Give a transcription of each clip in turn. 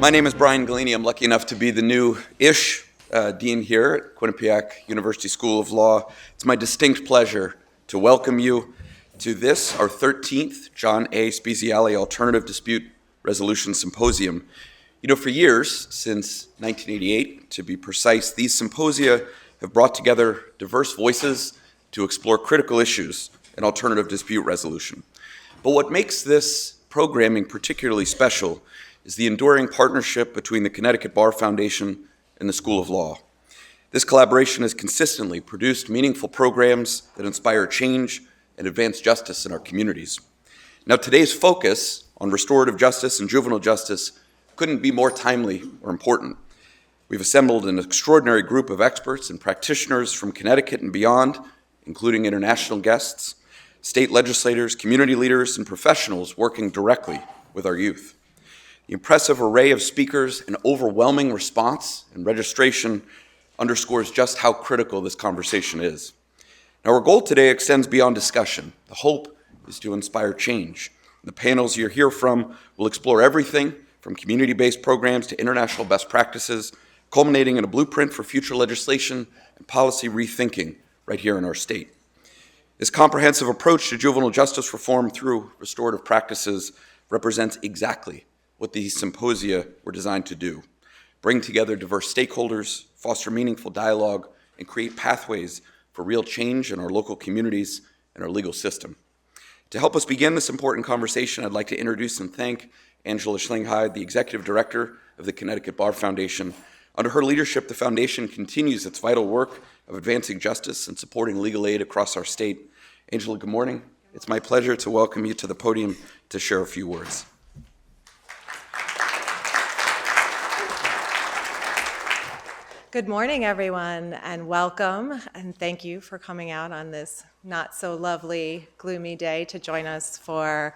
My name is Brian Galini. I'm lucky enough to be the new-ish dean here at Quinnipiac University School of Law. It's my distinct pleasure to welcome you to this, our 13th John A. Speziale Alternative Dispute Resolution Symposium. You know, for years, since 1988 to be precise, these symposia have brought together diverse voices to explore critical issues in alternative dispute resolution. But what makes this programming particularly special is the enduring partnership between the Connecticut Bar Foundation and the School of Law. This collaboration has consistently produced meaningful programs that inspire change and advance justice in our communities. Now, today's focus on restorative justice and juvenile justice couldn't be more timely or important. We've assembled an extraordinary group of experts and practitioners from Connecticut and beyond, including international guests, state legislators, community leaders, and professionals working directly with our youth. The impressive array of speakers and overwhelming response and registration underscores just how critical this conversation is. Now, our goal today extends beyond discussion. The hope is to inspire change. The panels you'll hear from will explore everything from community-based programs to international best practices, culminating in a blueprint for future legislation and policy rethinking right here in our state. This comprehensive approach to juvenile justice reform through restorative practices represents exactly what these symposia were designed to do: bring together diverse stakeholders, foster meaningful dialogue, and create pathways for real change in our local communities and our legal system. To help us begin this important conversation, I'd like to introduce and thank Angela Schlingheide, the Executive Director of the Connecticut Bar Foundation. Under her leadership, the foundation continues its vital work of advancing justice and supporting legal aid across our state. Angela, good morning. It's my pleasure to welcome you to the podium to share a few words. Good morning, everyone, and welcome, and thank you for coming out on this not so lovely, gloomy day to join us for,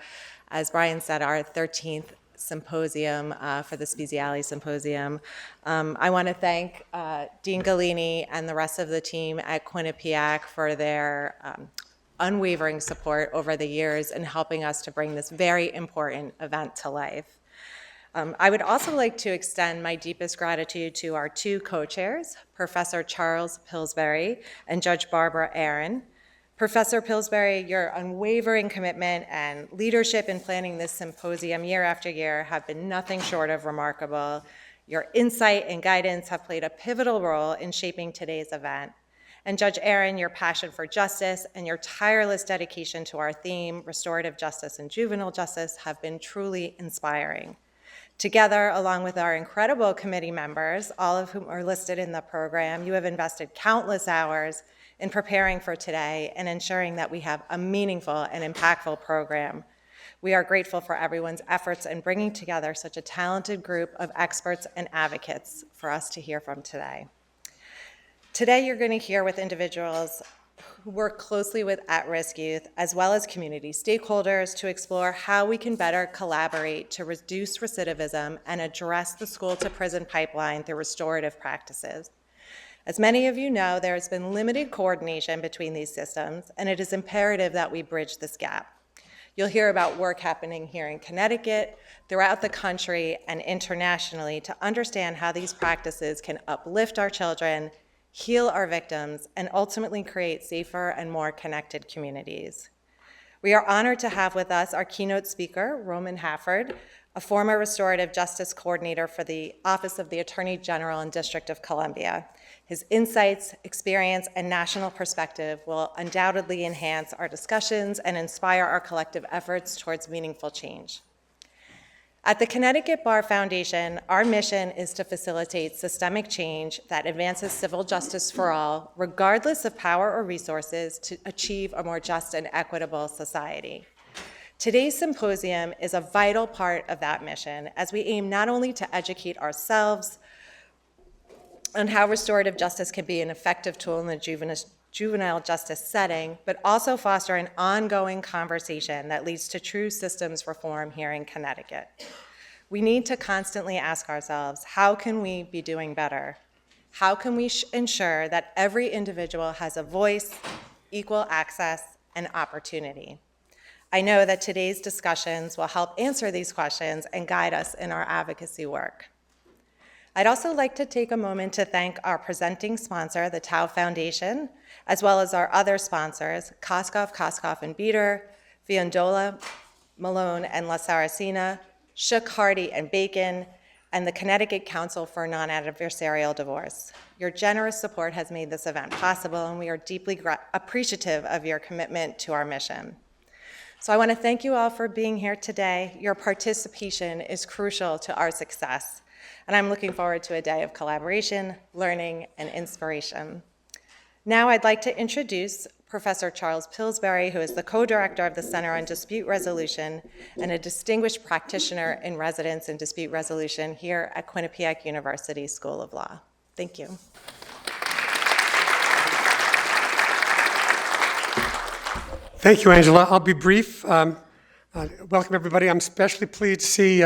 as Brian said, our 13th symposium for the Speziale Symposium. I want to thank Dean Galini and the rest of the team at Quinnipiac for their unwavering support over the years in helping us to bring this very important event to life. I would also like to extend my deepest gratitude to our two co-chairs, Professor Charles Pillsbury and Judge Barbara Aaron. Professor Pillsbury, your unwavering commitment and leadership in planning this symposium year after year have been nothing short of remarkable. Your insight and guidance have played a pivotal role in shaping today's event. And Judge Aaron, your passion for justice and your tireless dedication to our theme, restorative justice and juvenile justice, have been truly inspiring. Together, along with our incredible committee members, all of whom are listed in the program, you have invested countless hours in preparing for today and ensuring that we have a meaningful and impactful program. We are grateful for everyone's efforts in bringing together such a talented group of experts and advocates for us to hear from today. Today, you're going to hear with individuals who work closely with at-risk youth, as well as community stakeholders, to explore how we can better collaborate to reduce recidivism and address the school-to-prison pipeline through restorative practices. As many of you know, there has been limited coordination between these systems, and it is imperative that we bridge this gap. You'll hear about work happening here in Connecticut, throughout the country, and internationally to understand how these practices can uplift our children, heal our victims, and ultimately create safer and more connected communities. We are honored to have with us our keynote speaker, Roman Hafford, a former restorative justice coordinator for the Office of the Attorney General and District of Columbia. His insights, experience, and national perspective will undoubtedly enhance our discussions and inspire our collective efforts towards meaningful change. At the Connecticut Bar Foundation, our mission is to facilitate systemic change that advances civil justice for all, regardless of power or resources, to achieve a more just and equitable society. Today's symposium is a vital part of that mission, as we aim not only to educate ourselves on how restorative justice can be an effective tool in the juvenile justice setting, but also foster an ongoing conversation that leads to true systems reform here in Connecticut. We need to constantly ask ourselves, how can we be doing better? How can we ensure that every individual has a voice, equal access, and opportunity? I know that today's discussions will help answer these questions and guide us in our advocacy work. I'd also like to take a moment to thank our presenting sponsor, the Tau Foundation, as well as our other sponsors, Koskoff and Beater, Fiondola, Malone and La Saracena, Shook, Hardy and Bacon, and the Connecticut Council for Non-Adversarial Divorce. Your generous support has made this event possible, and we are deeply appreciative of your commitment to our mission. So I want to thank you all for being here today. Your participation is crucial to our success, and I'm looking forward to a day of collaboration, learning, and inspiration. Now I'd like to introduce Professor Charles Pillsbury, who is the co-director of the Center on Dispute Resolution and a distinguished practitioner in residence in dispute resolution here at Quinnipiac University School of Law. Thank you. Thank you, Angela. I'll be brief. Welcome, everybody. I'm especially pleased to see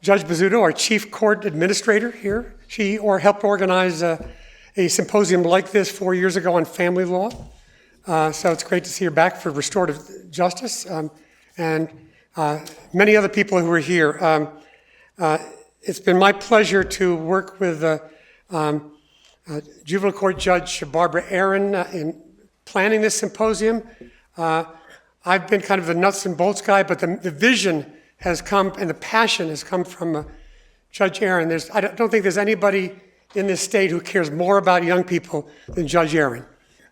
Judge Bizzuto, our Chief Court Administrator here. She helped organize a symposium like this 4 years ago on family law. So it's great to see her back for restorative justice, and many other people who are here. It's been my pleasure to work with Juvenile Court Judge Barbara Aaron in planning this symposium. I've been kind of the nuts and bolts guy, but the vision has come and the passion has come from Judge Aaron. I don't think there's anybody in this state who cares more about young people than Judge Aaron.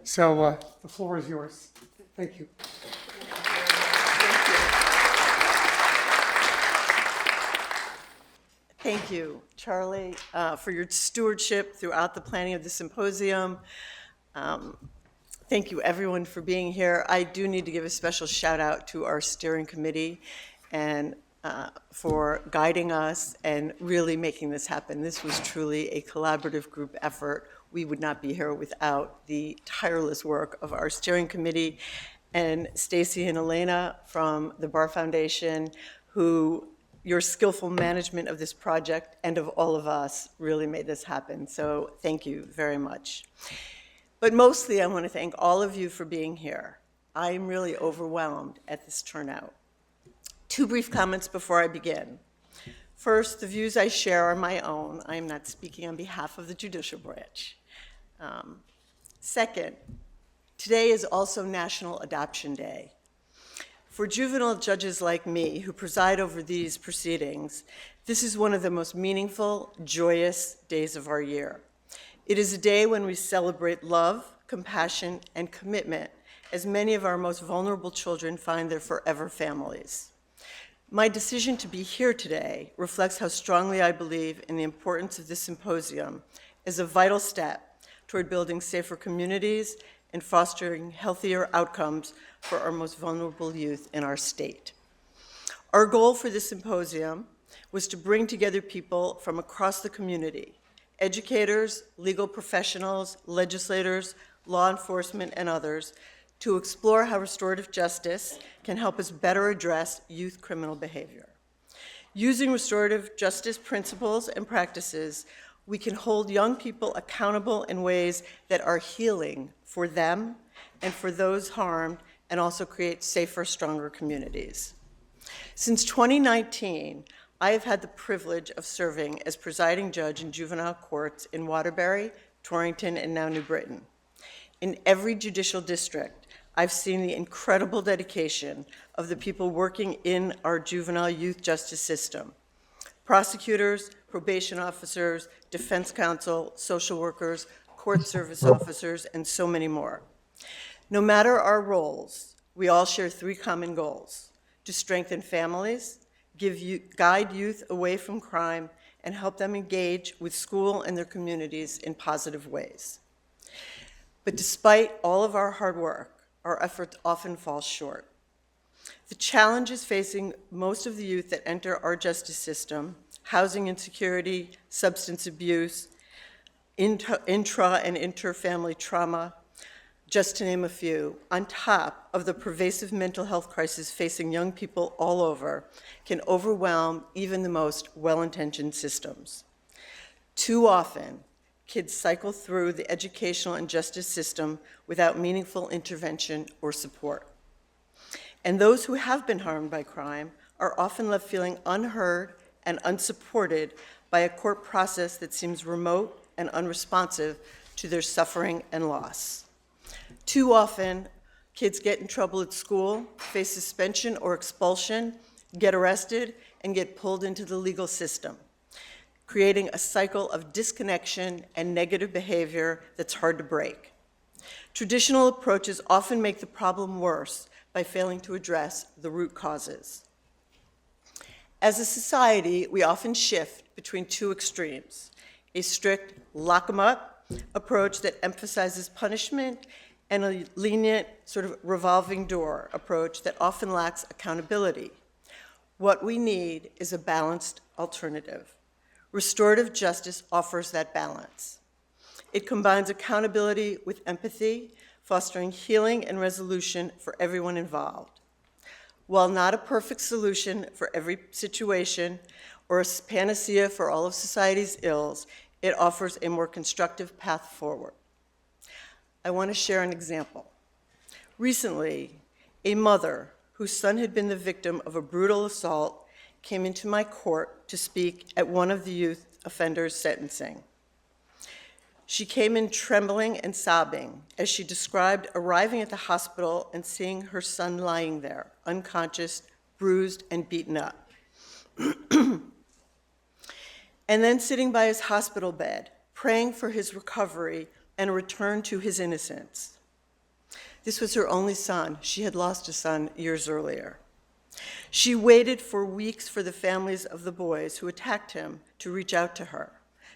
So the floor is yours. Thank you. Thank you, Charlie, for your stewardship throughout the planning of the symposium. Thank you, everyone, for being here. I do need to give a special shout out to our steering committee and for guiding us and really making this happen. This was truly a collaborative group effort. We would not be here without the tireless work of our steering committee and Stacy and Elena from the Bar Foundation, who your skillful management of this project and of all of us really made this happen. So thank you very much. But mostly I want to thank all of you for being here. I'm really overwhelmed at this turnout. 2 brief comments before I begin. First, the views I share are my own. I am not speaking on behalf of the judicial branch. Second, today is also National Adoption Day. For juvenile judges like me who preside over these proceedings, this is one of the most meaningful, joyous days of our year. It is a day when we celebrate love, compassion, and commitment as many of our most vulnerable children find their forever families. My decision to be here today reflects how strongly I believe in the importance of this symposium as a vital step toward building safer communities and fostering healthier outcomes for our most vulnerable youth in our state. Our goal for this symposium was to bring together people from across the community, educators, legal professionals, legislators, law enforcement, and others, to explore how restorative justice can help us better address youth criminal behavior. Using restorative justice principles and practices, we can hold young people accountable in ways that are healing for them and for those harmed, and also create safer, stronger communities. Since 2019, I have had the privilege of serving as presiding judge in juvenile courts in Waterbury, Torrington, and now New Britain. In every judicial district, I've seen the incredible dedication of the people working in our juvenile youth justice system. Prosecutors, probation officers, defense counsel, social workers, court service officers, and so many more. No matter our roles, we all share 3 common goals: to strengthen families, guide youth away from crime, and help them engage with school and their communities in positive ways. But despite all of our hard work, our efforts often fall short. The challenges facing most of the youth that enter our justice system, housing insecurity, substance abuse, intra and inter-family trauma, just to name a few, on top of the pervasive mental health crisis facing young people all over, can overwhelm even the most well-intentioned systems. Too often, kids cycle through the educational and justice system without meaningful intervention or support. And those who have been harmed by crime are often left feeling unheard and unsupported by a court process that seems remote and unresponsive to their suffering and loss. Too often, kids get in trouble at school, face suspension or expulsion, get arrested, and get pulled into the legal system, creating a cycle of disconnection and negative behavior that's hard to break. Traditional approaches often make the problem worse by failing to address the root causes. As a society, we often shift between two extremes: a strict lock 'em up approach that emphasizes punishment and a lenient sort of revolving door approach that often lacks accountability. What we need is a balanced alternative. Restorative justice offers that balance. It combines accountability with empathy, fostering healing and resolution for everyone involved. While not a perfect solution for every situation or a panacea for all of society's ills, it offers a more constructive path forward. I want to share an example. Recently, a mother whose son had been the victim of a brutal assault came into my court to speak at one of the youth offenders' sentencing. She came in trembling and sobbing as she described arriving at the hospital and seeing her son lying there, unconscious, bruised, and beaten up. And then sitting by his hospital bed, praying for his recovery and a return to his innocence. This was her only son. She had lost a son years earlier. She waited for weeks for the families of the boys who attacked him to reach out to her,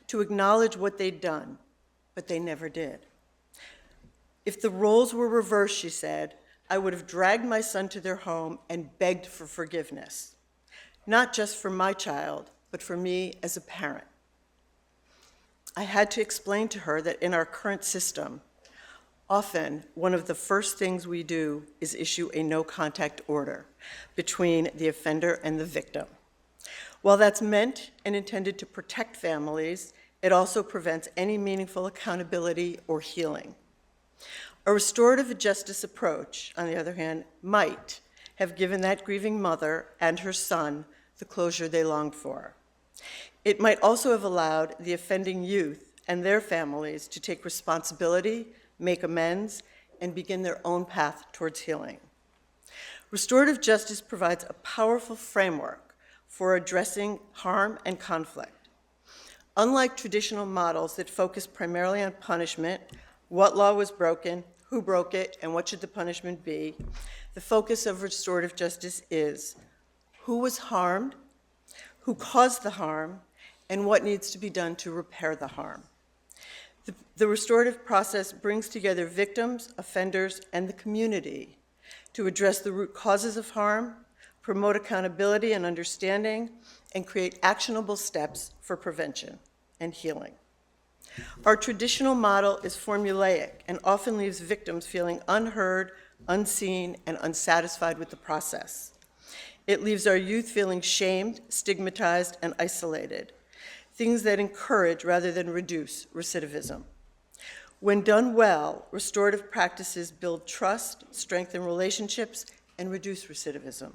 to acknowledge what they'd done, but they never did. If the roles were reversed, she said, I would have dragged my son to their home and begged for forgiveness, not just for my child, but for me as a parent. I had to explain to her that in our current system, often one of the first things we do is issue a no-contact order between the offender and the victim. While that's meant and intended to protect families, it also prevents any meaningful accountability or healing. A restorative justice approach, on the other hand, might have given that grieving mother and her son the closure they longed for. It might also have allowed the offending youth and their families to take responsibility, make amends, and begin their own path towards healing. Restorative justice provides a powerful framework for addressing harm and conflict. Unlike traditional models that focus primarily on punishment, what law was broken, who broke it, and what should the punishment be, the focus of restorative justice is who was harmed, who caused the harm, and what needs to be done to repair the harm. The restorative process brings together victims, offenders, and the community to address the root causes of harm, promote accountability and understanding, and create actionable steps for prevention and healing. Our traditional model is formulaic and often leaves victims feeling unheard, unseen, and unsatisfied with the process. It leaves our youth feeling shamed, stigmatized, and isolated, things that encourage rather than reduce recidivism. When done well, restorative practices build trust, strengthen relationships, and reduce recidivism.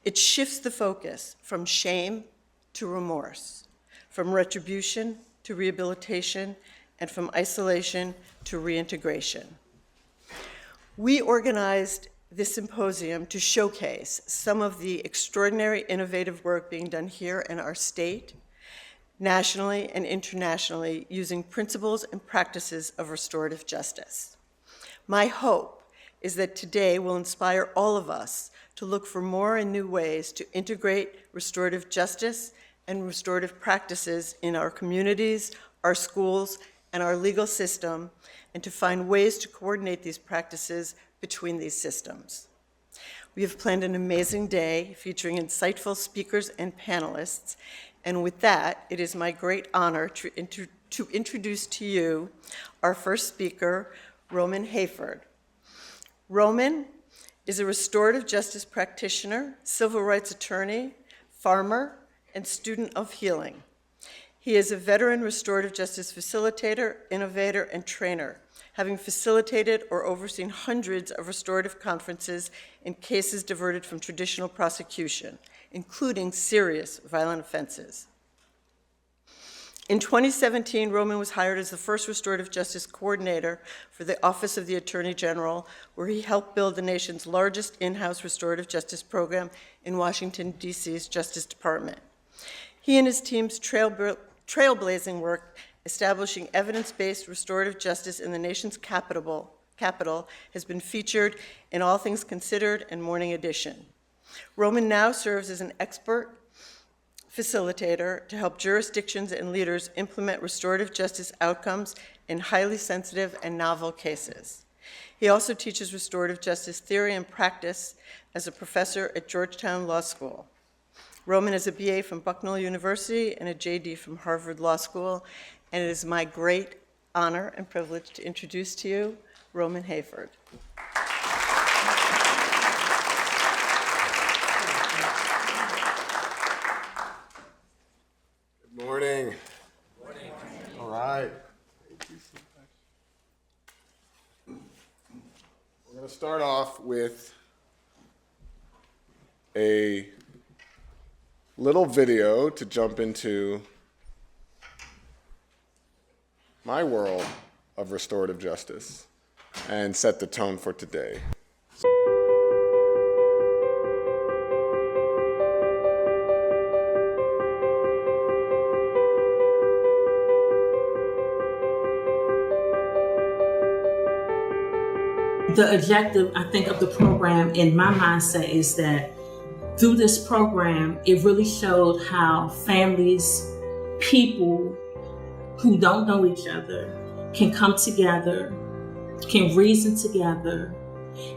It shifts the focus from shame to remorse, from retribution to rehabilitation, and from isolation to reintegration. We organized this symposium to showcase some of the extraordinary innovative work being done here in our state, nationally and internationally, using principles and practices of restorative justice. My hope is that today will inspire all of us to look for more and new ways to integrate restorative justice and restorative practices in our communities, our schools, and our legal system, and to find ways to coordinate these practices between these systems. We have planned an amazing day featuring insightful speakers and panelists, and with that, it is my great honor to introduce to you our first speaker, Roman Hayford. Roman is a restorative justice practitioner, civil rights attorney, farmer, and student of healing. He is a veteran restorative justice facilitator, innovator, and trainer, having facilitated or overseen hundreds of restorative conferences in cases diverted from traditional prosecution, including serious violent offenses. In 2017, Roman was hired as the first restorative justice coordinator for the Office of the Attorney General, where he helped build the nation's largest in-house restorative justice program in Washington, D.C.'s Justice Department. He and his team's trailblazing work establishing evidence-based restorative justice in the nation's capital has been featured in All Things Considered and Morning Edition. Roman now serves as an expert facilitator to help jurisdictions and leaders implement restorative justice outcomes in highly sensitive and novel cases. He also teaches restorative justice theory and practice as a professor at Georgetown Law School. Roman has a BA from Bucknell University and a JD from Harvard Law School, and it is my great honor and privilege to introduce to you Roman Hayford. Good morning. Morning. All right. We're going to start off with a little video to jump into my world of restorative justice and set the tone for today. The objective, I think, of the program in my mindset is that through this program, it really showed how families, people who don't know each other can come together, can reason together,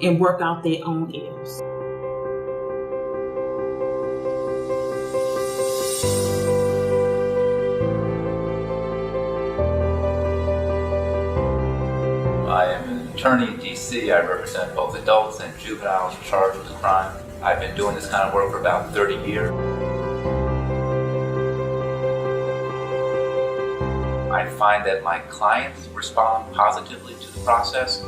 and work out their own ills. I am an attorney in D.C. I represent both adults and juveniles charged with crime. I've been doing this kind of work for about 30 years. I find that my clients respond positively to the process,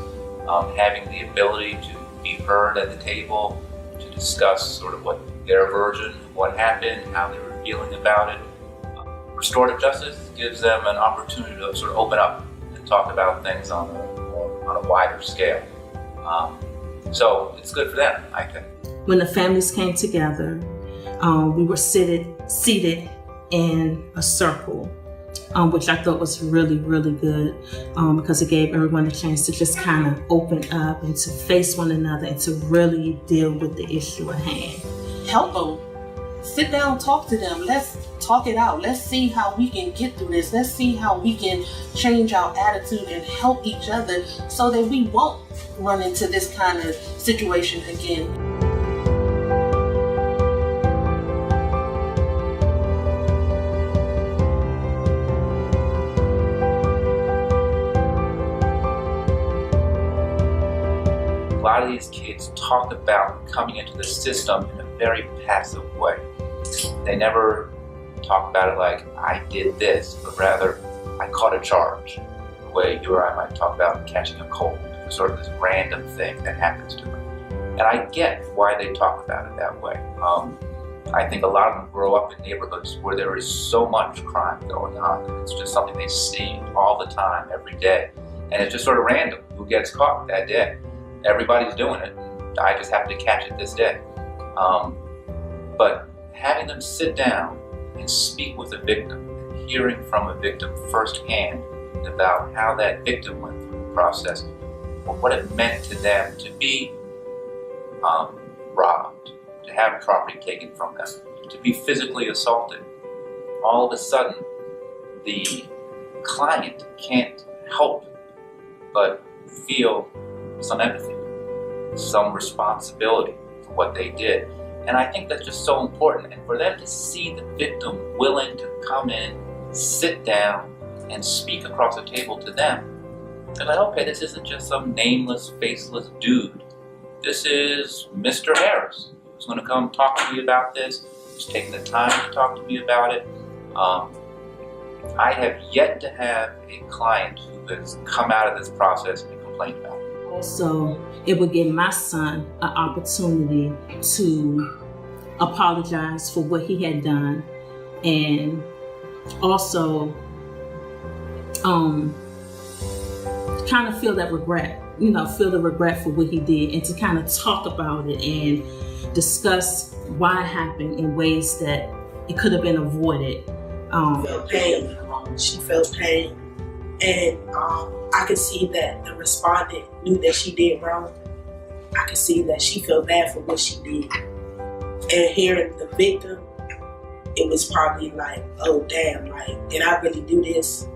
having the ability to be heard at the table, to discuss sort of what their version of what happened, how they were feeling about it. Restorative justice gives them an opportunity to sort of open up and talk about things on a wider scale. So it's good for them, I think. When the families came together, we were seated in a circle, which I thought was really, really good because it gave everyone a chance to just kind of open up and to face one another and to really deal with the issue at hand. Help them. Sit down, talk to them. Let's talk it out. Let's see how we can get through this. Let's see how we can change our attitude and help each other so that we won't run into this kind of situation again. A lot of these kids talk about coming into the system in a very passive way. They never talk about it like, I did this, but rather, I caught a charge. The way you or I might talk about catching a cold, sort of this random thing that happens to them. And I get why they talk about it that way. I think a lot of them grow up in neighborhoods where there is so much crime going on. It's just something they see all the time, every day. And it's just sort of random who gets caught that day. Everybody's doing it, and I just happen to catch it this day. But having them sit down and speak with a victim, and hearing from a victim firsthand about how that victim went through the process, or what it meant to them to be robbed, to have property taken from them, to be physically assaulted. All of a sudden, the client can't help but feel some empathy, some responsibility for what they did. And I think that's just so important. And for them to see the victim willing to come in, sit down, and speak across the table to them, they're like, okay, this isn't just some nameless, faceless dude. This is Mr. Harris, who's going to come talk to me about this, who's taking the time to talk to me about it. I have yet to have a client who has come out of this process and complained about it. Also, it would give my son an opportunity to apologize for what he had done, and also kind of feel that regret, feel the regret for what he did, and to kind of talk about it and discuss why it happened in ways that it could have been avoided. Felt pain. She felt pain, and I could see that the respondent knew that she did wrong. I could see that she felt bad for what she did, and hearing the victim, it was probably like, oh damn, like, did I really do this?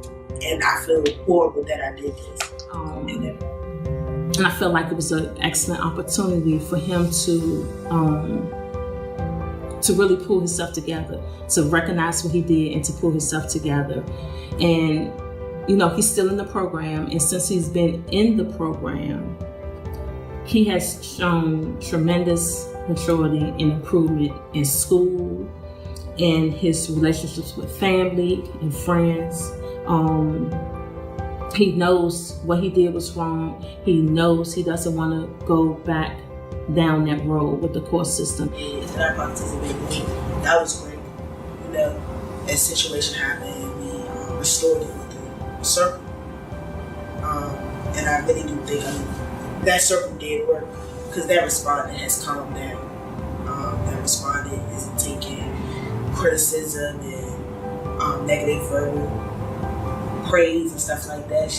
And I feel horrible that I did this. And I feel like it was an excellent opportunity for him to really pull himself together, to recognize what he did and to pull himself together. And, he's still in the program. And since he's been in the program, he has shown tremendous maturity and improvement in school, in his relationships with family and friends. He knows what he did was wrong. He knows he doesn't want to go back down that road with the court system. And I participated in it. That was great. That situation happened, we restored it with the circle. And I really do think that circle did work, because that respondent has calmed down. That respondent isn't taking criticism and negative verbal praise and stuff like that.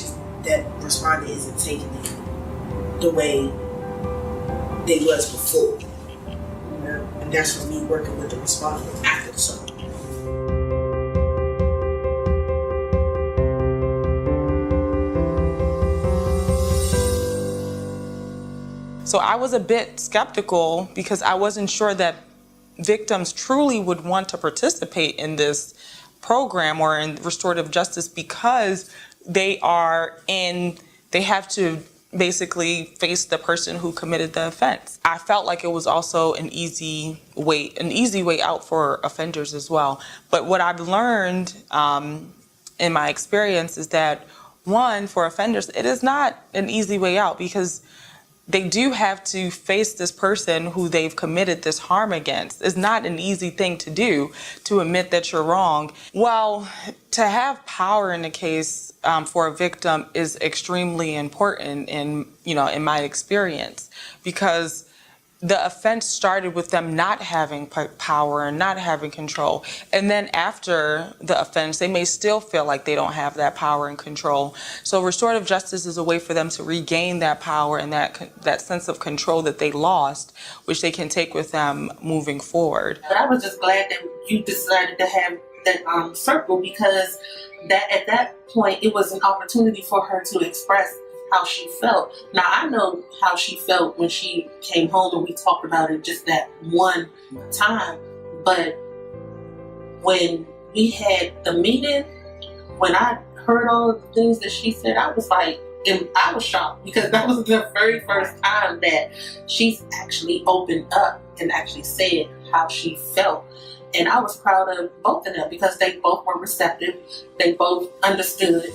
That respondent isn't taking it the way they was before. And that's for me working with the respondent after the circle. So I was a bit skeptical because I wasn't sure that victims truly would want to participate in this program or in restorative justice, because they have to basically face the person who committed the offense. I felt like it was also an easy way out for offenders as well. But what I've learned in my experience is that, one, for offenders, it is not an easy way out, because they do have to face this person who they've committed this harm against. It's not an easy thing to do, to admit that you're wrong. Well, to have power in a case for a victim is extremely important in my experience, because the offense started with them not having power and not having control. And then after the offense, they may still feel like they don't have that power and control. So restorative justice is a way for them to regain that power and that sense of control that they lost, which they can take with them moving forward. But I was just glad that you decided to have that circle, because that at that point, it was an opportunity for her to express how she felt. Now, I know how she felt when she came home, and we talked about it just that one time. But when we had the meeting, when I heard all of the things that she said, I was like, and I was shocked, because that was the very first time that she's actually opened up and actually said how she felt. And I was proud of both of them, because they both were receptive, they both understood,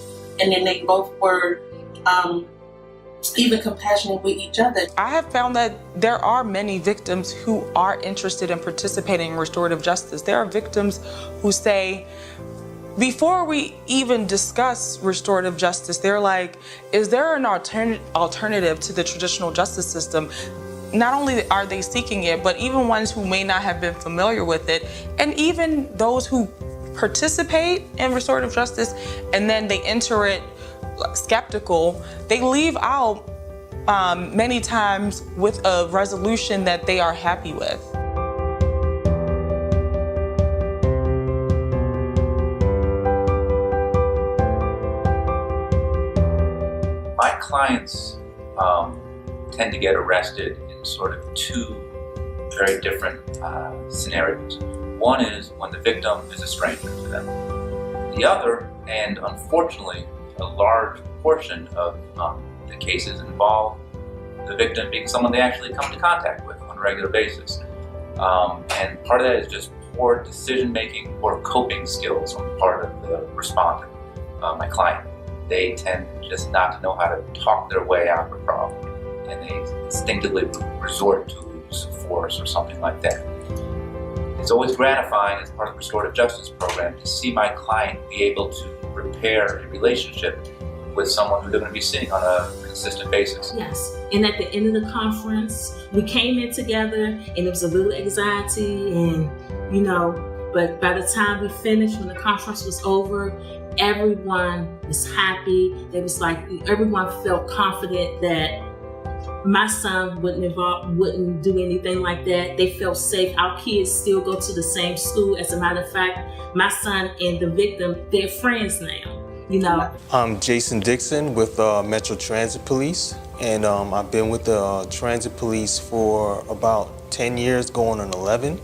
and then they both were even compassionate with each other. I have found that there are many victims who are interested in participating in restorative justice. There are victims who say, before we even discuss restorative justice, they're like, is there an alternative to the traditional justice system? Not only are they seeking it, but even ones who may not have been familiar with it, and even those who participate in restorative justice and then they enter it skeptical, they leave out many times with a resolution that they are happy with. My clients tend to get arrested in sort of two very different scenarios. One is when the victim is a stranger to them. The other, and unfortunately a large portion of the cases, involve the victim being someone they actually come into contact with on a regular basis. And part of that is just poor decision-making, poor coping skills on the part of the respondent, my client. They tend just not to know how to talk their way out of a problem, and they instinctively resort to use of force or something like that. it's always gratifying as part of the restorative justice program to see my client be able to repair a relationship with someone who they're going to be seeing on a consistent basis. Yes. And at the end of the conference, we came in together and there was a little anxiety and, but by the time we finished, when the conference was over, everyone was happy. They was like, everyone felt confident that my son wouldn't do anything like that. They felt safe. Our kids still go to the same school. As a matter of fact, my son and the victim, they're friends now. I'm Jason Dixon with Metro Transit Police, and I've been with the Transit Police for about 10 years, going on 11.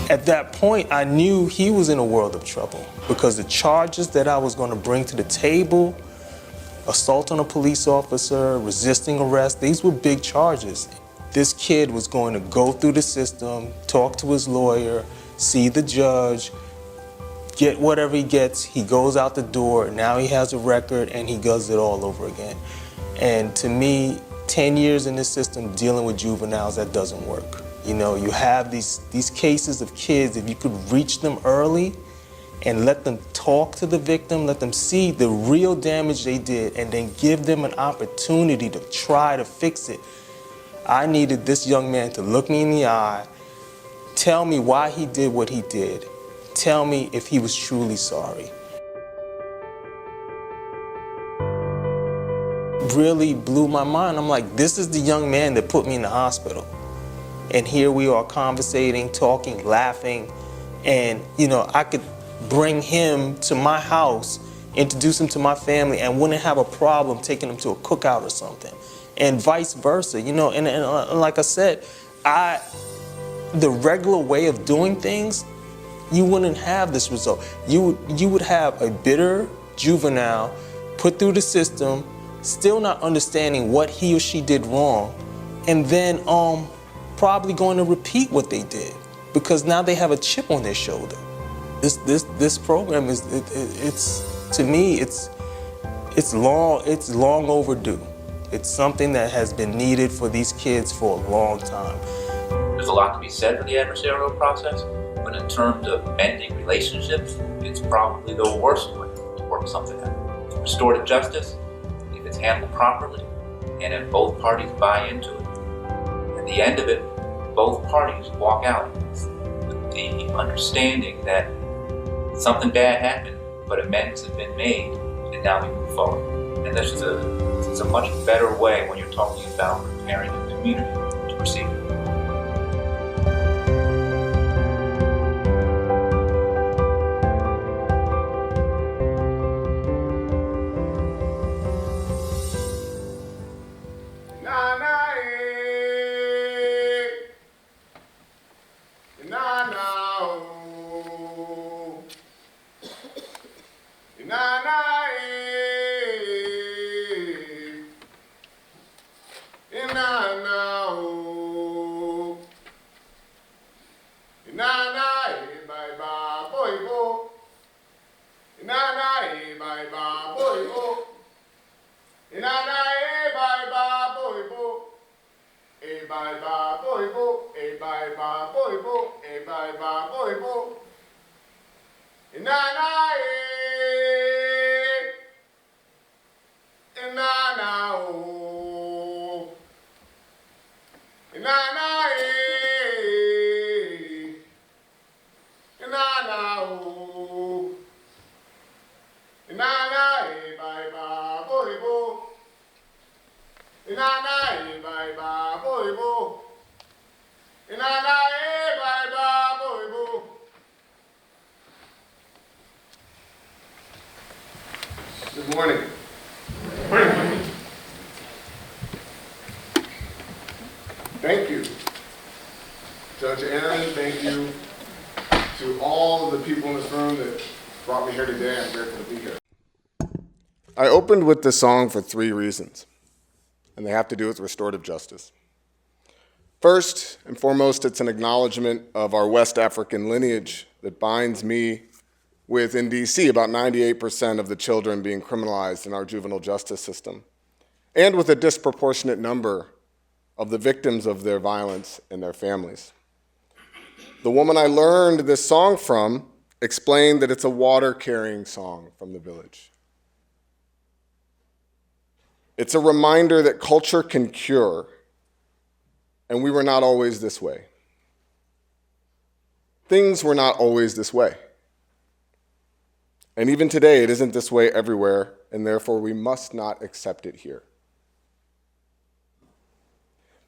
At that point, I knew he was in a world of trouble because the charges that I was going to bring to the table, assault on a police officer, resisting arrest, these were big charges. This kid was going to go through the system, talk to his lawyer, see the judge, get whatever he gets, he goes out the door, now he has a record and he does it all over again. And to me, 10 years in this system dealing with juveniles, that doesn't work. You have these cases of kids, if you could reach them early and let them talk to the victim, let them see the real damage they did, and then give them an opportunity to try to fix it. I needed this young man to look me in the eye, tell me why he did what he did, tell me if he was truly sorry. Really blew my mind. I'm like, this is the young man that put me in the hospital. And here we are conversating, talking, laughing, and I could bring him to my house, introduce him to my family, and wouldn't have a problem taking him to a cookout or something, and vice versa. And like I said, the regular way of doing things, you wouldn't have this result. You would have a bitter juvenile put through the system, still not understanding what he or she did wrong, and then probably going to repeat what they did because now they have a chip on their shoulder. This program is to me it's long overdue. It's something that has been needed for these kids for a long time. There's a lot to be said for the adversarial process, but in terms of mending relationships, it's probably the worst way to work something out. Restorative justice, if it's handled properly and if both parties buy into it, at the end of it, both parties walk out with the understanding that something bad happened, but amends have been made, and now we move forward. And this is a much better way when you're talking about preparing a community to proceed. Good morning. Thank you, Judge Aaron. Thank you to all of the people in this room that brought me here today. I'm grateful to be here. I opened with this song for 3 reasons, and they have to do with restorative justice. First and foremost, it's an acknowledgement of our West African lineage that binds me with, in DC, about 98% of the children being criminalized in our juvenile justice system, and with a disproportionate number of the victims of their violence and their families. The woman I learned this song from explained that it's a water-carrying song from the village. It's a reminder that culture can cure, and we were not always this way. Things were not always this way. And even today, it isn't this way everywhere, and therefore we must not accept it here.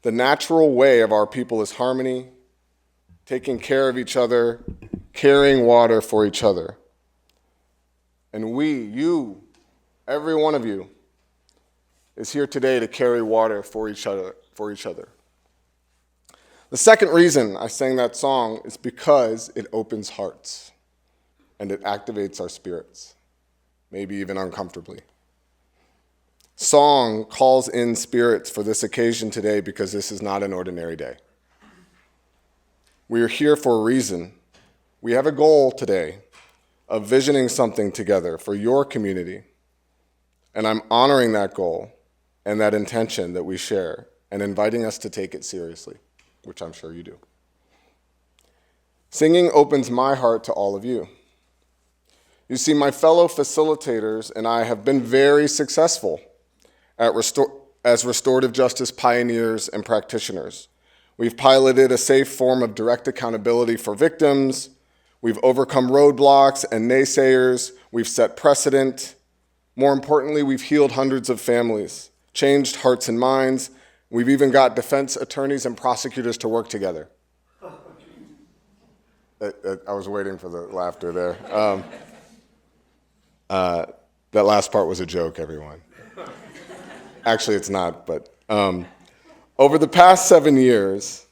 The natural way of our people is harmony, taking care of each other, carrying water for each other. And you, every one of you, is here today to carry water for each other. The second reason I sang that song is because it opens hearts and it activates our spirits, maybe even uncomfortably. Song calls in spirits for this occasion today because this is not an ordinary day. We are here for a reason. We have a goal today of visioning something together for your community, and I'm honoring that goal and that intention that we share and inviting us to take it seriously, which I'm sure you do. Singing opens my heart to all of you. You see, my fellow facilitators and I have been very successful as restorative justice pioneers and practitioners. We've piloted a safe form of direct accountability for victims. We've overcome roadblocks and naysayers. We've set precedent. More importantly, we've healed hundreds of families, changed hearts and minds. We've even got defense attorneys and prosecutors to work together. I was waiting for the laughter there. That last part was a joke, everyone. Actually, it's not, but over the past 7 years,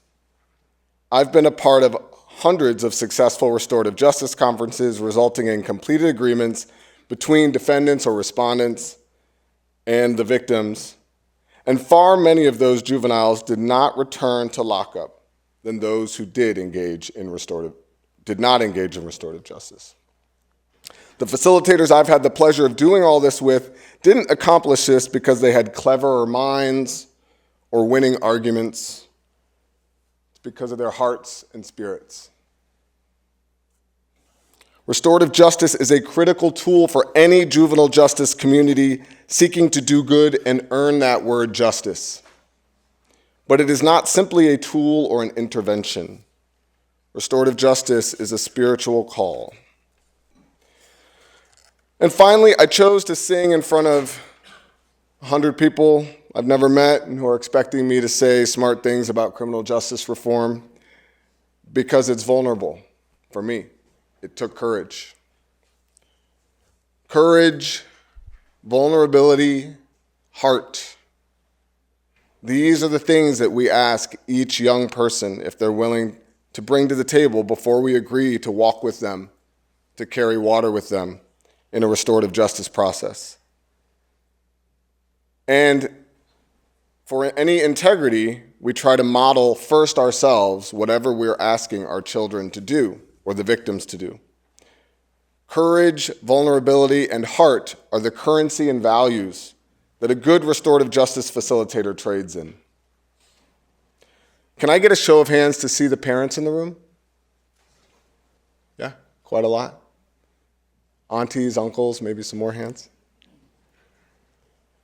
I've been a part of hundreds of successful restorative justice conferences resulting in completed agreements between defendants or respondents and the victims, and far many of those juveniles did not return to lockup than those who did not engage in restorative justice. The facilitators I've had the pleasure of doing all this with didn't accomplish this because they had cleverer minds or winning arguments. It's because of their hearts and spirits. Restorative justice is a critical tool for any juvenile justice community seeking to do good and earn that word justice. But it is not simply a tool or an intervention. Restorative justice is a spiritual call. And finally, I chose to sing in front of 100 people I've never met and who are expecting me to say smart things about criminal justice reform because it's vulnerable for me. It took courage. Courage, vulnerability, heart. These are the things that we ask each young person if they're willing to bring to the table before we agree to walk with them, to carry water with them in a restorative justice process. And for any integrity, we try to model first ourselves whatever we're asking our children to do or the victims to do. Courage, vulnerability, and heart are the currency and values that a good restorative justice facilitator trades in. Can I get a show of hands to see the parents in the room? Yeah, quite a lot. Aunties, uncles, maybe some more hands.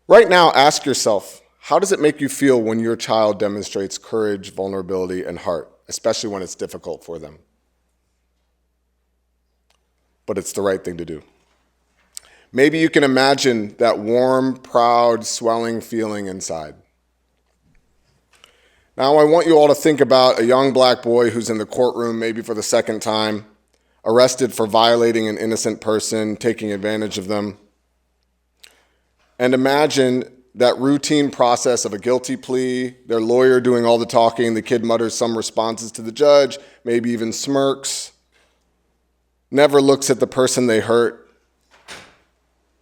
Right now, ask yourself, how does it make you feel when your child demonstrates courage, vulnerability, and heart, especially when it's difficult for them? But it's the right thing to do. Maybe you can imagine that warm, proud, swelling feeling inside. Now I want you all to think about a young black boy who's in the courtroom, maybe for the second time, arrested for violating an innocent person, taking advantage of them. And imagine that routine process of a guilty plea, their lawyer doing all the talking, the kid mutters some responses to the judge, maybe even smirks, never looks at the person they hurt.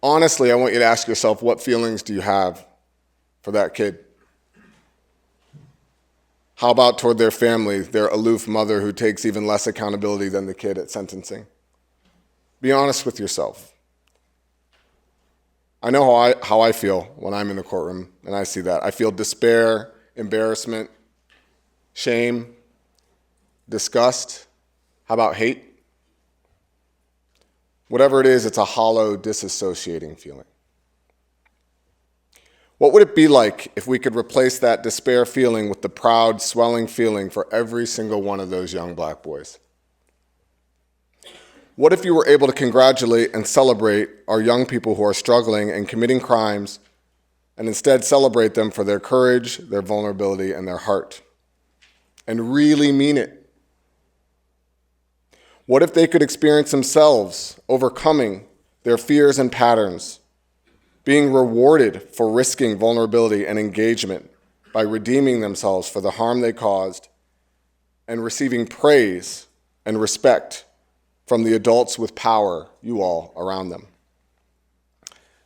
Honestly, I want you to ask yourself, what feelings do you have for that kid? How about toward their family, their aloof mother who takes even less accountability than the kid at sentencing? Be honest with yourself. I know how I feel when I'm in the courtroom and I see that. I feel despair embarrassment, shame, disgust? How about hate? Whatever it is, it's a hollow, disassociating feeling. What would it be like if we could replace that despair feeling with the proud, swelling feeling for every single one of those young black boys? What if you were able to congratulate and celebrate our young people who are struggling and committing crimes, and instead celebrate them for their courage, their vulnerability, and their heart, and really mean it? What if they could experience themselves overcoming their fears and patterns, being rewarded for risking vulnerability and engagement by redeeming themselves for the harm they caused, and receiving praise and respect from the adults with power, you all, around them?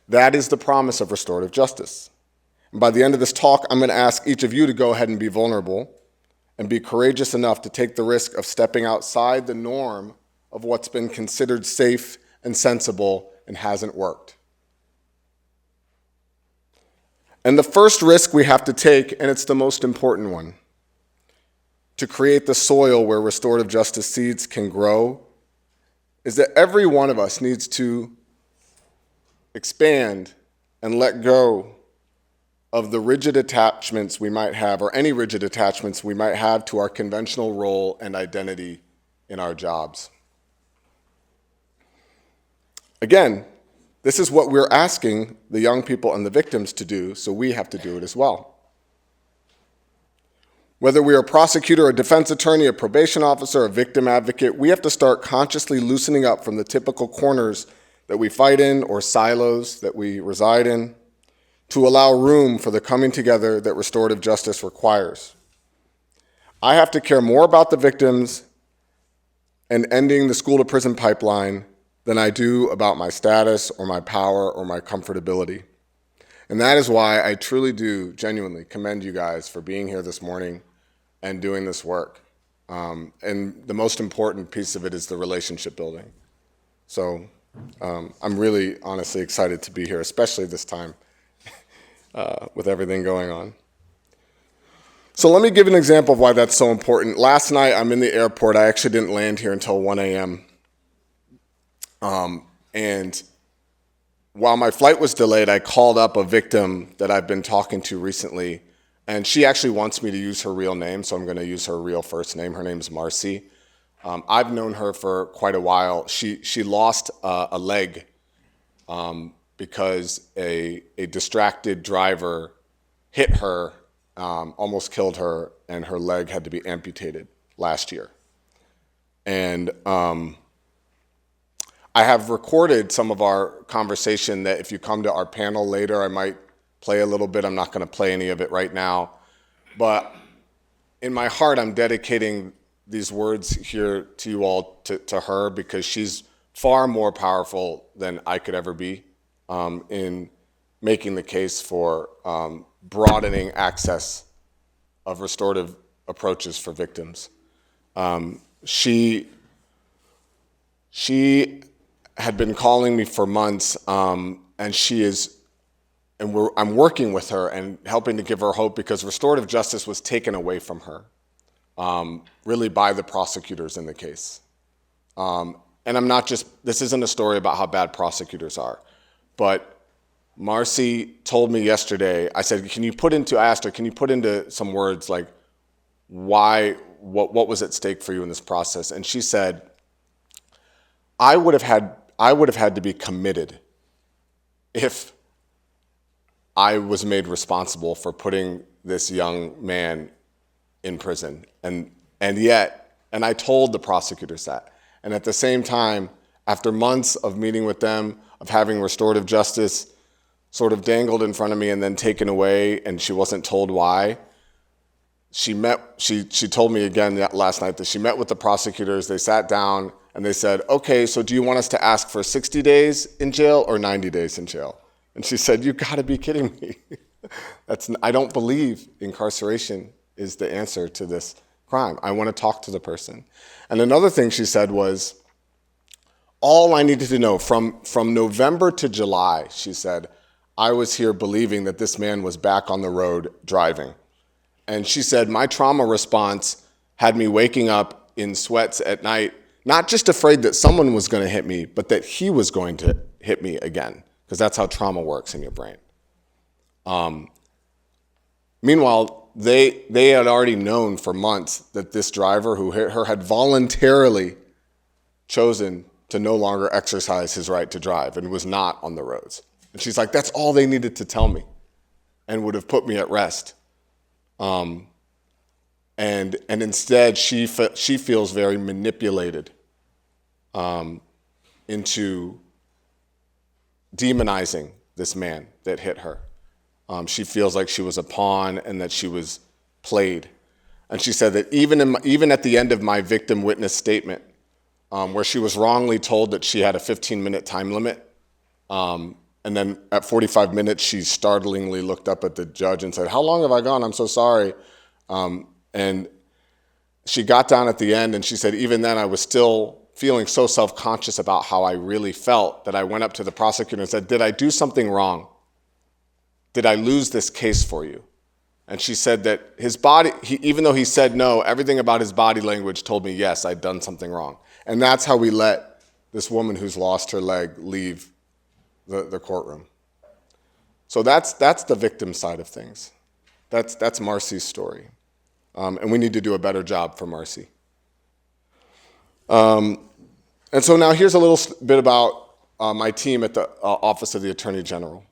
That is the promise of restorative justice. And by the end of this talk, I'm going to ask each of you to go ahead and be vulnerable and be courageous enough to take the risk of stepping outside the norm of what's been considered safe and sensible and hasn't worked. And the first risk we have to take, and it's the most important one, to create the soil where restorative justice seeds can grow, is that every one of us needs to expand and let go of the rigid attachments we might have, or any rigid attachments we might have to our conventional role and identity in our jobs. Again, this is what we're asking the young people and the victims to do, so we have to do it as well. Whether we are a prosecutor, a defense attorney, a probation officer, a victim advocate, we have to start consciously loosening up from the typical corners that we fight in or silos that we reside in to allow room for the coming together that restorative justice requires. I have to care more about the victims and ending the school-to-prison pipeline than I do about my status or my power or my comfortability. And that is why I truly do genuinely commend you guys for being here this morning and doing this work. And the most important piece of it is the relationship building. So I'm really honestly excited to be here, especially this time with everything going on. So let me give an example of why that's so important. Last night, I'm in the airport. I actually didn't land here until 1 a.m. And while my flight was delayed, I called up a victim that I've been talking to recently, and she actually wants me to use her real name, so I'm going to use her real first name. Her name is Marcy. I've known her for quite a while. She lost a leg because a distracted driver hit her, almost killed her, and her leg had to be amputated last year. And I have recorded some of our conversation that if you come to our panel later, I might play a little bit. I'm not going to play any of it right now. But in my heart, I'm dedicating these words here to you all, to her, because she's far more powerful than I could ever be in making the case for broadening access of restorative approaches for victims. She had been calling me for months, and I'm working with her and helping to give her hope, because restorative justice was taken away from her, really by the prosecutors in the case. And this isn't a story about how bad prosecutors are, but Marcy told me yesterday, I said, I asked her, can you put into some words like what was at stake for you in this process? And she said, I would have had to be committed if I was made responsible for putting this young man in prison. And I told the prosecutors that. And at the same time, after months of meeting with them, of having restorative justice sort of dangled in front of me and then taken away, and she wasn't told why, she told me again last night that she met with the prosecutors. They sat down and they said, okay, so do you want us to ask for 60 days in jail or 90 days in jail? And she said, you gotta be kidding me. I don't believe incarceration is the answer to this crime. I wanna talk to the person. And another thing she said was, all I needed to know from November to July, she said, I was here believing that this man was back on the road driving. And she said, my trauma response had me waking up in sweats at night, not just afraid that someone was going to hit me, but that he was going to hit me again, because that's how trauma works in your brain. Meanwhile, they had already known for months that this driver who hit her had voluntarily chosen to no longer exercise his right to drive and was not on the roads. And she's like, that's all they needed to tell me and would have put me at rest. And instead, she feels very manipulated into demonizing this man that hit her. She feels like she was a pawn and that she was played. And she said that even at the end of my victim witness statement, where she was wrongly told that she had a 15-minute time limit, and then at 45 minutes, she startlingly looked up at the judge and said, how long have I gone? I'm so sorry. And she got down at the end and she said, even then I was still feeling so self-conscious about how I really felt that I went up to the prosecutor and said, did I do something wrong? Did I lose this case for you? And she said that his body, even though he said no, everything about his body language told me, yes, I'd done something wrong. And that's how we let this woman who's lost her leg leave the courtroom. So that's the victim side of things. That's Marcy's story. And we need to do a better job for Marcy. And so now here's a little bit about my team at the Office of the Attorney General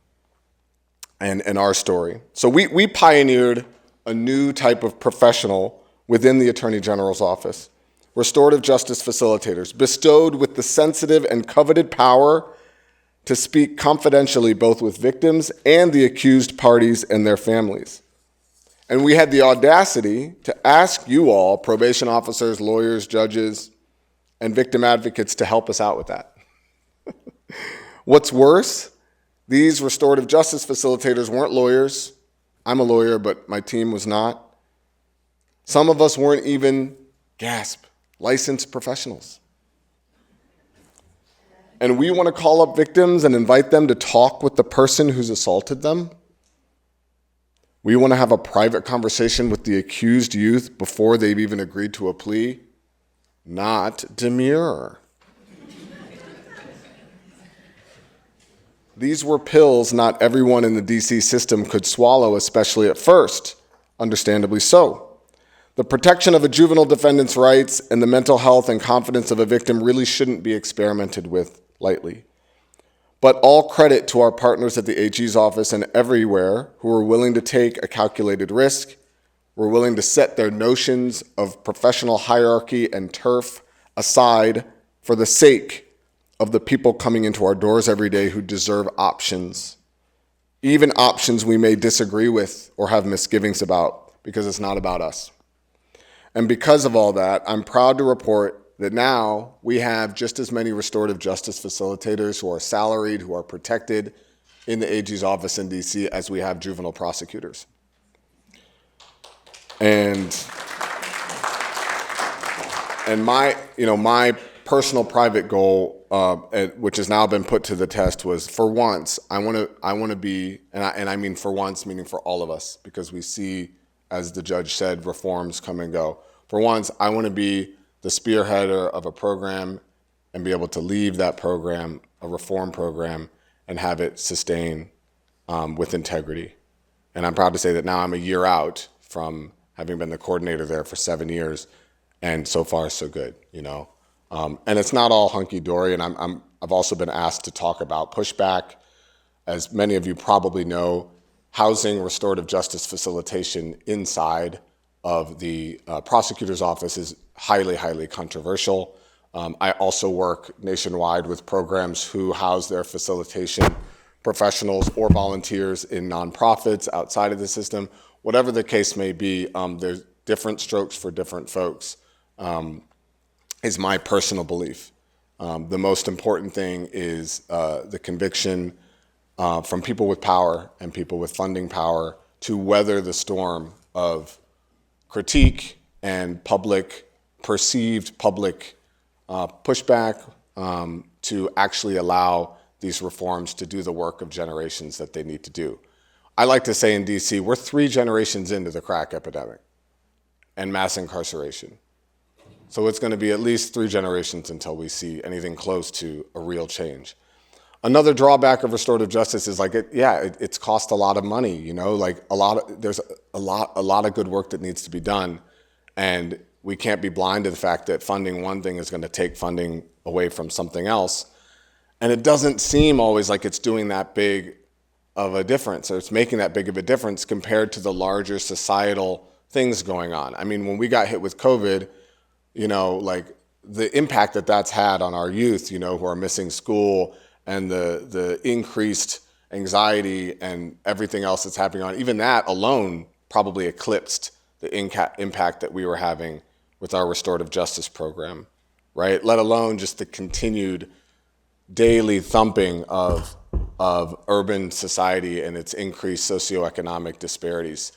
and our story. So we pioneered a new type of professional within the Attorney General's office, restorative justice facilitators, bestowed with the sensitive and coveted power to speak confidentially both with victims and the accused parties and their families. And we had the audacity to ask you all, probation officers, lawyers, judges, and victim advocates, to help us out with that. What's worse, these restorative justice facilitators weren't lawyers. I'm a lawyer, but my team was not. Some of us weren't even, gasp, licensed professionals. And we want to call up victims and invite them to talk with the person who's assaulted them. We want to have a private conversation with the accused youth before they've even agreed to a plea. Not demure. These were pills not everyone in the DC system could swallow, especially at first, understandably so. The protection of a juvenile defendant's rights and the mental health and confidence of a victim really shouldn't be experimented with lightly. But all credit to our partners at the AG's office and everywhere who are willing to take a calculated risk, were willing to set their notions of professional hierarchy and turf aside for the sake of the people coming into our doors every day who deserve options, even options we may disagree with or have misgivings about, because it's not about us. And because of all that, I'm proud to report that now we have just as many restorative justice facilitators who are salaried, who are protected in the AG's office in DC as we have juvenile prosecutors. And my personal private goal, which has now been put to the test, was for once I want to be, and I mean for once, meaning for all of us, because we see, as the judge said, reforms come and go. For once, I want to be the spearheader of a program and be able to leave that program, a reform program, and have it sustain with integrity. And I'm proud to say that now I'm a year out from having been the coordinator there for 7 years, and so far so good, you know. And it's not all hunky-dory, and I've also been asked to talk about pushback. As many of you probably know, housing restorative justice facilitation inside of the prosecutor's office is highly, highly controversial. I also work nationwide with programs who house their facilitation professionals or volunteers in nonprofits outside of the system. Whatever the case may be, there's different strokes for different folks, is my personal belief. The most important thing is the conviction from people with power and people with funding power to weather the storm of critique and perceived public pushback to actually allow these reforms to do the work of generations that they need to do. I like to say in DC, we're 3 generations into the crack epidemic and mass incarceration. So it's going to be at least 3 generations until we see anything close to a real change. Another drawback of restorative justice is it's cost a lot of money, there's a lot of good work that needs to be done, and we can't be blind to the fact that funding one thing is going to take funding away from something else. And it doesn't seem always like it's doing that big of a difference, or it's making that big of a difference compared to the larger societal things going on. I mean, when we got hit with COVID, the impact that that's had on our youth, who are missing school, and the increased anxiety and everything else that's happening on, even that alone probably eclipsed the impact that we were having with our restorative justice program, right? Let alone just the continued daily thumping of urban society and its increased socioeconomic disparities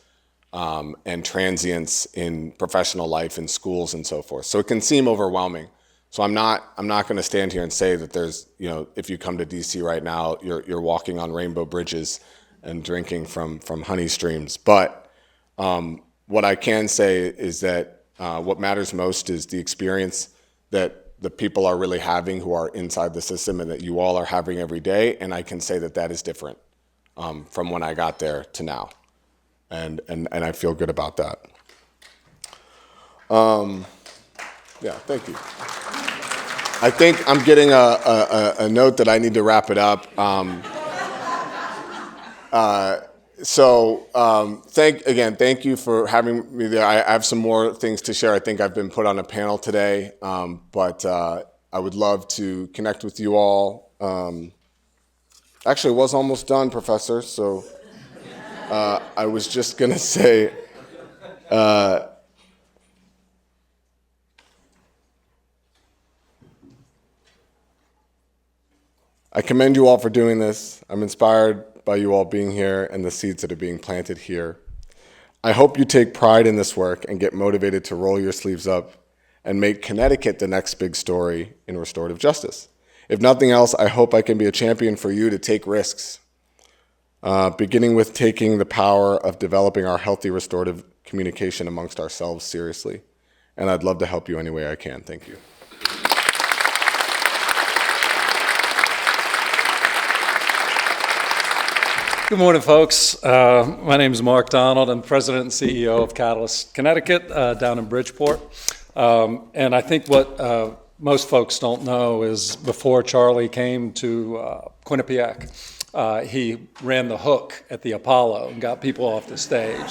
and transience in professional life in schools and so forth. So it can seem overwhelming. So I'm not going to stand here and say that there's, if you come to DC right now, you're walking on rainbow bridges and drinking from honey streams. But what I can say is that what matters most is the experience that the people are really having who are inside the system and that you all are having every day. And I can say that that is different from when I got there to now. And I feel good about that. Yeah, thank you. I think I'm getting a note that I need to wrap it up. Thank you for having me there. I have some more things to share. I think I've been put on a panel today, but I would love to connect with you all. Actually, it was almost done, Professor, so I was just going to say, I commend you all for doing this. I'm inspired by you all being here and the seeds that are being planted here. I hope you take pride in this work and get motivated to roll your sleeves up and make Connecticut the next big story in restorative justice. If nothing else, I hope I can be a champion for you to take risks, beginning with taking the power of developing our healthy restorative communication amongst ourselves seriously. And I'd love to help you any way I can. Thank you. Good morning, folks. My name is Mark Donald. I'm president and CEO of Catalyst Connecticut down in Bridgeport. And I think what most folks don't know is before Charlie came to Quinnipiac, he ran the hook at the Apollo and got people off the stage.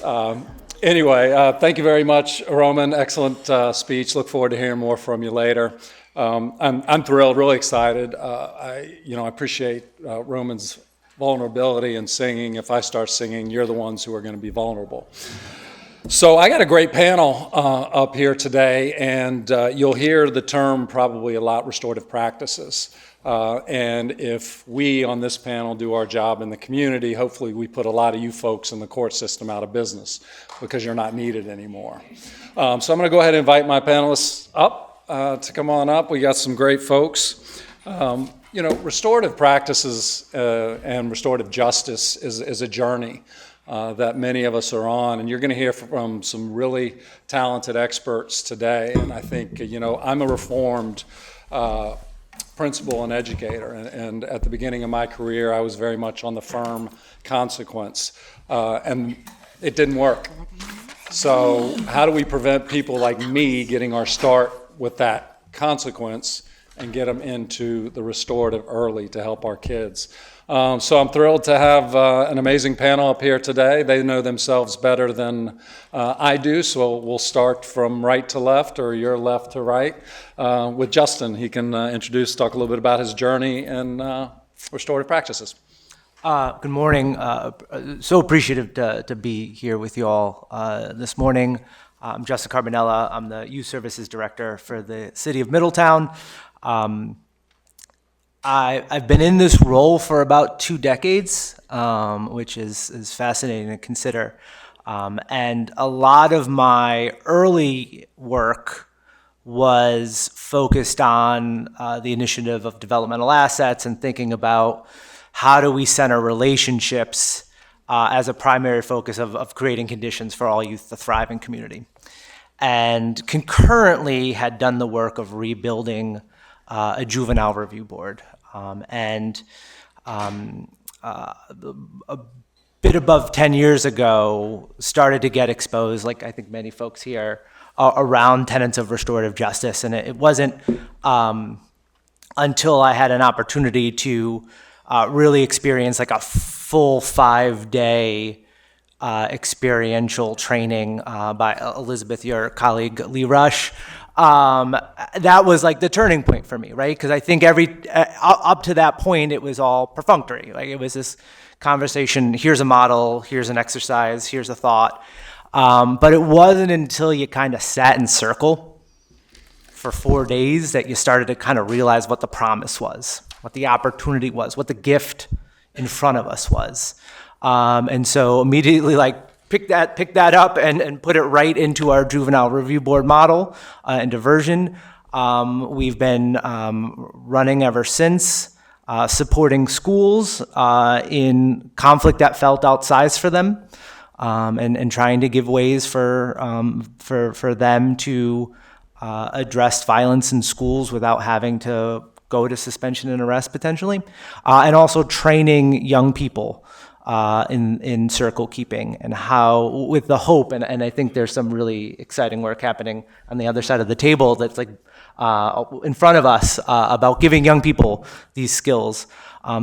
So. Anyway, thank you very much, Roman. Excellent speech. Look forward to hearing more from you later. I'm thrilled, really excited. I appreciate Roman's vulnerability in singing. If I start singing, you're the ones who are going to be vulnerable. So I got a great panel up here today, and you'll hear the term probably a lot, restorative practices. And if we on this panel do our job in the community, hopefully we put a lot of you folks in the court system out of business because you're not needed anymore. So I'm going to go ahead and invite my panelists up. To come on up. We got some great folks. Restorative practices and restorative justice is a journey that many of us are on, and you're going to hear from some really talented experts today. And I think, I'm a reformed principal and educator, and at the beginning of my career, I was very much on the firm consequence, and it didn't work. So how do we prevent people like me getting our start with that consequence and get them into the restorative early to help our kids? So I'm thrilled to have an amazing panel up here today. They know themselves better than I do, so we'll start from right to left or your left to right with Justin. He can talk a little bit about his journey in restorative practices. Good morning. So appreciative to be here with you all this morning. I'm Justin Carbonella. I'm the Youth Services Director for the City of Middletown. I've been in this role for about 2 decades, which is fascinating to consider. And a lot of my early work was focused on the initiative of developmental assets and thinking about how do we center relationships as a primary focus of creating conditions for all youth to thrive in community. And concurrently had done the work of rebuilding a juvenile review board. A bit above 10 years ago, started to get exposed, like I think many folks here, around tenets of restorative justice. And it wasn't until I had an opportunity to really experience like a full 5-day experiential training by Elizabeth, your colleague, Lee Rush. That was like the turning point for me, right? Because I think up to that point, it was all perfunctory. Like it was this conversation, here's a model, here's an exercise, here's a thought. But it wasn't until you kind of sat in circle for 4 days that you started to kind of realize what the promise was, what the opportunity was, what the gift in front of us was. And so immediately pick that up and put it right into our juvenile review board model and diversion. We've been running ever since, supporting schools in conflict that felt outsized for them, and trying to give ways for them to address violence in schools without having to go to suspension and arrest potentially, and also training young people in circle keeping, and how, with the hope, and I think there's some really exciting work happening on the other side of the table that's like in front of us about giving young people these skills.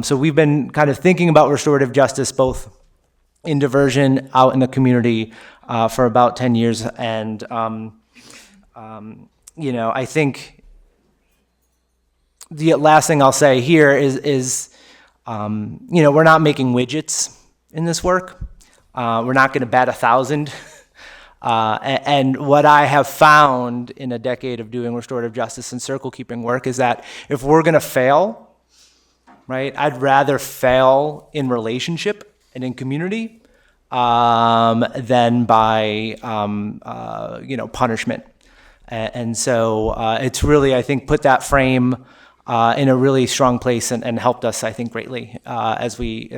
So we've been kind of thinking about restorative justice both in diversion, out in the community for about 10 years, and I think the last thing I'll say here is we're not making widgets in this work. We're not going to bat 1,000. And what I have found in a decade of doing restorative justice and circle keeping work is that if we're going to fail, right, I'd rather fail in relationship and in community than by punishment. And so it's really, I think, put that frame in a really strong place and helped us, I think, greatly as we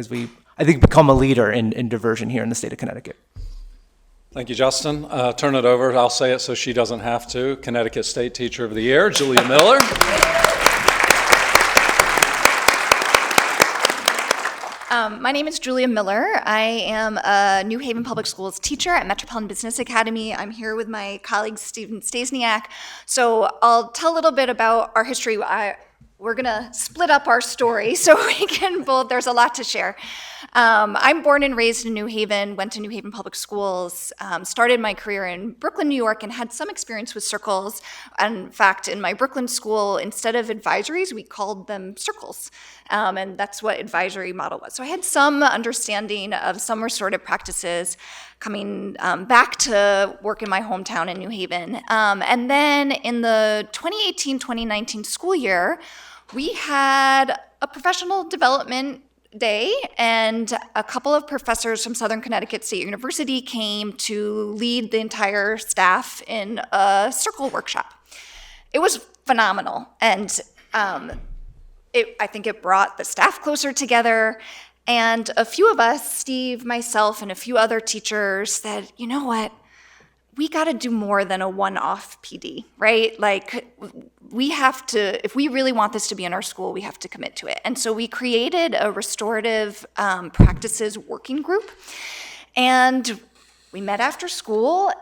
I think become a leader in diversion here in the state of Connecticut. Thank you, Justin. Turn it over. I'll say it so she doesn't have to. Connecticut State Teacher of the Year, Julia Miller. My name is Julia Miller. I am a New Haven Public Schools teacher at Metropolitan Business Academy. I'm here with my colleague, Stephen Stasniak. So I'll tell a little bit about our history. We're going to split up our story so we can both, there's a lot to share. I'm born and raised in New Haven, went to New Haven Public Schools, started my career in Brooklyn, New York, and had some experience with circles. In fact, in my Brooklyn school, instead of advisories, we called them circles. And that's what advisory model was. So I had some understanding of some restorative practices coming back to work in my hometown in New Haven. And then in the 2018-2019 school year, we had a professional development day, and a couple of professors from Southern Connecticut State University came to lead the entire staff in a circle workshop. It was phenomenal, and I think it brought the staff closer together, and a few of us, Steve, myself, and a few other teachers said, you know what? We got to do more than a one-off PD, right? Like, we have to, if we really want this to be in our school, we have to commit to it. And so we created a restorative practices working group, and we met after school.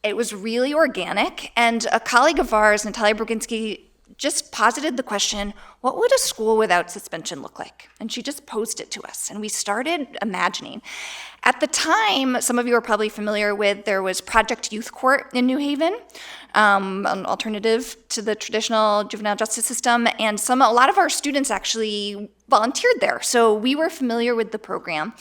It was really organic, and a colleague of ours, Natalia Broginski, just posited the question, what would a school without suspension look like? And she just posed it to us, and we started imagining. At the time, some of you are probably familiar with, there was Project Youth Court in New Haven, an alternative to the traditional juvenile justice system, and a lot of our students actually volunteered there, so we were familiar with the program.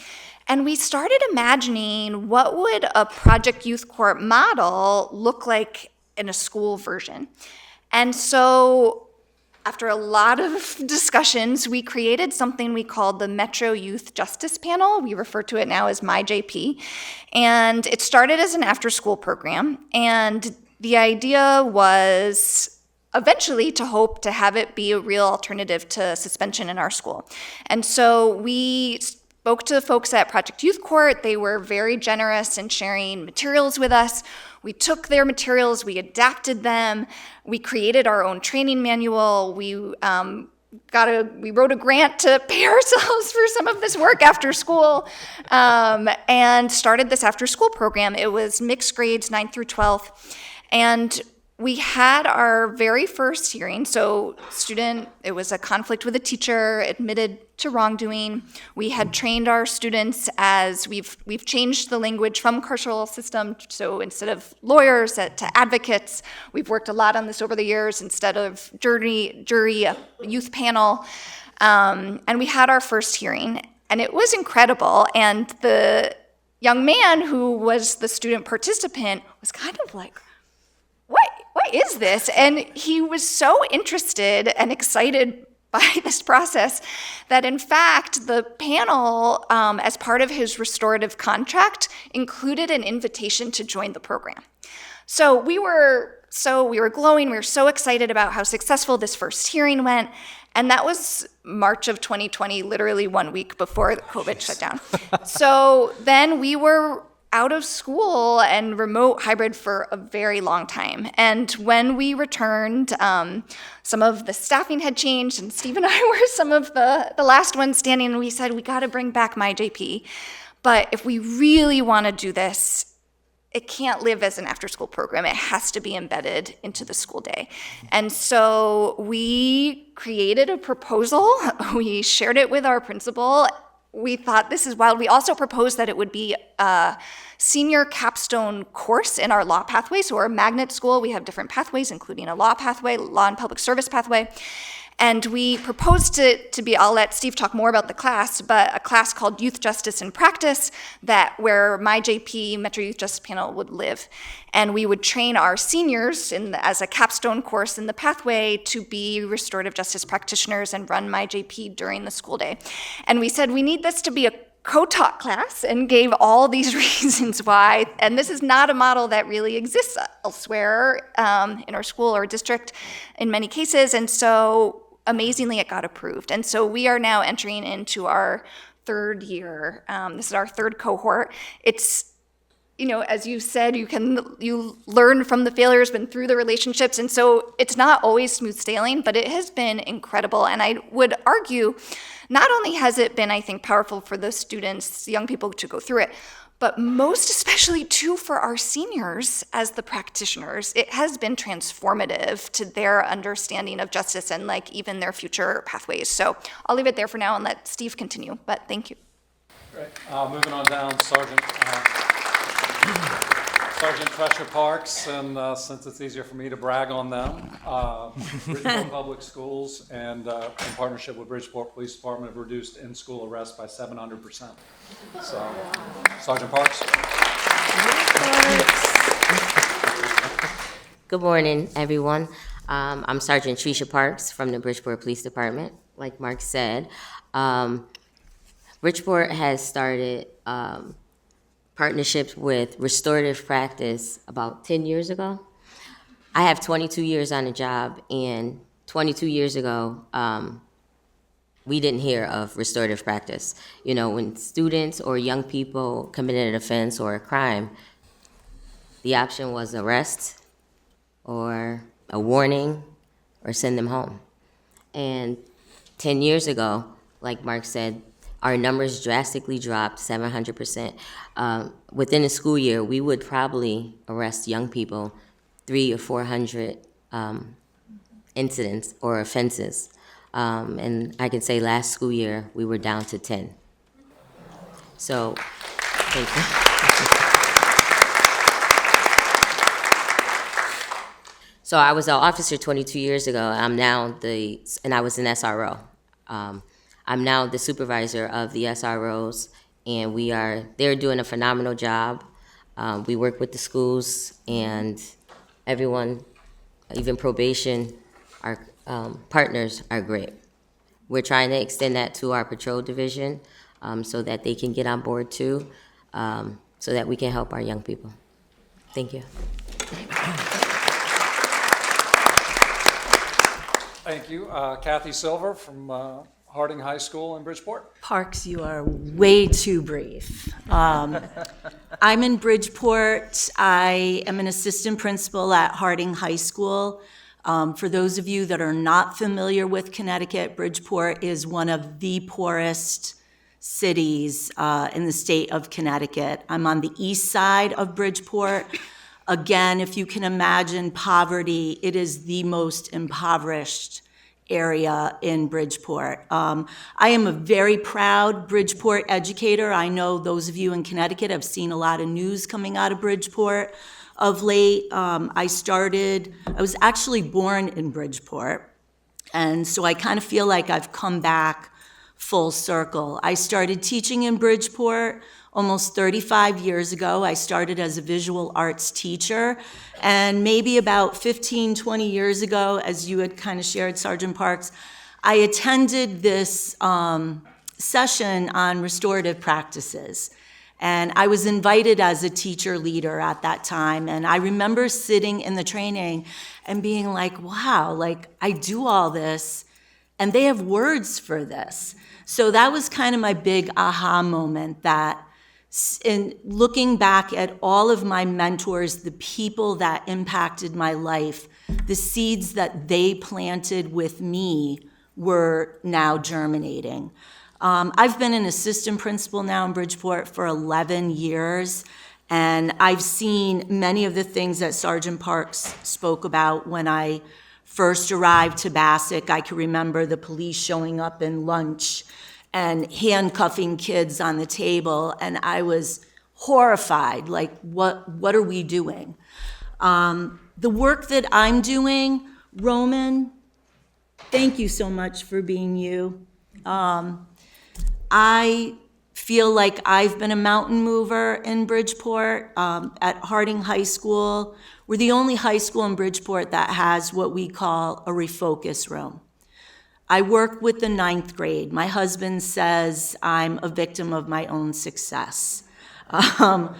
And we started imagining what would a Project Youth Court model look like in a school version. And so after a lot of discussions, we created something we called the Metro Youth Justice Panel. We refer to it now as MyJP. And it started as an after-school program. And the idea was eventually to hope to have it be a real alternative to suspension in our school. And so we spoke to folks at Project Youth Court. They were very generous in sharing materials with us. We took their materials, we adapted them, we created our own training manual, we wrote a grant to pay ourselves for some of this work after school, and started this after school program. It was mixed grades, 9th through 12th. And we had our very first hearing. So it was a conflict with a teacher, admitted to wrongdoing. We had trained our students as we've changed the language from carceral system. So instead of lawyers to advocates, we've worked a lot on this over the years. Instead of jury, a youth panel. And we had our first hearing, and it was incredible. And the young man who was the student participant was kind of like, what is this? And he was so interested and excited by this process that, in fact, the panel, as part of his restorative contract, included an invitation to join the program. So we were glowing. We were so excited about how successful this first hearing went. And that was March of 2020, literally 1 week before the COVID shut down. So then we were out of school and remote hybrid for a very long time. And when we returned, some of the staffing had changed, and Steve and I were some of the last ones standing, and we said, we got to bring back MyJP. But if we really want to do this, it can't live as an after-school program. It has to be embedded into the school day. And so we created a proposal. We shared it with our principal. We thought, this is wild. We also proposed that it would be a senior capstone course in our law pathway. So we're a magnet school. We have different pathways, including a law pathway, law and public service pathway. And we proposed to be, I'll let Steve talk more about the class, but a class called Youth Justice in Practice, where MyJP, Metro Youth Justice Panel, would live. And we would train our seniors as a capstone course in the pathway to be restorative justice practitioners and run MyJP during the school day. And we said, we need this to be a co-taught class, and gave all these reasons why. And this is not a model that really exists elsewhere in our school or district in many cases. And so amazingly, it got approved. And so we are now entering into our third year. This is our third cohort. It's, as you said, you learn from the failures, been through the relationships. And so it's not always smooth sailing, but it has been incredible. And I would argue, not only has it been, I think, powerful for the students, young people, to go through it, but most especially, too, for our seniors as the practitioners. It has been transformative to their understanding of justice and, even their future pathways. So I'll leave it there for now and let Steve continue, but thank you. Great. Moving on down, Sergeant Tresher Parks, and since it's easier for me to brag on them, Bridgeport Public Schools and in partnership with Bridgeport Police Department have reduced in-school arrests by 700%. So, Sergeant Parks. Good morning, everyone. I'm Sergeant Tresha Parks from the Bridgeport Police Department. Like Mark said, Bridgeport has started partnerships with restorative practice about 10 years ago. I have 22 years on the job, and 22 years ago, we didn't hear of restorative practice. When students or young people committed an offense or a crime, the option was arrest or a warning or send them home. And 10 years ago, like Mark said, our numbers drastically dropped 700%. Within a school year, we would probably arrest young people 300 or 400 incidents or offenses. And I can say last school year, we were down to 10. So, thank you. So I was an officer 22 years ago. And I was an SRO. I'm now the supervisor of the SROs, and they're doing a phenomenal job. We work with the schools, and everyone, even probation, our partners are great. We're trying to extend that to our patrol division so that they can get on board too, so that we can help our young people. Thank you. Thank you. Kathy Silver from Harding High School in Bridgeport. Parks, you are way too brief. I'm in Bridgeport. I am an assistant principal at Harding High School. For those of you that are not familiar with Connecticut, Bridgeport is one of the poorest cities in the state of Connecticut. I'm on the east side of Bridgeport. Again, if you can imagine poverty, it is the most impoverished area in Bridgeport. I am a very proud Bridgeport educator. I know those of you in Connecticut have seen a lot of news coming out of Bridgeport of late. I was actually born in Bridgeport, and so I kind of feel like I've come back full circle. I started teaching in Bridgeport almost 35 years ago. I started as a visual arts teacher, and maybe about 15, 20 years ago, as you had kind of shared, Sergeant Parks, I attended this session on restorative practices. And I was invited as a teacher leader at that time. And I remember sitting in the training and being like, wow, like I do all this and they have words for this. So that was kind of my big aha moment, that in looking back at all of my mentors, the people that impacted my life, the seeds that they planted with me were now germinating. I've been an assistant principal now in Bridgeport for 11 years, and I've seen many of the things that Sergeant Parks spoke about when I first arrived to Bassick. I can remember the police showing up in lunch and handcuffing kids on the table, and I was horrified, like, what are we doing? The work that I'm doing, Roman, thank you so much for being you. I feel like I've been a mountain mover in Bridgeport. At Harding High School, we're the only high school in Bridgeport that has what we call a refocus room. I work with the 9th grade. My husband says I'm a victim of my own success. 9th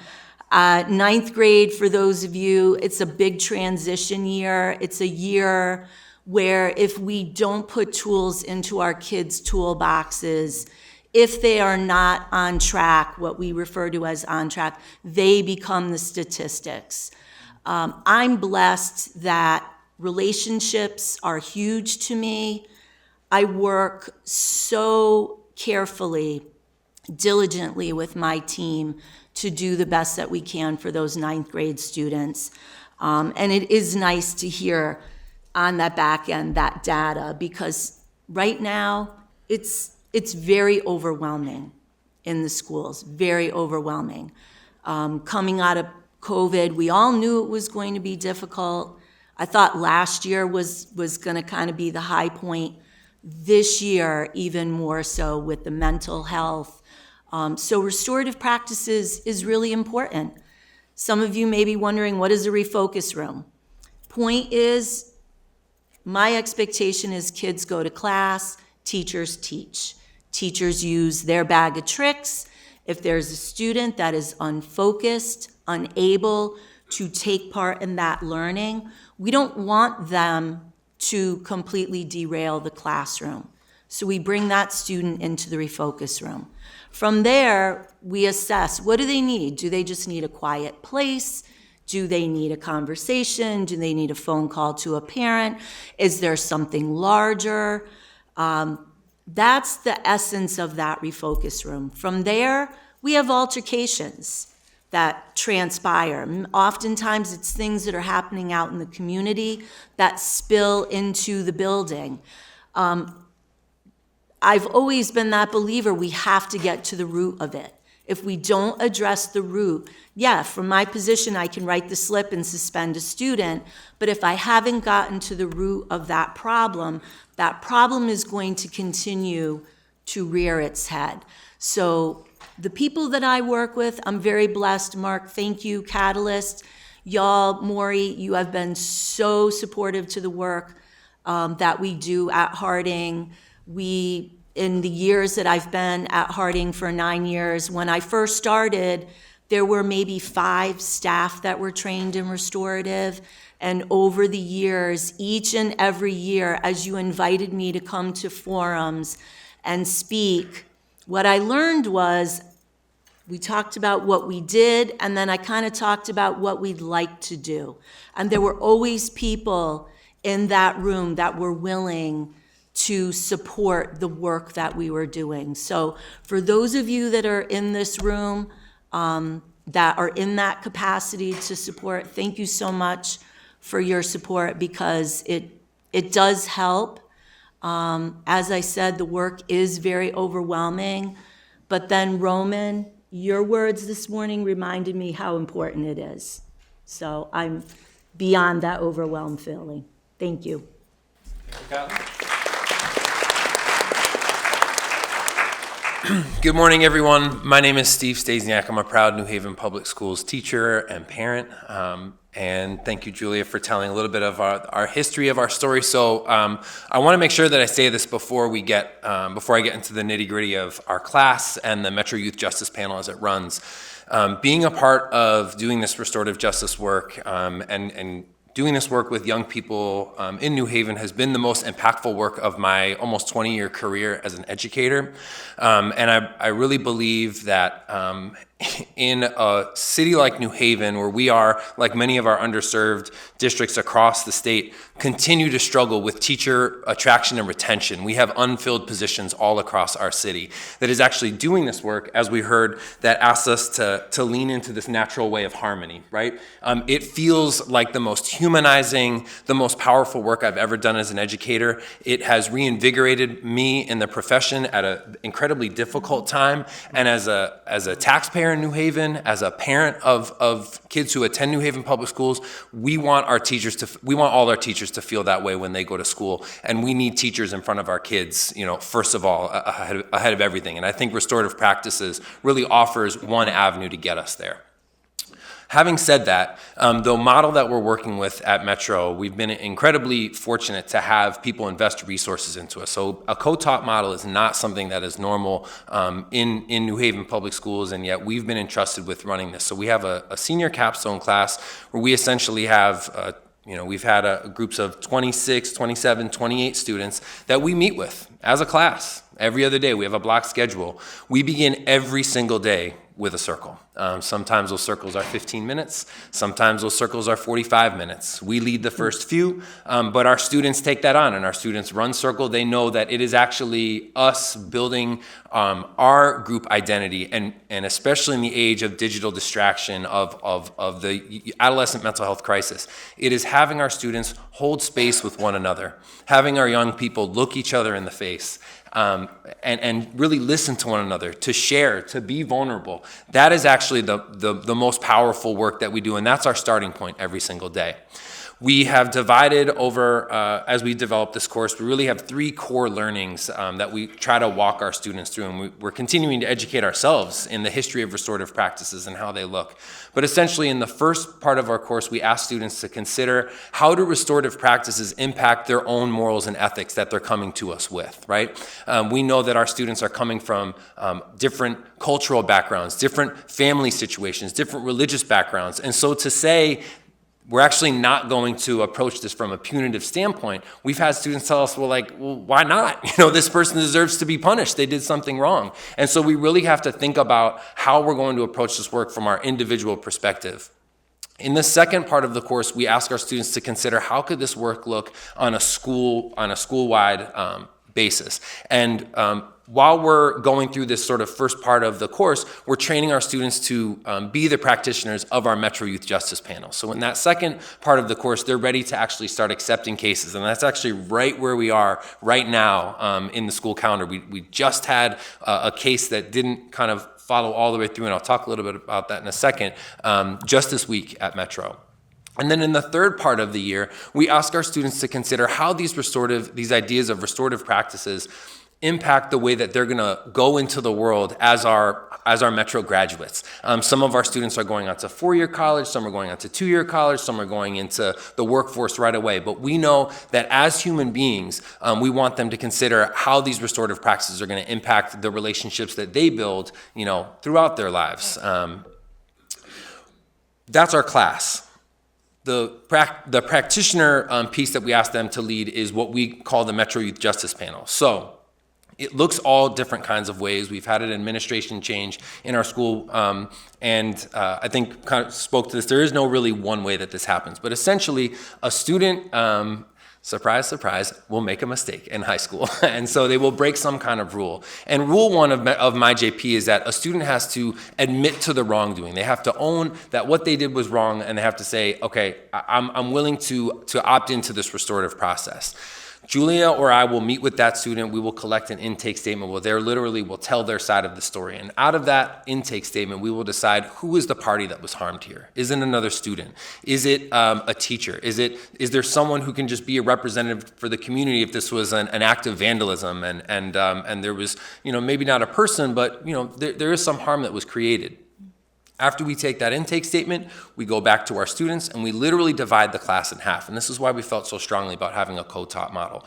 grade, for those of you, it's a big transition year. It's a year where if we don't put tools into our kids' toolboxes, if they are not on track, what we refer to as on track, they become the statistics. I'm blessed that relationships are huge to me. I work so carefully, diligently with my team to do the best that we can for those 9th grade students. And it is nice to hear on that back end that data, because right now it's very overwhelming in the schools, very overwhelming. Coming out of COVID, we all knew it was going to be difficult. I thought last year was going to kind of be the high point. This year, even more so with the mental health. So restorative practices is really important. Some of you may be wondering, what is a refocus room? Point is, my expectation is kids go to class, teachers teach. Teachers use their bag of tricks. If there's a student that is unfocused, unable to take part in that learning, we don't want them to completely derail the classroom. So we bring that student into the refocus room. From there, we assess, what do they need? Do they just need a quiet place? Do they need a conversation? Do they need a phone call to a parent? Is there something larger? That's the essence of that refocus room. From there, we have altercations that transpire. Oftentimes it's things that are happening out in the community that spill into the building. I've always been that believer, we have to get to the root of it. If we don't address the root, yeah, from my position, I can write the slip and suspend a student, but if I haven't gotten to the root of that problem is going to continue to rear its head. So the people that I work with, I'm very blessed. Mark, thank you. Catalyst, y'all, Maury, you have been so supportive to the work that we do at Harding. In the years that I've been at Harding for 9 years, when I first started, there were maybe 5 staff that were trained in restorative, And over the years, each and every year, as you invited me to come to forums and speak, what I learned was we talked about what we did, and then I kind of talked about what we'd like to do. And there were always people in that room that were willing to support the work that we were doing. So for those of you that are in this room, that are in that capacity to support, thank you so much for your support, because it does help. As I said, the work is very overwhelming, but then Roman, your words this morning reminded me how important it is. So I'm beyond that overwhelmed feeling. Thank you. Good morning, everyone. My name is Steve Stasiak. I'm a proud New Haven Public Schools teacher and parent. And thank you, Julia, for telling a little bit of our history of our story. So I want to make sure that I say this before I get into the nitty-gritty of our class and the Metro Youth Justice Panel as it runs. Being a part of doing this restorative justice work and doing this work with young people in New Haven has been the most impactful work of my almost 20-year career as an educator. And I really believe that in a city like New Haven, where we are, like many of our underserved districts across the state, continue to struggle with teacher attraction and retention. We have unfilled positions all across our city that is actually doing this work, as we heard, that asks us to lean into this natural way of harmony, right? It feels like the most humanizing, the most powerful work I've ever done as an educator. It has reinvigorated me in the profession at an incredibly difficult time, and as a taxpayer in New Haven, as a parent of kids who attend New Haven Public Schools, we want all our teachers to feel that way when they go to school, and we need teachers in front of our kids, first of all, ahead of everything. And I think restorative practices really offers one avenue to get us there. Having said that, the model that we're working with at Metro, we've been incredibly fortunate to have people invest resources into us. So a co-taught model is not something that is normal in New Haven Public Schools, and yet we've been entrusted with running this. So we have a senior capstone class where we essentially have we've had groups of 26, 27, 28 students that we meet with as a class every other day. We have a block schedule. We begin every single day with a circle. Sometimes those circles are 15 minutes. Sometimes those circles are 45 minutes. We lead the first few, but our students take that on, and our students run circle. They know that it is actually us building our group identity, and especially in the age of digital distraction, of the adolescent mental health crisis, it is having our students hold space with one another, having our young people look each other in the face, and really listen to one another, to share, to be vulnerable. That is actually the most powerful work that we do, and that's our starting point every single day. We have divided over, as we develop this course, we really have 3 core learnings that we try to walk our students through, and we're continuing to educate ourselves in the history of restorative practices and how they look. But essentially, in the first part of our course, we ask students to consider, how do restorative practices impact their own morals and ethics that they're coming to us with, right? We know that our students are coming from different cultural backgrounds, different family situations, different religious backgrounds, and so to say, we're actually not going to approach this from a punitive standpoint. We've had students tell us, well, why not? This person deserves to be punished. They did something wrong. And so we really have to think about how we're going to approach this work from our individual perspective. In the second part of the course, we ask our students to consider, how could this work look on a school-wide basis? And while we're going through this sort of first part of the course, we're training our students to be the practitioners of our Metro Youth Justice Panel. So in that second part of the course, they're ready to actually start accepting cases. And that's actually right where we are right now in the school calendar. We just had a case that didn't kind of follow all the way through, and I'll talk a little bit about that in a second, just this week at Metro. And then in the third part of the year, we ask our students to consider how these ideas of restorative practices impact the way that they're going to go into the world as our Metro graduates. Some of our students are going on to 4-year college, some are going on to 2-year college, some are going into the workforce right away. But we know that as human beings, we want them to consider how these restorative practices are going to impact the relationships that they build, throughout their lives. That's our class. The practitioner piece that we asked them to lead is what we call the Metro Youth Justice Panel. So it looks all different kinds of ways. We've had an administration change in our school, and I think kind of spoke to this. There is no really one way that this happens, but essentially a student, surprise, surprise, will make a mistake in high school. And so they will break some kind of rule. And rule one of my JP is that a student has to admit to the wrongdoing. They have to own that what they did was wrong, and they have to say, okay, I'm willing to opt into this restorative process. Julia or I will meet with that student. We will collect an intake statement where they literally will tell their side of the story. And out of that intake statement, we will decide who is the party that was harmed here. Is it another student? Is it a teacher? Is there someone who can just be a representative for the community if this was an act of vandalism and there was, maybe not a person, but there is some harm that was created. After we take that intake statement, we go back to our students and we literally divide the class in half. And this is why we felt so strongly about having a co-taught model.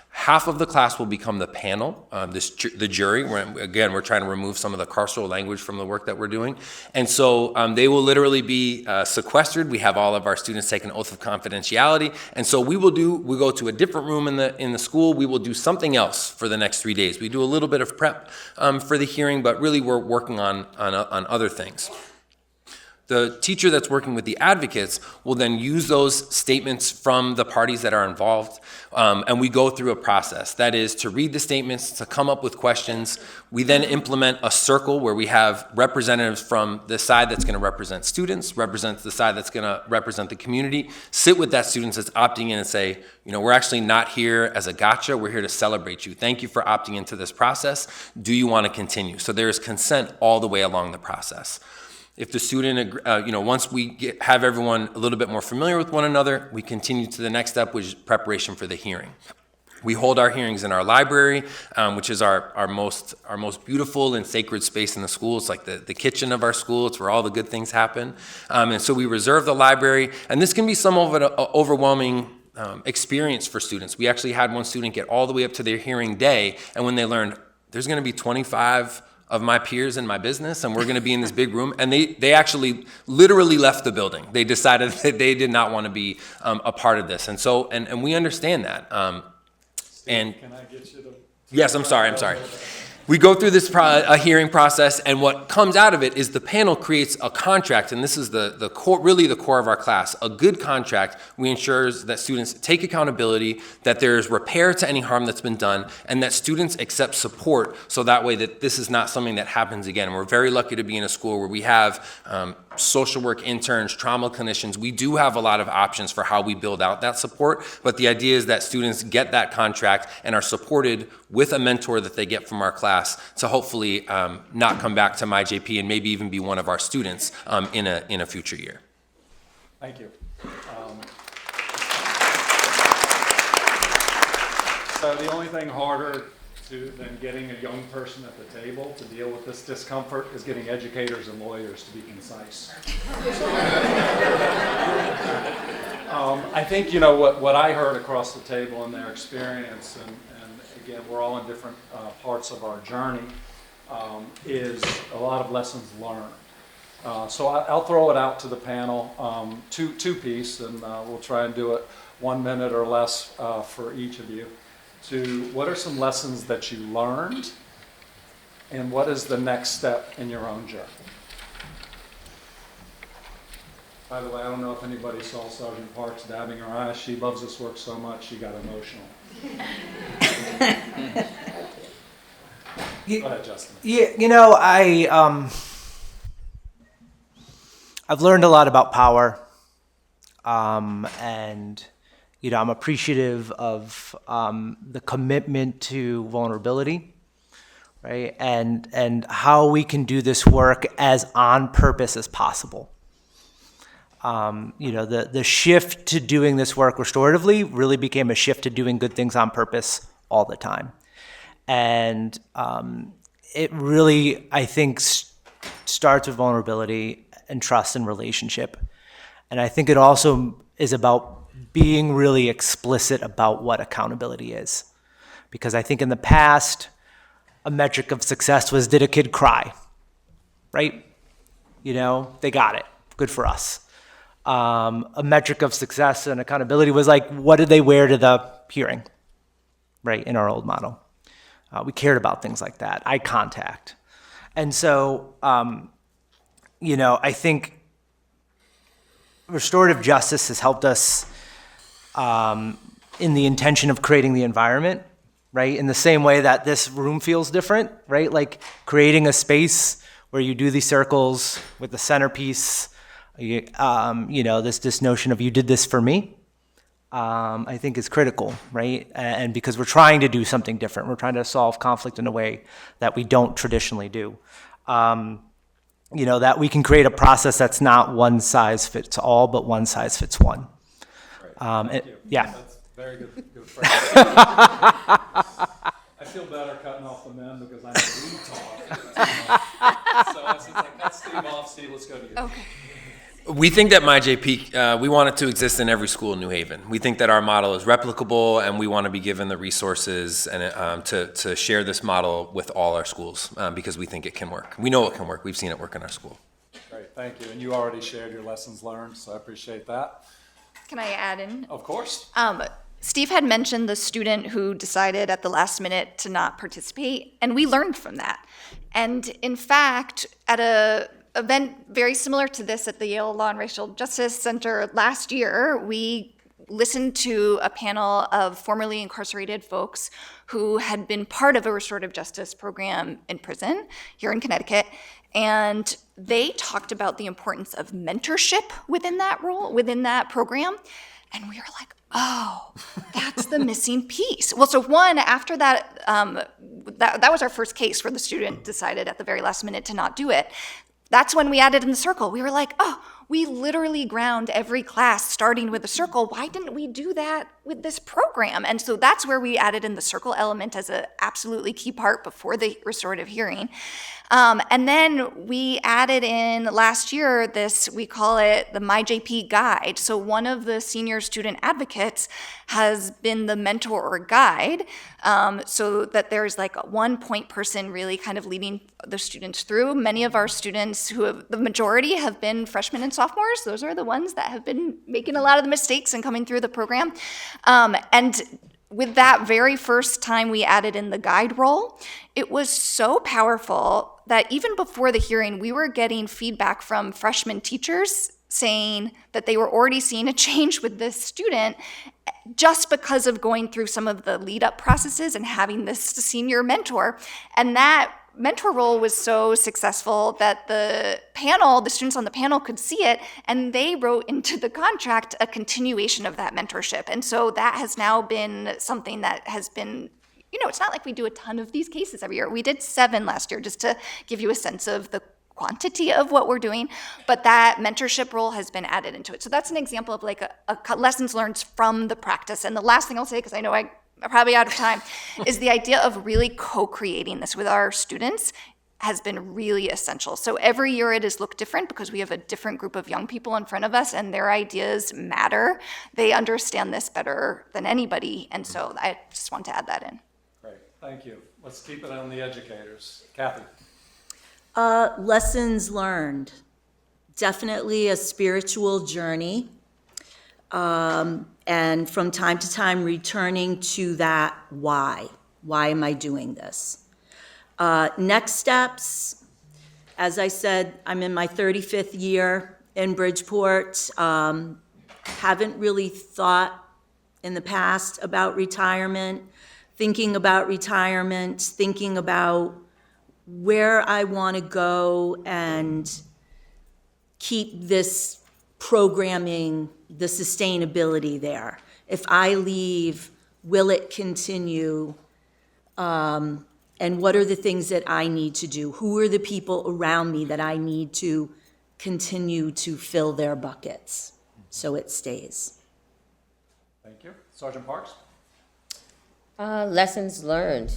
Half of the class will become the panel, the jury. We're trying to remove some of the carceral language from the work that we're doing. And so they will literally be sequestered. We have all of our students take an oath of confidentiality. And so we go to a different room in the school. We will do something else for the next 3 days. We do a little bit of prep for the hearing, but really we're working on other things. The teacher that's working with the advocates will then use those statements from the parties that are involved, and we go through a process. That is to read the statements, to come up with questions. We then implement a circle where we have representatives from the side that's going to represent students, represents the side that's going to represent the community, sit with that student that's opting in and say, we're actually not here as a gotcha, we're here to celebrate you. Thank you for opting into this process. Do you want to continue? So there is consent all the way along the process. If the student, once we have everyone a little bit more familiar with one another, we continue to the next step, which is preparation for the hearing. We hold our hearings in our library, which is our most beautiful and sacred space in the school. It's like the kitchen of our school. It's where all the good things happen. And so we reserve the library, and this can be some of an overwhelming experience for students. We actually had one student get all the way up to their hearing day, and when they learned there's going to be 25 of my peers in my business, and we're going to be in this big room. And they actually literally left the building. They decided that they did not want to be a part of this. And so, and we understand that. Can I get you to... Yes, I'm sorry. We go through this a hearing process, and what comes out of it is the panel creates a contract, and this is the core, really the core of our class. A good contract, we ensure that students take accountability, that there's repair to any harm that's been done, and that students accept support, so that way that this is not something that happens again. We're very lucky to be in a school where we have social work interns, trauma clinicians. We do have a lot of options for how we build out that support, but the idea is that students get that contract and are supported with a mentor that they get from our class to hopefully not come back to my JP and maybe even be one of our students in a future year. Thank you. So the only thing harder than getting a young person at the table to deal with this discomfort is getting educators and lawyers to be concise. I think, what I heard across the table in their experience, and again, we're all in different parts of our journey, is a lot of lessons learned. So I'll throw it out to the panel, two-piece, and we'll try and do it 1 minute or less for each of you. To what are some lessons that you learned, and what is the next step in your own journey? By the way, I don't know if anybody saw Sergeant Parks dabbing her eyes. She loves this work so much she got emotional. Go ahead, Justin. Yeah, I've learned a lot about power, and I'm appreciative of the commitment to vulnerability, right? And how we can do this work as on purpose as possible. The shift to doing this work restoratively really became a shift to doing good things on purpose all the time. And it really, I think, starts with vulnerability and trust and relationship. And I think it also is about being really explicit about what accountability is. Because I think in the past, a metric of success was, did a kid cry? Right? They got it. Good for us. A metric of success and accountability was like, what did they wear to the hearing, right, in our old model? We cared about things like that, eye contact. And so, I think restorative justice has helped us in the intention of creating the environment, right? In the same way that this room feels different, right? Like creating a space where you do these circles with the centerpiece, this notion of you did this for me, I think is critical, right? And because we're trying to do something different, we're trying to solve conflict in a way that we don't traditionally do. That we can create a process that's not one size fits all, but one size fits one. Thank you. Yeah. That's very good phrase. I feel better cutting off the men because I know we talk. So since I cut Steve off, Steve, let's go to you. Okay. We think that MyJP, we want it to exist in every school in New Haven. We think that our model is replicable, and we want to be given the resources and to share this model with all our schools because we think it can work. We know it can work. We've seen it work in our school. Great, thank you. And you already shared your lessons learned, so I appreciate that. Can I add in? Of course. Steve had mentioned the student who decided at the last minute to not participate, and we learned from that. And in fact, at a event very similar to this at the Yale Law and Racial Justice Center last year, we listened to a panel of formerly incarcerated folks who had been part of a restorative justice program in prison here in Connecticut. And they talked about the importance of mentorship within that role, within that program. And we were like, oh, that's the missing piece. Well, so one, after that, that was our first case where the student decided at the very last minute to not do it. That's when we added in the circle. We were like, oh, we literally ground every class starting with a circle. Why didn't we do that with this program? And so that's where we added in the circle element as an absolutely key part before the restorative hearing. And then we added in last year this, we call it the MyJP guide. So one of the senior student advocates has been the mentor or guide, so that there's like a 1 point person really kind of leading the students through. Many of our students the majority have been freshmen and sophomores. Those are the ones that have been making a lot of the mistakes and coming through the program. And with that very first time we added in the guide role, it was so powerful that even before the hearing, we were getting feedback from freshman teachers saying that they were already seeing a change with this student just because of going through some of the lead-up processes and having this senior mentor. And that mentor role was so successful that the students on the panel could see it, and they wrote into the contract a continuation of that mentorship. And so that has now been something that has been, it's not like we do a ton of these cases every year. We did 7 last year, just to give you a sense of the quantity of what we're doing, but that mentorship role has been added into it. So that's an example of like a lessons learned from the practice. And the last thing I'll say, because I know I'm probably out of time, is the idea of really co-creating this with our students has been really essential. So every year it has looked different because we have a different group of young people in front of us and their ideas matter. They understand this better than anybody. And so I just want to add that in. Great, thank you. Let's keep it on the educators. Kathy. Lessons learned. Definitely a spiritual journey. And from time to time returning to that why. Why am I doing this? Next steps, as I said, I'm in my 35th year in Bridgeport. Haven't really thought in the past about retirement, thinking about where I want to go and keep this programming, the sustainability there. If I leave, will it continue? And what are the things that I need to do? Who are the people around me that I need to continue to fill their buckets so it stays? Thank you. Sergeant Parks? Lessons learned.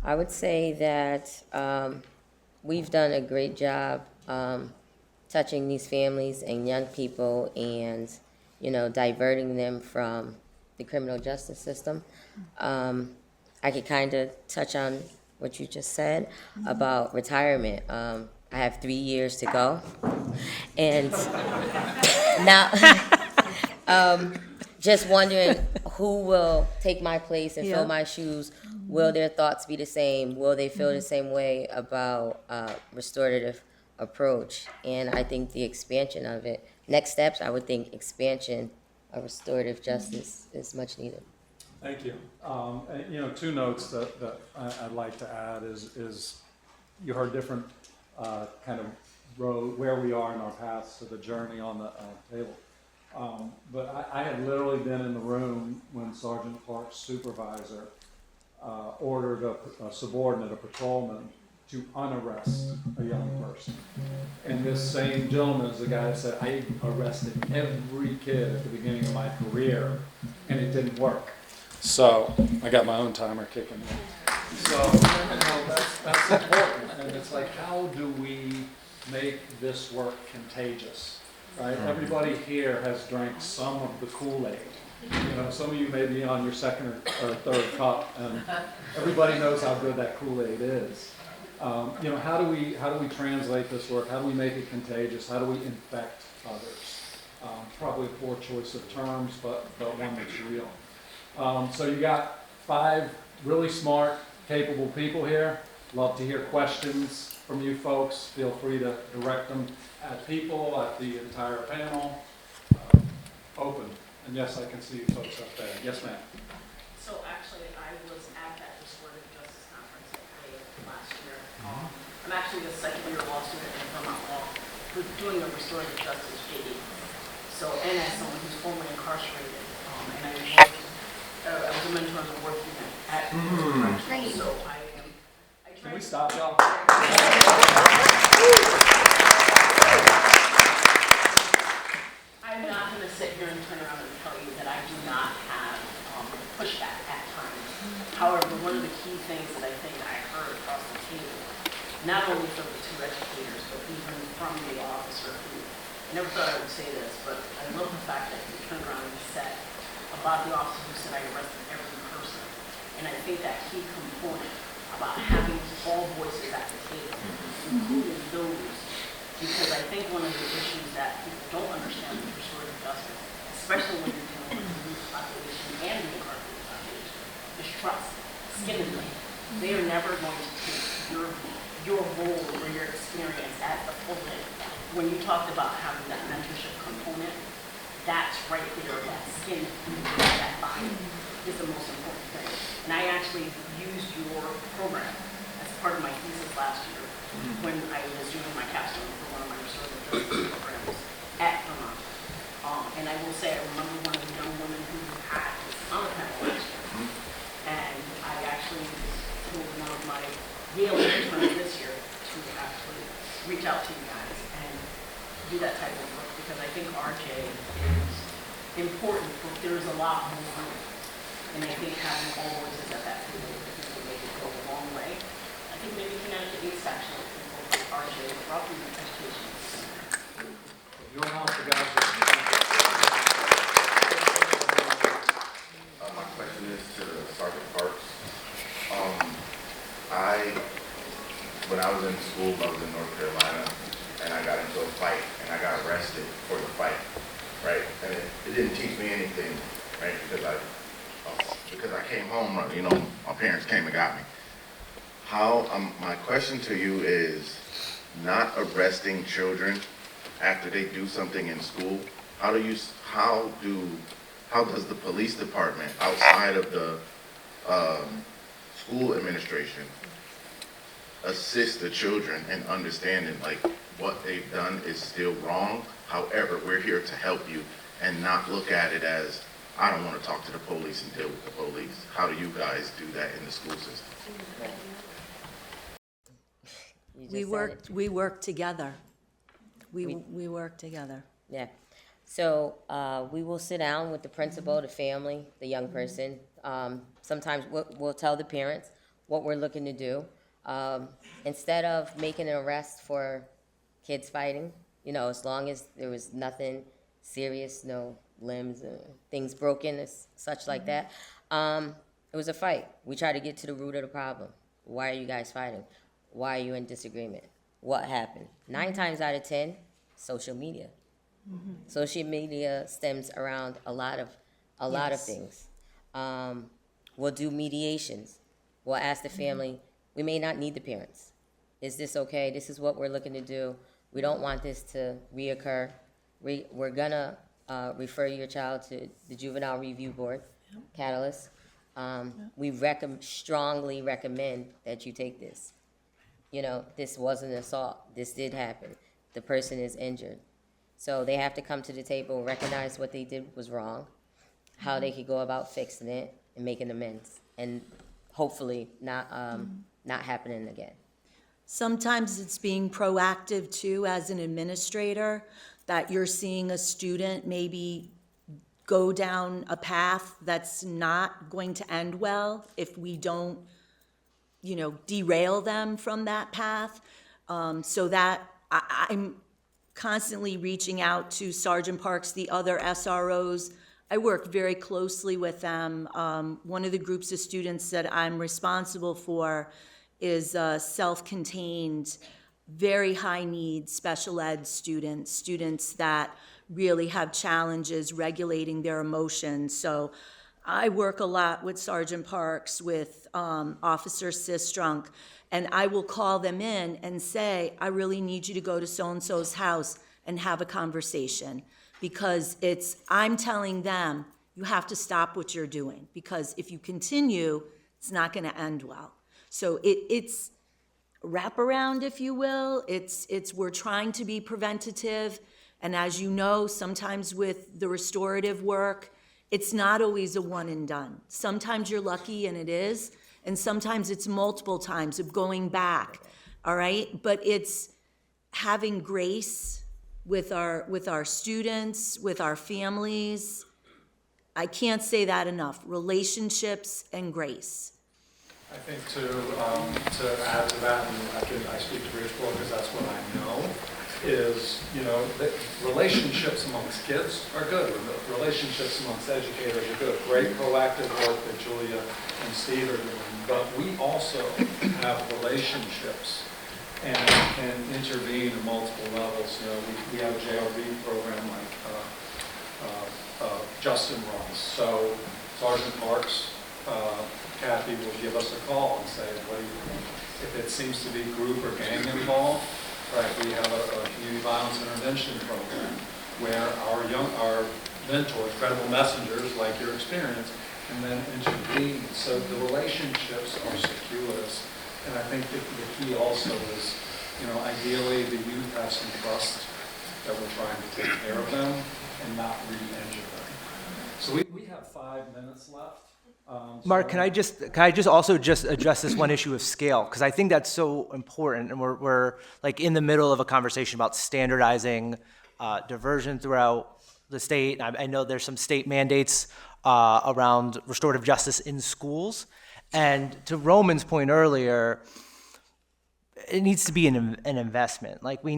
I would say that we've done a great job touching these families and young people and, diverting them from the criminal justice system. I could kind of touch on what you just said about retirement. I have 3 years to go. And now, just wondering who will take my place and fill Yeah. my shoes. Will their thoughts be the same? Will they feel the same way about restorative approach? And I think the expansion of it, next steps, I would think expansion of restorative justice is much needed. Thank you. And, two notes that I'd like to add is you heard different kind of road, where we are in our paths to the journey on the table. But I had literally been in the room when Sergeant Clark's supervisor ordered a subordinate, a patrolman, to unarrest a young person. And this same gentleman is the guy that said, I arrested every kid at the beginning of my career, and it didn't work. So I got my own timer kicking in. So that's important. And it's like, how do we make this work contagious? Right? Everybody here has drank some of the Kool-Aid. Some of you may be on your second or third cup, and everybody knows how good that Kool-Aid is. How do we translate this work? How do we make it contagious? How do we infect others? Probably a poor choice of terms, but one that's real. So you got 5 really smart, capable people here. Love to hear questions from you folks. Feel free to direct them at people, at the entire panel. Open. And yes, I can see you folks up there. Yes, ma'am. So actually, I was at that restorative justice conference at last year. I'm actually a second-year law student in Vermont Law, doing a restorative justice JD. So, and as someone who's formerly incarcerated, and I was a mentor on the work unit at Great. So Can we stop, y'all? I'm not going to sit here and turn around and tell you that I do not have pushback at times. However, one of the key things that I think I heard across the table, not only from the 2 educators, but even from the officer who, I never thought I would say this, but I love the fact that he turned around and said about the officer who said I arrested every person. And I think that key component about having all voices at the table, including those, because I think one of the issues that people don't understand with restorative justice, especially when you're dealing with the youth population and the incarcerated population, is trust, skin in the game. They are never going to take your role or your experience at the full end. When you talked about having that mentorship component, that's right there, that skin in the game, that buy-in is the most important thing. And I actually used your program as part of my thesis last year when I was doing my capstone for one of my restorative justice programs at Vermont. And I will say, I remember one of the young women who had this on the panel last year. And I actually told one of my Yale interns this year to actually reach out to you guys and do that type of work, because I think RJ is important, but there's a lot more. And I think having all voices at that table will make it go a long way. I think maybe Connecticut needs to actually incorporate RJ throughout the education system. Your house, the guys. My question is to Sergeant Parks. When I was in school, I was in North Carolina, and I got into a fight, and I got arrested for the fight, right? And it didn't teach me anything, right? Because I came home, my parents came and got me. My question to you is, not arresting children after they do something in school, how does the police department, outside of the school administration, assist the children in understanding what they've done is still wrong? However, we're here to help you and not look at it as, I don't want to talk to the police and deal with the police. How do you guys do that in the school system? You just said it. We work together. We work together. Yeah. So we will sit down with the principal, the family, the young person. Sometimes we'll tell the parents what we're looking to do. Instead of making an arrest for kids fighting, as long as there was nothing serious, no limbs, things broken, such like that, it was a fight. We try to get to the root of the problem. Why are you guys fighting? Why are you in disagreement? what happened? 9 times out of 10, social media. Social media stems around a lot of things. We'll do mediations. We'll ask the family, we may not need the parents. Is this okay? This is what we're looking to do. We don't want this to reoccur. We're gonna refer your child to the Juvenile Review Board, Catalyst. We strongly recommend that you take this. You know, this wasn't an assault. This did happen. The person is injured. So they have to come to the table, recognize what they did was wrong, how they could go about fixing it and making amends, and hopefully not happening again. Sometimes it's being proactive too, as an administrator, that you're seeing a student maybe go down a path that's not going to end well if we don't, derail them from that path. So that I'm constantly reaching out to Sergeant Parks, the other SROs. I work very closely with them. One of the groups of students that I'm responsible for is self-contained, very high needs special ed students that really have challenges regulating their emotions. So I work a lot with Sergeant Parks, with Officer Sistrunk, and I will call them in and say, I really need you to go to so-and-so's house and have a conversation, because I'm telling them, you have to stop what you're doing, because if you continue, it's not gonna end well. So it's wraparound, if you will. We're trying to be preventative, and as you know, sometimes with the restorative work, it's not always a one and done. Sometimes you're lucky and it is, and sometimes it's multiple times of going back, all right? But it's having grace with our students, with our families. I can't say that enough. Relationships and grace. I think to add to that, and I speak to Bridgeport because that's what I know, is, that relationships amongst kids are good. Relationships amongst educators are good. Great proactive work that Julia and Steve are doing. But we also have relationships and intervene at multiple levels. We have a JRB program like Justin runs. So Sergeant Parks, Kathy will give us a call and say, what do you think? If it seems to be group or gang involved, right, we have a community violence intervention program where our mentors, credible messengers like your experience, can then intervene. So the relationships are circuitous. And I think the key also is, ideally the youth have some trust that we're trying to take care of them and not re-injure them. So we have 5 minutes left. Mark, can I just also address this one issue of scale? Because I think that's so important, and we're like in the middle of a conversation about standardizing diversion throughout the state. I know there's some state mandates around restorative justice in schools, and to Roman's point earlier, it needs to be an investment. Like we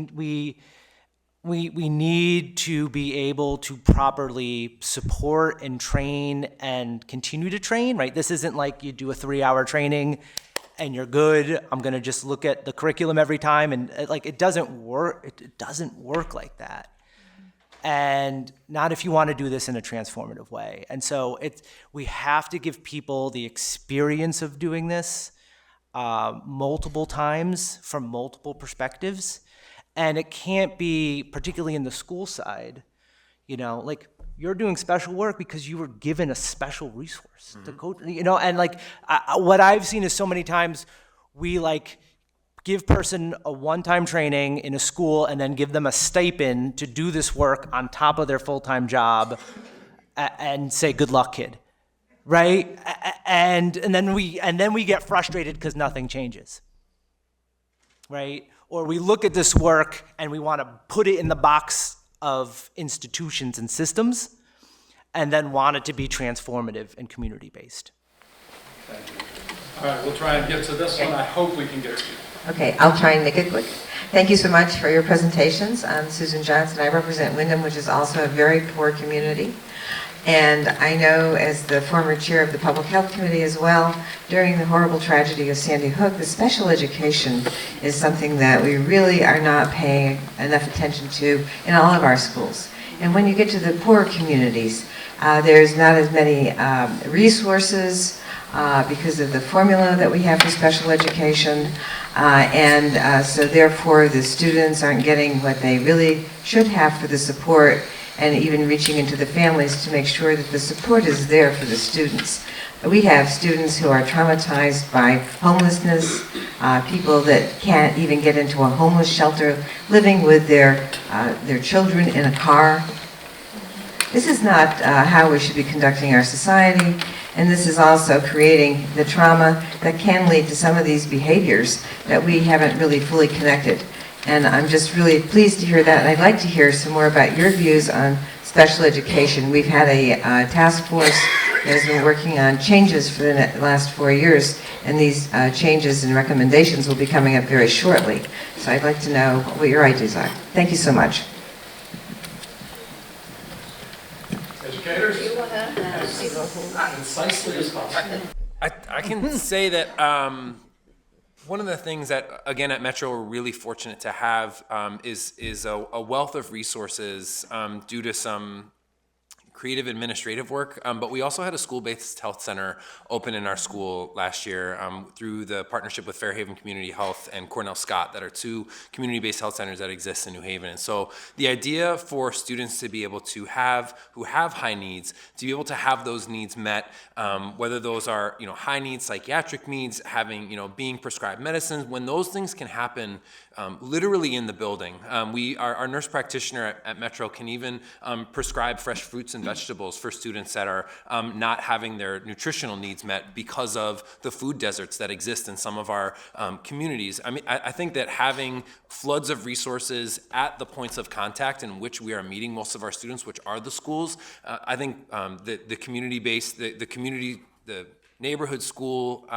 need to be able to properly support and train and continue to train, right? This isn't like you do a 3-hour training and you're good. I'm gonna just look at the curriculum every time, and it doesn't work. It doesn't work like that. And not if you want to do this in a transformative way. And so we have to give people the experience of doing this multiple times from multiple perspectives. And it can't be, particularly in the school side, you're doing special work because you were given a special resource to coach, and what I've seen is so many times we give person a one-time training in a school and then give them a stipend to do this work on top of their full-time job and say, good luck, kid, right? And then we get frustrated because nothing changes, right? Or we look at this work and we want to put it in the box of institutions and systems and then want it to be transformative and community-based. Thank you. All right, we'll try and get to this one. I hope we can get to it. Okay, I'll try and make it quick. Thank you so much for your presentations. I'm Susan Johnson. I represent Wyndham, which is also a very poor community. And I know, as the former chair of the Public Health Committee as well, during the horrible tragedy of Sandy Hook, the special education is something that we really are not paying enough attention to in all of our schools. And when you get to the poorer communities, there's not as many resources because of the formula that we have for special education. So therefore, the students aren't getting what they really should have for the support, and even reaching into the families to make sure that the support is there for the students. We have students who are traumatized by homelessness, people that can't even get into a homeless shelter, living with their children in a car. This is not how we should be conducting our society, and this is also creating the trauma that can lead to some of these behaviors that we haven't really fully connected. And I'm just really pleased to hear that, and I'd like to hear some more about your views on special education. We've had a task force that has been working on changes for the last 4 years, and these changes and recommendations will be coming up very shortly. So I'd like to know what your ideas are. Thank you so much. Educators? Concisely as possible. I can say that one of the things that, again, at Metro we're really fortunate to have is a wealth of resources due to some creative administrative work, but we also had a school-based health center open in our school last year through the partnership with Fairhaven Community Health and Cornell Scott, that are two community-based health centers that exist in New Haven. And so the idea for students to be able to who have high needs, to be able to have those needs met, whether those are high needs, psychiatric needs, having being prescribed medicines, when those things can happen literally in the building. Our nurse practitioner at Metro can even prescribe fresh fruits and vegetables for students that are not having their nutritional needs met because of the food deserts that exist in some of our communities. I think that having floods of resources at the points of contact in which we are meeting most of our students, which are the schools, I think the community-based, the neighborhood school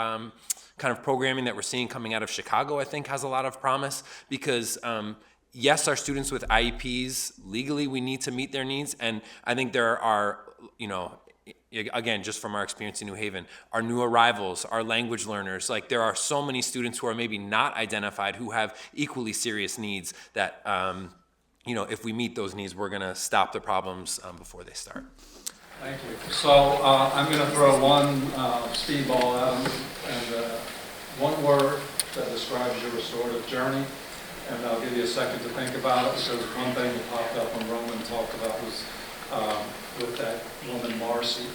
kind of programming that we're seeing coming out of Chicago, I think has a lot of promise, because yes, our students with IEPs, legally we need to meet their needs, and I think there are, again, just from our experience in New Haven, our new arrivals, our language learners, like there are so many students who are maybe not identified who have equally serious needs that, if we meet those needs, we're gonna stop the problems before they start. Thank you. So I'm going to throw one speedball at them, and one word that describes your restorative journey, and I'll give you a second to think about it, because one thing that popped up when Roman talked about was with that woman Marcy,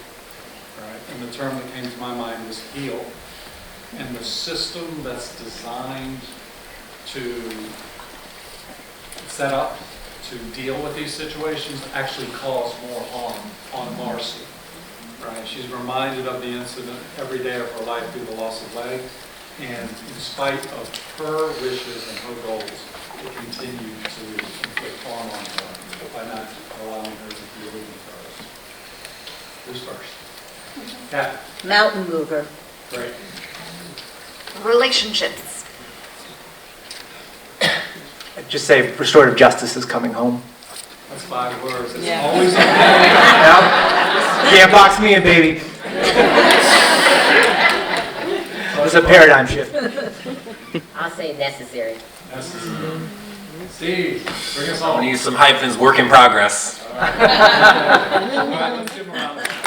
right? And the term that came to my mind was heal, and the system that's designed to set up to deal with these situations actually cause more harm on Marcy, right? She's reminded of the incident every day of her life through the loss of leg, and in spite of her wishes and her goals, it continued to inflict harm on her by not allowing her to heal even first. Who's first? Kathy. Mountain mover. Great. Relationships. Just say restorative justice is coming home. That's 5 words. It's Yeah. always You can't box me in, baby. It's a paradigm shift. I'll say necessary. Necessary. Steve, bring us I'm home. gonna use some hyphens, work in progress. All right, let's give him a round of applause.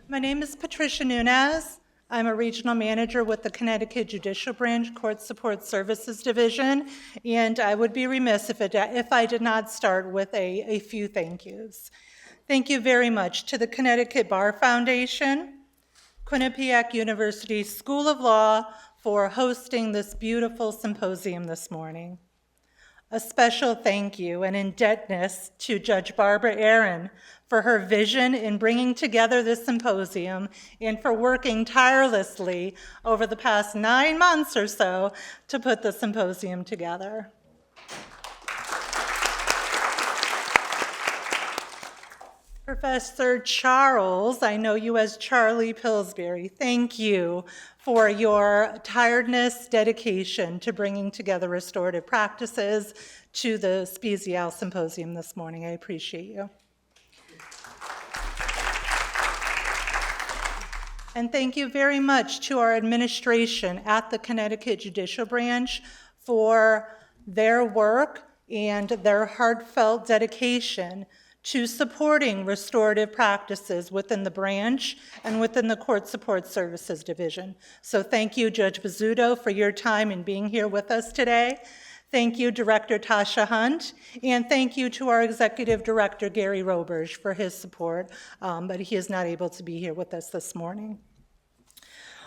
My name is Patricia Nunez. I'm a regional manager with the Connecticut Judicial Branch Court Support Services Division, and I would be remiss if I did not start with a few thank yous. Thank you very much to the Connecticut Bar Foundation, Quinnipiac University School of Law for hosting this beautiful symposium this morning. A special thank you and indebtedness to Judge Barbara Aaron for her vision in bringing together this symposium and for working tirelessly over the past 9 months or so to put the symposium together. Professor Charles, I know you as Charlie Pillsbury, thank you for your tiredness, dedication to bringing together restorative practices to the Symposium Symposium this morning. I appreciate you. And thank you very much to our administration at the Connecticut Judicial Branch for their work and their heartfelt dedication to supporting restorative practices within the branch and within the Court Support Services Division. So thank you, Judge Bizzuto, for your time and being here with us today. Thank you, Director Tasha Hunt, and thank you to our Executive Director, Gary Roberge, for his support, but he is not able to be here with us this morning.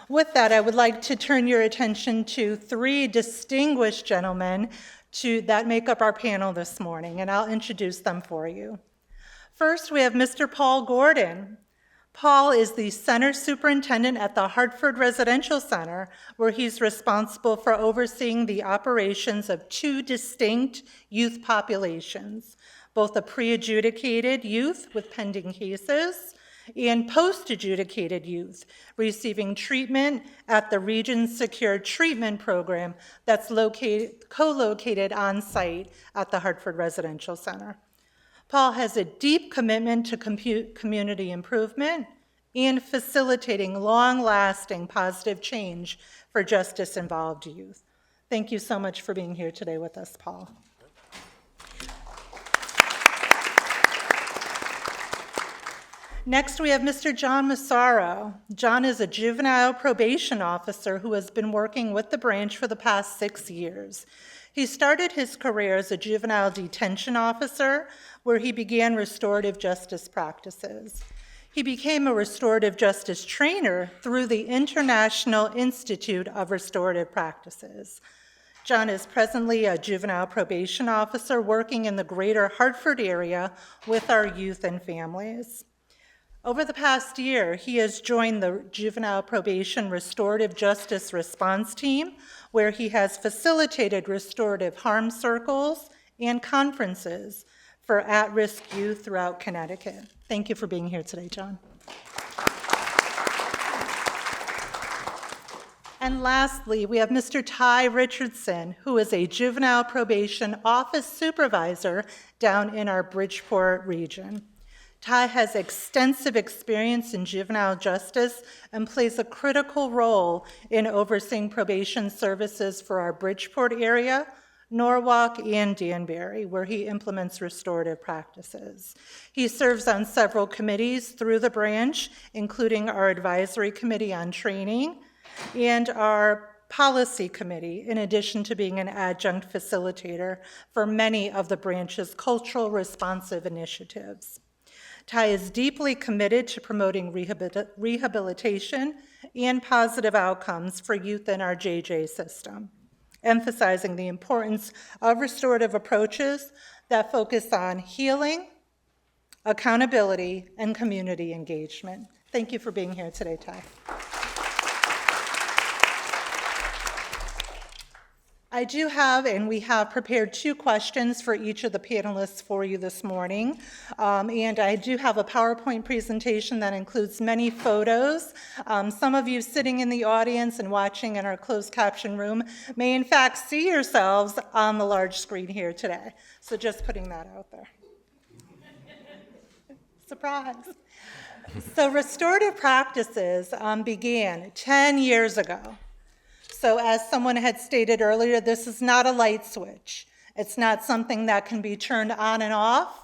With that, I would like to turn your attention to three distinguished gentlemen that make up our panel this morning, and I'll introduce them for you. First, we have Mr. Paul Gordon. Paul is the center superintendent at the Hartford Residential Center, where he's responsible for overseeing the operations of two distinct youth populations, both a pre-adjudicated youth with pending cases and post-adjudicated youth receiving treatment at the Region Secure Treatment Program that's co-located on site at the Hartford Residential Center. Paul has a deep commitment to community improvement and facilitating long-lasting positive change for justice-involved youth. Thank you so much for being here today with us, Paul. Next, we have Mr. John Massaro. John is a juvenile probation officer who has been working with the branch for the past 6 years. He started his career as a juvenile detention officer, where he began restorative justice practices. He became a restorative justice trainer through the International Institute of Restorative Practices. John is presently a juvenile probation officer working in the greater Hartford area with our youth and families. Over the past year, he has joined the Juvenile Probation Restorative Justice Response Team, where he has facilitated restorative harm circles and conferences for at-risk youth throughout Connecticut. Thank you for being here today, John. And lastly, we have Mr. Ty Richardson, who is a juvenile probation office supervisor down in our Bridgeport region. Ty has extensive experience in juvenile justice and plays a critical role in overseeing probation services for our Bridgeport area, Norwalk, and Danbury, where he implements restorative practices. He serves on several committees through the branch, including our advisory committee on training and our policy committee, in addition to being an adjunct facilitator for many of the branch's cultural responsive initiatives. Ty is deeply committed to promoting rehabilitation and positive outcomes for youth in our JJ system, emphasizing the importance of restorative approaches that focus on healing, accountability, and community engagement. Thank you for being here today, Ty. I do have, and we have prepared 2 questions for each of the panelists for you this morning. And I do have a PowerPoint presentation that includes many photos. Some of you sitting in the audience and watching in our closed caption room may in fact see yourselves on the large screen here today. So just putting that out there. Surprise. So restorative practices began 10 years ago. So as someone had stated earlier, this is not a light switch. It's not something that can be turned on and off.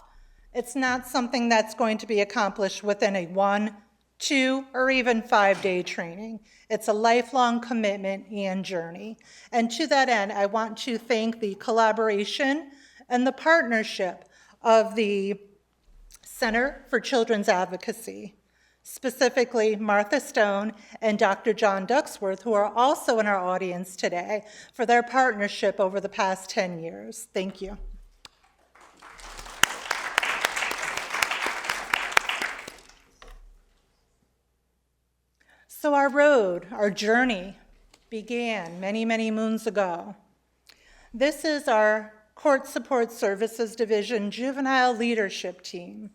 It's not something that's going to be accomplished within a 1, 2, or even 5-day training. It's a lifelong commitment and journey. And to that end, I want to thank the collaboration and the partnership of the Center for Children's Advocacy, specifically Martha Stone and Dr. John Ducksworth, who are also in our audience today, for their partnership over the past 10 years. Thank you. So our road, our journey, began many, many moons ago. This is our Court Support Services Division Juvenile Leadership Team.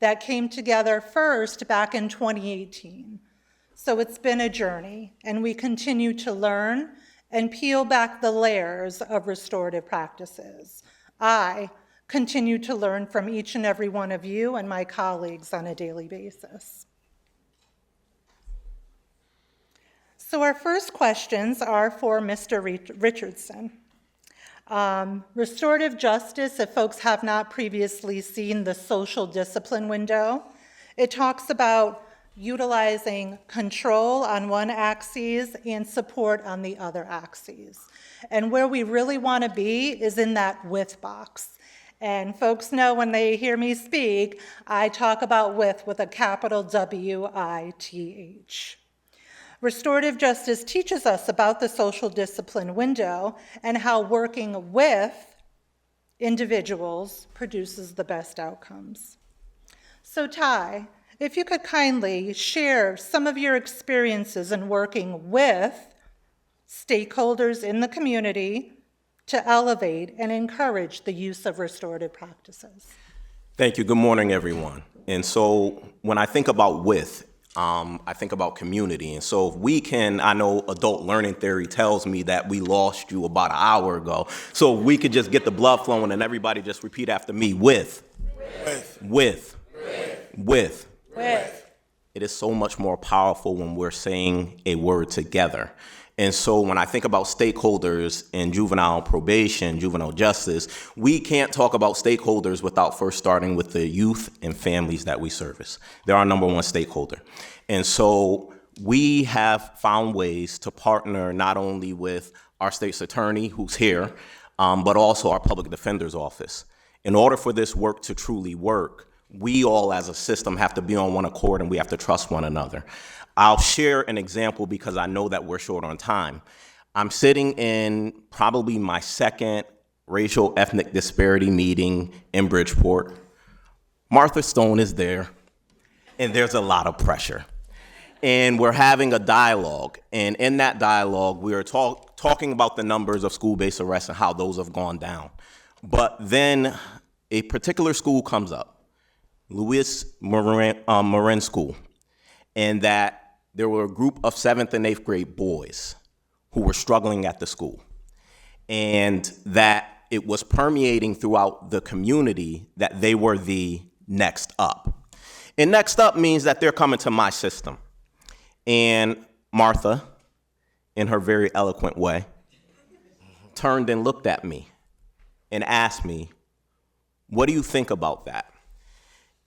that came together first back in 2018. So it's been a journey, and we continue to learn and peel back the layers of restorative practices. I continue to learn from each and every one of you and my colleagues on a daily basis. So our first questions are for Mr. Richardson. Restorative justice, if folks have not previously seen the social discipline window, it talks about utilizing control on one axis and support on the other axis. And where we really want to be is in that with box. And folks know when they hear me speak, I talk about with a capital W-I-T-H. Restorative justice teaches us about the social discipline window and how working with individuals produces the best outcomes. So Ty, if you could kindly share some of your experiences in working with stakeholders in the community to elevate and encourage the use of restorative practices. Thank you. Good morning, everyone. And so when I think about I think about community. And so if we can, I know adult learning theory tells me that we lost you about an hour ago. So if we could just get the blood flowing and everybody just repeat after me, with. It is so much more powerful when we're saying a word together. And so when I think about stakeholders in juvenile probation, juvenile justice, we can't talk about stakeholders without first starting with the youth and families that we service. They're our number one stakeholder. And so we have found ways to partner not only with our state's attorney, who's here, but also our public defender's office. In order for this work to truly work, we all as a system have to be on one accord and we have to trust one another. I'll share an example because I know that we're short on time. I'm sitting in probably my second racial ethnic disparity meeting in Bridgeport. Martha Stone is there, and there's a lot of pressure. And we're having a dialogue, and in that dialogue, we are talking about the numbers of school-based arrests and how those have gone down. But then a particular school comes up, Louis Marin School, and that there were a group of 7th and 8th grade boys who were struggling at the school, and that it was permeating throughout the community that they were the next up. And next up means that they're coming to my system. And Martha, in her very eloquent way, turned and looked at me and asked me, "What do you think about that?"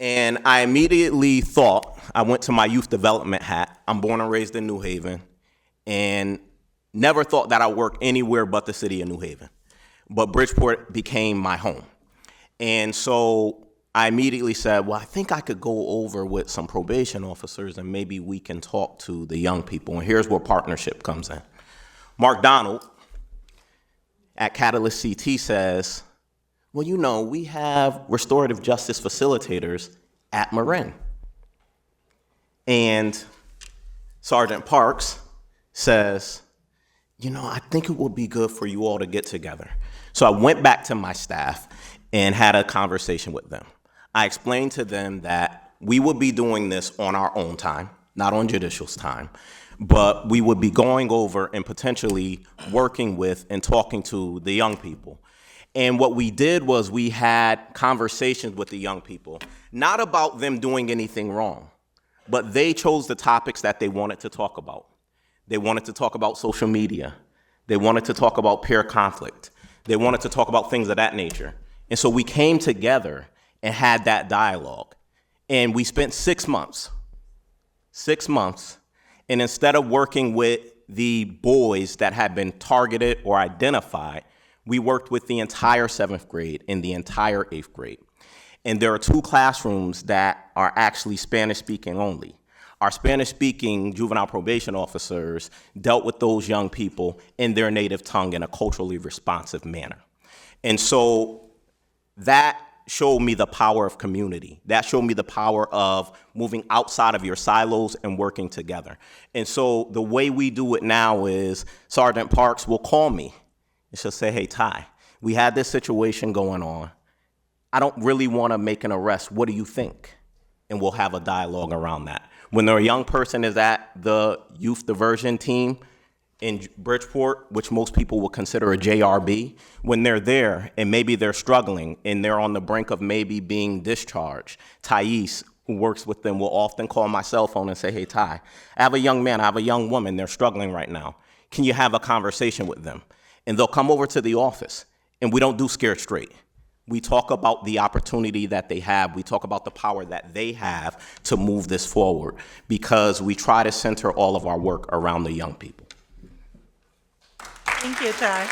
And I immediately thought, I went to my youth development hat. I'm born and raised in New Haven, and never thought that I'd work anywhere but the city of New Haven. But Bridgeport became my home. And so I immediately said, well, I think I could go over with some probation officers and maybe we can talk to the young people. And here's where partnership comes in. Mark Donald at Catalyst CT says, well, you know, we have restorative justice facilitators at Marin. And Sergeant Parks says, you know, I think it would be good for you all to get together. So I went back to my staff and had a conversation with them. I explained to them that we would be doing this on our own time, not on judicial's time, but we would be going over and potentially working with and talking to the young people. And what we did was we had conversations with the young people, not about them doing anything wrong, but they chose the topics that they wanted to talk about. They wanted to talk about social media. They wanted to talk about peer conflict. They wanted to talk about things of that nature. And so we came together and had that dialogue. And we spent 6 months. 6 months. And instead of working with the boys that had been targeted or identified, we worked with the entire 7th grade and the entire 8th grade. And there are 2 classrooms that are actually Spanish-speaking only. Our Spanish-speaking juvenile probation officers dealt with those young people in their native tongue in a culturally responsive manner. And so that showed me the power of community. That showed me the power of moving outside of your silos and working together. And so the way we do it now is Sergeant Parks will call me. And she'll say, hey, Ty, we had this situation going on. I don't really want to make an arrest. What do you think? and we'll have a dialogue around that. When a young person is at the youth diversion team in Bridgeport, which most people would consider a JRB, when they're there and maybe they're struggling and they're on the brink of maybe being discharged, Thais, who works with them, will often call my cell phone and say, hey, Ty, I have a young man, I have a young woman, they're struggling right now. Can you have a conversation with them? And they'll come over to the office, and we don't do scared straight. We talk about the opportunity that they have. We talk about the power that they have to move this forward, because we try to center all of our work around the young people. Thank you, Ty.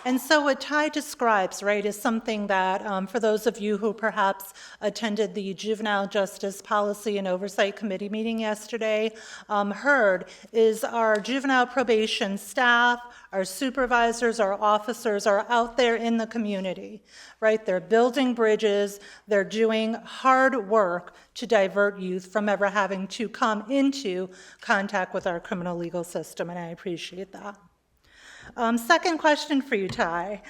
And so what Ty describes, right, is something that, for those of you who perhaps attended the Juvenile Justice Policy and Oversight Committee meeting yesterday, heard, is our juvenile probation staff, our supervisors, our officers are out there in the community, right? They're building bridges, they're doing hard work to divert youth from ever having to come into contact with our criminal legal system, and I appreciate that. Second question for you, Ty.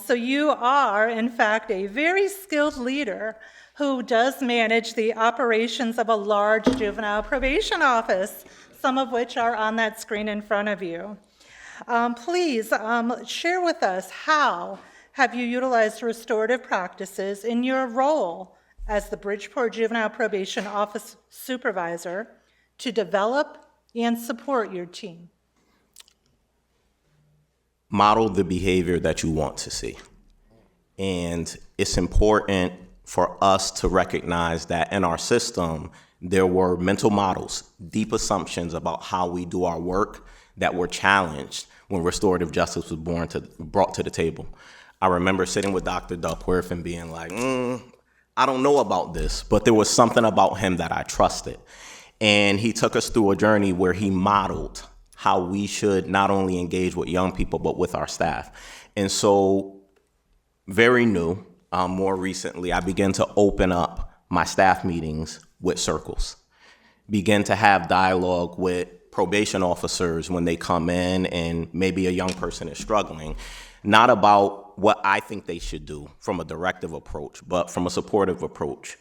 So you are, in fact, a very skilled leader who does manage the operations of a large juvenile probation office, some of which are on that screen in front of you. Please share with us, how have you utilized restorative practices in your role as the Bridgeport Juvenile Probation Office Supervisor to develop and support your team? Model the behavior that you want to see. And it's important for us to recognize that in our system, there were mental models, deep assumptions about how we do our work that were challenged when restorative justice was brought to the table. I remember sitting with Dr. Duckworth and being like, I don't know about this, but there was something about him that I trusted. And he took us through a journey where he modeled how we should not only engage with young people, but with our staff. And so very new, more recently, I began to open up my staff meetings with circles, begin to have dialogue with probation officers when they come in and maybe a young person is struggling, not about what I think they should do from a directive approach, but from a supportive approach.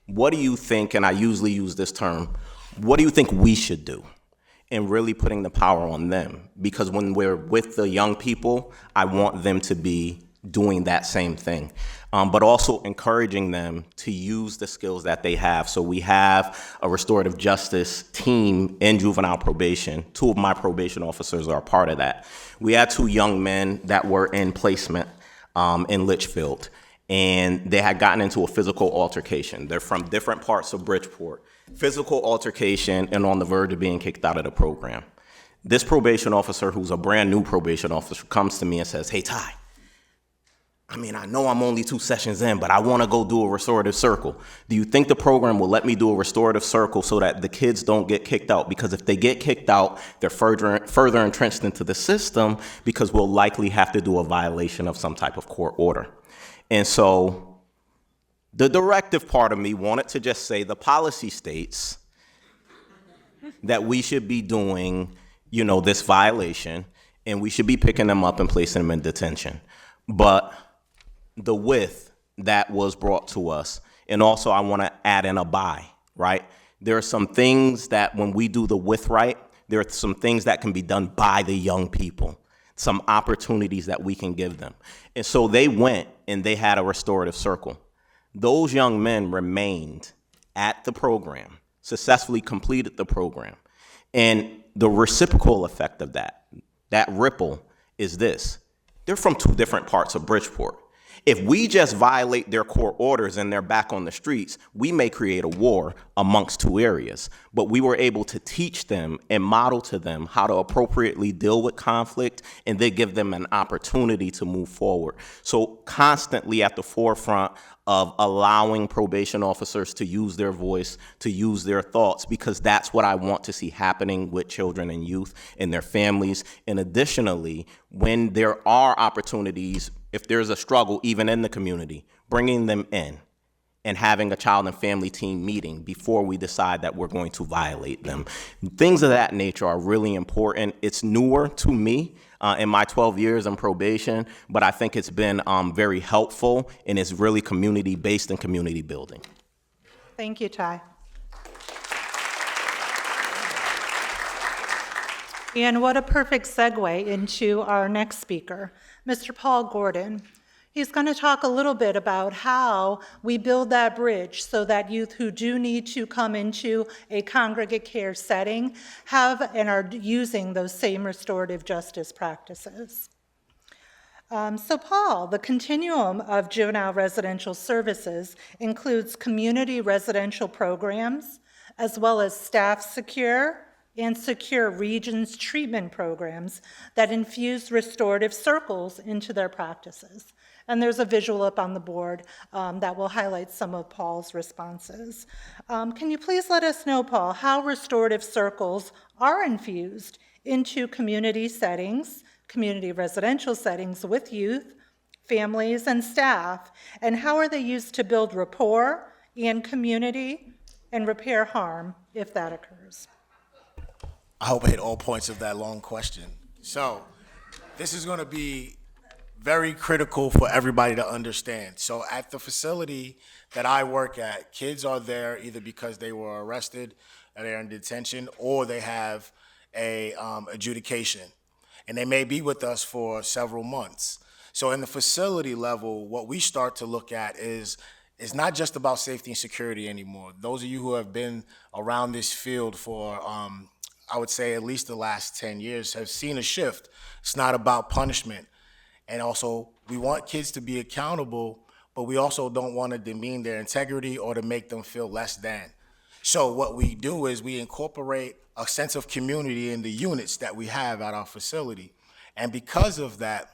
What do you think, and I usually use this term, what do you think we should do? And really putting the power on them. Because when we're with the young people, I want them to be doing that same thing. But also encouraging them to use the skills that they have. So we have a restorative justice team in juvenile probation. 2 of my probation officers are a part of that. We had 2 young men that were in placement in Litchfield, and they had gotten into a physical altercation. They're from different parts of Bridgeport. Physical altercation and on the verge of being kicked out of the program. This probation officer, who's a brand new probation officer, comes to me and says, hey, Ty, I know I'm only 2 sessions in, but I want to go do a restorative circle. Do you think the program will let me do a restorative circle so that the kids don't get kicked out? Because if they get kicked out, they're further entrenched into the system, because we'll likely have to do a violation of some type of court order. And so the directive part of me wanted to just say the policy states that we should be doing, this violation, and we should be picking them up and placing them in detention. But the width that was brought to us, and also I want to add in a by, right? There are some things that when we do the width right, there are some things that can be done by the young people, some opportunities that we can give them. And so they went and they had a restorative circle. Those young men remained at the program, successfully completed the program. And the reciprocal effect of that ripple is this. They're from 2 different parts of Bridgeport. If we just violate their court orders and they're back on the streets, we may create a war amongst 2 areas. But we were able to teach them and model to them how to appropriately deal with conflict, and then give them an opportunity to move forward. So constantly at the forefront of allowing probation officers to use their voice, to use their thoughts, because that's what I want to see happening with children and youth and their families. And additionally, when there are opportunities, if there's a struggle even in the community, bringing them in and having a child and family team meeting before we decide that we're going to violate them. Things of that nature are really important. It's newer to me in my 12 years in probation, but I think it's been very helpful, and it's really community-based and community building. Thank you, Ty. And what a perfect segue into our next speaker, Mr. Paul Gordon. He's going to talk a little bit about how we build that bridge so that youth who do need to come into a congregate care setting have and are using those same restorative justice practices. So Paul, the continuum of juvenile residential services includes community residential programs, as well as staff secure and secure regions treatment programs that infuse restorative circles into their practices. And there's a visual up on the board that will highlight some of Paul's responses. Can you please let us know, Paul, how restorative circles are infused into community settings, community residential settings with youth, families, and staff, and how are they used to build rapport and community and repair harm if that occurs? I hope I hit all points of that long question. So this is going to be very critical for everybody to understand. So at the facility that I work at, kids are there either because they were arrested, or they're in detention, or they have a adjudication. And they may be with us for several months. So in the facility level, what we start to look at is it's not just about safety and security anymore. Those of you who have been around this field for, I would say at least the last 10 years have seen a shift. It's not about punishment. And also, we want kids to be accountable, but we also don't want to demean their integrity or to make them feel less than. So what we do is we incorporate a sense of community in the units that we have at our facility. And because of that,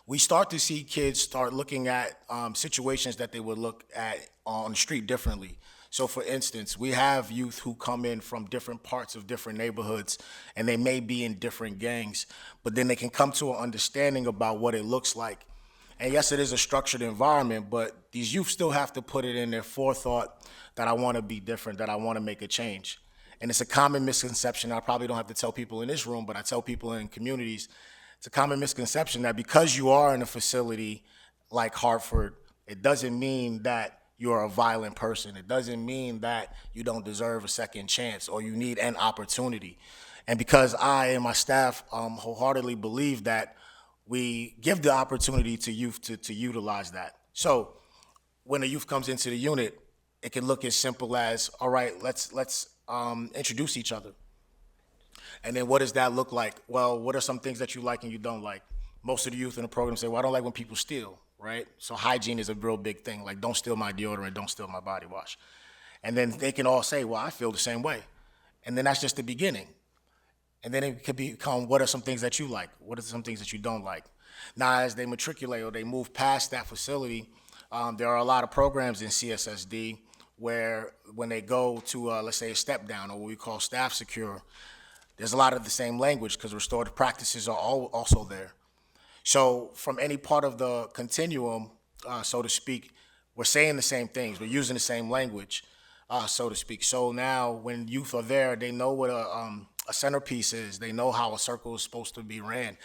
we start to see kids start looking at situations that they would look at on the street differently. So for instance, we have youth who come in from different parts of different neighborhoods, and they may be in different gangs, but then they can come to an understanding about what it looks like. And yes, it is a structured environment, but these youth still have to put it in their forethought that I want to be different, that I want to make a change. And it's a common misconception. I probably don't have to tell people in this room, but I tell people in communities, it's a common misconception that because you are in a facility like Hartford, it doesn't mean that you're a violent person. It doesn't mean that you don't deserve a second chance or you need an opportunity. And because I and my staff wholeheartedly believe that, we give the opportunity to youth to utilize that. So when a youth comes into the unit, it can look as simple as, all right, let's introduce each other. And then what does that look like? Well, what are some things that you like and you don't like? Most of the youth in the program say, well, I don't like when people steal, right? So hygiene is a real big thing, like don't steal my deodorant, don't steal my body wash. And then they can all say, well, I feel the same way. And then that's just the beginning. And then it could become, what are some things that you like? What are some things that you don't like? Now, as they matriculate or they move past that facility, there are a lot of programs in CSSD where when they go to, let's say, a step down or what we call staff secure, there's a lot of the same language because restorative practices are also there. So from any part of the continuum, so to speak, we're saying the same things. We're using the same language, so to speak. So now when youth are there, they know what a centerpiece is. They know how a circle is supposed to be ran.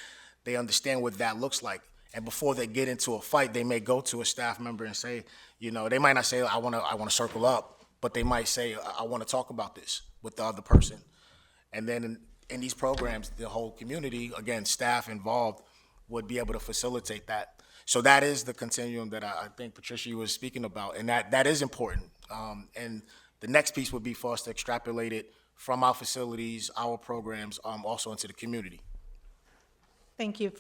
They understand what that looks like. And before they get into a fight, they may go to a staff member and say, you know, they might not say, I want to circle up, but they might say, I want to talk about this with the other person. And then in these programs, the whole community, again, staff involved, would be able to facilitate that. So that is the continuum that I think Patricia was speaking about, and that is important. And the next piece would be for us to extrapolate it from our facilities, our programs, also into the community. Thank you.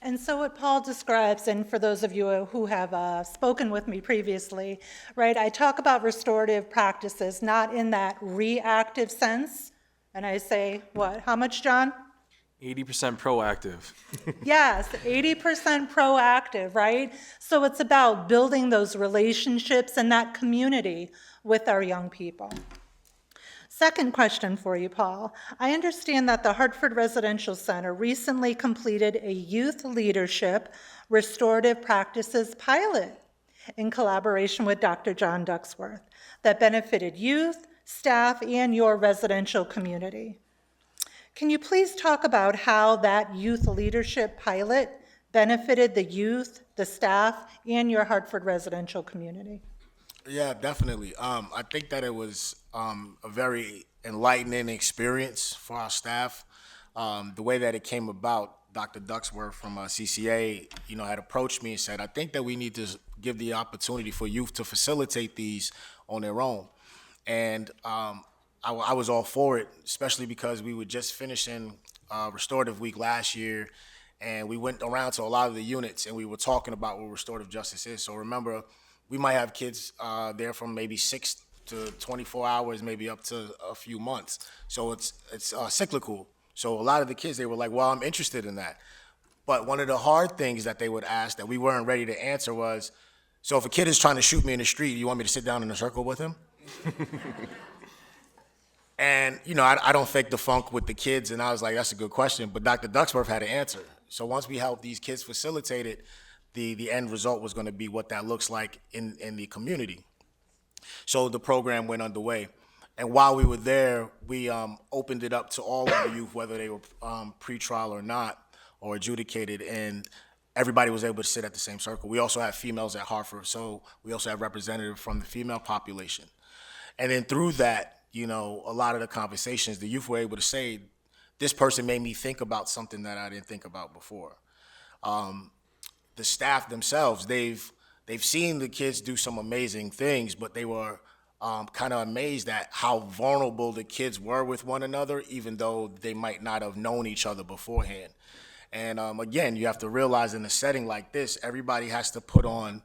And so what Paul describes, and for those of you who have spoken with me previously, right, I talk about restorative practices not in that reactive sense. And I say, what, how much, John? 80% proactive. Yes, 80% proactive, right? So it's about building those relationships and that community with our young people. Second question for you, Paul. I understand that the Hartford Residential Center recently completed a youth leadership restorative practices pilot in collaboration with Dr. John Ducksworth that benefited youth, staff, and your residential community. Can you please talk about how that youth leadership pilot benefited the youth, the staff, and your Hartford residential community? Yeah, definitely. I think that it was a very enlightening experience for our staff. The way that it came about, Dr. Ducksworth from CCA, had approached me and said, I think that we need to give the opportunity for youth to facilitate these on their own. And I was all for it, especially because we were just finishing Restorative Week last year, and we went around to a lot of the units, and we were talking about what restorative justice is. So remember, we might have kids there from maybe 6 to 24 hours, maybe up to a few months. So it's cyclical. So a lot of the kids, they were like, well, I'm interested in that. But one of the hard things that they would ask that we weren't ready to answer was, so if a kid is trying to shoot me in the street, you want me to sit down in a circle with him? And, I don't fake the funk with the kids, and I was like, that's a good question, but Dr. Ducksworth had an answer. So once we helped these kids facilitate it, the end result was going to be what that looks like in the community. So the program went underway. And while we were there, we opened it up to all of the youth, whether they were pretrial or not, or adjudicated, and everybody was able to sit at the same circle. We also have females at Hartford, so we also have representatives from the female population. And then through that, a lot of the conversations, the youth were able to say, this person made me think about something that I didn't think about before. The staff themselves, they've seen the kids do some amazing things, but they were kind of amazed at how vulnerable the kids were with one another, even though they might not have known each other beforehand. And again, you have to realize in a setting like this, everybody has to put on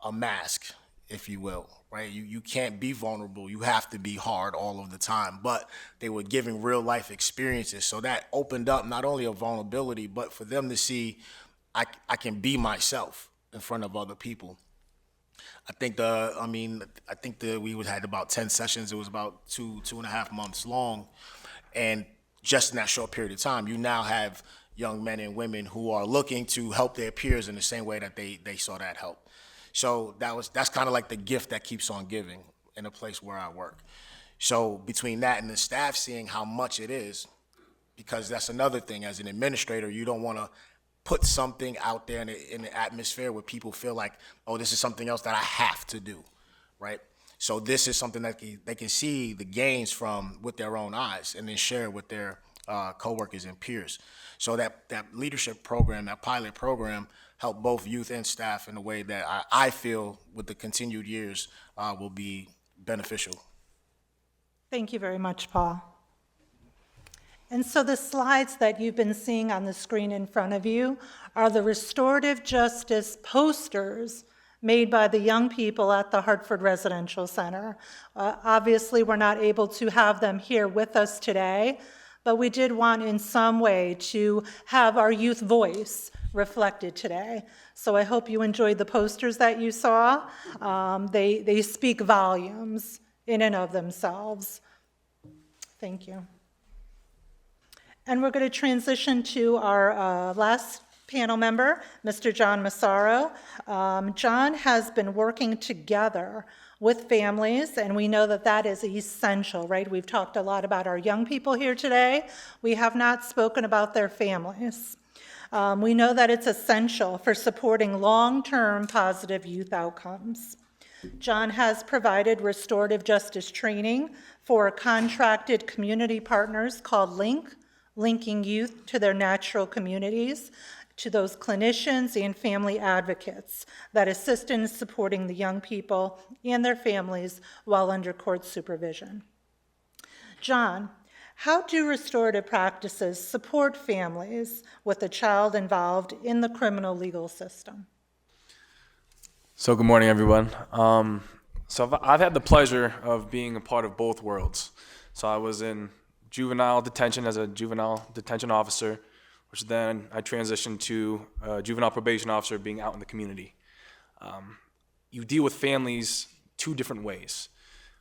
a mask, if you will, right? You can't be vulnerable. You have to be hard all of the time. But they were giving real life experiences. So that opened up not only a vulnerability, but for them to see I can be myself in front of other people. I think we had about 10 sessions. It was about 2.5 months long. And just in that short period of time, you now have young men and women who are looking to help their peers in the same way that they saw that help. So that's kind of like the gift that keeps on giving in a place where I work. So between that and the staff seeing how much it is, because that's another thing, as an administrator, you don't want to put something out there in the atmosphere where people feel like, oh, this is something else that I have to do, right? So this is something that they can see the gains from with their own eyes and then share with their coworkers and peers. So that leadership program, that pilot program, helped both youth and staff in a way that I feel with the continued years will be beneficial. Thank you very much, Paul. And so the slides that you've been seeing on the screen in front of you are the restorative justice posters made by the young people at the Hartford Residential Center. Obviously, we're not able to have them here with us today, but we did want in some way to have our youth voice reflected today. So I hope you enjoyed the posters that you saw. They speak volumes in and of themselves. Thank you. And we're going to transition to our last panel member, Mr. John Massaro. John has been working together with families, and we know that that is essential, right? We've talked a lot about our young people here today. We have not spoken about their families. We know that it's essential for supporting long-term positive youth outcomes. John has provided restorative justice training for contracted community partners called LINK, linking youth to their natural communities, to those clinicians and family advocates that assist in supporting the young people and their families while under court supervision. John, how do restorative practices support families with a child involved in the criminal legal system? So good morning, everyone. So I've had the pleasure of being a part of both worlds. So I was in juvenile detention as a juvenile detention officer, which then I transitioned to a juvenile probation officer being out in the community. You deal with families two different ways.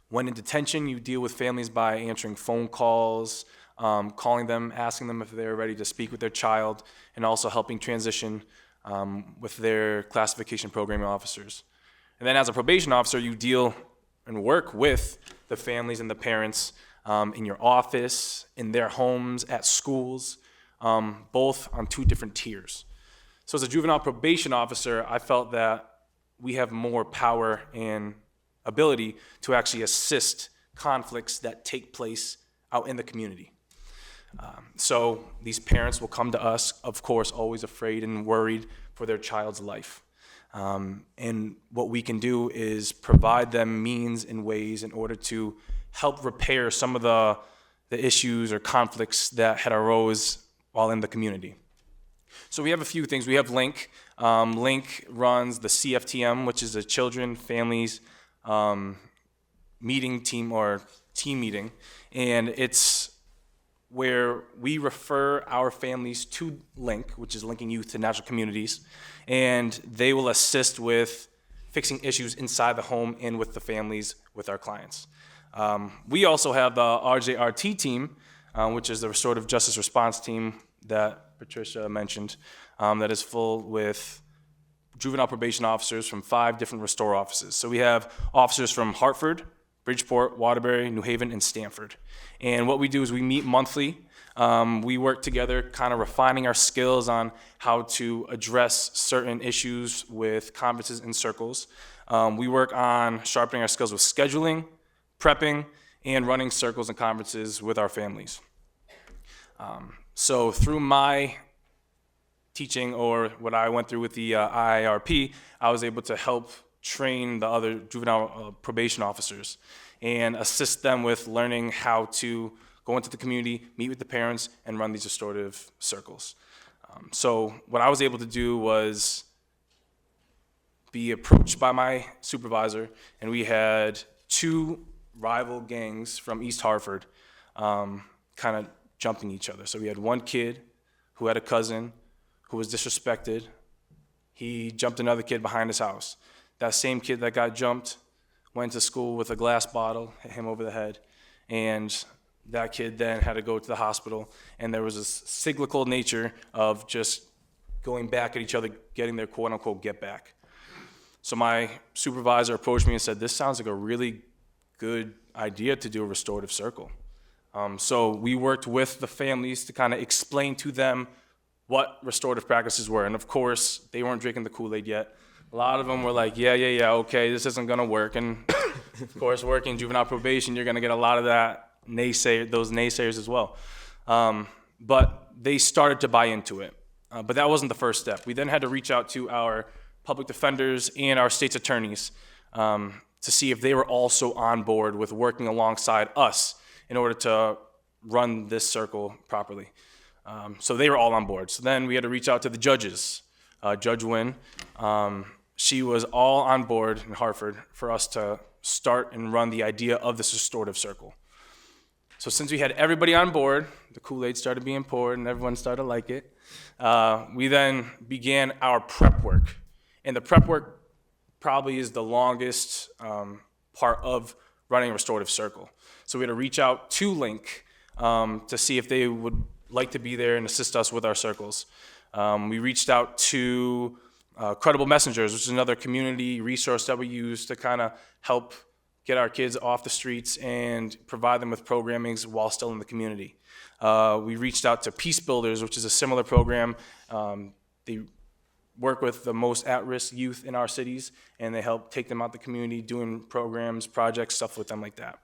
When in detention, you deal with families by answering phone calls, calling them, asking them if they're ready to speak with their child, and also helping transition with their classification programming officers. And then as a probation officer, you deal and work with the families and the parents in your office, in their homes, at schools, both on 2 different tiers. So as a juvenile probation officer, I felt that we have more power and ability to actually assist conflicts that take place out in the community. So these parents will come to us, of course, always afraid and worried for their child's life. And what we can do is provide them means and ways in order to help repair some of the issues or conflicts that had arose while in the community. So we have a few things. We have Link. Link runs the CFTM, which is a Children, Families meeting team or team meeting. And it's where we refer our families to Link, which is linking youth to natural communities. And they will assist with fixing issues inside the home and with the families, with our clients. We also have the RJRT team, which is the Restorative Justice Response Team that Patricia mentioned, that is full with juvenile probation officers from 5 different restore offices. So we have officers from Hartford, Bridgeport, Waterbury, New Haven, and Stamford. And what we do is we meet monthly. We work together, kind of refining our skills on how to address certain issues with conferences and circles. We work on sharpening our skills with scheduling, prepping, and running circles and conferences with our families. So through my teaching, or what I went through with the IIRP, I was able to help train the other juvenile probation officers and assist them with learning how to go into the community, meet with the parents, and run these restorative circles. So what I was able to do was be approached by my supervisor, and we had 2 rival gangs from East Hartford kind of jumping each other. So we had one kid who had a cousin who was disrespected. He jumped another kid behind his house. That same kid that got jumped went to school with a glass bottle, hit him over the head, and that kid then had to go to the hospital. And there was a cyclical nature of just going back at each other, getting their quote-unquote get back. So my supervisor approached me and said, this sounds like a really good idea to do a restorative circle. So we worked with the families to kind of explain to them what restorative practices were. And of course, they weren't drinking the Kool-Aid yet. A lot of them were like, yeah, okay, this isn't gonna work. And of course, working juvenile probation, you're gonna get a lot of those naysayers as well. But they started to buy into it. But that wasn't the first step. We then had to reach out to our public defenders and our state's attorneys to see if they were also on board with working alongside us in order to run this circle properly. So they were all on board. So then we had to reach out to the judges. Judge Wynn, she was all on board in Hartford for us to start and run the idea of this restorative circle. So since we had everybody on board, the Kool-Aid started being poured and everyone started to like it, we then began our prep work. And the prep work probably is the longest part of running a restorative circle. So we had to reach out to Link to see if they would like to be there and assist us with our circles. We reached out to Credible Messengers, which is another community resource that we use to kind of help get our kids off the streets and provide them with programmings while still in the community. We reached out to Peace Builders, which is a similar program. They work with the most at-risk youth in our cities, and they help take them out the community, doing programs, projects, stuff with them like that.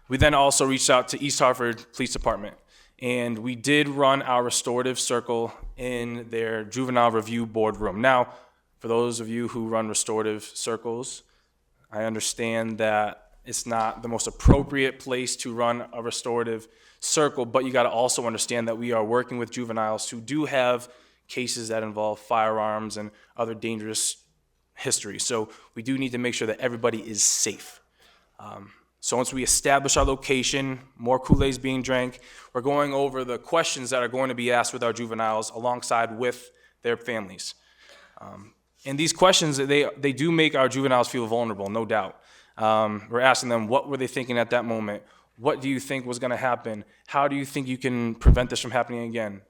We then also reached out to East Hartford Police Department, and we did run our restorative circle in their juvenile review boardroom. Now, for those of you who run restorative circles, I understand that it's not the most appropriate place to run a restorative circle, but you gotta also understand that we are working with juveniles who do have cases that involve firearms and other dangerous history. So we do need to make sure that everybody is safe. So once we establish our location, more Kool-Aid's being drank, we're going over the questions that are going to be asked with our juveniles alongside with their families. And these questions, they do make our juveniles feel vulnerable, no doubt. We're asking them, what were they thinking at that moment? What do you think was going to happen? How do you think you can prevent this from happening again?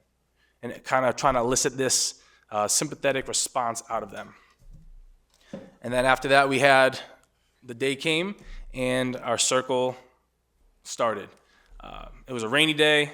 And kind of trying to elicit this sympathetic response out of them. And then after that, the day came, and our circle started. It was a rainy day.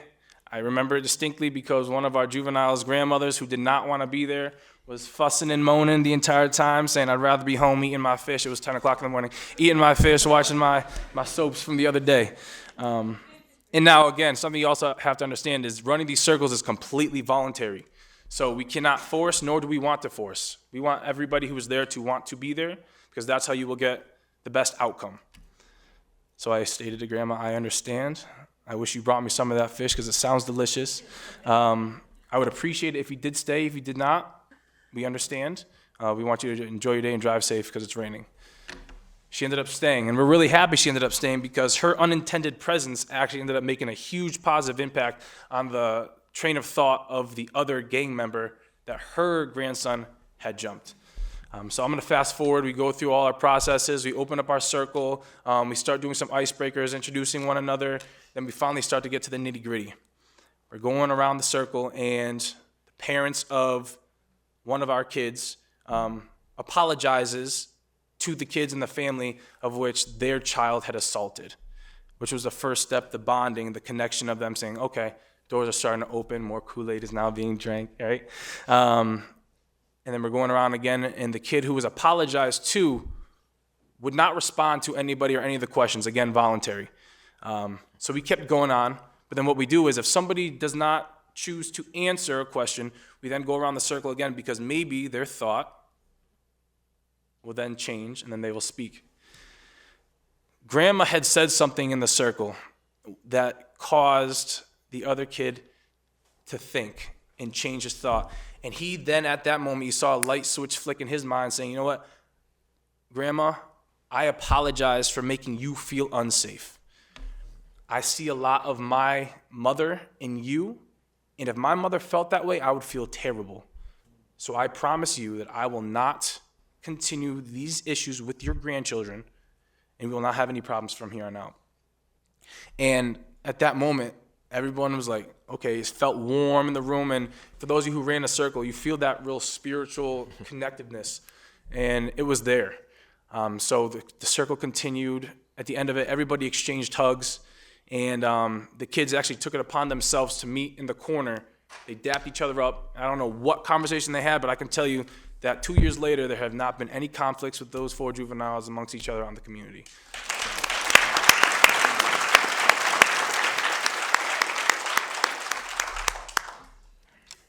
I remember it distinctly because one of our juveniles' grandmothers, who did not want to be there, was fussing and moaning the entire time, saying, I'd rather be home eating my fish. It was 10 o'clock in the morning, eating my fish, watching my soaps from the other day. And now, again, something you also have to understand is running these circles is completely voluntary. So we cannot force, nor do we want to force. We want everybody who is there to want to be there, because that's how you will get the best outcome. So I stated to Grandma, I understand. I wish you brought me some of that fish because it sounds delicious. I would appreciate it if you did stay. If you did not, we understand. We want you to enjoy your day and drive safe because it's raining. She ended up staying, and we're really happy she ended up staying because her unintended presence actually ended up making a huge positive impact on the train of thought of the other gang member that her grandson had jumped. So I'm going to fast forward. We go through all our processes. We open up our circle. We start doing some icebreakers, introducing one another. Then we finally start to get to the nitty-gritty. We're going around the circle, and the parents of one of our kids apologizes to the kids in the family of which their child had assaulted, which was the first step, the bonding, the connection of them saying, okay, doors are starting to open, more Kool-Aid is now being drank, right? And then we're going around again, and the kid who was apologized to would not respond to anybody or any of the questions, again, voluntary. So we kept going on, but then what we do is if somebody does not choose to answer a question, we then go around the circle again because maybe their thought will then change, and then they will speak. Grandma had said something in the circle that caused the other kid to think and change his thought. And he then, at that moment, you saw a light switch flick in his mind saying, you know what, Grandma, I apologize for making you feel unsafe. I see a lot of my mother in you, and if my mother felt that way, I would feel terrible. So I promise you that I will not continue these issues with your grandchildren, and we will not have any problems from here on out. And at that moment, everyone was like, okay, it felt warm in the room. And for those of you who ran a circle, you feel that real spiritual connectiveness. And it was there. So the circle continued. At the end of it, everybody exchanged hugs. And the kids actually took it upon themselves to meet in the corner. They dapped each other up. I don't know what conversation they had, but I can tell you that 2 years later, there have not been any conflicts with those 4 juveniles amongst each other on the community.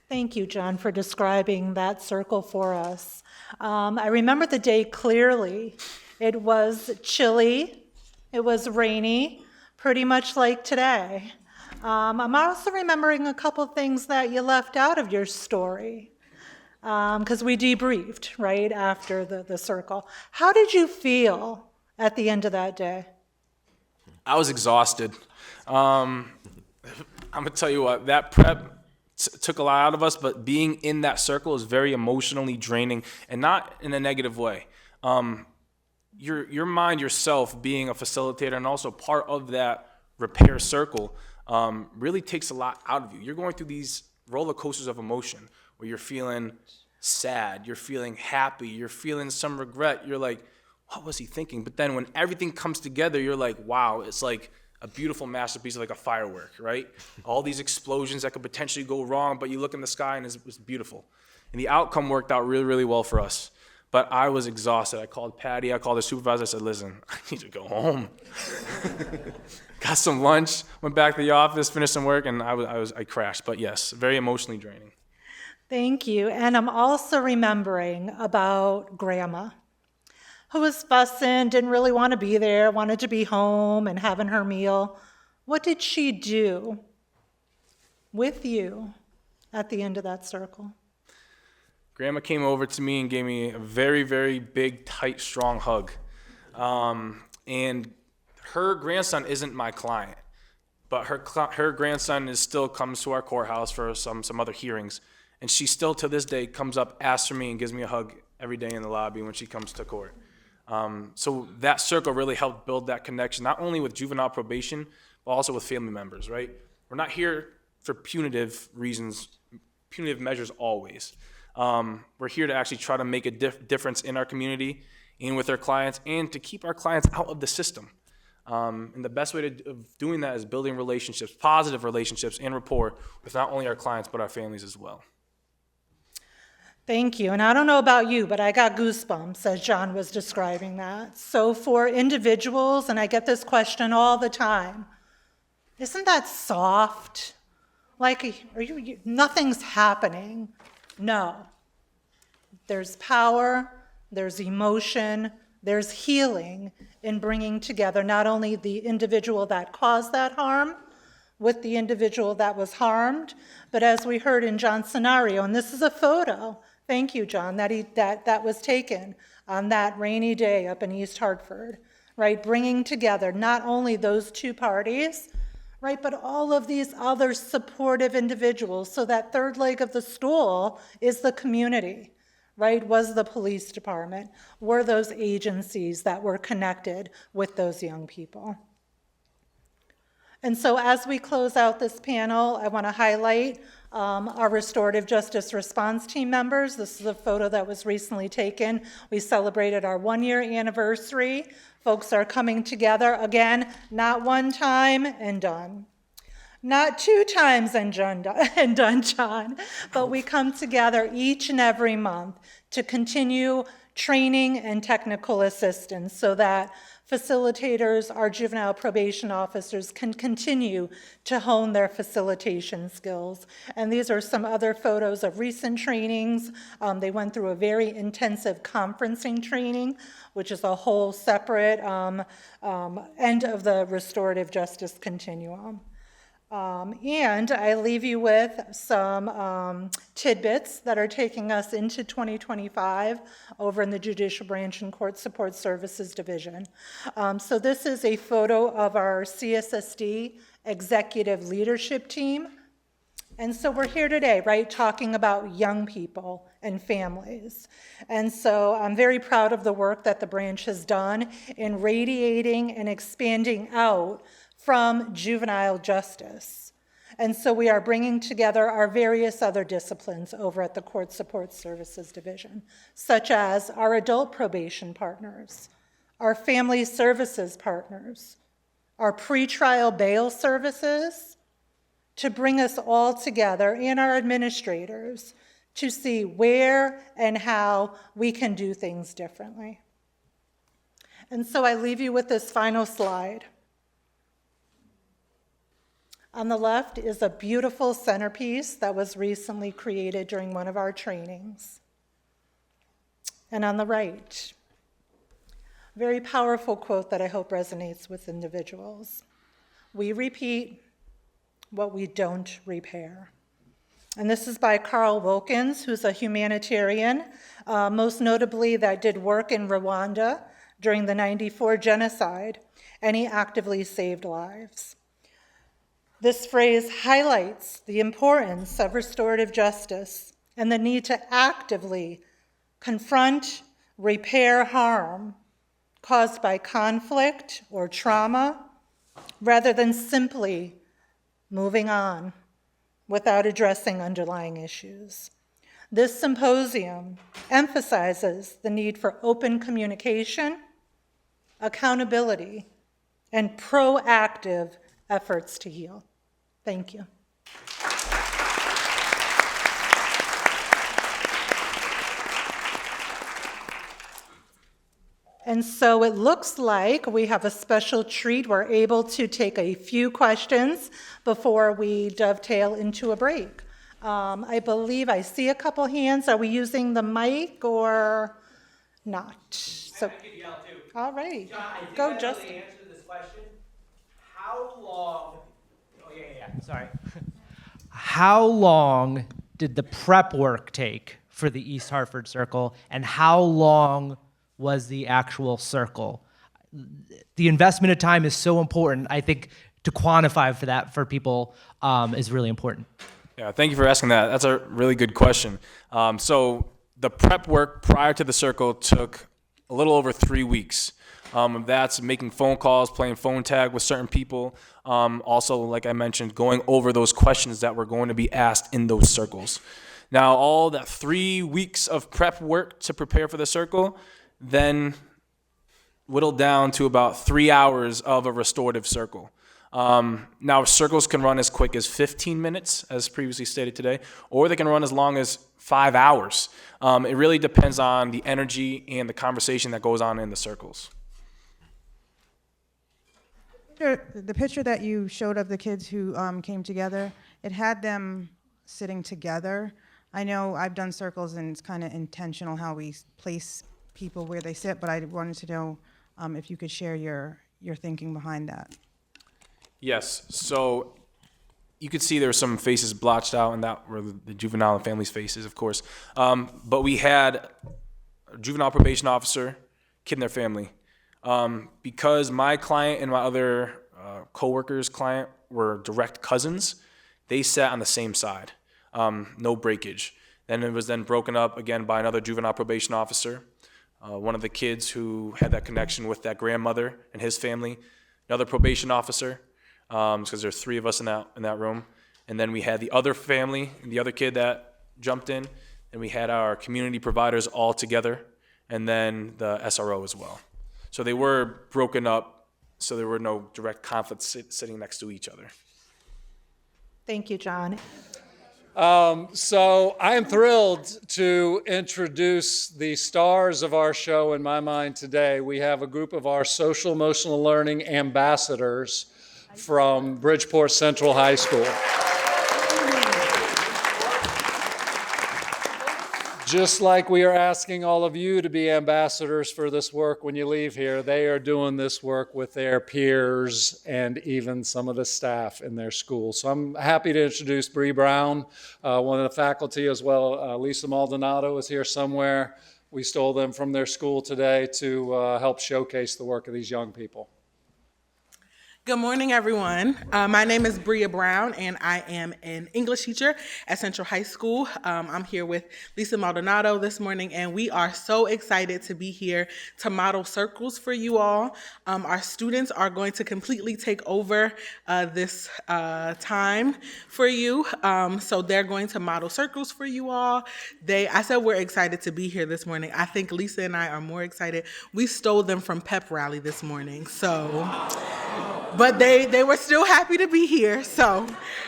Thank you, John, for describing that circle for us. I remember the day clearly. It was chilly, it was rainy, pretty much like today. I'm also remembering a couple of things that you left out of your story, because we debriefed right after the circle. How did you feel at the end of that day? I was exhausted. I'm going to tell you what, that prep took a lot out of us, but being in that circle is very emotionally draining, and not in a negative way. Your mind yourself being a facilitator and also part of that repair circle really takes a lot out of you. You're going through these roller coasters of emotion where you're feeling sad, you're feeling happy, you're feeling some regret. You're like, what was he thinking? But then when everything comes together, you're like, wow, it's like a beautiful masterpiece, like a firework, right? All these explosions that could potentially go wrong, but you look in the sky and it's beautiful. And the outcome worked out really, really well for us. But I was exhausted. I called Patty, I called the supervisor, I said, listen, I need to go home. Got some lunch, went back to the office, finished some work, and I crashed. But yes, very emotionally draining. Thank you. And I'm also remembering about Grandma, who was fussing, didn't really want to be there, wanted to be home and having her meal. What did she do with you at the end of that circle? Grandma came over to me and gave me a very, very big, tight, strong hug. And her grandson isn't my client, but her grandson still comes to our courthouse for some other hearings. And she still, to this day, comes up, asks for me, and gives me a hug every day in the lobby when she comes to court. So that circle really helped build that connection, not only with juvenile probation, but also with family members, right? We're not here for punitive reasons, punitive measures always. We're here to actually try to make a difference in our community and with our clients, and to keep our clients out of the system. And the best way of doing that is building relationships, positive relationships and rapport with not only our clients, but our families as well. Thank you. And I don't know about you, but I got goosebumps as John was describing that. So for individuals, and I get this question all the time, isn't that soft? Like, nothing's happening. No. There's power, there's emotion, there's healing in bringing together not only the individual that caused that harm with the individual that was harmed, but as we heard in John's scenario, and this is a photo, thank you, John, that was taken on that rainy day up in East Hartford, right? Bringing together not only those two parties, right, but all of these other supportive individuals. So that third leg of the stool is the community, right? Was the police department, were those agencies that were connected with those young people. And so as we close out this panel, I want to highlight our restorative justice response team members. This is a photo that was recently taken. We celebrated our 1-year anniversary. Folks are coming together, again, not one time and done. Not 2 times and done, John, but we come together each and every month to continue training and technical assistance so that facilitators, our juvenile probation officers, can continue to hone their facilitation skills. And these are some other photos of recent trainings. They went through a very intensive conferencing training, which is a whole separate end of the restorative justice continuum. And I leave you with some tidbits that are taking us into 2025 over in the Judicial Branch and Court Support Services Division. So this is a photo of our CSSD executive leadership team. And so we're here today, right, talking about young people and families. And so I'm very proud of the work that the branch has done in radiating and expanding out from juvenile justice. And so we are bringing together our various other disciplines over at the Court Support Services Division, such as our adult probation partners, our family services partners, our pretrial bail services, to bring us all together, and our administrators to see where and how we can do things differently. And so I leave you with this final slide. On the left is a beautiful centerpiece that was recently created during one of our trainings. And on the right, a very powerful quote that I hope resonates with individuals. We repeat what we don't repair. And this is by Carl Wilkins, who's a humanitarian, most notably that did work in Rwanda during the '94 genocide, and he actively saved lives. This phrase highlights the importance of restorative justice and the need to actively confront, repair harm caused by conflict or trauma, rather than simply moving on without addressing underlying issues. This symposium emphasizes the need for open communication, accountability, and proactive efforts to heal. Thank you. And so it looks like we have a special treat. We're able to take a few questions before we dovetail into a break. I believe I see a couple hands. Are we using the mic or not? So, all right, go Justin. Answer this question. How long? Sorry. How long did the prep work take for the East Hartford Circle, and how long was the actual circle? The investment of time is so important. I think to quantify for that for people is really important. Yeah, thank you for asking that. That's a really good question. So the prep work prior to the circle took a little over 3 weeks. That's making phone calls, playing phone tag with certain people. Also, like I mentioned, going over those questions that were going to be asked in those circles. Now, all that 3 weeks of prep work to prepare for the circle, then whittled down to about 3 hours of a restorative circle. Now, circles can run as quick as 15 minutes, as previously stated today, or they can run as long as 5 hours. It really depends on the energy and the conversation that goes on in the circles. The picture that you showed of the kids who came together, it had them sitting together. I know I've done circles and it's kind of intentional how we place people where they sit, but I wanted to know if you could share your thinking behind that. Yes, so you could see there were some faces blotched out, and that were the juvenile and families' faces, of course. But we had a juvenile probation officer, kid and their family. Because my client and my other co-worker's client were direct cousins, they sat on the same side, no breakage. Then it was then broken up again by another juvenile probation officer, one of the kids who had that connection with that grandmother and his family, another probation officer, because there's 3 of us in that room, and then we had the other family and the other kid that jumped in, and we had our community providers all together, and then the SRO as well. So they were broken up, so there were no direct conflicts sitting next to each other. Thank you, John. So I am thrilled to introduce the stars of our show in my mind today. We have a group of our social emotional learning ambassadors from Bridgeport Central High School. Just like we are asking all of you to be ambassadors for this work when you leave here, they are doing this work with their peers and even some of the staff in their school. So I'm happy to introduce Bree Brown, one of the faculty as well. Lisa Maldonado is here somewhere. We stole them from their school today to help showcase the work of these young people. Good morning, everyone. My name is Bria Brown, and I am an English teacher at Central High School. I'm here with Lisa Maldonado this morning, and we are so excited to be here to model circles for you all. Our students are going to completely take over this time for you. So they're going to model circles for you all. I said we're excited to be here this morning. I think Lisa and I are more excited. We stole them from pep rally this morning, but they were still happy to be here.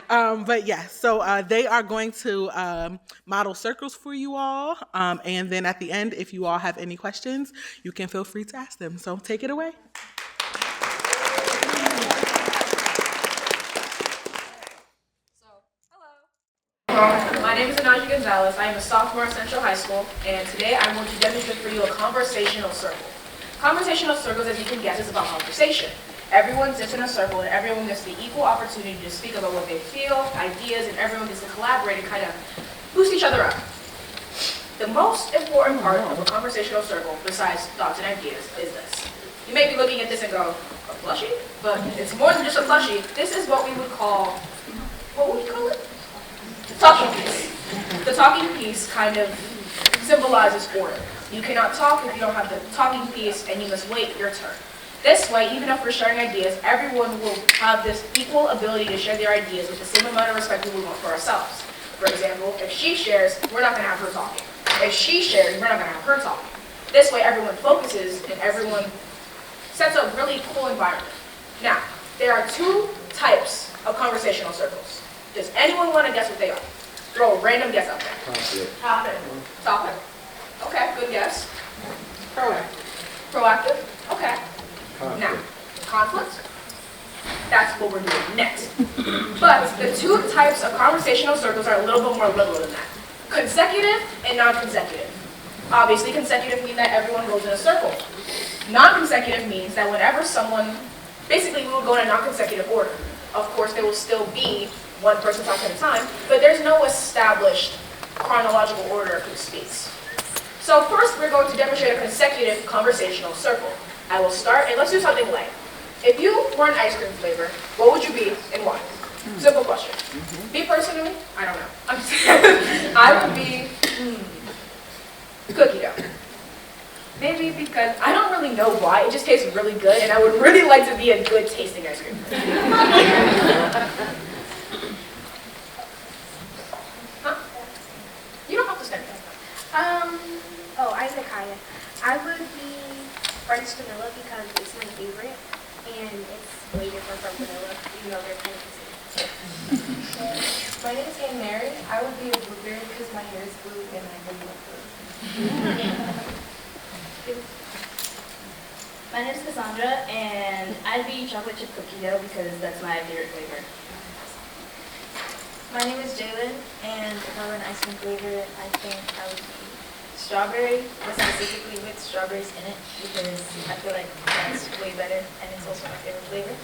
But yes, so they are going to model circles for you all. And then at the end, if you all have any questions, you can feel free to ask them. So take it away. My name is Anaja Gonzalez. I am a sophomore at Central High School, and today I'm going to demonstrate for you a conversational circle. Conversational circles, as you can guess, is about conversation. Everyone sits in a circle, and everyone gets the equal opportunity to speak about what they feel, ideas, and everyone gets to collaborate and kind of boost each other up. The most important part of a conversational circle, besides thoughts and ideas, is this. You may be looking at this and go, a plushie? But it's more than just a plushie. This is what we would call, what would we call it? Talking piece. The talking piece kind of symbolizes order. You cannot talk if you don't have the talking piece, and you must wait your turn. This way, even if we're sharing ideas, everyone will have this equal ability to share their ideas with the same amount of respect that we want for ourselves. For example, if she shares, we're not going to have her talking. If she shares, we're not going to have her talking. This way, everyone focuses and everyone sets a really cool environment. Now, there are 2 types of conversational circles. Does anyone want to guess what they are? Throw a random guess out there. Topic. Okay, good guess. Proactive. Okay. Now, conflict. That's what we're doing next. But the 2 types of conversational circles are a little bit more liberal than that. Consecutive and non-consecutive. Obviously, consecutive means that everyone goes in a circle. Non-consecutive means that whenever someone, basically we will go in a non-consecutive order. Of course, there will still be one person talking at a time, but there's no established chronological order of who speaks. So first, we're going to demonstrate a consecutive conversational circle. I will start, and let's do something light. If you were an ice cream flavor, what would you be and why? Simple question. Me personally, I don't know. I'm just I would be cookie dough. Maybe because I don't really know why, it just tastes really good, and I would really like to be a good tasting ice cream. Huh? You don't have to stand. Oh, I'm Nakaya. I would be French vanilla because it's my favorite, and it's way different from vanilla, even though they're kind of the same. My name is Anne Mary. I would be a blueberry because my hair is blue and I really love blue. My name is Cassandra, and I'd be chocolate chip cookie dough because that's my favorite flavor. My name is Jalen, and if I were an ice cream flavor, I think I would be strawberry, but specifically with strawberries in it because I feel like that's way better, and it's also my favorite flavor.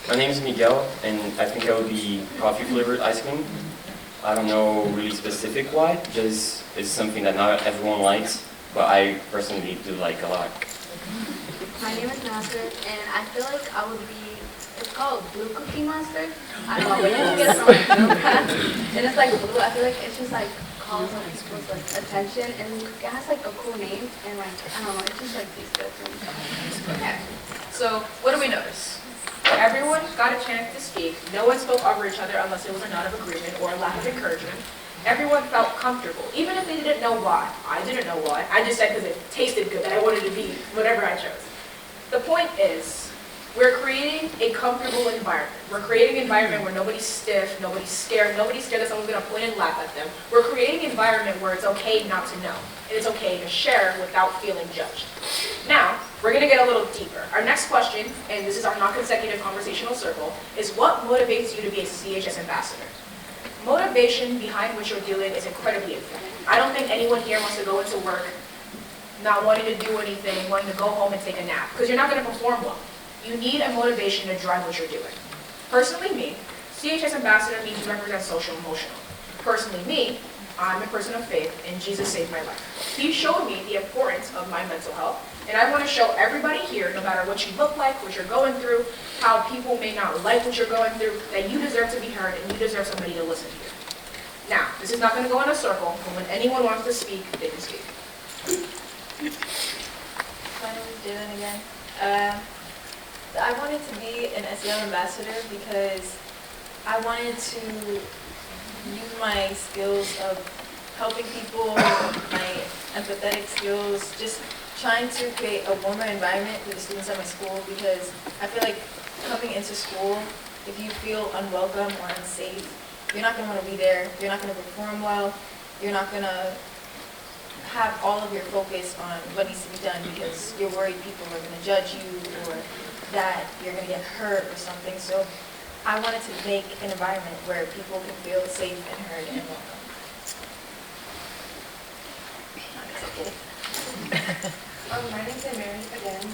My name is Miguel, and I think I would be coffee flavored ice cream. I don't know really specific why, just it's something that not everyone likes, but I personally do like a lot. My name is Nasser, and I feel like I would be, it's called Blue Cookie Monster. I don't know where you get it from, and it's like blue. I feel like it's just like calls on people's like attention, and it has like a cool name, and like, I don't know, it just like tastes good to me. Okay. So, what do we notice? Everyone got a chance to speak. No one spoke over each other unless it was a nod of agreement or a lack of encouragement. Everyone felt comfortable, even if they didn't know why. I didn't know why. I just said because it tasted good that I wanted to be whatever I chose. The point is, we're creating a comfortable environment. We're creating an environment where nobody's stiff, nobody's scared that someone's going to point and laugh at them. We're creating an environment where it's okay not to know, and it's okay to share without feeling judged. Now, we're going to get a little deeper. Our next question, and this is our non-consecutive conversational circle, is what motivates you to be a CHS ambassador? Motivation behind what you're doing is incredibly important. I don't think anyone here wants to go into work not wanting to do anything, wanting to go home and take a nap, because you're not going to perform well. You need a motivation to drive what you're doing. Personally, me, CHS ambassador means to represent social emotional. Personally, me, I'm a person of faith, and Jesus saved my life. He showed me the importance of my mental health, and I want to show everybody here, no matter what you look like, what you're going through, how people may not like what you're going through, that you deserve to be heard, and you deserve somebody to listen to you. Now, this is not going to go in a circle, but when anyone wants to speak, they can speak. My name is Jalen again. I wanted to be an SEL ambassador because I wanted to use my skills of helping people, my empathetic skills, just trying to create a warmer environment for the students at my school, because I feel like coming into school, if you feel unwelcome or unsafe, you're not going to want to be there, you're not going to perform well, you're not going to have all of your focus on what needs to be done because you're worried people are going to judge you or that you're going to get hurt or something. So I wanted to make an environment where people can feel safe and heard and welcome. My name's Mary again.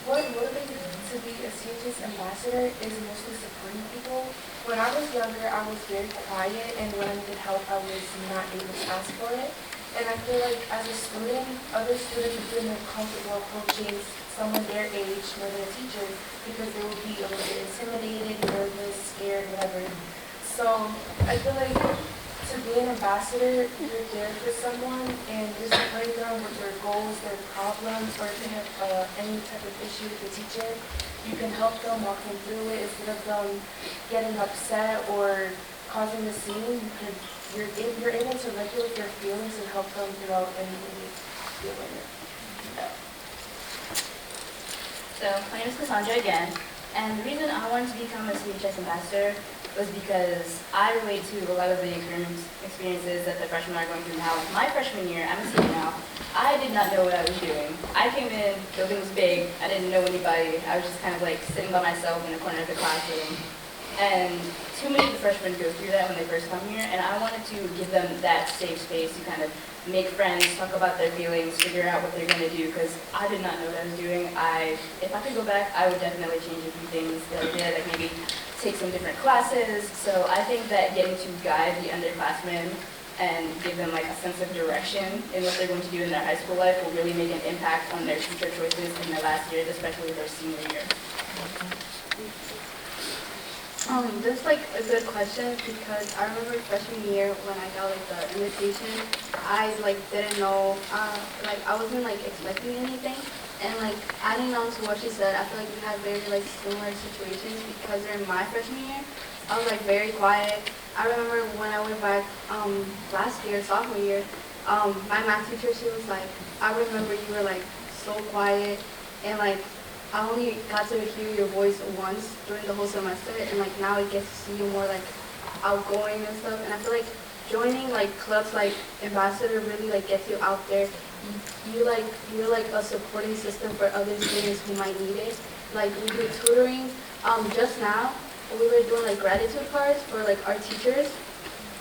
What motivated me to be a CHS ambassador is mostly supporting people. When I was younger, I was very quiet, and when I needed help, I was not able to ask for it. And I feel like as a student, other students would feel more comfortable approaching someone their age or their teacher because they would be a little bit intimidated, nervous, scared, whatever. So I feel like to be an ambassador, you're there for someone and you're supporting them with their goals, their problems, or if they have any type of issue with the teacher, you can help them, walk them through it instead of them getting upset or causing a scene. You're able to regulate their feelings and help them throughout any feeling. So my name is Cassandra again, and the reason I wanted to become a CHS ambassador was because I relate to a lot of the experiences that the freshmen are going through now. My freshman year, I'm a senior now, I did not know what I was doing. I came in, the building was big, I didn't know anybody, I was just kind of like sitting by myself in a corner of the classroom. And too many of the freshmen go through that when they first come here, and I wanted to give them that safe space to kind of make friends, talk about their feelings, figure out what they're going to do, because I did not know what I was doing. If I could go back, I would definitely change a few things that I did, like maybe take some different classes. So I think that getting to guide the underclassmen and give them like a sense of direction in what they're going to do in their high school life will really make an impact on their future choices in their last years, especially their senior year. That's like a good question because I remember freshman year when I got like the invitation, I like didn't know, like I wasn't like expecting anything, and like adding on to what she said, I feel like we had very like similar situations because during my freshman year, I was like very quiet. I remember when I went back last year, sophomore year, my math teacher, she was like, I remember you were like so quiet, and like I only got to hear your voice once during the whole semester, and like now I get to see you more like outgoing and stuff. And I feel like joining like clubs like Ambassador really like gets you out there. You're like a supporting system for other students who might need it. Like we do tutoring. Just now we were doing like gratitude cards for like our teachers.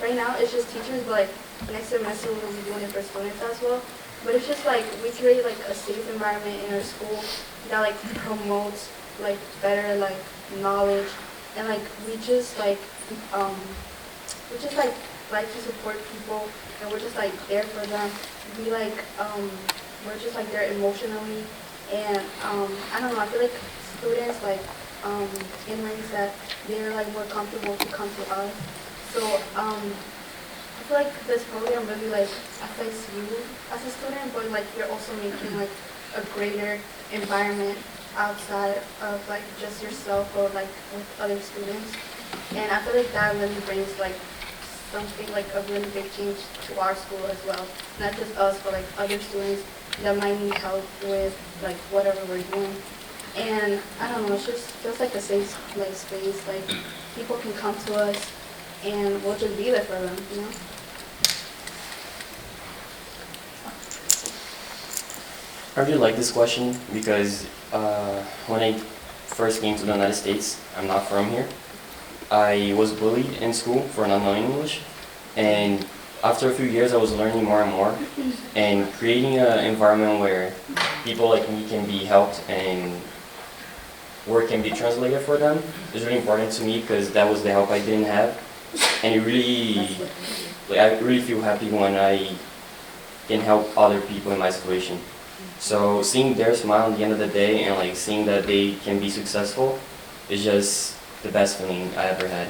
Right now it's just teachers, but like next semester we'll be doing it for students as well. But it's just like we create like a safe environment in our school that like promotes like better like knowledge, and like we just like to support people, and we're just like there for them. We like we're just like there emotionally, and I don't know, I feel like students like in mindset they're like more comfortable to come to us. So I feel like this program really like affects you as a student, but like you're also making like a greater environment outside of like just yourself or like with other students. And I feel like that really brings like something like a really big change to our school as well. Not just us, but like other students that might need help with like whatever we're doing. And I don't know, it's just feels like a safe like space. Like people can come to us and we'll just be there for them, you know? I really like this question because when I first came to the United States, I'm not from here. I was bullied in school for not knowing English, and after a few years I was learning more and more, and creating an environment where people like me can be helped and work can be translated for them is really important to me because that was the help I didn't have, and it really, like, I really feel happy when I can help other people in my situation. So seeing their smile at the end of the day and like seeing that they can be successful is just the best feeling I ever had.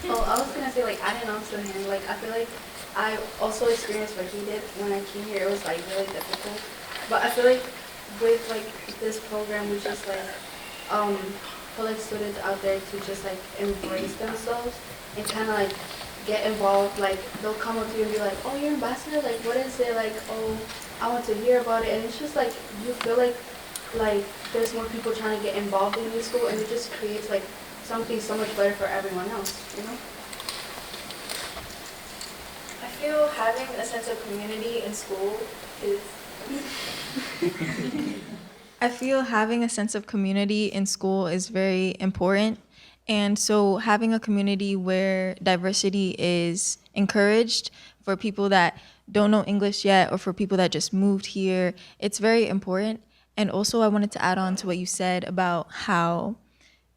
Oh, I was gonna say like adding on to him, like I feel like I also experienced what he did when I came here. It was like really difficult, but I feel like with like this program, we just like put like students out there to just like embrace themselves and kind of like get involved. Like they'll come up to you and be like, "Oh, you're ambassador. Like, what is it? Like, oh, I want to hear about it." And it's just like you feel like there's more people trying to get involved in your school, and it just creates like something so much better for everyone else, you know? I feel having a sense of community in school is I feel having a sense of community in school is very important. And so having a community where diversity is encouraged for people that don't know English yet or for people that just moved here, it's very important. And also I wanted to add on to what you said about how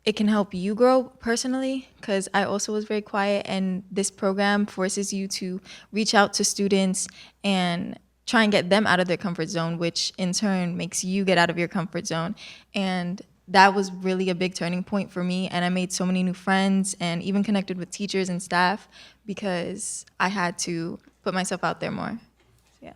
it can help you grow personally, because I also was very quiet, and this program forces you to reach out to students and try and get them out of their comfort zone, which in turn makes you get out of your comfort zone. And that was really a big turning point for me, and I made so many new friends and even connected with teachers and staff because I had to put myself out there more. Yeah.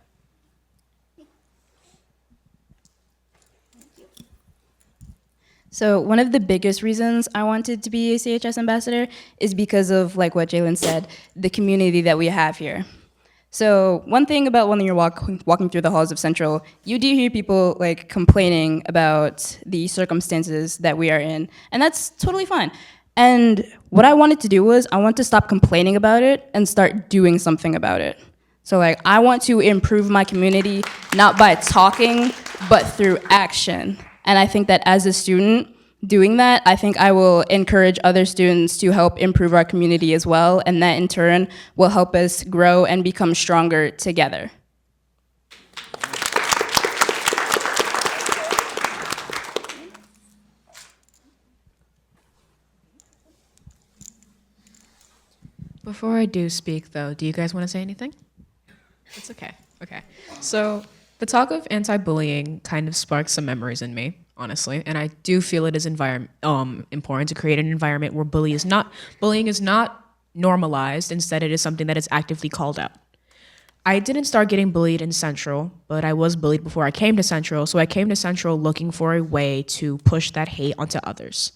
So one of the biggest reasons I wanted to be a CHS ambassador is because of, like what Jalen said, the community that we have here. So one thing about when you're walking through the halls of Central, you do hear people like complaining about the circumstances that we are in, and that's totally fine. And what I wanted to do was I want to stop complaining about it and start doing something about it. So like I want to improve my community, not by talking, but through action. And I think that as a student doing that, I think I will encourage other students to help improve our community as well, and that in turn will help us grow and become stronger together. Before I do speak, though, do you guys want to say anything? It's okay. Okay. So the The talk of anti-bullying kind of sparked some memories in me, honestly, and I do feel it is important to create an environment where bullying is not normalized. Instead, it is something that is actively called out. I didn't start getting bullied in Central, but I was bullied before I came to Central, so I came to Central looking for a way to push that hate onto others.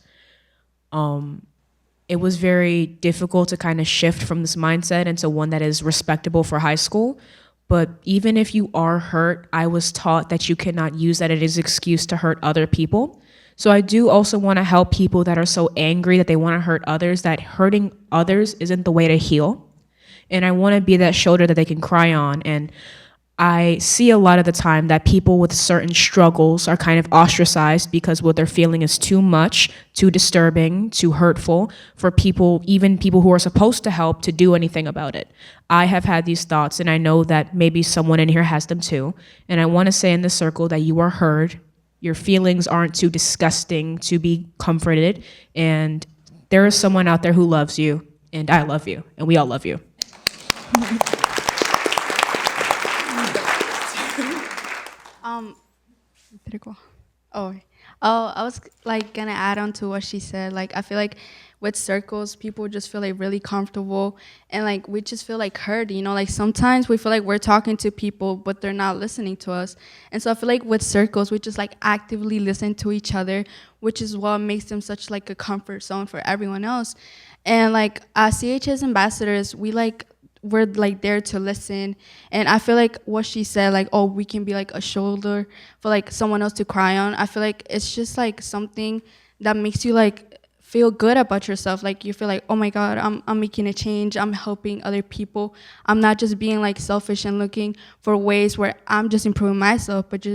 It was very difficult to kind of shift from this mindset into one that is respectable for high school. But even if you are hurt, I was taught that you cannot use that as an excuse to hurt other people. So I do also want to help people that are so angry that they want to hurt others, that hurting others isn't the way to heal. And I want to be that shoulder that they can cry on. And I see a lot of the time that people with certain struggles are kind of ostracized because what they're feeling is too much, too disturbing, too hurtful for people, even people who are supposed to help, to do anything about it. I have had these thoughts, and I know that maybe someone in here has them too. And I want to say in this circle that you are heard. Your feelings aren't too disgusting to be comforted. And there is someone out there who loves you, and I love you, and we all love you. I was like gonna add on to what she said. Like, I feel like with circles, people just feel like really comfortable, and like we just feel like heard. You know, like sometimes we feel like we're talking to people, but they're not listening to us. And so I feel like with circles, we just like actively listen to each other, which is what makes them such like a comfort zone for everyone else. And like as CHS ambassadors, we're like there to listen. And I feel like what she said, like, oh, we can be like a shoulder for like someone else to cry on. I feel like it's just like something that makes you like feel good about yourself. Like you feel like, oh my God, I'm making a change. I'm helping other people. I'm not just being like selfish and looking for ways where I'm just improving myself, but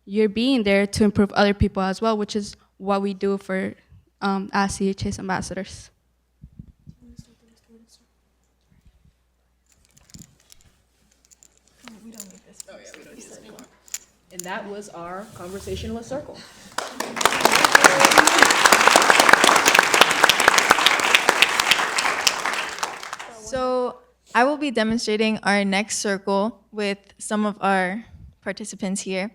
you're being there to improve other people as well, which is what we do for as CHS ambassadors. And that was our conversationalist circle. So I will be demonstrating our next circle with some of our participants here.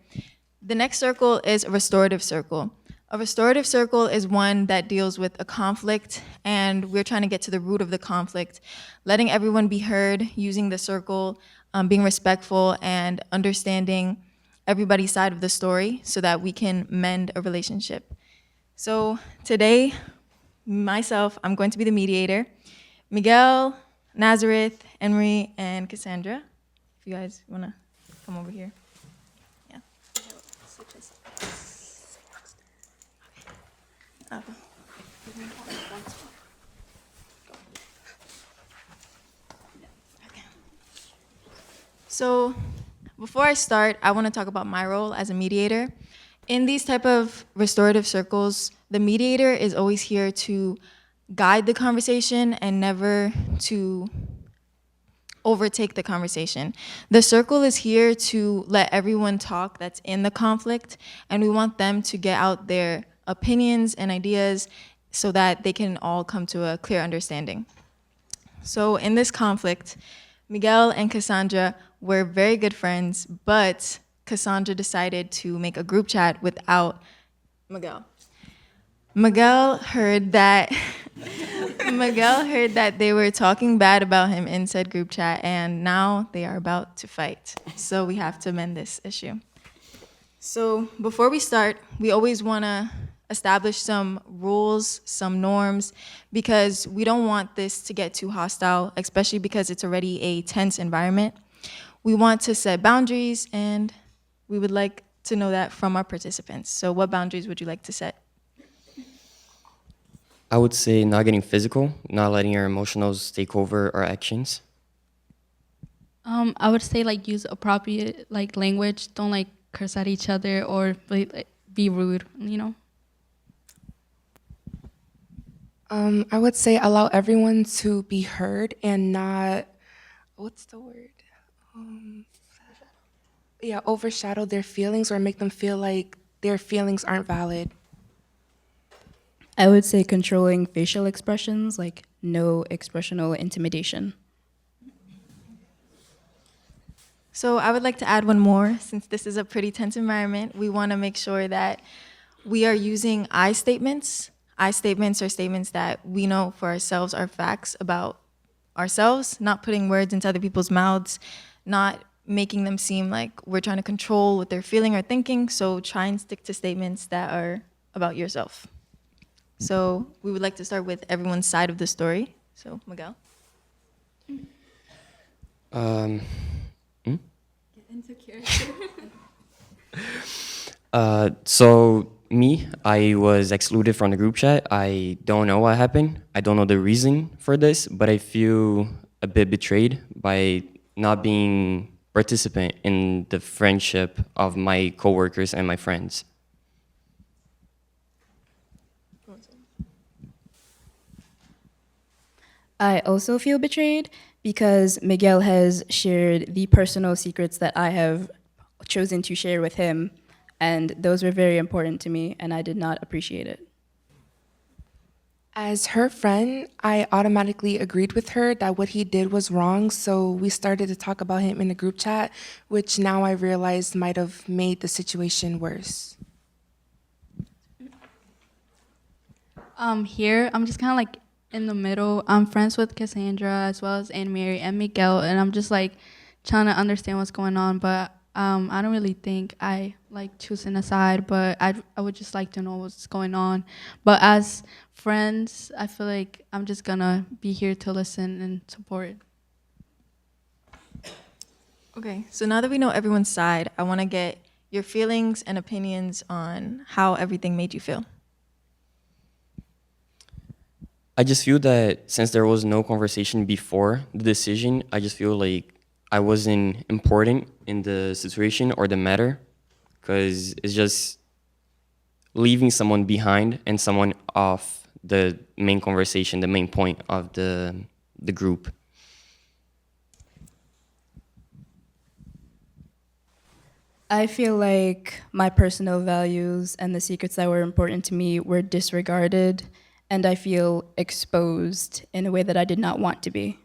The next circle is a restorative circle. A restorative circle is one that deals with a conflict, and we're trying to get to the root of the conflict, letting everyone be heard, using the circle, being respectful, and understanding everybody's side of the story so that we can mend a relationship. So today, myself, I'm going to be the mediator. Miguel, Nazareth, Emery, and Cassandra, if you guys want to come over here. Yeah. Okay. So before I start, I want to talk about my role as a mediator. In these type of restorative circles, the mediator is always here to guide the conversation and never to overtake the conversation. The circle is here to let everyone talk that's in the conflict, and we want them to get out their opinions and ideas so that they can all come to a clear understanding. So in this conflict, Miguel and Cassandra were very good friends, but Cassandra decided to make a group chat without Miguel. Miguel heard that they were talking bad about him in said group chat, and now they are about to fight. So we have to mend this issue. So before we start, we always want to establish some rules, some norms, because we don't want this to get too hostile, especially because it's already a tense environment. We want to set boundaries, and we would like to know that from our participants. So what boundaries would you like to set? I would say not getting physical, not letting your emotionals take over our actions. I would say like use appropriate like language. Don't like curse at each other or like, be rude, you know? I would say allow everyone to be heard and not, what's the word? Overshadow their feelings or make them feel like their feelings aren't valid. I would say controlling facial expressions, like no expressional intimidation. So I would like to add one more. Since this is a pretty tense environment, we want to make sure that we are using I statements. I statements are statements that we know for ourselves are facts about ourselves, not putting words into other people's mouths, not making them seem like we're trying to control what they're feeling or thinking. So try and stick to statements that are about yourself. So we would like to start with everyone's side of the story. So Miguel. Get into character. So me, I was excluded from the group chat. I don't know what happened. I don't know the reason for this, but I feel a bit betrayed by not being participant in the friendship of my coworkers and my friends. I also feel betrayed because Miguel has shared the personal secrets that I have chosen to share with him, and those were very important to me, and I did not appreciate it. As her friend, I automatically agreed with her that what he did was wrong, so we started to talk about him in the group chat, which now I realized might have made the situation worse. Here, I'm just kind of like in the middle. I'm friends with Cassandra as well as Anne Mary and Miguel, and I'm just like trying to understand what's going on, but I don't really think I like choosing a side, but I would just like to know what's going on. But as friends, I feel like I'm just gonna be here to listen and support. Okay, so now that we know everyone's side, I want to get your feelings and opinions on how everything made you feel. I just feel that since there was no conversation before the decision, I just feel like I wasn't important in the situation or the matter, because it's just leaving someone behind and someone off the main conversation, the main point of the group. I feel like my personal values and the secrets that were important to me were disregarded, and I feel exposed in a way that I did not want to be.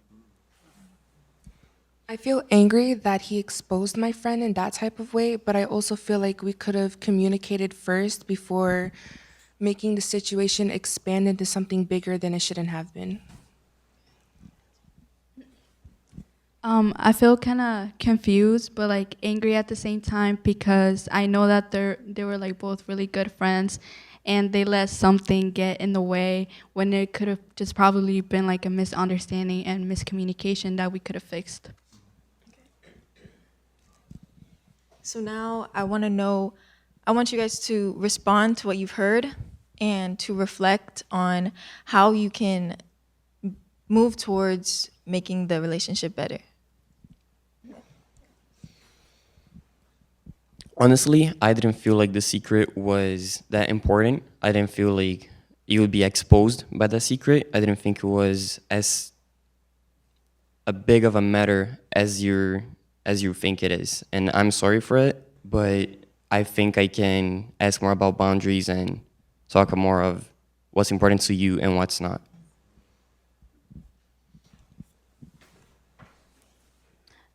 I feel angry that he exposed my friend in that type of way, but I also feel like we could have communicated first before making the situation expand into something bigger than it shouldn't have been. I feel kind of confused, but like angry at the same time because I know that they were like both really good friends, and they let something get in the way when it could have just probably been like a misunderstanding and miscommunication that we could have fixed. So now I want you guys to respond to what you've heard and to reflect on how you can move towards making the relationship better. Honestly, I didn't feel like the secret was that important. I didn't feel like you would be exposed by the secret. I didn't think it was as a big of a matter as you think it is. And I'm sorry for it, but I think I can ask more about boundaries and talk more of what's important to you and what's not.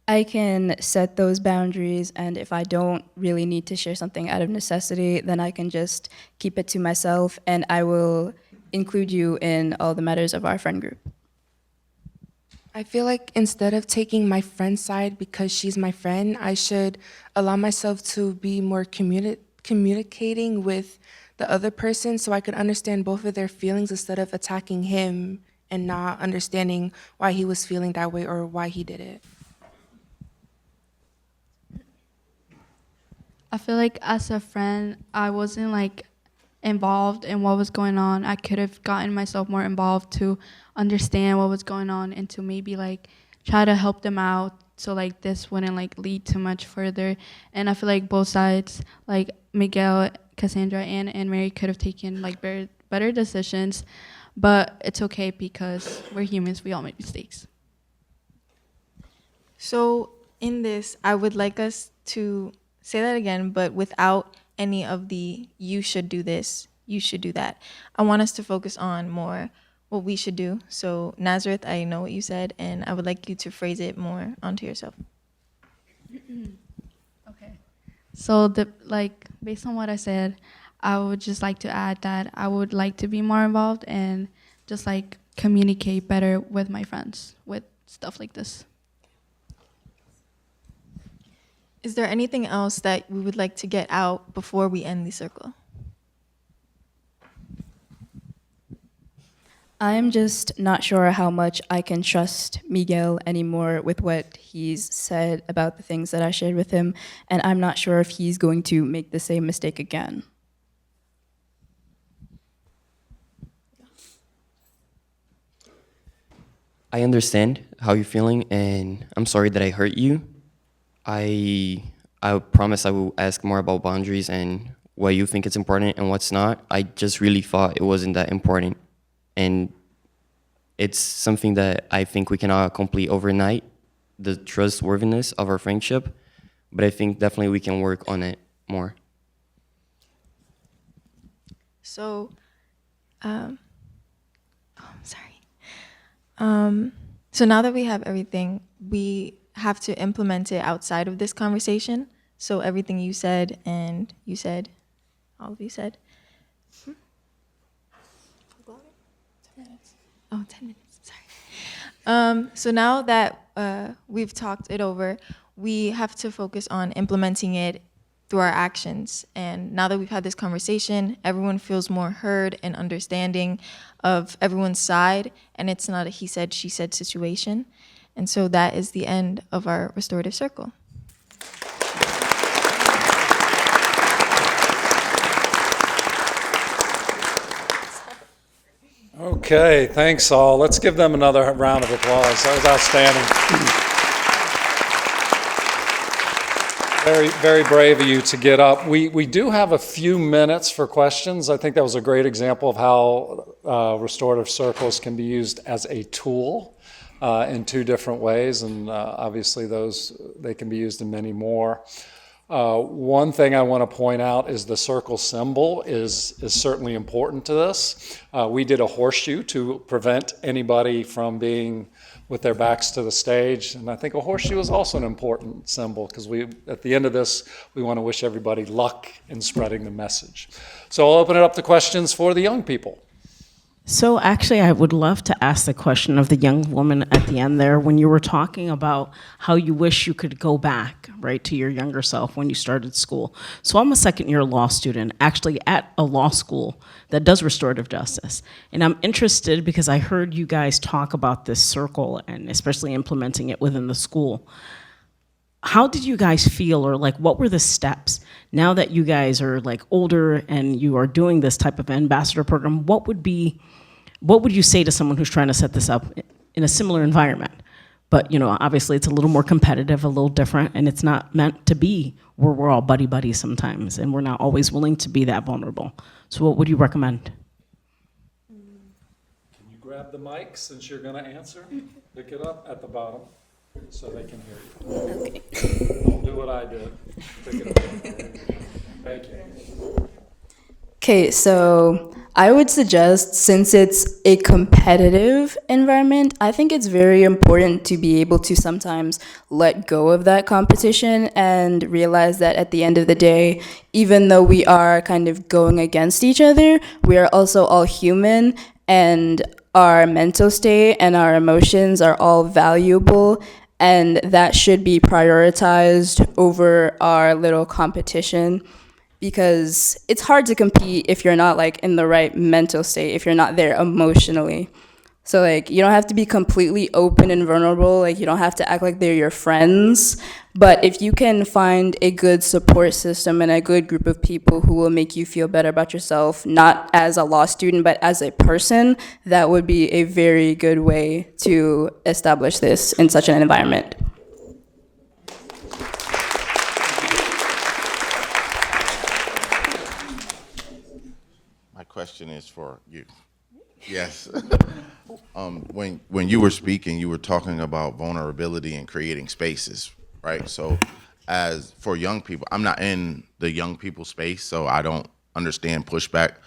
I can set those boundaries, and if I don't really need to share something out of necessity, then I can just keep it to myself, and I will include you in all the matters of our friend group. I feel like instead of taking my friend's side because she's my friend, I should allow myself to be more communicating with the other person so I could understand both of their feelings instead of attacking him and not understanding why he was feeling that way or why he did it. I feel like as a friend, I wasn't like involved in what was going on. I could have gotten myself more involved to understand what was going on and to maybe like try to help them out so like this wouldn't like lead too much further. And I feel like both sides, like Miguel, Cassandra, and Mary could have taken like better decisions, but it's okay because we're humans, we all make mistakes. So in this, I would like us to say that again, but without any of the you should do this, you should do that. I want us to focus on more what we should do. So Nazareth, I know what you said, and I would like you to phrase it more onto yourself. Okay. So based on what I said, I would just like to add that I would like to be more involved and just like communicate better with my friends with stuff like this. Is there anything else that we would like to get out before we end the circle? I'm just not sure how much I can trust Miguel anymore with what he's said about the things that I shared with him, and I'm not sure if he's going to make the same mistake again. I understand how you're feeling, and I'm sorry that I hurt you. I promise I will ask more about boundaries and what you think is important and what's not. I just really thought it wasn't that important, and it's something that I think we cannot complete overnight, the trustworthiness of our friendship, but I think definitely we can work on it more. So, I'm sorry. So now that we have everything, we have to implement it outside of this conversation. So everything you said and you said, all of you said. Oh, 10 minutes, sorry. So now that we've talked it over, we have to focus on implementing it through our actions. And now that we've had this conversation, everyone feels more heard and understanding of everyone's side, and it's not a he said, she said situation. And so that is the end of our restorative circle. Okay, thanks all. Let's give them another round of applause. That was outstanding. Very, very brave of you to get up. We do have a few minutes for questions. I think that was a great example of how restorative circles can be used as a tool in two different ways, and obviously they can be used in many more. One thing I want to point out is the circle symbol is certainly important to this. We did a horseshoe to prevent anybody from being with their backs to the stage, and I think a horseshoe is also an important symbol because at the end of this, we want to wish everybody luck in spreading the message. So I'll open it up to questions for the young people. So actually, I would love to ask the question of the young woman at the end there, when you were talking about how you wish you could go back, right, to your younger self when you started school. So I'm a second-year law student, actually at a law school that does restorative justice. And I'm interested because I heard you guys talk about this circle and especially implementing it within the school. How did you guys feel, or like what were the steps now that you guys are like older and you are doing this type of ambassador program? What would you say to someone who's trying to set this up in a similar environment? But obviously it's a little more competitive, a little different, and it's not meant to be where we're all buddy sometimes, and we're not always willing to be that vulnerable. So what would you recommend? Can you grab the mic since you're going to answer? Pick it up at the bottom so they can hear you. Okay. Don't do what I did. Pick it up. Thank you. Okay, so I would suggest, since it's a competitive environment, I think it's very important to be able to sometimes let go of that competition and realize that at the end of the day, even though we are kind of going against each other, we are also all human, and our mental state and our emotions are all valuable, and that should be prioritized over our little competition. Because it's hard to compete if you're not like in the right mental state, if you're not there emotionally. So like you don't have to be completely open and vulnerable, like you don't have to act like they're your friends, but if you can find a good support system and a good group of people who will make you feel better about yourself, not as a law student, but as a person, that would be a very good way to establish this in such an environment. Question is for you. Yes. When you were speaking, you were talking about vulnerability and creating spaces, right? So as for young people, I'm not in the young people space, so I don't understand pushback.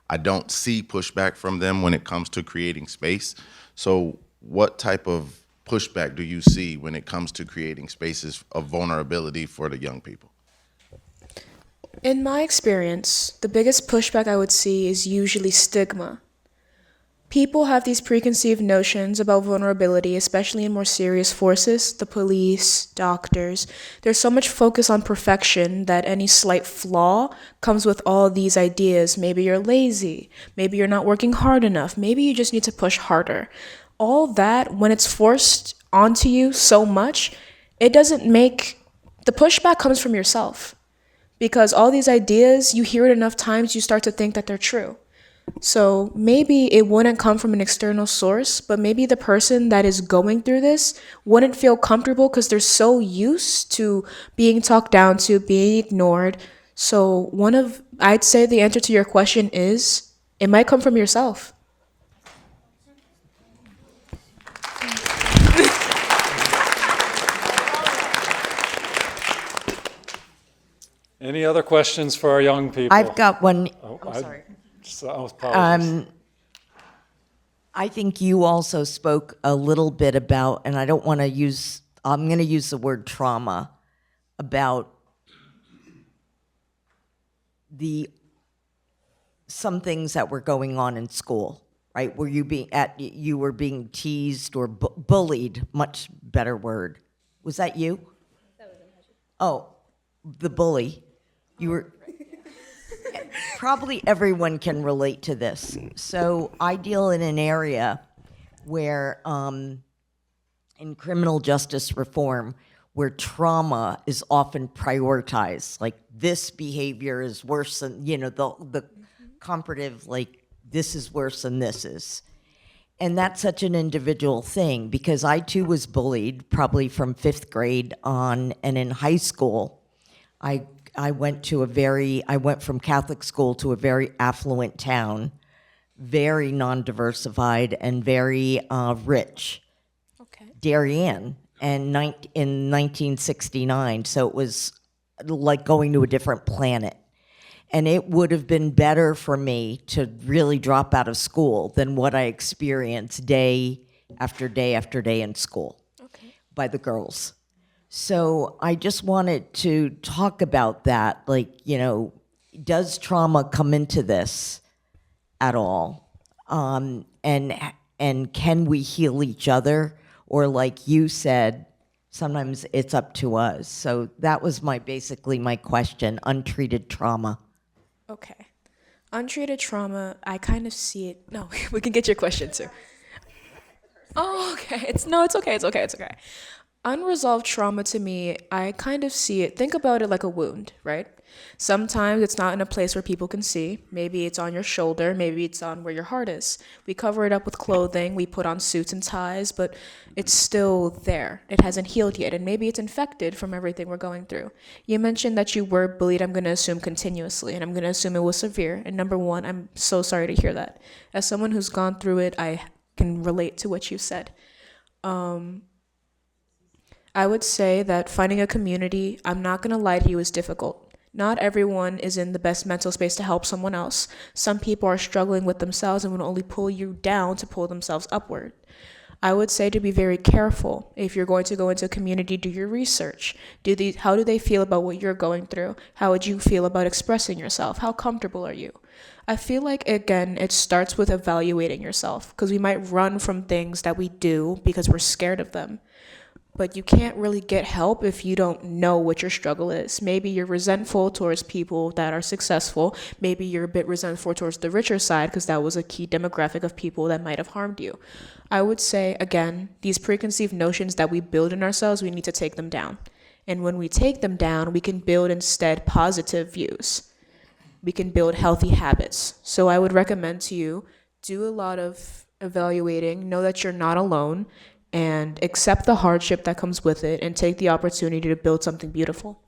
I don't see pushback from them when it comes to creating space. So what type of pushback do you see when it comes to creating spaces of vulnerability for the young people? In my experience, the biggest pushback I would see is usually stigma. People have these preconceived notions about vulnerability, especially in more serious forces, the police, doctors. There's so much focus on perfection that any slight flaw comes with all these ideas. Maybe you're lazy, maybe you're not working hard enough, maybe you just need to push harder. All that, when it's forced onto you so much, it doesn't make, the pushback comes from yourself. Because all these ideas, you hear it enough times, you start to think that they're true. So maybe it wouldn't come from an external source, but maybe the person that is going through this wouldn't feel comfortable because they're so used to being talked down to, being ignored. So I'd say the answer to your question is, it might come from yourself. Any other questions for our young people? I've got one. Oh, sorry. Apologies. I think you also spoke a little bit about, and I don't want to use, I'm going to use the word trauma, about some things that were going on in school, right? Were you were being teased or bullied, much better word. Was that you? Oh, the bully. You were. Probably everyone can relate to this. So I deal in an area where, in criminal justice reform, where trauma is often prioritized. Like, this behavior is worse than, the comparative, like, this is worse than this is. And that's such an individual thing, because I too was bullied, probably from 5th grade on, and in high school, I went from Catholic school to a very affluent town, very non-diversified and very rich. Okay. Darien, and in 1969, so it was like going to a different planet. And it would have been better for me to really drop out of school than what I experienced day after day after day in school by the girls. So I just wanted to talk about that. Like, does trauma come into this at all? And can we heal each other? Or like you said, sometimes it's up to us. So that was basically my question, untreated trauma. Okay. Untreated trauma, I kind of see it. No, we can get your question too. Oh, okay. It's okay. Unresolved trauma to me, I kind of see it, think about it like a wound, right? Sometimes it's not in a place where people can see. Maybe it's on your shoulder, maybe it's on where your heart is. We cover it up with clothing, we put on suits and ties, but it's still there. It hasn't healed yet, and maybe it's infected from everything we're going through. You mentioned that you were bullied, I'm going to assume continuously, and I'm going to assume it was severe. And number one, I'm so sorry to hear that. As someone who's gone through it, I can relate to what you said. I would say that finding a community, I'm not going to lie to you, is difficult. Not everyone is in the best mental space to help someone else. Some people are struggling with themselves and will only pull you down to pull themselves upward. I would say to be very careful. If you're going to go into a community, do your research. How do they feel about what you're going through? How would you feel about expressing yourself? How comfortable are you? I feel like, again, it starts with evaluating yourself, because we might run from things that we do because we're scared of them. But you can't really get help if you don't know what your struggle is. Maybe you're resentful towards people that are successful. Maybe you're a bit resentful towards the richer side because that was a key demographic of people that might have harmed you. I would say, again, these preconceived notions that we build in ourselves, we need to take them down. And when we take them down, we can build instead positive views. We can build healthy habits. So I would recommend to you, do a lot of evaluating, know that you're not alone, and accept the hardship that comes with it and take the opportunity to build something beautiful.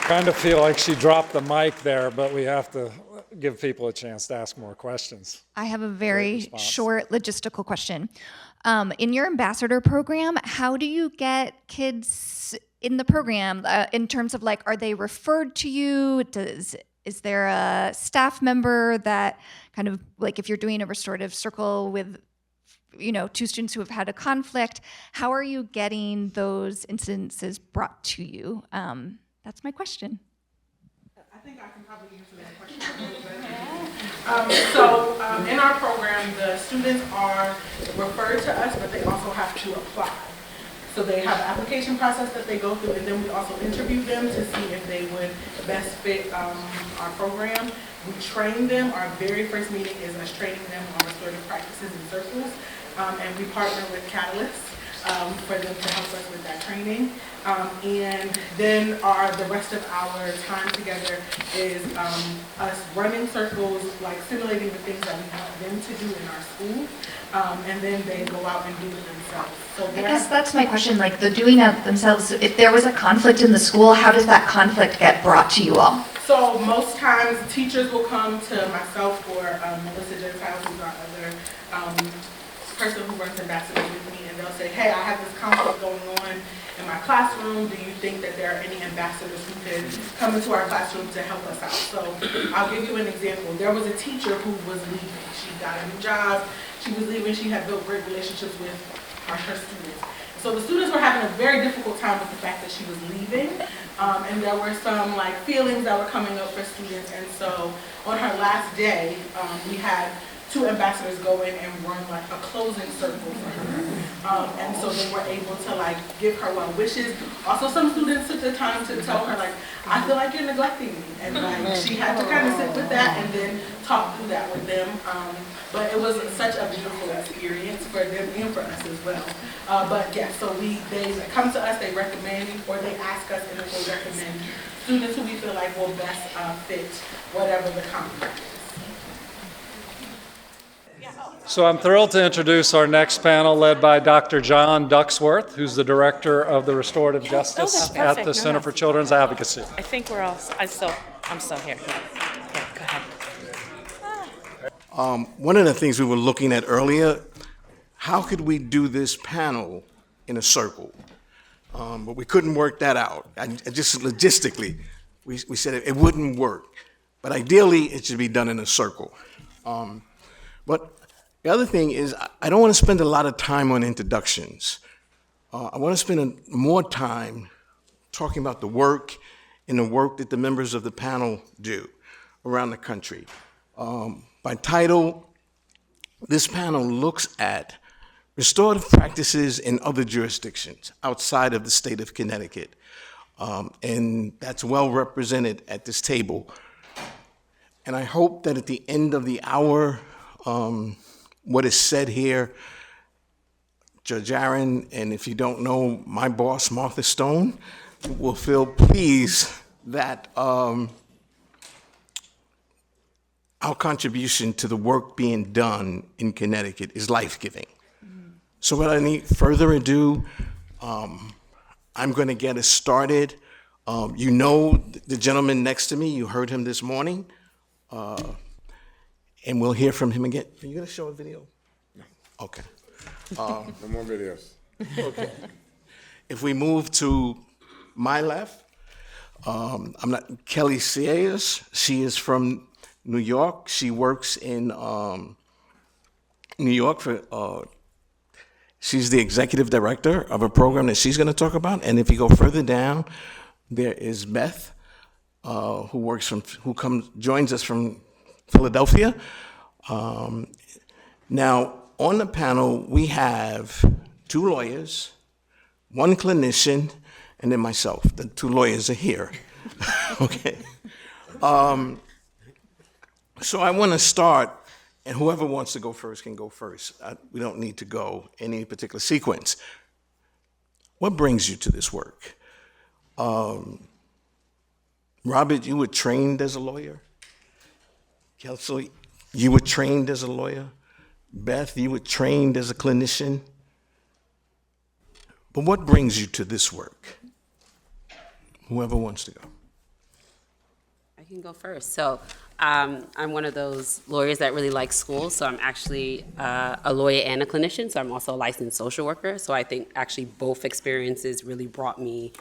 Kind of feel like she dropped the mic there, but we have to give people a chance to ask more questions. I have a very short logistical question. In your ambassador program, how do you get kids in the program in terms of, like, are they referred to you? Is there a staff member that kind of, like if you're doing a restorative circle with, you know, two students who have had a conflict, how are you getting those incidences brought to you? That's my question. I think I can probably answer that question a little bit. In our program, the students are referred to us, but they also have to apply. So they have an application process that they go through, and then we also interview them to see if they would best fit our program. We train them. Our very first meeting is us training them on restorative practices and circles, and we partner with Catalyst for them to help us with that training. And then the rest of our time together is us running circles, like simulating the things that we want them to do in our school, and then they go out and do it themselves. So I guess that's my question, like the doing of themselves, if there was a conflict in the school, how does that conflict get brought to you all? So most times teachers will come to myself or Melissa Gentile, who's our other person who runs ambassadors with me, and they'll say, hey, I have this conflict going on in my classroom. Do you think that there are any ambassadors who could come into our classroom to help us out? So I'll give you an example. There was a teacher who was leaving. She got a new job. She was leaving. She had built great relationships with her students. So the students were having a very difficult time with the fact that she was leaving. And there were some like feelings that were coming up for students. And so on her last day, we had 2 ambassadors go in and run like a closing circle for her. And so they were able to like give her well wishes. Also some students took the time to tell her like, I feel like you're neglecting me. And like she had to kind of sit with that and then talk through that with them. But it was such a beautiful experience for them and for us as well. But yeah, so they come to us, they recommend, or they ask us and if they recommend students who we feel like will best fit whatever the conflict is. So I'm thrilled to introduce our next panel led by Dr. John Ducksworth, who's the Director of the Restorative Justice at the Center for Children's Advocacy. I think we're all, I'm still here. Okay, go ahead. One of the things we were looking at earlier, how could we do this panel in a circle? But we couldn't work that out. Just logistically, we said it wouldn't work. But ideally, it should be done in a circle. But the other thing is, I don't want to spend a lot of time on introductions. I want to spend more time talking about the work and the work that the members of the panel do around the country. By title, this panel looks at restorative practices in other jurisdictions outside of the state of Connecticut. And that's well represented at this table. And I hope that at the end of the hour, what is said here, Judge Aaron, and if you don't know, my boss, Martha Stone, will feel pleased that our contribution to the work being done in Connecticut is life-giving. So without any further ado, I'm going to get us started. You know the gentleman next to me, you heard him this morning, and we'll hear from him again. Are you going to show a video? No. Okay. No more videos. Okay. If we move to my left, I'm not Kelly Sayers. She is from New York. She works in New York for. She's the executive director of a program that she's going to talk about. And if you go further down, there is Beth, who joins us from Philadelphia. Now, on the panel, we have 2 lawyers, 1 clinician, and then myself. The 2 lawyers are here. Okay. So I want to start, and whoever wants to go first can go first. We don't need to go in any particular sequence. What brings you to this work? Robert, you were trained as a lawyer. Kelsey, you were trained as a lawyer. Beth, you were trained as a clinician. But what brings you to this work? Whoever wants to go. I can go first. So I'm one of those lawyers that really likes school. So I'm actually a lawyer and a clinician. So I'm also a licensed social worker. So I think actually both experiences really brought me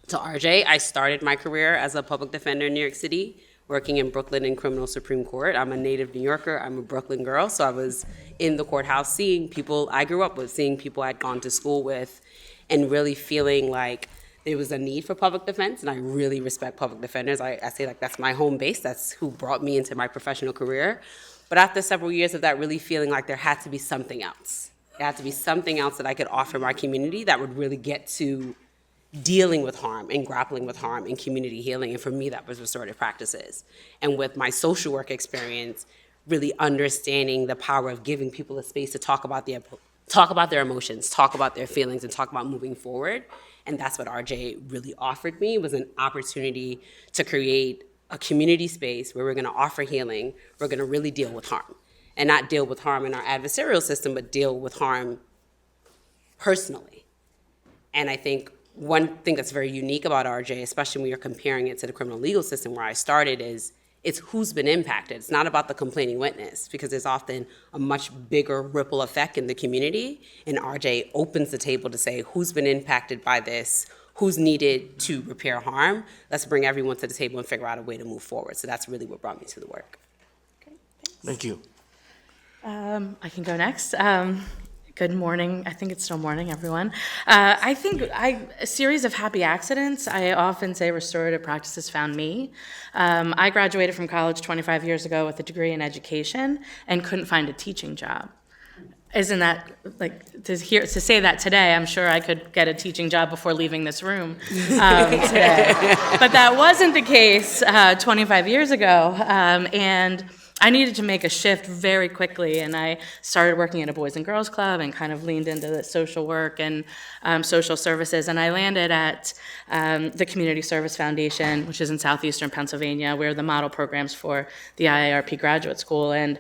to RJ. I started my career as a public defender in New York City working in Brooklyn in criminal Supreme Court. I'm a native New Yorker. I'm a Brooklyn girl, so I was in the courthouse seeing people I grew up with, seeing people I'd gone to school with, and really feeling like there was a need for public defense, and I really respect public defenders. I say like that's my home base. That's who brought me into my professional career. But after several years of that, really feeling like there had to be something else. There had to be something else that I could offer my community that would really get to dealing with harm and grappling with harm and community healing. And for me, that was restorative practices. And with my social work experience, really understanding the power of giving people a space to talk about their emotions, talk about their feelings, and talk about moving forward. And that's what RJ really offered me, was an opportunity to create a community space where we're gonna offer healing, we're gonna really deal with harm. And not deal with harm in our adversarial system, but deal with harm personally. And I think one thing that's very unique about RJ, especially when you're comparing it to the criminal legal system where I started, is it's who's been impacted. It's not about the complaining witness, because there's often a much bigger ripple effect in the community. And RJ opens the table to say, who's been impacted by this? Who's needed to repair harm? Let's bring everyone to the table and figure out a way to move forward. So that's really what brought me to the work. Thank you. I can go next. Good morning. I think it's still morning, everyone. I think a series of happy accidents. I often say restorative practices found me. I graduated from college 25 years ago with a degree in education and couldn't find a teaching job. Isn't that, like, to say that today, I'm sure I could get a teaching job before leaving this room today. But that wasn't the case 25 years ago. And I needed to make a shift very quickly, and I started working at a Boys and Girls Club and kind of leaned into the social work and social services, and I landed at the Community Service Foundation, which is in southeastern Pennsylvania, where the model programs for the IARP graduate school. And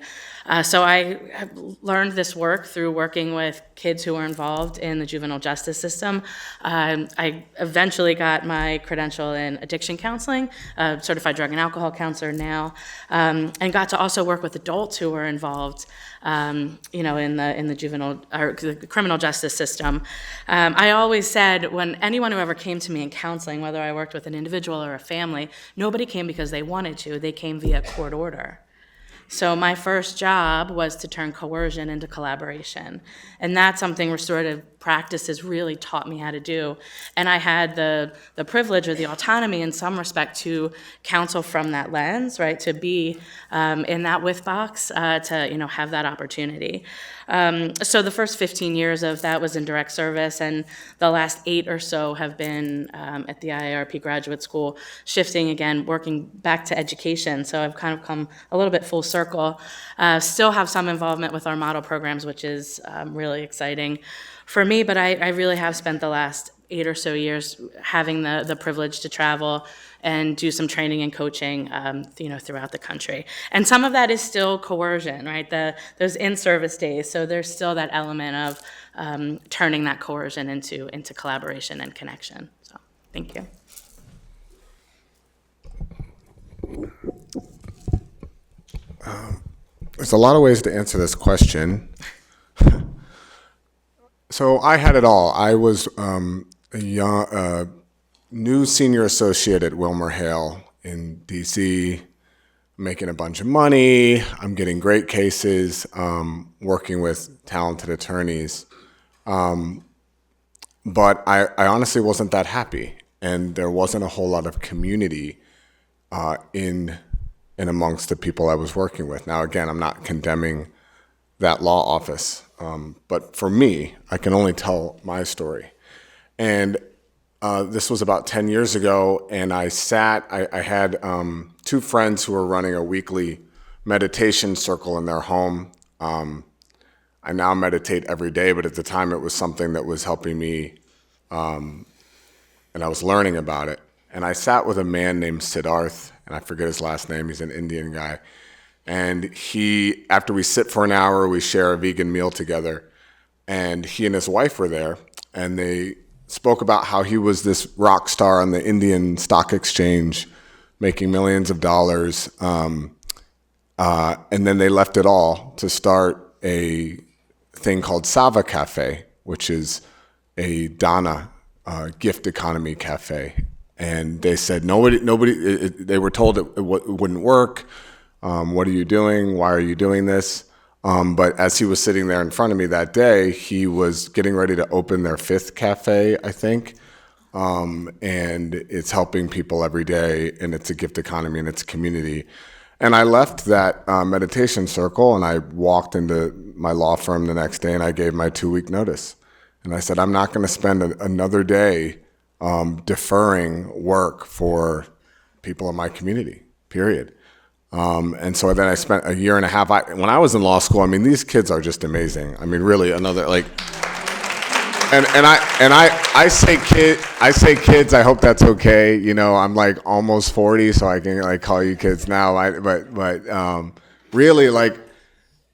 so I have learned this work through working with kids who were involved in the juvenile justice system. I eventually got my credential in addiction counseling, certified drug and alcohol counselor now, and got to also work with adults who were involved, in the juvenile or the criminal justice system. I always said, when anyone who ever came to me in counseling, whether I worked with an individual or a family, nobody came because they wanted to. They came via court order. So my first job was to turn coercion into collaboration. And that's something restorative practices really taught me how to do. And I had the privilege or the autonomy in some respect to counsel from that lens, right? To be in that with box, to have that opportunity. So the first 15 years of that was in direct service, and the last 8 or so have been at the IARP graduate school, shifting again, working back to education. So I've kind of come a little bit full circle. Still have some involvement with our model programs, which is really exciting for me, but I really have spent the last 8 or so years having the privilege to travel and do some training and coaching, throughout the country. And some of that is still coercion, right? Those in-service days. So there's still that element of turning that coercion into collaboration and connection. So thank you. There's a lot of ways to answer this question. So I had it all. I was a new senior associate at WilmerHale in DC, making a bunch of money. I'm getting great cases, working with talented attorneys. But I honestly wasn't that happy. And there wasn't a whole lot of community in amongst the people I was working with. Now, again, I'm not condemning that law office. But for me, I can only tell my story. And this was about 10 years ago, and I had 2 friends who were running a weekly meditation circle in their home. I now meditate every day, but at the time it was something that was helping me, and I was learning about it. And I sat with a man named Siddharth, and I forget his last name, he's an Indian guy. And after we sit for an hour, we share a vegan meal together. And he and his wife were there, and they spoke about how he was this rock star on the Indian stock exchange, making millions of dollars. And then they left it all to start a thing called Sava Cafe, which is a Dana gift economy cafe, And they said, they were told it wouldn't work. What are you doing? Why are you doing this? But as he was sitting there in front of me that day, he was getting ready to open their 5th cafe, I think. And it's helping people every day, and it's a gift economy, and it's a community. And I left that meditation circle, and I walked into my law firm the next day, and I gave my 2-week notice. And I said, I'm not going to spend another day deferring work for people in my community, period. And so then I spent a year and a half. When I was in law school, I mean, these kids are just amazing. I mean, really, another like. And I say kids. I hope that's okay. You know, I'm like almost 40, so I can like call you kids now. But really, like,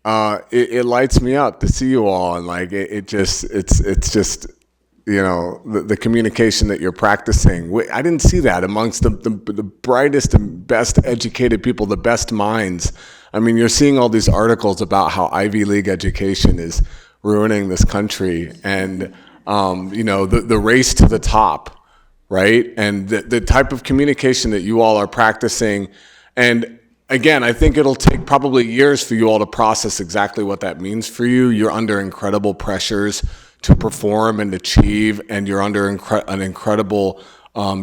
it lights me up to see you all, and like it's just. You know, the communication that you're practicing. I didn't see that amongst the brightest and best educated people, the best minds. I mean, you're seeing all these articles about how Ivy League education is ruining this country, and you know, the race to the top, right? And the type of communication that you all are practicing. And again, I think it'll take probably years for you all to process exactly what that means for you. You're under incredible pressures to perform and achieve, and you're under an incredible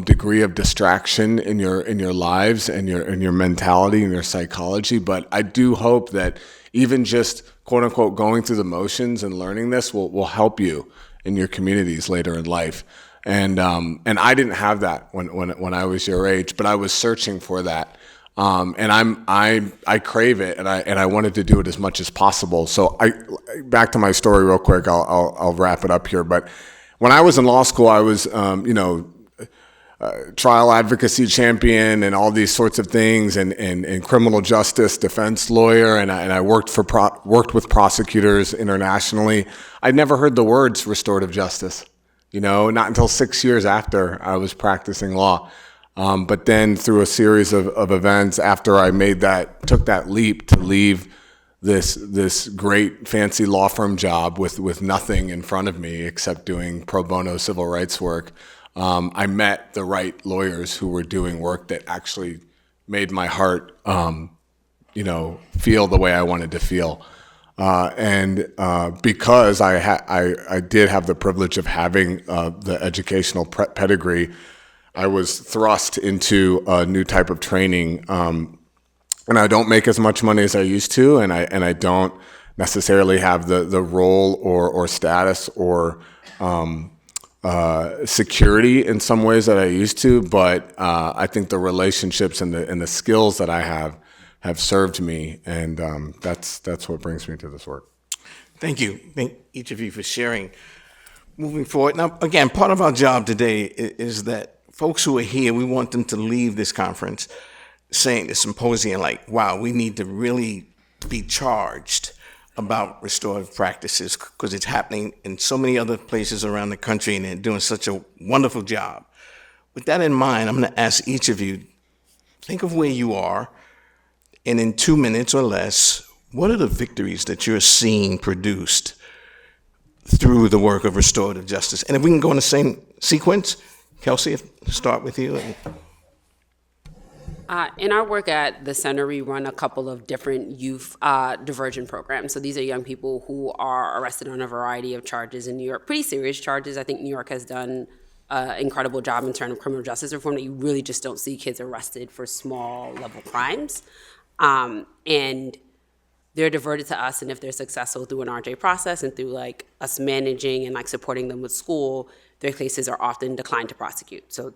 degree of distraction in your lives and your mentality and your psychology. But I do hope that even just quote unquote going through the motions and learning this will help you in your communities later in life. And I didn't have that when I was your age, but I was searching for that. And I crave it, and I wanted to do it as much as possible. So back to my story real quick. I'll wrap it up here. But when I was in law school, I was trial advocacy champion and all these sorts of things, and criminal justice defense lawyer, and I worked with prosecutors internationally. I'd never heard the words restorative justice, not until 6 years after I was practicing law. But then through a series of events, after I took that leap to leave this great fancy law firm job with nothing in front of me except doing pro bono civil rights work, I met the right lawyers who were doing work that actually made my heart, feel the way I wanted to feel. Because I did have the privilege of having the educational pedigree, I was thrust into a new type of training, and I don't make as much money as I used to, and I don't necessarily have the role or status or security in some ways that I used to. But I think the relationships and the skills that I have served me, and that's what brings me to this work. Thank you. Thank each of you for sharing. Moving forward, now again, part of our job today is that folks who are here, we want them to leave this conference saying the symposium like, wow, we need to really be charged about restorative practices because it's happening in so many other places around the country and they're doing such a wonderful job. With that in mind, I'm going to ask each of you, think of where you are, and in 2 minutes or less, what are the victories that you're seeing produced through the work of restorative justice? And if we can go in the same sequence, Kelsey, start with you. In our work at the center, we run a couple of different youth diversion programs. So these are young people who are arrested on a variety of charges in New York, pretty serious charges. I think New York has done an incredible job in terms of criminal justice reform that you really just don't see kids arrested for small level crimes. And they're diverted to us, and if they're successful through an RJ process and through like us managing and like supporting them with school, their cases are often declined to prosecute. So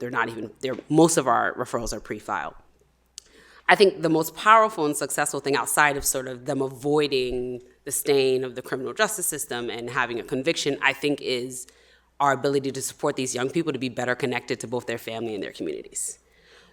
most of our referrals are pre-filed. I think the most powerful and successful thing outside of sort of them avoiding the stain of the criminal justice system and having a conviction, I think is our ability to support these young people to be better connected to both their family and their communities.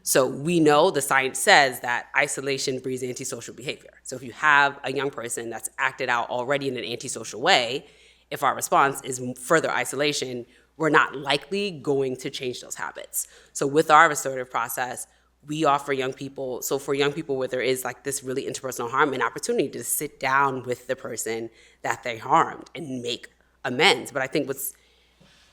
So we know the science says that isolation breeds antisocial behavior. So if you have a young person that's acted out already in an antisocial way, if our response is further isolation, we're not likely going to change those habits. So with our restorative process, we offer young people, so for young people where there is like this really interpersonal harm, an opportunity to sit down with the person that they harmed and make amends. But I think what's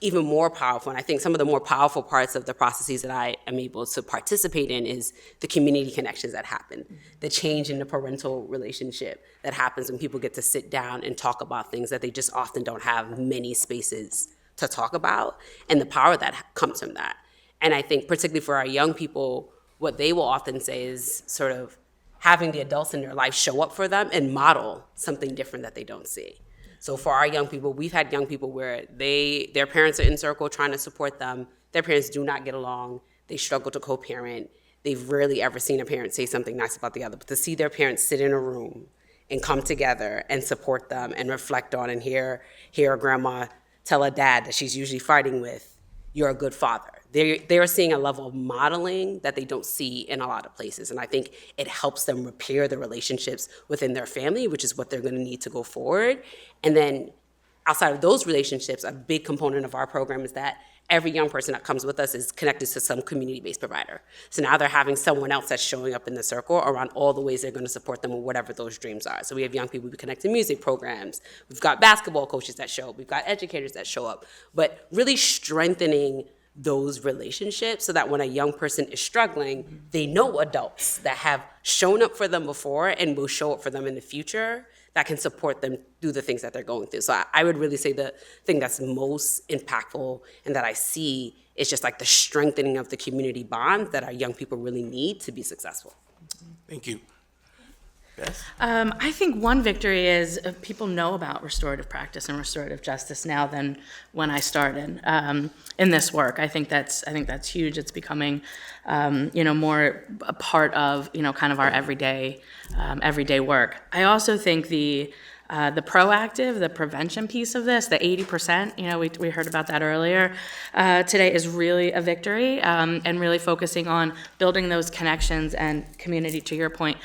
even more powerful. And I think some of the more powerful parts of the processes that I am able to participate in is the community connections that happen, the change in the parental relationship that happens when people get to sit down and talk about things that they just often don't have many spaces to talk about, and the power that comes from that. And I think particularly for our young people, what they will often say is sort of having the adults in their life show up for them and model something different that they don't see. So for our young people, we've had young people where their parents are in circle trying to support them. Their parents do not get along. They struggle to co-parent. They've rarely ever seen a parent say something nice about the other. But to see their parents sit in a room and come together and support them and reflect on and hear a grandma tell a dad that she's usually fighting with, you're a good father. They're seeing a level of modeling that they don't see in a lot of places. And I think it helps them repair the relationships within their family, which is what they're going to need to go forward. And then outside of those relationships, a big component of our program is that every young person that comes with us is connected to some community-based provider. So now they're having someone else that's showing up in the circle around all the ways they're going to support them with whatever those dreams are. So we have young people we connect to music programs. We've got basketball coaches that show up. We've got educators that show up. But really strengthening those relationships so that when a young person is struggling, they know adults that have shown up for them before and will show up for them in the future that can support them do the things that they're going through. So I would really say the thing that's most impactful and that I see is just like the strengthening of the community bonds that our young people really need to be successful. Thank you. Beth? I think one victory is people know about restorative practice and restorative justice now than when I started in this work. I think that's huge. It's becoming, more a part of, kind of our everyday work. I also think the proactive, the prevention piece of this, the 80%, we heard about that earlier today, is really a victory, and really focusing on building those connections and community, to your point,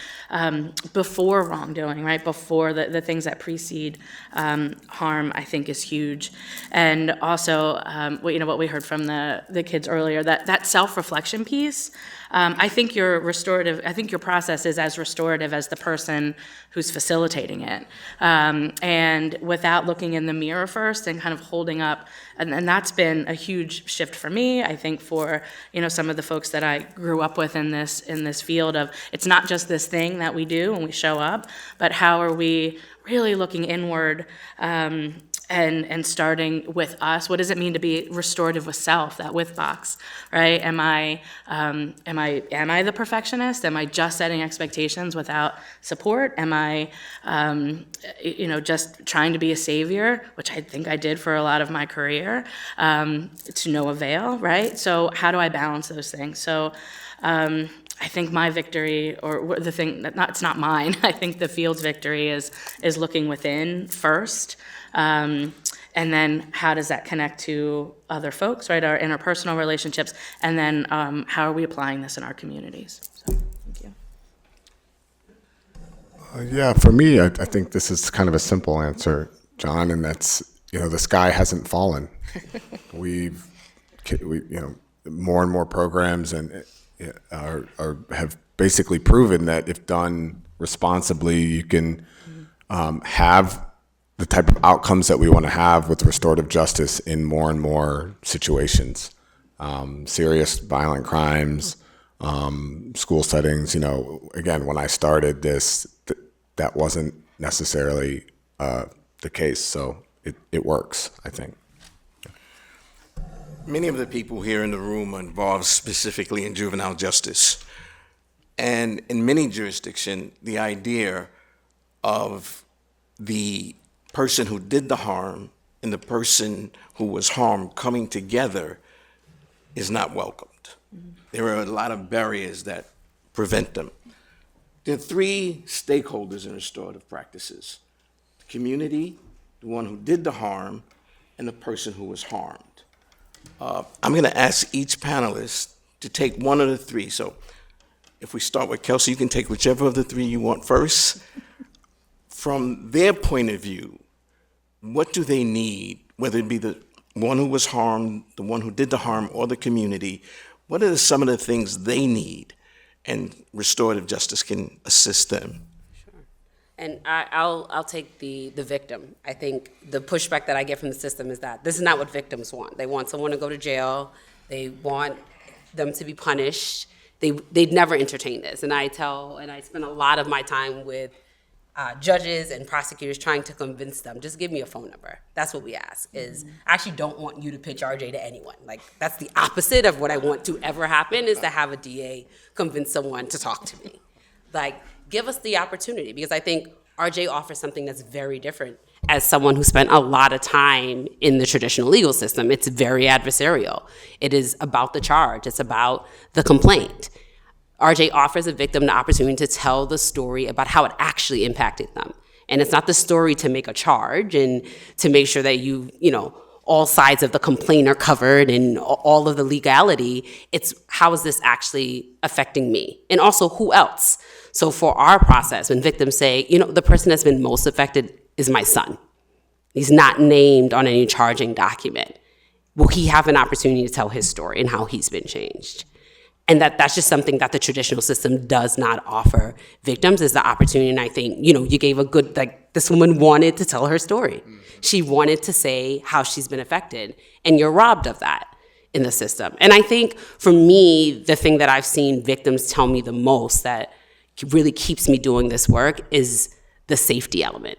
before wrongdoing, right? Before the things that precede harm, I think is huge. And also, what we heard from the kids earlier, that self-reflection piece, I think your process is as restorative as the person who's facilitating it. And without looking in the mirror first and kind of holding up, and that's been a huge shift for me, I think for, some of the folks that I grew up with in this field of, it's not just this thing that we do when we show up, but how are we really looking inward, and starting with us. What does it mean to be restorative with self, that with box, right? Am I the perfectionist? Am I just setting expectations without support? Am I, just trying to be a savior, which I think I did for a lot of my career, to no avail, right? So how do I balance those things? So I think my victory, or the thing that it's not mine, I think the field's victory is looking within first. And then how does that connect to other folks, right? Our interpersonal relationships, and then how are we applying this in our communities? So, thank you. Yeah, for me, I think this is kind of a simple answer, John, and that's, the sky hasn't fallen. we more and more programs and have basically proven that if done responsibly, you can have the type of outcomes that we want to have with restorative justice in more and more situations. Serious violent crimes, school settings, again, when I started this, that wasn't necessarily the case. So it works, I think. Many of the people here in the room are involved specifically in juvenile justice. And in many jurisdictions, the idea of the person who did the harm and the person who was harmed coming together is not welcomed. There are a lot of barriers that prevent them. There are three stakeholders in restorative practices: the community, the one who did the harm, and the person who was harmed. I'm going to ask each panelist to take one of the three. So if we start with Kelsey, you can take whichever of the three you want first. From their point of view, what do they need, whether it be the one who was harmed, the one who did the harm, or the community? What are some of the things they need, and restorative justice can assist them? And I'll take the victim. I think the pushback that I get from the system is that this is not what victims want. They want someone to go to jail. They want them to be punished. They'd never entertain this. And I spend a lot of my time with judges and prosecutors trying to convince them, just give me a phone number. That's what we ask, is I actually don't want you to pitch RJ to anyone. Like, that's the opposite of what I want to ever happen, is to have a DA convince someone to talk to me. Like, give us the opportunity, because I think RJ offers something that's very different. As someone who spent a lot of time in the traditional legal system, it's very adversarial. It is about the charge. It's about the complaint. RJ offers a victim the opportunity to tell the story about how it actually impacted them. And it's not the story to make a charge and to make sure that all sides of the complaint are covered and all of the legality. It's how is this actually affecting me? And also, who else? So for our process, when victims say, the person that's been most affected is my son. He's not named on any charging document. Will he have an opportunity to tell his story and how he's been changed? And that's just something that the traditional system does not offer victims, is the opportunity. And I think, you gave a good, this woman wanted to tell her story. She wanted to say how she's been affected, and you're robbed of that in the system. And I think for me, the thing that I've seen victims tell me the most that really keeps me doing this work is the safety element.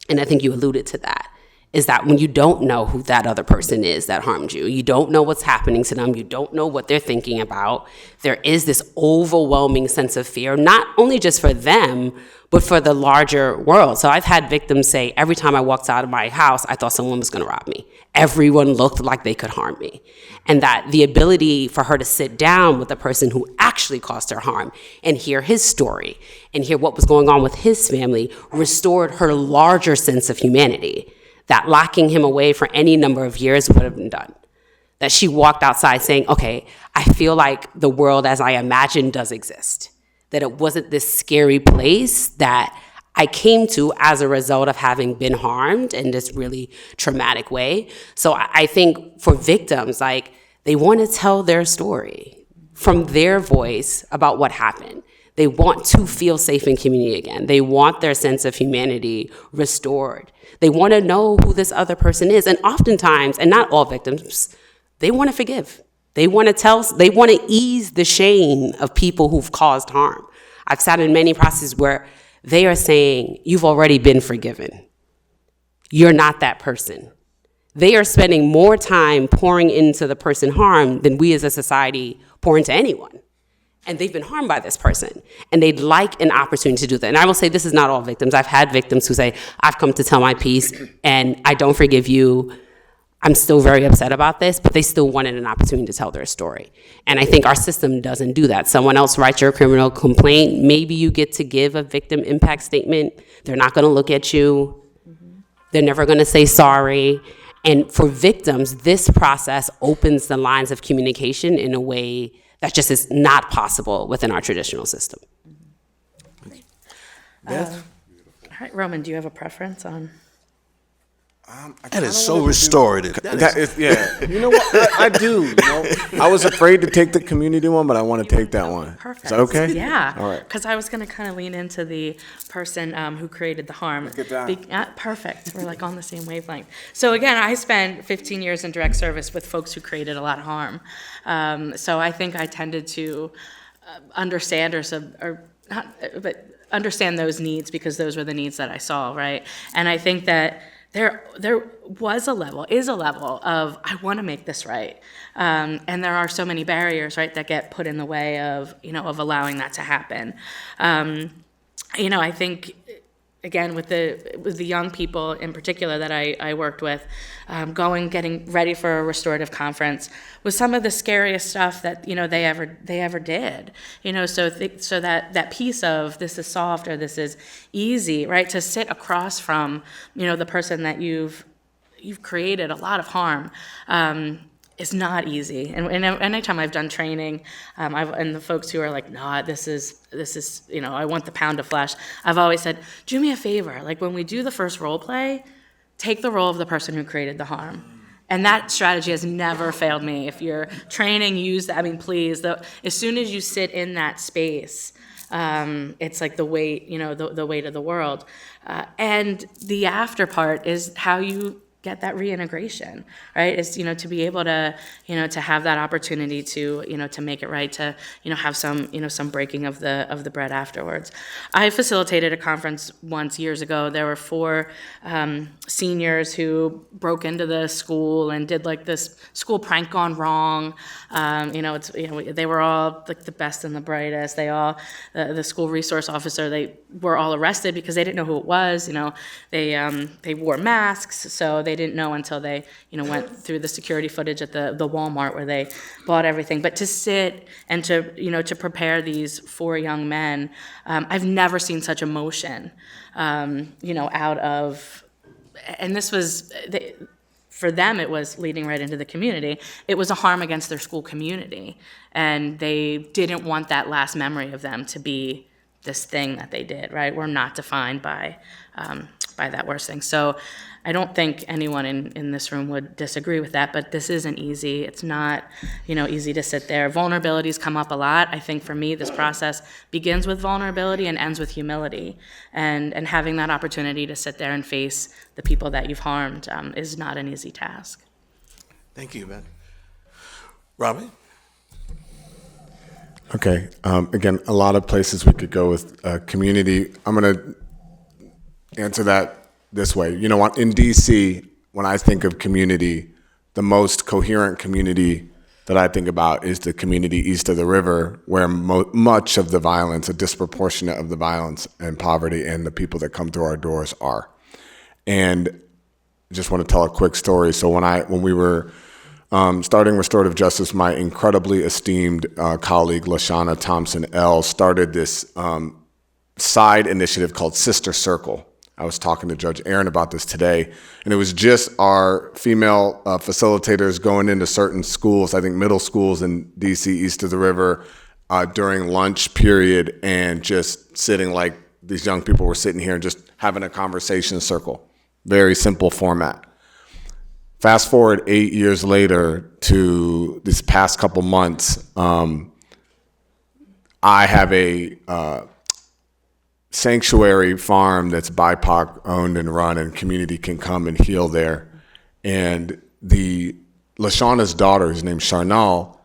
And I think you alluded to that, is that when you don't know who that other person is that harmed you, you don't know what's happening to them, you don't know what they're thinking about, there is this overwhelming sense of fear, not only just for them, but for the larger world. So I've had victims say, every time I walked out of my house, I thought someone was gonna rob me. Everyone looked like they could harm me. And that the ability for her to sit down with the person who actually caused her harm and hear his story and hear what was going on with his family restored her larger sense of humanity, that locking him away for any number of years would have been done. That she walked outside saying, okay, I feel like the world as I imagined does exist. That it wasn't this scary place that I came to as a result of having been harmed in this really traumatic way. So I think for victims, they want to tell their story from their voice about what happened. They want to feel safe in community again. They want their sense of humanity restored. They want to know who this other person is. And oftentimes, and not all victims, they want to forgive. They want to ease the shame of people who've caused harm. I've sat in many processes where they are saying, you've already been forgiven. You're not that person. They are spending more time pouring into the person harmed than we as a society pour into anyone. And they've been harmed by this person. And they'd like an opportunity to do that. And I will say this is not all victims. I've had victims who say, I've come to tell my piece and I don't forgive you. I'm still very upset about this, but they still wanted an opportunity to tell their story. And I think our system doesn't do that. Someone else writes your criminal complaint. Maybe you get to give a victim impact statement. They're not gonna look at you. They're never gonna say sorry. And for victims, this process opens the lines of communication in a way that just is not possible within our traditional system. All right, Roman, do you have a preference on? That is so restorative. Yeah. You know what? I do. I was afraid to take the community one, but I want to take that one. Perfect. Is that okay? Yeah. All right. Because I was going to kind of lean into the person who created the harm. Let's get down. Perfect. We're like on the same wavelength. So again, I spent 15 years in direct service with folks who created a lot of harm. So I think I tended to understand understand those needs because those were the needs that I saw, right? And I think that there is a level of, I want to make this right. And there are so many barriers, right, that get put in the way of, of allowing that to happen. I think, again, with the young people in particular that I worked with, getting ready for a restorative conference was some of the scariest stuff that, they ever did. So that piece of this is soft or this is easy, right? To sit across from, the person that you've created a lot of harm, is not easy. And anytime I've done training, and the folks who are like, nah, this is, I want the pound of flesh. I've always said, do me a favor. Like when we do the first role play, take the role of the person who created the harm. And that strategy has never failed me. If you're training, use that. Please, as soon as you sit in that space, It's like the weight, the weight of the world. And the after part is how you get that reintegration, right? Is, to be able to, to have that opportunity to, to make it right, to, have some breaking of the bread afterwards. I facilitated a conference once years ago. There were 4 seniors who broke into the school and did like this school prank gone wrong. They were all like the best and the brightest. They all, the school resource officer, they were all arrested because they didn't know who it was. They wore masks, so they didn't know until they, went through the security footage at the Walmart where they bought everything. But to sit and to prepare these 4 young men, I've never seen such emotion, out of, and this was, for them, it was leading right into the community. It was a harm against their school community, and they didn't want that last memory of them to be this thing that they did, right? We're not defined by that worst thing. So I don't think anyone in this room would disagree with that, but this isn't easy. It's not, easy to sit there. Vulnerabilities come up a lot. I think for me, this process begins with vulnerability and ends with humility. And having that opportunity to sit there and face the people that you've harmed is not an easy task. Thank you, Ben. Robbie? Okay. Again, a lot of places we could go with community. I'm going to answer that this way. In DC, when I think of community, the most coherent community that I think about is the community east of the river, where much of the violence, a disproportionate of the violence and poverty and the people that come through our doors are. And I just want to tell a quick story. So when we were starting restorative justice, my incredibly esteemed colleague, LaShawna Thompson-L, started this side initiative called Sister Circle. I was talking to Judge Aaron about this today, and it was just our female facilitators going into certain schools, I think middle schools in DC east of the river, during lunch period, and just sitting like these young people were sitting here and just having a conversation circle. Very simple format. Fast forward 8 years later to this past couple months, I have a sanctuary farm that's BIPOC owned and run, and community can come and heal there. And LaShawna's daughter, who's named Charnal,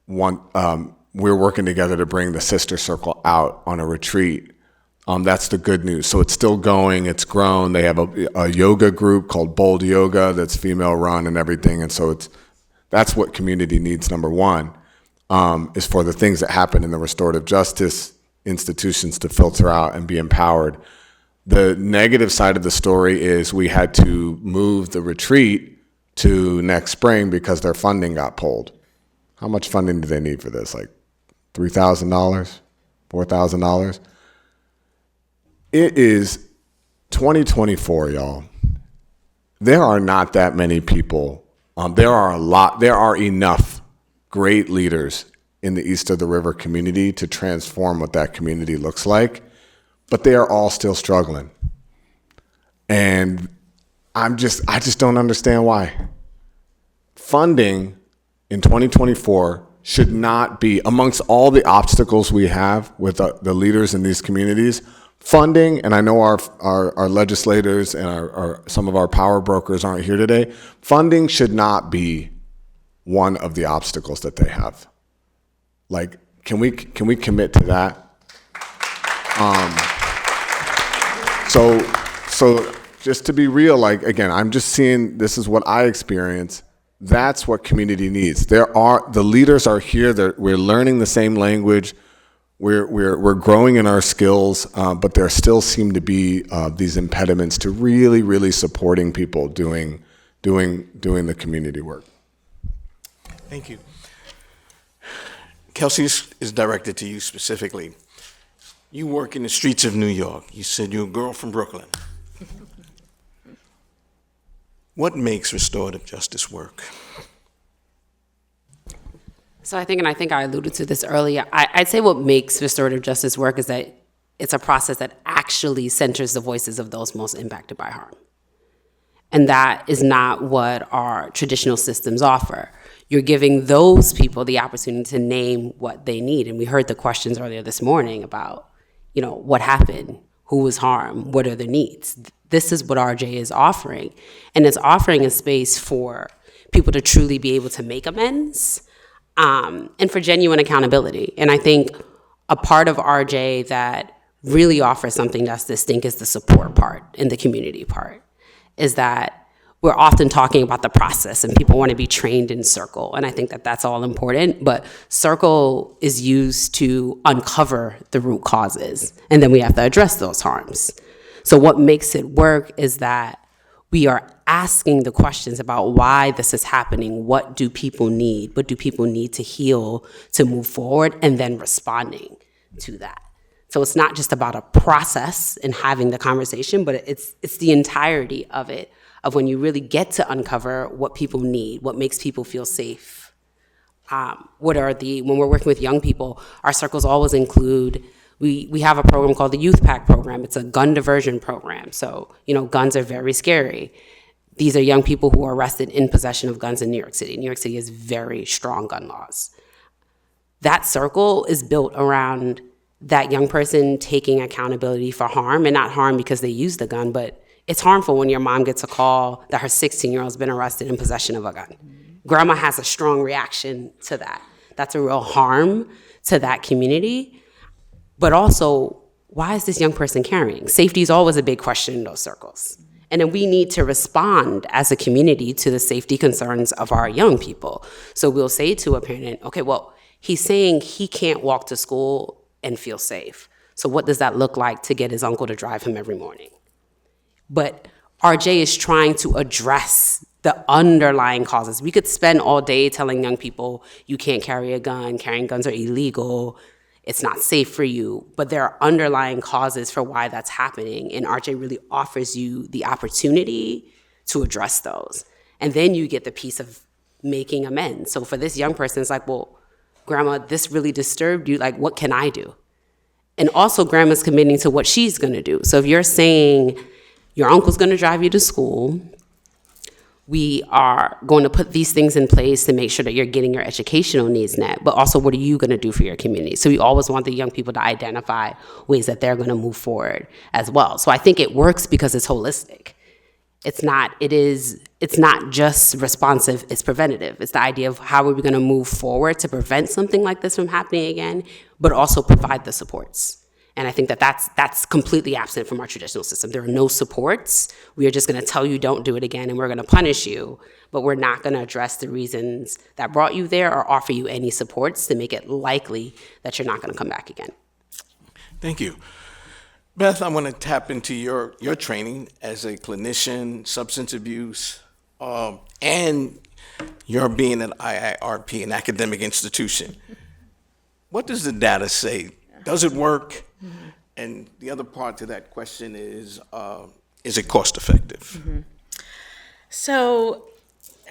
we're working together to bring the Sister Circle out on a retreat. That's the good news. So it's still going, it's grown. They have a yoga group called Bold Yoga that's female run and everything. And so that's what community needs, number one, is for the things that happen in the restorative justice institutions to filter out and be empowered. The negative side of the story is we had to move the retreat to next spring because their funding got pulled. How much funding do they need for this? Like $3,000, $4,000? It is 2024, y'all. There are not that many people. There are enough great leaders in the east of the river community to transform what that community looks like, but they are all still struggling. And I just don't understand why. Funding in 2024 should not be, amongst all the obstacles we have with the leaders in these communities, funding, and I know our legislators and some of our power brokers aren't here today, funding should not be one of the obstacles that they have. Like, can we commit to that? So just to be real, like, again, I'm just seeing, this is what I experience. That's what community needs. The leaders are here. We're learning the same language. We're growing in our skills, but there still seem to be these impediments to really, really supporting people doing the community work. Thank you. Kelsey, is directed to you specifically. You work in the streets of New York. You said you're a girl from Brooklyn. What makes restorative justice work? So I think I alluded to this earlier, I'd say what makes restorative justice work is that it's a process that actually centers the voices of those most impacted by harm. And that is not what our traditional systems offer. you're giving those people the opportunity to name what they need. And we heard the questions earlier this morning about, what happened, who was harmed, what are the needs. This is what RJ is offering. And it's offering a space for people to truly be able to make amends, and for genuine accountability. And I think a part of RJ that really offers something that's distinct is the support part and the community part, is that we're often talking about the process and people want to be trained in Circle. And I think that that's all important, but Circle is used to uncover the root causes, and then we have to address those harms. So what makes it work is that we are asking the questions about why this is happening. What do people need? What do people need to heal, to move forward, and then responding to that. So it's not just about a process and having the conversation, but it's the entirety of it, of when you really get to uncover what people need, what makes people feel safe. When we're working with young people, our circles always include, we have a program called the Youth Pack program. It's a gun diversion program. So, guns are very scary. These are young people who are arrested in possession of guns in New York City. New York City has very strong gun laws. That circle is built around that young person taking accountability for harm, and not harm because they used the gun, but it's harmful when your mom gets a call that her 16-year-old's been arrested in possession of a gun. Grandma has a strong reaction to that. That's a real harm to that community. But also, why is this young person carrying? Safety is always a big question in those circles. And then we need to respond as a community to the safety concerns of our young people. So we'll say to a parent, okay, well, he's saying he can't walk to school and feel safe. So what does that look like to get his uncle to drive him every morning? But RJ is trying to address the underlying causes. We could spend all day telling young people, you can't carry a gun, carrying guns are illegal, it's not safe for you, but there are underlying causes for why that's happening, and RJ really offers you the opportunity to address those. And then you get the piece of making amends. So for this young person, it's like, well, Grandma, this really disturbed you, like, what can I do? And also Grandma's committing to what she's gonna do. So if you're saying your uncle's gonna drive you to school, we are going to put these things in place to make sure that you're getting your educational needs met, but also what are you going to do for your community? So we always want the young people to identify ways that they're going to move forward as well. So I think it works because it's holistic. It's not just responsive, it's preventative. It's the idea of how are we going to move forward to prevent something like this from happening again, but also provide the supports. And I think that that's completely absent from our traditional system. There are no supports. We are just going to tell you don't do it again, and we're going to punish you, but we're not going to address the reasons that brought you there or offer you any supports to make it likely that you're not going to come back again. Thank you. Beth, I want to tap into your training as a clinician, substance abuse, and your being at IIRP, an academic institution. What does the data say? Does it work? Mm-hmm. And the other part to that question is it cost effective? Mm-hmm. So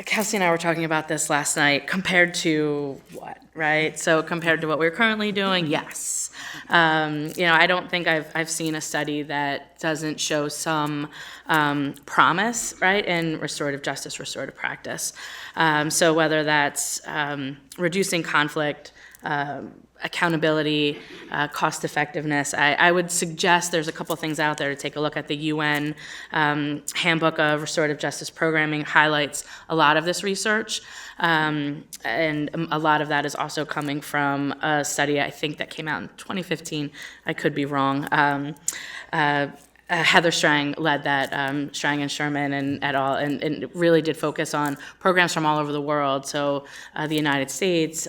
Kelsey and I were talking about this last night, compared to what, right? So compared to what we're currently doing, yes. I don't think I've seen a study that doesn't show some promise, right, in restorative justice, restorative practice. So whether that's reducing conflict, accountability, cost effectiveness. I would suggest there's a couple things out there to take a look at. The UN Handbook of Restorative Justice Programming highlights a lot of this research, and a lot of that is also coming from a study I think that came out in 2015. I could be wrong. Heather Strang led that, Strang and Sherman and et al., and it really did focus on programs from all over the world, so the United States,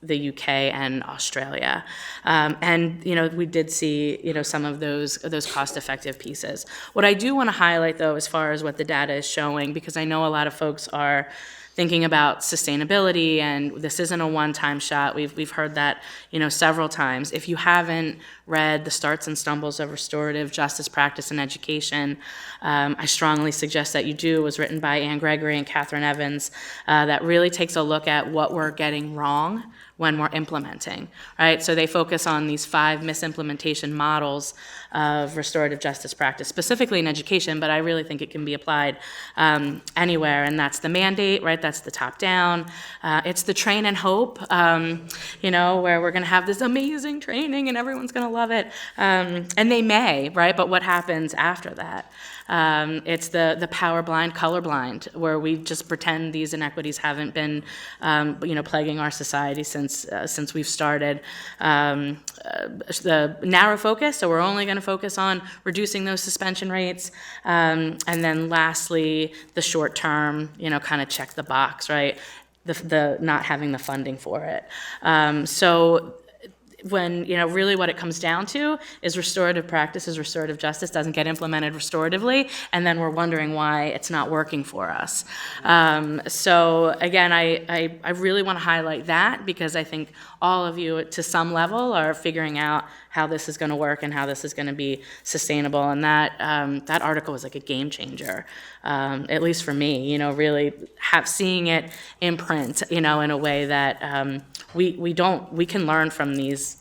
the UK and Australia. And we did see some of those cost-effective pieces. What I do want to highlight, though, as far as what the data is showing, because I know a lot of folks are thinking about sustainability, and this isn't a one-time shot. We've heard that several times. If you haven't read The Starts and Stumbles of Restorative Justice Practice and Education, I strongly suggest that you do. It was written by Anne Gregory and Catherine Evans, that really takes a look at what we're getting wrong when we're implementing, right? So they focus on these 5 misimplementation models of restorative justice practice, specifically in education, but I really think it can be applied anywhere, and that's the mandate, right? That's the top down. It's the train and hope, where we're gonna have this amazing training and everyone's gonna love it. And they may, right? But what happens after that? It's the power blind, color blind, where we just pretend these inequities haven't been, plaguing our society since we've started. The narrow focus, so we're only going to focus on reducing those suspension rates, and then lastly, the short term, kind of check the box, right? The not having the funding for it. So when, really what it comes down to is restorative practices, restorative justice doesn't get implemented restoratively, and then we're wondering why it's not working for us. So again, I really want to highlight that because I think all of you, to some level, are figuring out how this is going to work and how this is going to be sustainable. And that article was like a game changer, at least for me. Really seeing it in print, in a way that we can learn from these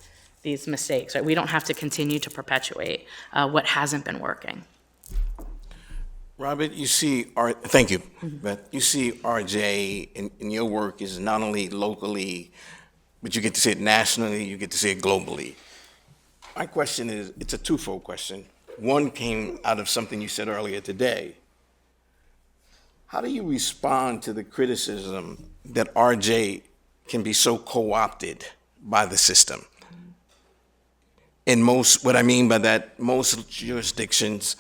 mistakes, right? We don't have to continue to perpetuate what hasn't been working. Robert, thank you, Beth. You see RJ in your work is not only locally, but you get to see it nationally, you get to see it globally. My question is, it's a twofold question. One came out of something you said earlier today. How do you respond to the criticism that RJ can be so co-opted by the system? What I mean by that, most jurisdictions,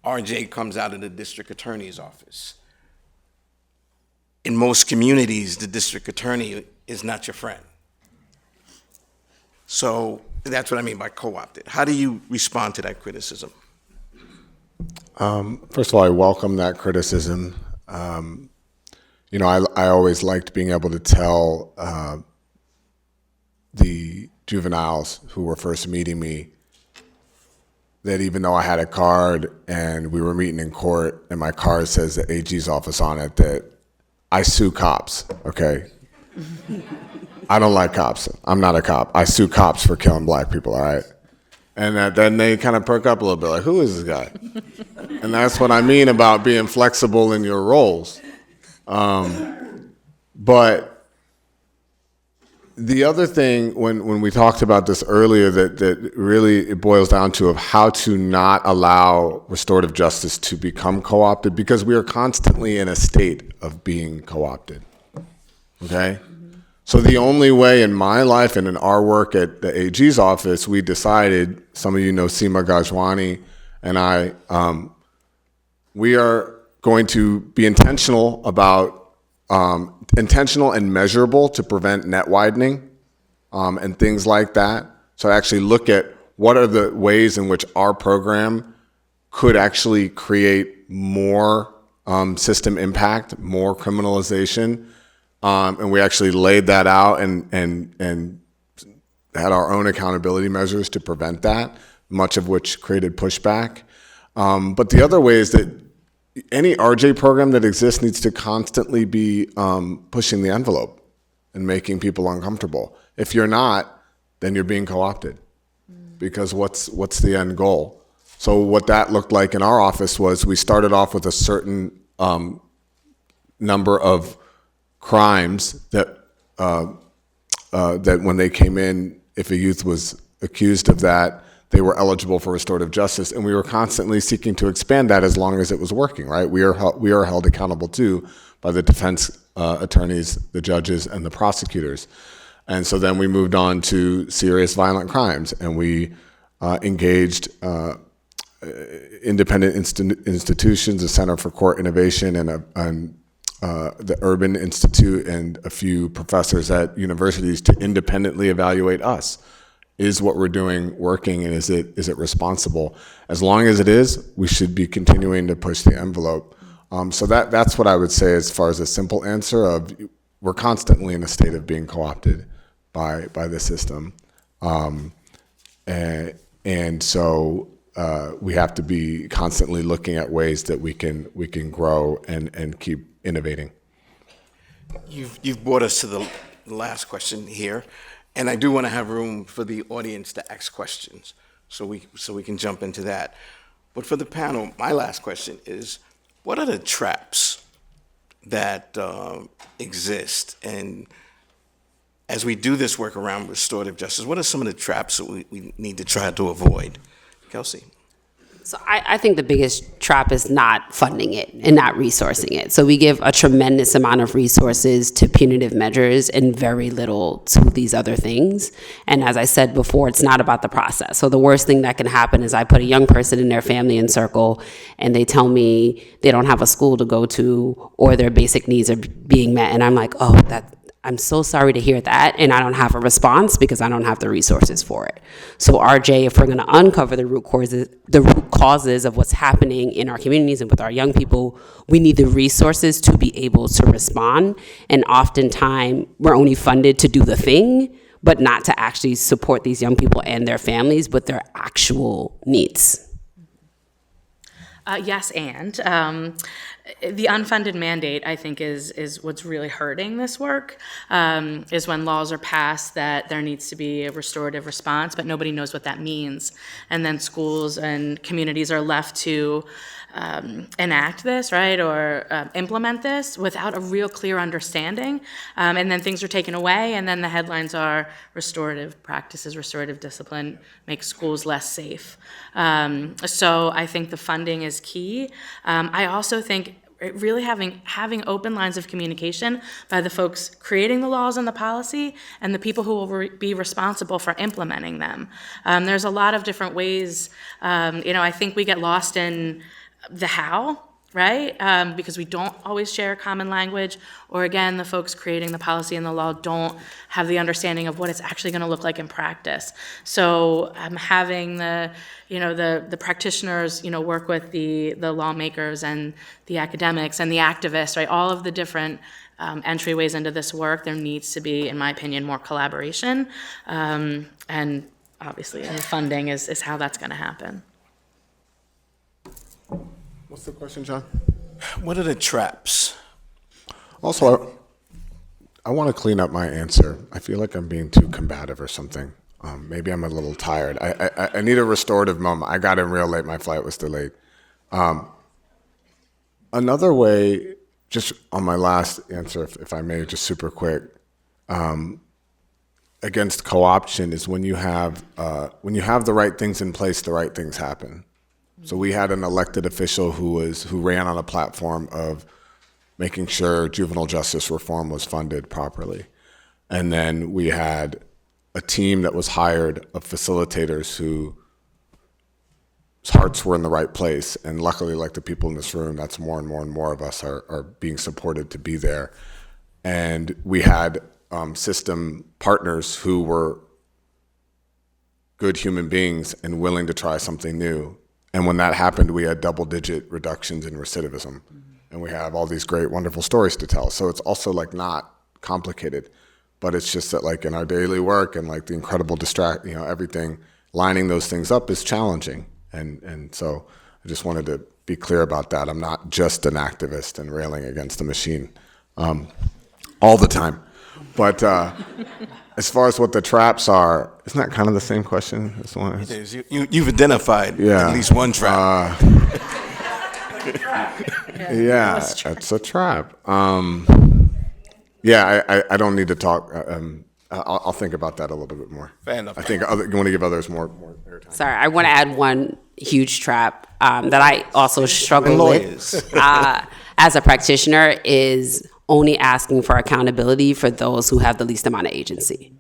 RJ comes out of the district attorney's office. In most communities, the district attorney is not your friend. So that's what I mean by co-opted. How do you respond to that criticism? First of all, I welcome that criticism. I always liked being able to tell the juveniles who were first meeting me that even though I had a card and we were meeting in court and my card says the AG's office on it, that I sue cops, okay? I don't like cops. I'm not a cop. I sue cops for killing black people, all right? And then they kind of perk up a little bit, like, who is this guy? And that's what I mean about being flexible in your roles. But the other thing, when we talked about this earlier, that really it boils down to of how to not allow restorative justice to become co-opted, because we are constantly in a state of being co-opted, okay? So the only way in my life and in our work at the AG's office, we decided, some of you know Seema Gajwani and I, we are going to be intentional and measurable to prevent net widening and things like that. So actually look at what are the ways in which our program could actually create more system impact, more criminalization. And we actually laid that out and had our own accountability measures to prevent that, much of which created pushback. But the other way is that any RJ program that exists needs to constantly be pushing the envelope and making people uncomfortable. If you're not, then you're being co-opted, because what's the end goal? So what that looked like in our office was we started off with a certain number of crimes that when they came in, if a youth was accused of that, they were eligible for restorative justice, and we were constantly seeking to expand that as long as it was working, right? We are held accountable too by the defense attorneys, the judges, and the prosecutors. And so then we moved on to serious violent crimes, and we engaged independent institutions, the Center for Court Innovation and the Urban Institute, and a few professors at universities to independently evaluate us. Is what we're doing working, and is it responsible? As long as it is, we should be continuing to push the envelope. So that's what I would say as far as a simple answer of, we're constantly in a state of being co-opted by the system. And so we have to be constantly looking at ways that we can grow and keep innovating. You've brought us to the last question here, and I do want to have room for the audience to ask questions, so we can jump into that. But for the panel, my last question is, what are the traps that exist? And as we do this work around restorative justice, what are some of the traps that we need to try to avoid? Kelsey? So I think the biggest trap is not funding it and not resourcing it. So we give a tremendous amount of resources to punitive measures and very little to these other things. And as I said before, it's not about the process. So the worst thing that can happen is I put a young person in their family in circle and they tell me they don't have a school to go to or their basic needs are being met. And I'm like, oh, I'm so sorry to hear that, and I don't have a response because I don't have the resources for it. So RJ, if we're going to uncover the root causes of what's happening in our communities and with our young people, we need the resources to be able to respond. And oftentimes, we're only funded to do the thing, but not to actually support these young people and their families with their actual needs. Yes, and the unfunded mandate, I think, is what's really hurting this work, is when laws are passed that there needs to be a restorative response, but nobody knows what that means. And then schools and communities are left to enact this, right, or implement this without a real clear understanding. And then things are taken away, and then the headlines are restorative practices, restorative discipline makes schools less safe. So I think the funding is key. I also think really having open lines of communication by the folks creating the laws and the policy and the people who will be responsible for implementing them. There's a lot of different ways. I think we get lost in the how, right? Because we don't always share common language, or again, the folks creating the policy and the law don't have the understanding of what it's actually going to look like in practice. So having the practitioners, work with the lawmakers and the academics and the activists, right? All of the different entryways into this work, there needs to be, in my opinion, more collaboration. And obviously, funding is how that's going to happen. What's the question, John? What are the traps? Also, I want to clean up my answer. I feel like I'm being too combative or something. Maybe I'm a little tired. I need a restorative moment. I got in real late. My flight was delayed. Another way, just on my last answer, if I may, just super quick, against co-option is when you have the right things in place, the right things happen. So we had an elected official who ran on a platform of making sure juvenile justice reform was funded properly. And then we had a team that was hired of facilitators whose hearts were in the right place. And luckily, like the people in this room, that's more and more and more of us are being supported to be there. And we had system partners who were good human beings and willing to try something new. And when that happened, we had double-digit reductions in recidivism. And we have all these great, wonderful stories to tell. So it's also like not complicated, but it's just that like in our daily work and like the incredible everything, lining those things up is challenging. And so I just wanted to be clear about that. I'm not just an activist and railing against the machine all the time. But as far as what the traps are, isn't that kind of the same question? It is. You've identified at least one trap. Yeah, it's a trap. I don't need to talk. I'll think about that a little bit more. Fair enough. I think you want to give others more airtime. Sorry, I want to add one huge trap that I also struggle with as a practitioner is only asking for accountability for those who have the least amount of agency.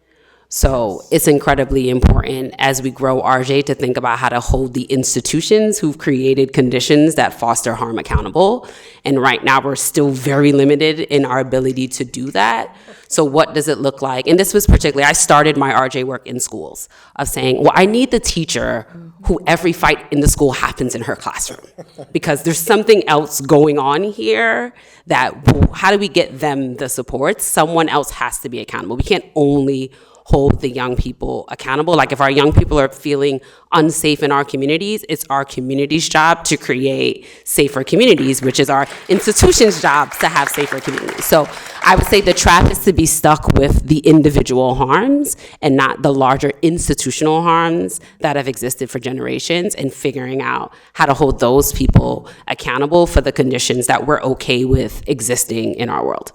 So it's incredibly important as we grow RJ to think about how to hold the institutions who've created conditions that foster harm accountable. And right now we're still very limited in our ability to do that. So what does it look like? And this was particularly, I started my RJ work in schools of saying, well, I need the teacher who every fight in the school happens in her classroom because there's something else going on here that, how do we get them the support? Someone else has to be accountable. We can't only hold the young people accountable. Like if our young people are feeling unsafe in our communities, it's our community's job to create safer communities, which is our institution's job to have safer communities. So I would say the trap is to be stuck with the individual harms and not the larger institutional harms that have existed for generations, and figuring out how to hold those people accountable for the conditions that we're okay with existing in our world.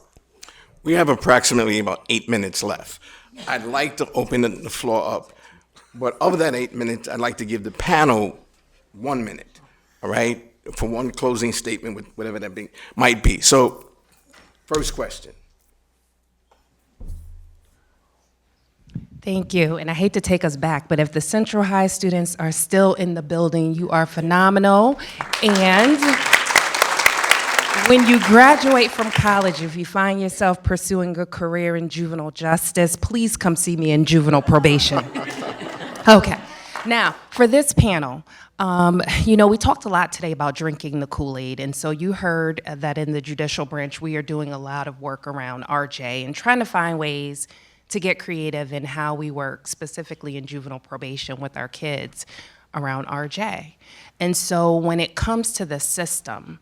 We have approximately about 8 minutes left. I'd like to open the floor up, but of that 8 minutes, I'd like to give the panel 1 minute, all right, for one closing statement, with whatever that might be. So, first question. Thank you, and I hate to take us back, but if the Central High students are still in the building, you are phenomenal. And when you graduate from college, if you find yourself pursuing a career in juvenile justice, please come see me in juvenile probation. Okay, now, for this panel, we talked a lot today about drinking the Kool-Aid, and so you heard that in the judicial branch, we are doing a lot of work around RJ and trying to find ways to get creative in how we work, specifically in juvenile probation with our kids around RJ. And so when it comes to the system,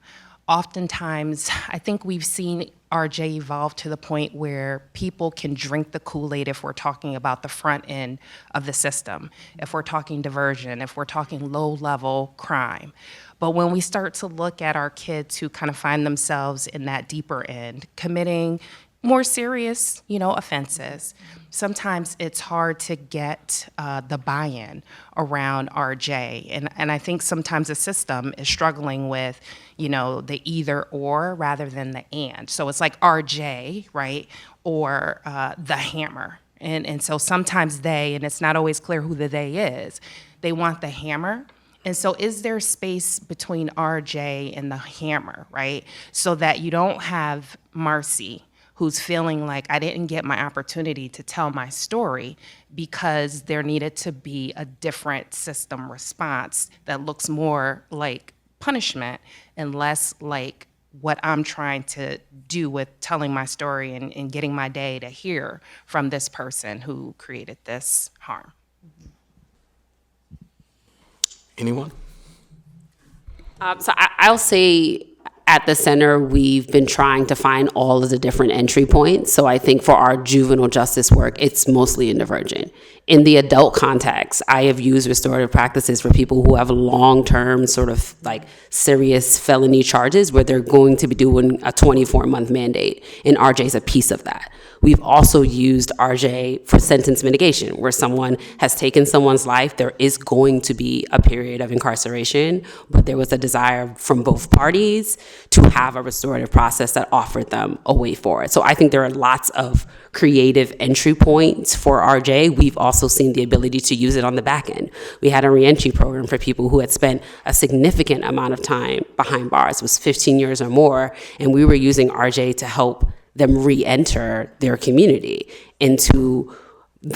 oftentimes I think we've seen RJ evolve to the point where people can drink the Kool-Aid if we're talking about the front end of the system, if we're talking diversion, if we're talking low-level crime. But when we start to look at our kids who kind of find themselves in that deeper end, committing more serious, offenses, sometimes it's hard to get the buy-in around RJ. And I think sometimes the system is struggling with, the either or rather than the and. So it's like RJ, right, or the hammer. And so sometimes and it's not always clear who the they is, they want the hammer. And so is there space between RJ and the hammer, right, so that you don't have Marcy, who's feeling like I didn't get my opportunity to tell my story because there needed to be a different system response that looks more like punishment and less like what I'm trying to do with telling my story and getting my day to hear from this person who created this harm. Anyone? So I'll say, at the center, we've been trying to find all of the different entry points. So I think for our juvenile justice work, it's mostly in divergent. In the adult context, I have used restorative practices for people who have long-term sort of like serious felony charges where they're going to be doing a 24-month mandate, and RJ is a piece of that. We've also used RJ for sentence mitigation, where someone has taken someone's life. There is going to be a period of incarceration, but there was a desire from both parties to have a restorative process that offered them a way forward. So I think there are lots of creative entry points for RJ. We've also seen the ability to use it on the back end. We had a reentry program for people who had spent a significant amount of time behind bars, it was 15 years or more, and we were using RJ to help them re-enter their community.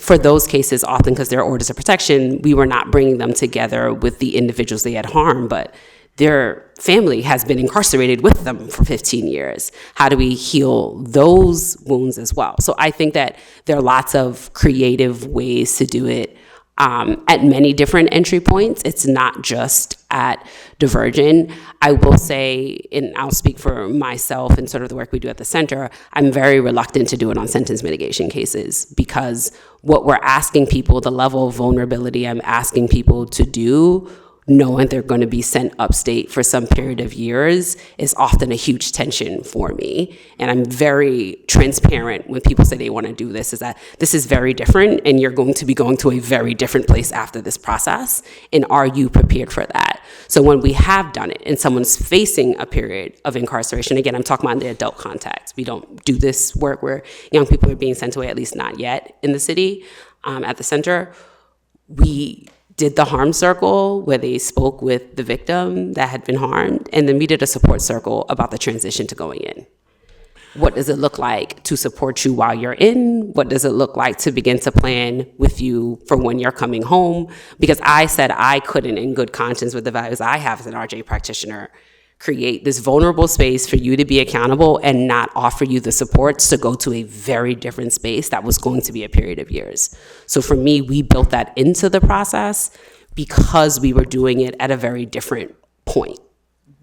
For those cases, often because they're orders of protection, we were not bringing them together with the individuals they had harmed, but their family has been incarcerated with them for 15 years. How do we heal those wounds as well? So I think that there are lots of creative ways to do it at many different entry points. It's not just at Divergent. I will say, and I'll speak for myself and sort of the work we do at the center, I'm very reluctant to do it on sentence mitigation cases, because what we're asking people, the level of vulnerability I'm asking people to do, knowing they're going to be sent upstate for some period of years, is often a huge tension for me. And I'm very transparent when people say they want to do this, is that this is very different and you're going to be going to a very different place after this process. And are you prepared for that? So when we have done it and someone's facing a period of incarceration, again, I'm talking about in the adult context. We don't do this work where young people are being sent away, at least not yet in the city, at the center. We did the harm circle where they spoke with the victim that had been harmed, and then we did a support circle about the transition to going in. What does it look like to support you while you're in? What does it look like to begin to plan with you for when you're coming home? Because I said I couldn't, in good conscience with the values I have as an RJ practitioner, create this vulnerable space for you to be accountable and not offer you the supports to go to a very different space that was going to be a period of years. So for me, we built that into the process because we were doing it at a very different point.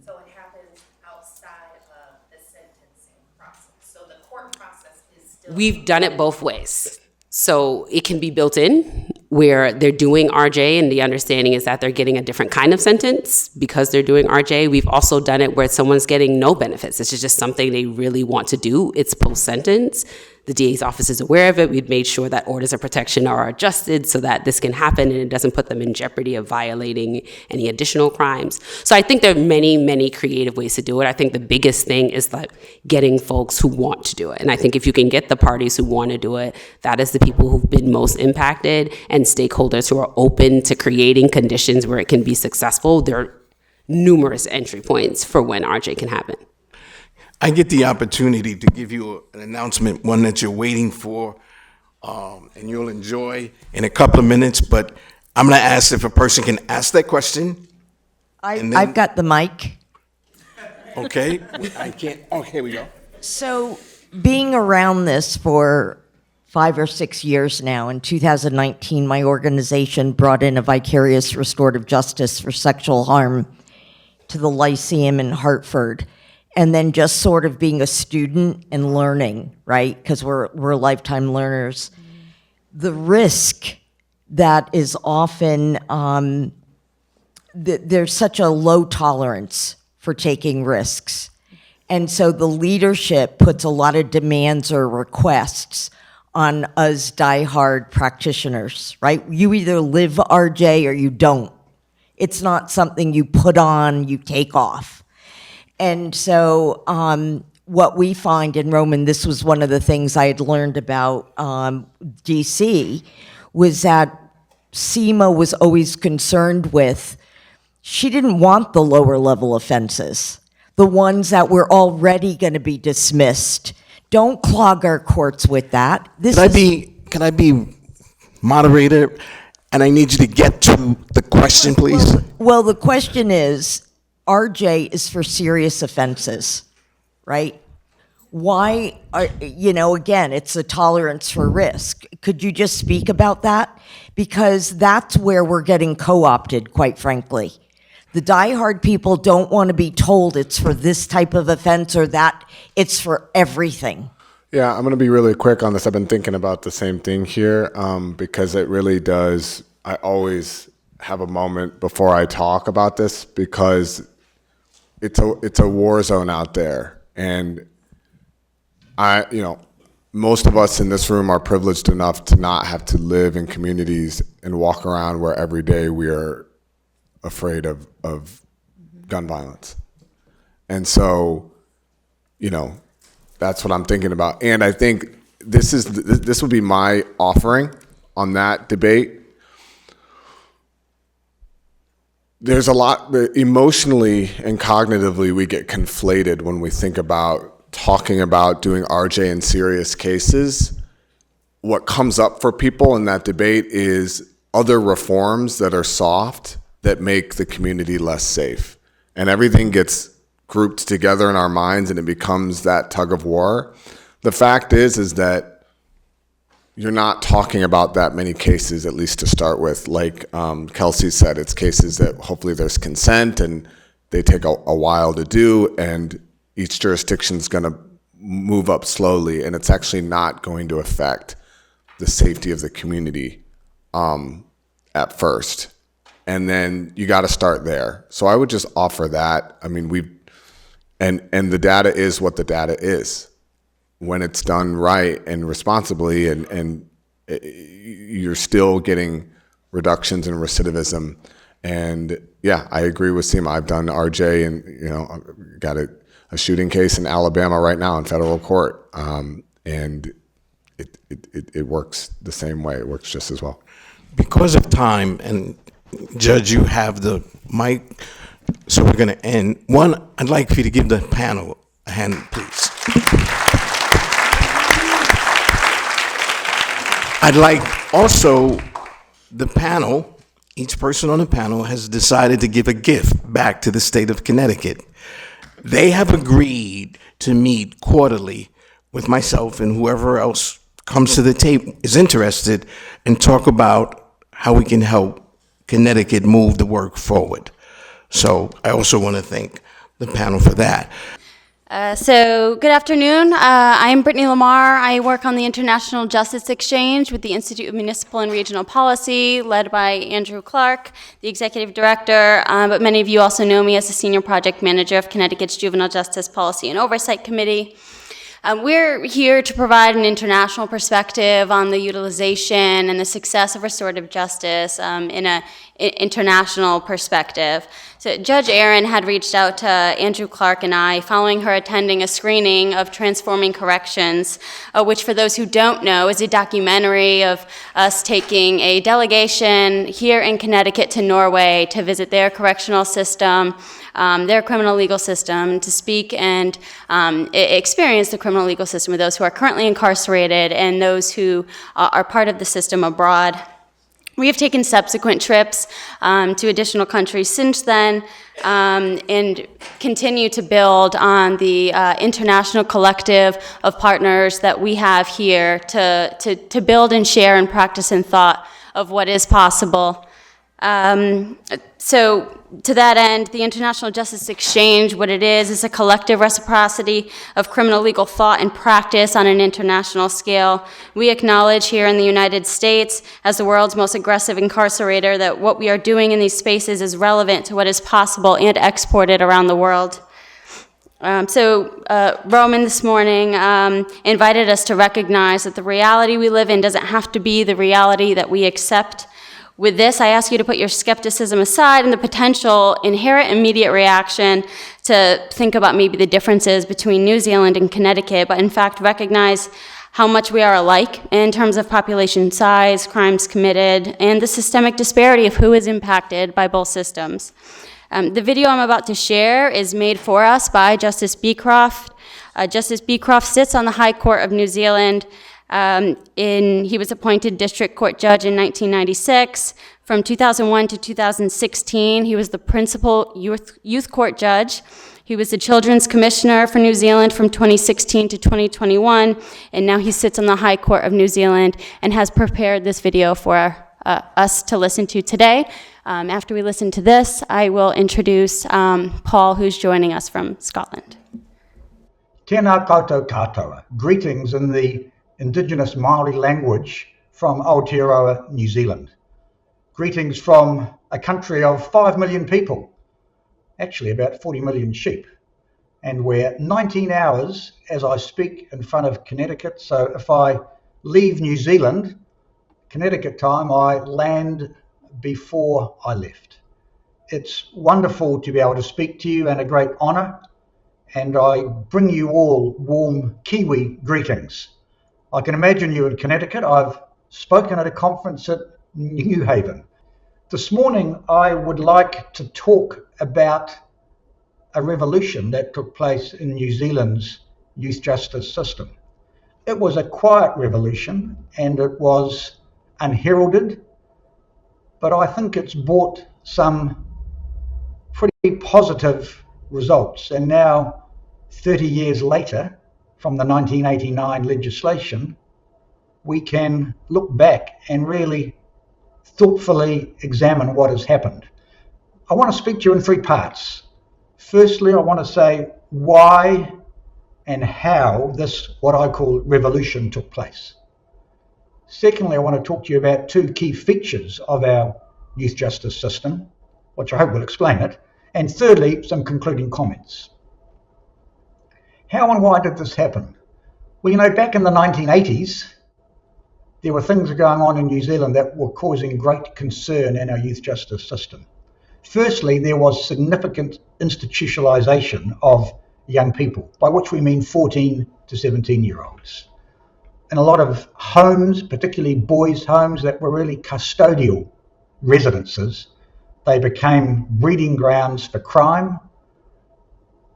So it happens outside of the sentencing process. So the court process is still. We've done it both ways. So it can be built in where they're doing RJ and the understanding is that they're getting a different kind of sentence because they're doing RJ. We've also done it where someone's getting no benefits. This is just something they really want to do. It's post-sentence. The DA's office is aware of it. We've made sure that orders of protection are adjusted so that this can happen and it doesn't put them in jeopardy of violating any additional crimes. So I think there are many, many creative ways to do it. I think the biggest thing is like getting folks who want to do it. And I think if you can get the parties who want to do it, that is the people who've been most impacted, and stakeholders who are open to creating conditions where it can be successful. There are numerous entry points for when RJ can happen. I get the opportunity to give you an announcement, one that you're waiting for, and you'll enjoy in a couple of minutes, but I'm gonna ask if a person can ask that question. I've got the mic. Okay, I can't, oh, here we go. So being around this for 5 or 6 years now, in 2019, my organization brought in a vicarious restorative justice for sexual harm to the Lyceum in Hartford. And then just sort of being a student and learning, right? Because we're lifetime learners. The risk that is often, there's such a low tolerance for taking risks. And so the leadership puts a lot of demands or requests on us diehard practitioners, right? You either live RJ or you don't. It's not something you put on, you take off. And so what we find in Roman, this was one of the things I had learned about DC, was that SEMA was always concerned with, she didn't want the lower level offenses, the ones that were already going to be dismissed. Don't clog our courts with that. Can I be moderator? And I need you to get to the question, please. Well, the question is, RJ is for serious offenses, right? Why are, again, it's a tolerance for risk. Could you just speak about that? Because that's where we're getting co-opted, quite frankly. The diehard people don't want to be told it's for this type of offense or that, it's for everything. Yeah, I'm going to be really quick on this. I've been thinking about the same thing here because it really does. I always have a moment before I talk about this because it's a war zone out there, and most of us in this room are privileged enough to not have to live in communities and walk around where every day we are afraid of gun violence, and so that's what I'm thinking about, and I think this would be my offering on that debate. There's a lot that emotionally and cognitively we get conflated when we think about talking about doing RJ in serious cases. What comes up for people in that debate is other reforms that are soft that make the community less safe. And everything gets grouped together in our minds and it becomes that tug of war. The fact is that you're not talking about that many cases, at least to start with. Like Kelsey said, it's cases that hopefully there's consent and they take a while to do, and each jurisdiction's going to move up slowly, and it's actually not going to affect the safety of the community at first. And then you got to start there. So I would just offer that. I mean, and the data is what the data is. When it's done right and responsibly, and you're still getting reductions in recidivism. And yeah, I agree with Seema. I've done RJ, and got a shooting case in Alabama right now in federal court, and it works the same way. It works just as well. Because of time, and Judge, you have the mic, so we're going to end. One, I'd like for you to give the panel a hand, please. I'd like also the panel, each person on the panel has decided to give a gift back to the state of Connecticut. They have agreed to meet quarterly with myself and whoever else comes to the table, is interested, and talk about how we can help Connecticut move the work forward. So I also want to thank the panel for that. So, good afternoon. I'm Brittany Lamar. I work on the International Justice Exchange with the Institute of Municipal and Regional Policy, led by Andrew Clark, the executive director, but many of you also know me as the senior project manager of Connecticut's Juvenile Justice Policy and Oversight Committee. We're here to provide an international perspective on the utilization and the success of restorative justice in an international perspective. So Judge Aaron had reached out to Andrew Clark and I following her attending a screening of Transforming Corrections, which for those who don't know is a documentary of us taking a delegation here in Connecticut to Norway to visit their correctional system, their criminal legal system, to speak and experience the criminal legal system with those who are currently incarcerated and those who are part of the system abroad. We have taken subsequent trips to additional countries since then and continue to build on the international collective of partners that we have here to build and share and practice and thought of what is possible. So to that end, the International Justice Exchange, what it is a collective reciprocity of criminal legal thought and practice on an international scale. We acknowledge here in the United States, as the world's most aggressive incarcerator, that what we are doing in these spaces is relevant to what is possible and exported around the world. Roman this morning invited us to recognize that the reality we live in doesn't have to be the reality that we accept. With this, I ask you to put your skepticism aside and the potential inherent immediate reaction to think about maybe the differences between New Zealand and Connecticut, but in fact recognize how much we are alike in terms of population size, crimes committed, and the systemic disparity of who is impacted by both systems. The video I'm about to share is made for us by Justice Beecroft. Justice Beecroft sits on the High Court of New Zealand. He was appointed district court judge in 1996. From 2001 to 2016, he was the principal youth court judge. He was the children's commissioner for New Zealand from 2016 to 2021, and now he sits on the High Court of New Zealand and has prepared this video for us to listen to today. After we listen to this, I will introduce Paul, who's joining us from Scotland. Tēnā koutou katoa. Greetings in the Indigenous Māori language from Aotearoa, New Zealand. Greetings from a country of 5 million people, actually about 40 million sheep. And we're 19 hours as I speak in front of Connecticut, so if I leave New Zealand, Connecticut time, I land before I left. It's wonderful to be able to speak to you and a great honour, and I bring you all warm Kiwi greetings. I can imagine you in Connecticut. I've spoken at a conference at New Haven. This morning, I would like to talk about a revolution that took place in New Zealand's youth justice system. It was a quiet revolution and it was unheralded, but I think it's brought some pretty positive results. And now, 30 years later, from the 1989 legislation, we can look back and really thoughtfully examine what has happened. I want to speak to you in three parts. Firstly, I want to say why and how this, what I call revolution, took place. Secondly, I want to talk to you about two key features of our youth justice system, which I hope will explain it. And thirdly, some concluding comments. How and why did this happen? Well, you know, back in the 1980s, there were things going on in New Zealand that were causing great concern in our youth justice system. Firstly, there was significant institutionalization of young people, by which we mean 14 to 17-year-olds. In a lot of homes, particularly boys' homes that were really custodial residences, they became breeding grounds for crime.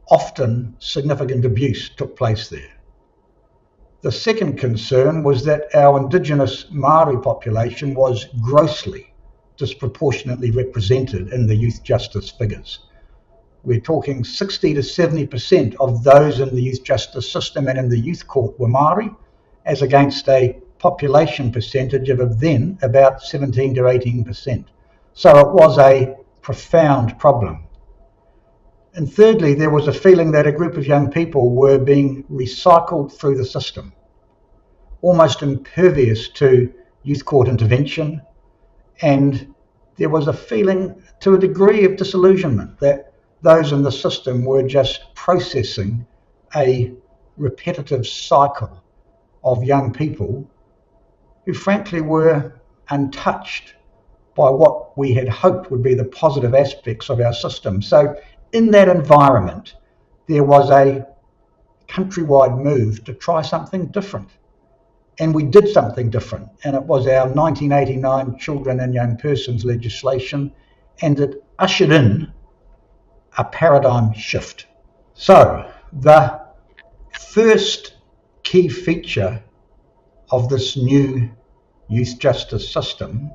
Often significant abuse took place there. The second concern was that our Indigenous Māori population was grossly disproportionately represented in the youth justice figures. we're talking 60 to 70% of those in the youth justice system and in the youth court were Māori, as against a population percentage of then about 17 to 18%. So it was a profound problem. And thirdly, there was a feeling that a group of young people were being recycled through the system, almost impervious to youth court intervention. And there was a feeling, to a degree, of disillusionment that those in the system were just processing a repetitive cycle of young people who frankly were untouched by what we had hoped would be the positive aspects of our system. So in that environment, there was a countrywide move to try something different. And we did something different, and it was our 1989 Children and Young Persons legislation, and it ushered in a paradigm shift. So the first key feature of this new youth justice system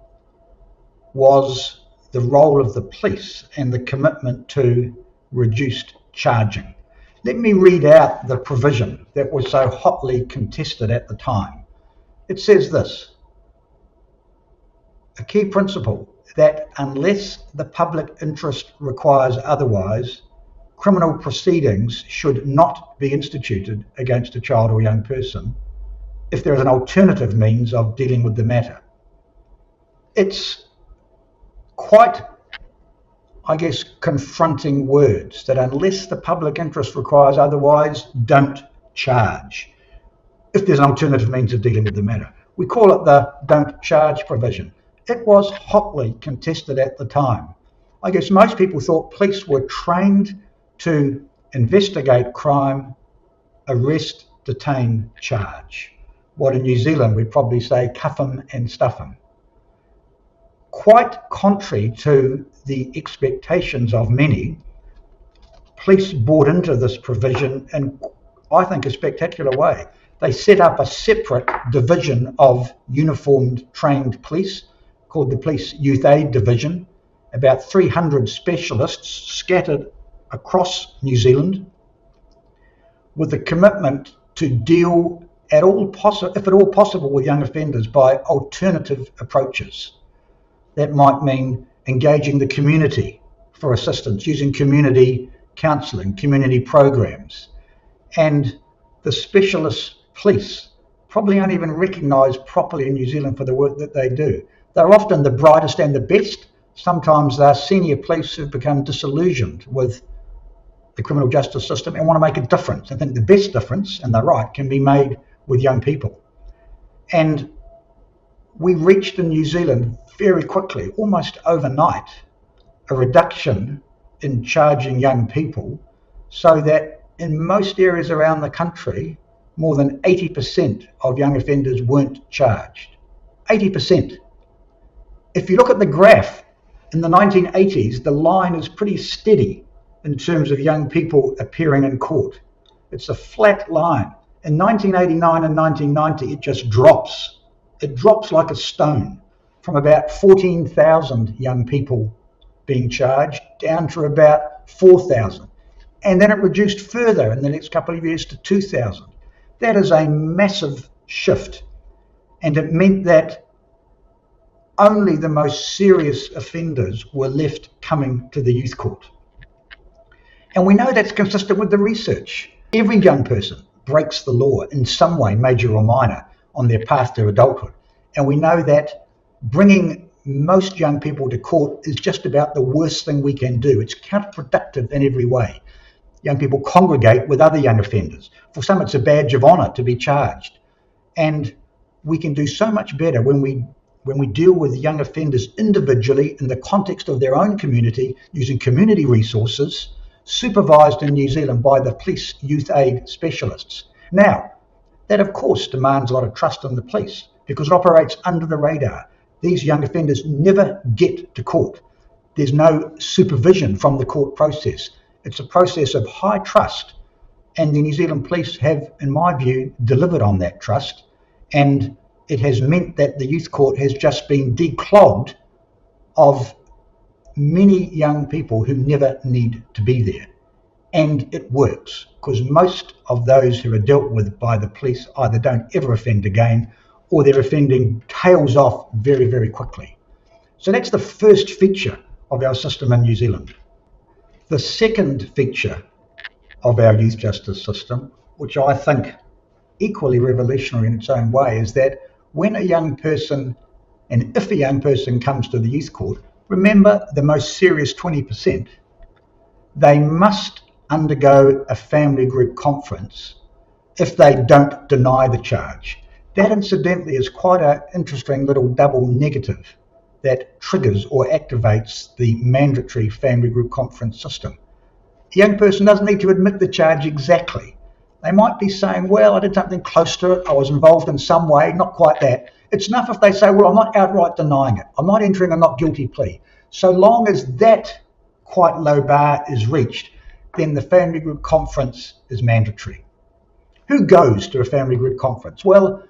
was the role of the police and the commitment to reduced charging. Let me read out the provision that was so hotly contested at the time. It says this: a key principle that unless the public interest requires otherwise, criminal proceedings should not be instituted against a child or young person if there is an alternative means of dealing with the matter. It's quite, I guess, confronting words, that unless the public interest requires otherwise, don't charge if there's an alternative means of dealing with the matter. We call it the don't charge provision. It was hotly contested at the time. I guess most people thought police were trained to investigate crime, arrest, detain, charge. What in New Zealand we'd probably say cuff 'em and stuff 'em. Quite contrary to the expectations of many, police bought into this provision in, I think, a spectacular way. They set up a separate division of uniformed trained police called the Police Youth Aid Division, about 300 specialists scattered across New Zealand, with a commitment to deal if at all possible with young offenders by alternative approaches. That might mean engaging the community for assistance, using community counselling, community programs. And the specialist police probably aren't even recognised properly in New Zealand for the work that they do. They're often the brightest and the best. Sometimes they're senior police who've become disillusioned with the criminal justice system and want to make a difference. I think the best difference, and they're right, can be made with young people. And we reached in New Zealand very quickly, almost overnight, a reduction in charging young people, so that in most areas around the country, more than 80% of young offenders weren't charged. 80%. If you look at the graph, in the 1980s, the line is pretty steady in terms of young people appearing in court. It's a flat line. In 1989 and 1990, it just drops. It drops like a stone, from about 14,000 young people being charged down to about 4,000. And then it reduced further in the next couple of years to 2,000. That is a massive shift. And it meant that only the most serious offenders were left coming to the youth court. And we know that's consistent with the research. Every young person breaks the law in some way, major or minor, on their path to adulthood. And we know that bringing most young people to court is just about the worst thing we can do. It's counterproductive in every way. Young people congregate with other young offenders. For some, it's a badge of honour to be charged. And we can do so much better when we deal with young offenders individually in the context of their own community, using community resources, supervised in New Zealand by the police youth aid specialists. Now, that of course demands a lot of trust in the police because it operates under the radar. These young offenders never get to court. There's no supervision from the court process. It's a process of high trust, and the New Zealand police have, in my view, delivered on that trust, and it has meant that the youth court has just been declogged of many young people who never need to be there. And it works, because most of those who are dealt with by the police either don't ever offend again, or their offending tails off very, very quickly. So that's the first feature of our system in New Zealand. The second feature of our youth justice system, which I think equally revolutionary in its own way, is that when a young person, and if a young person comes to the youth court, remember the most serious 20%, they must undergo a family group conference if they don't deny the charge. That incidentally is quite an interesting little double negative that triggers or activates the mandatory family group conference system. A young person doesn't need to admit the charge exactly. They might be saying, well, I did something close to it, I was involved in some way, not quite that. It's enough if they say, well, I'm not outright denying it, I'm not entering a not guilty plea. So long as that quite low bar is reached, then the family group conference is mandatory. Who goes to a family group conference? Well,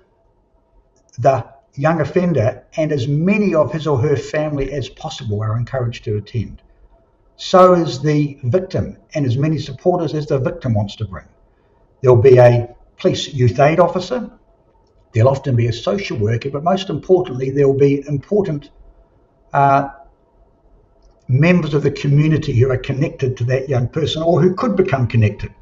the young offender and as many of his or her family as possible are encouraged to attend. So is the victim and as many supporters as the victim wants to bring. There'll be a police youth aid officer, there'll often be a social worker, but most importantly, there'll be important members of the community who are connected to that young person or who could become connected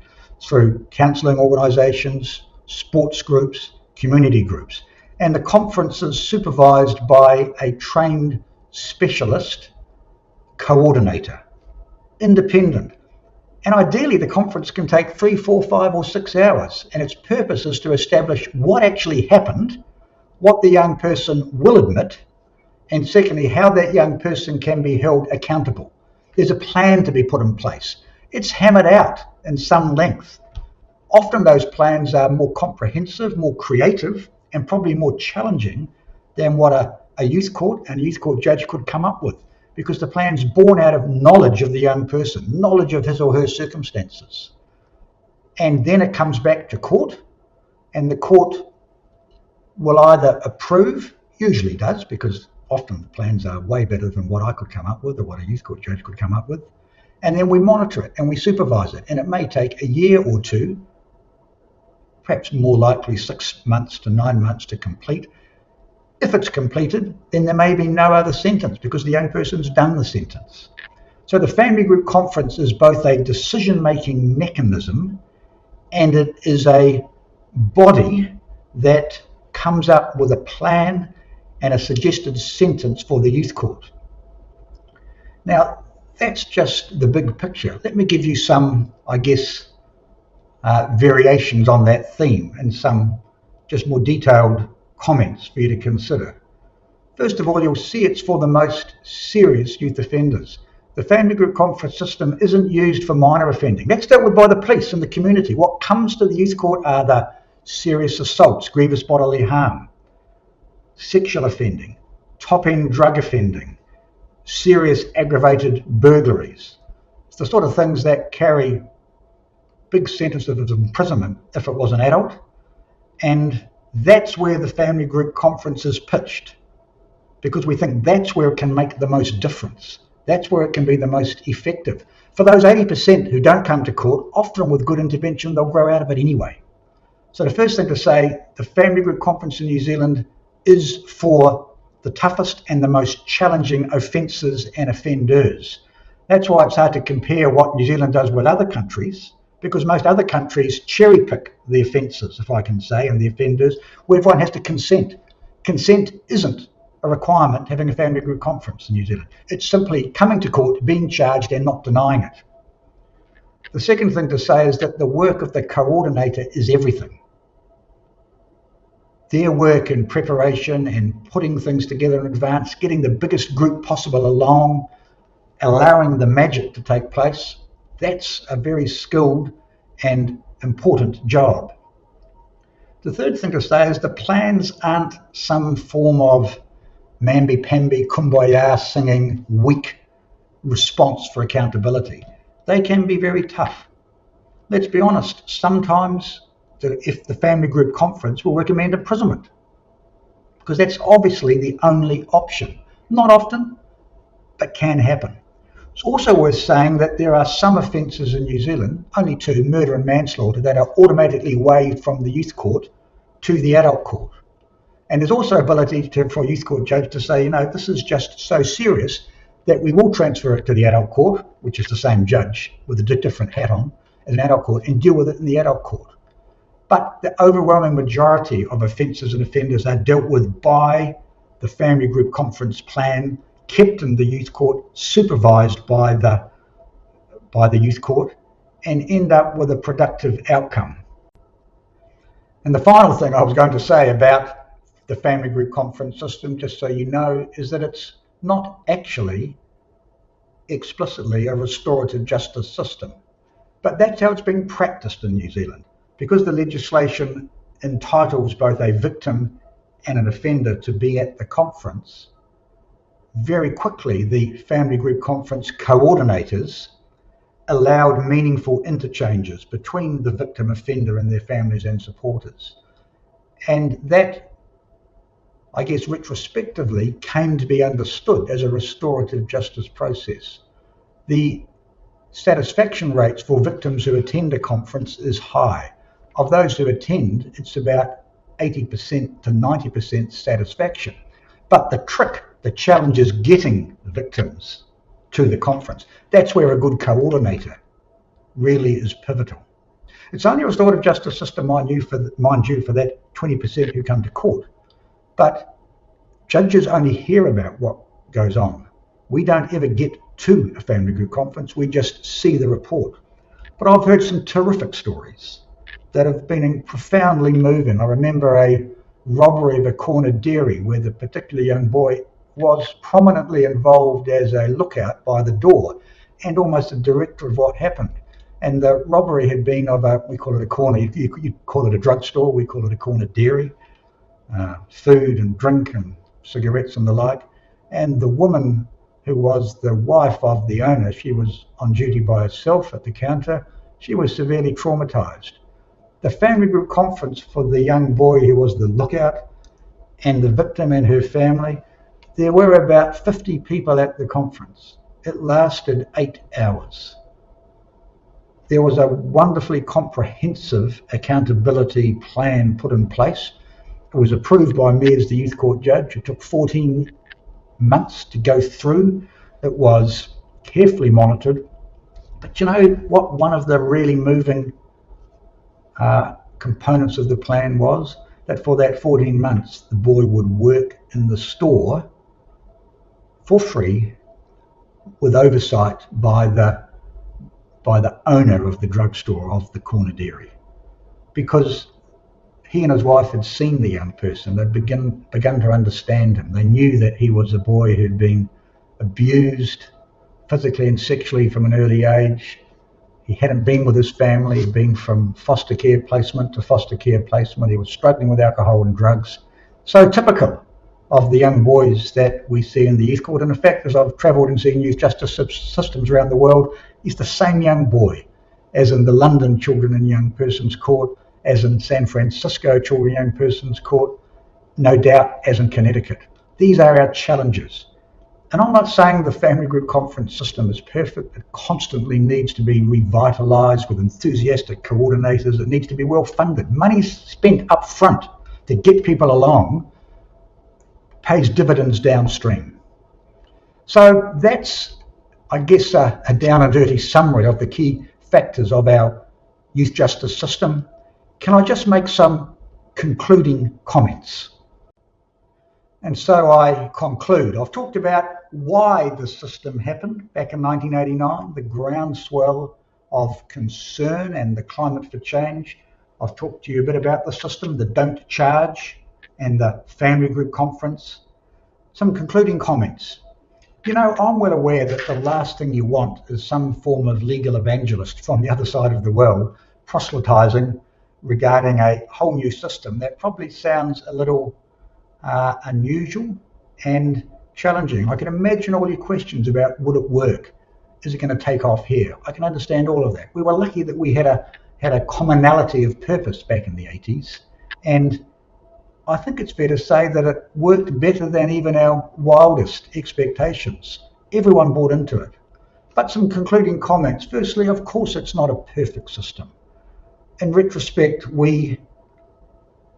through counselling organisations, sports groups, community groups. And the conference is supervised by a trained specialist coordinator, independent. And ideally, the conference can take 3, 4, 5 or 6 hours. And its purpose is to establish what actually happened, what the young person will admit, and secondly, how that young person can be held accountable. There's a plan to be put in place. It's hammered out in some length. Often those plans are more comprehensive, more creative, and probably more challenging than what a youth court and a youth court judge could come up with, because the plan's born out of knowledge of the young person, knowledge of his or her circumstances. And then it comes back to court, and the court will either approve, usually does, because often the plans are way better than what I could come up with or what a youth court judge could come up with. And then we monitor it and we supervise it. And it may take a year or two, perhaps more likely 6 months to 9 months to complete. If it's completed, then there may be no other sentence because the young person's done the sentence. So the family group conference is both a decision-making mechanism and it is a body that comes up with a plan and a suggested sentence for the youth court. Now, that's just the big picture. Let me give you some, I guess, variations on that theme and some just more detailed comments for you to consider. First of all, you'll see it's for the most serious youth offenders. The family group conference system isn't used for minor offending. That's dealt with by the police and the community. What comes to the youth court are the serious assaults, grievous bodily harm, sexual offending, top-end drug offending, serious aggravated burglaries. It's the sort of things that carry big sentences of imprisonment if it was an adult, and that's where the family group conference is pitched, because we think that's where it can make the most difference. That's where it can be the most effective. For those 80% who don't come to court, often with good intervention, they'll grow out of it anyway. So the first thing to say, the family group conference in New Zealand is for the toughest and the most challenging offences and offenders. That's why it's hard to compare what New Zealand does with other countries, because most other countries cherry pick the offences, if I can say, and the offenders, where everyone has to consent. Consent isn't a requirement having a family group conference in New Zealand. It's simply coming to court, being charged and not denying it. The second thing to say is that the work of the coordinator is everything. Their work in preparation and putting things together in advance, getting the biggest group possible along, allowing the magic to take place, that's a very skilled and important job. The third thing to say is the plans aren't some form of mamby-pamby, kumbaya singing, weak response for accountability. They can be very tough. Let's be honest, sometimes if the family group conference will recommend imprisonment, because that's obviously the only option. Not often, but can happen. It's also worth saying that there are some offences in New Zealand, only two, murder and manslaughter, that are automatically waived from the youth court to the adult court. And there's also ability for a youth court judge to say, this is just so serious that we will transfer it to the adult court, which is the same judge with a different hat on as an adult court, and deal with it in the adult court. But the overwhelming majority of offences and offenders are dealt with by the family group conference plan, kept in the youth court, supervised by the youth court, and end up with a productive outcome. And the final thing I was going to say about the family group conference system, just so you know, is that it's not actually explicitly a restorative justice system. But that's how it's being practiced in New Zealand. Because the legislation entitles both a victim and an offender to be at the conference, very quickly the family group conference coordinators allowed meaningful interchanges between the victim offender and their families and supporters. And that, I guess, retrospectively came to be understood as a restorative justice process. The satisfaction rates for victims who attend a conference is high. Of those who attend, it's about 80% to 90% satisfaction. But the challenge is getting victims to the conference. That's where a good coordinator really is pivotal. It's only a restorative justice system, mind you, for that 20% who come to court. But judges only hear about what goes on. We don't ever get to a family group conference, we just see the report. But I've heard some terrific stories that have been profoundly moving. I remember a robbery of a corner dairy where the particular young boy was prominently involved as a lookout by the door and almost a director of what happened. And the robbery had been of we call it a corner, you call it a drugstore, we call it a corner dairy, food and drink and cigarettes and the like. And the woman who was the wife of the owner, she was on duty by herself at the counter, she was severely traumatized. The family group conference for the young boy who was the lookout and the victim and her family, there were about 50 people at the conference. It lasted 8 hours. There was a wonderfully comprehensive accountability plan put in place. It was approved by me as the youth court judge. It took 14 months to go through. It was carefully monitored. But you know what one of the really moving components of the plan was? That for that 14 months, the boy would work in the store for free with oversight by the owner of the drugstore, of the corner dairy. Because he and his wife had seen the young person, they'd begun to understand him. They knew that he was a boy who'd been abused physically and sexually from an early age. He hadn't been with his family, he'd been from foster care placement to foster care placement. He was struggling with alcohol and drugs. So typical of the young boys that we see in the youth court. And in fact, as I've travelled and seen youth justice systems around the world, he's the same young boy as in the London Children and Young Persons Court, as in San Francisco Children and Young Persons Court, no doubt as in Connecticut. These are our challenges. And I'm not saying the family group conference system is perfect. It constantly needs to be revitalised with enthusiastic coordinators. It needs to be well funded. Money spent up front to get people along pays dividends downstream. So that's, I guess, a down and dirty summary of the key factors of our youth justice system. Can I just make some concluding comments? And so I conclude. I've talked about why the system happened back in 1989, the groundswell of concern and the climate for change. I've talked to you a bit about the system, the don't charge and the family group conference. Some concluding comments. You know, I'm well aware that the last thing you want is some form of legal evangelist from the other side of the world proselytizing regarding a whole new system that probably sounds a little unusual and challenging. I can imagine all your questions about would it work? Is it going to take off here? I can understand all of that. We were lucky that we had a commonality of purpose back in the 80s, and I think it's fair to say that it worked better than even our wildest expectations. Everyone bought into it. But some concluding comments. Firstly, of course, it's not a perfect system. In retrospect, we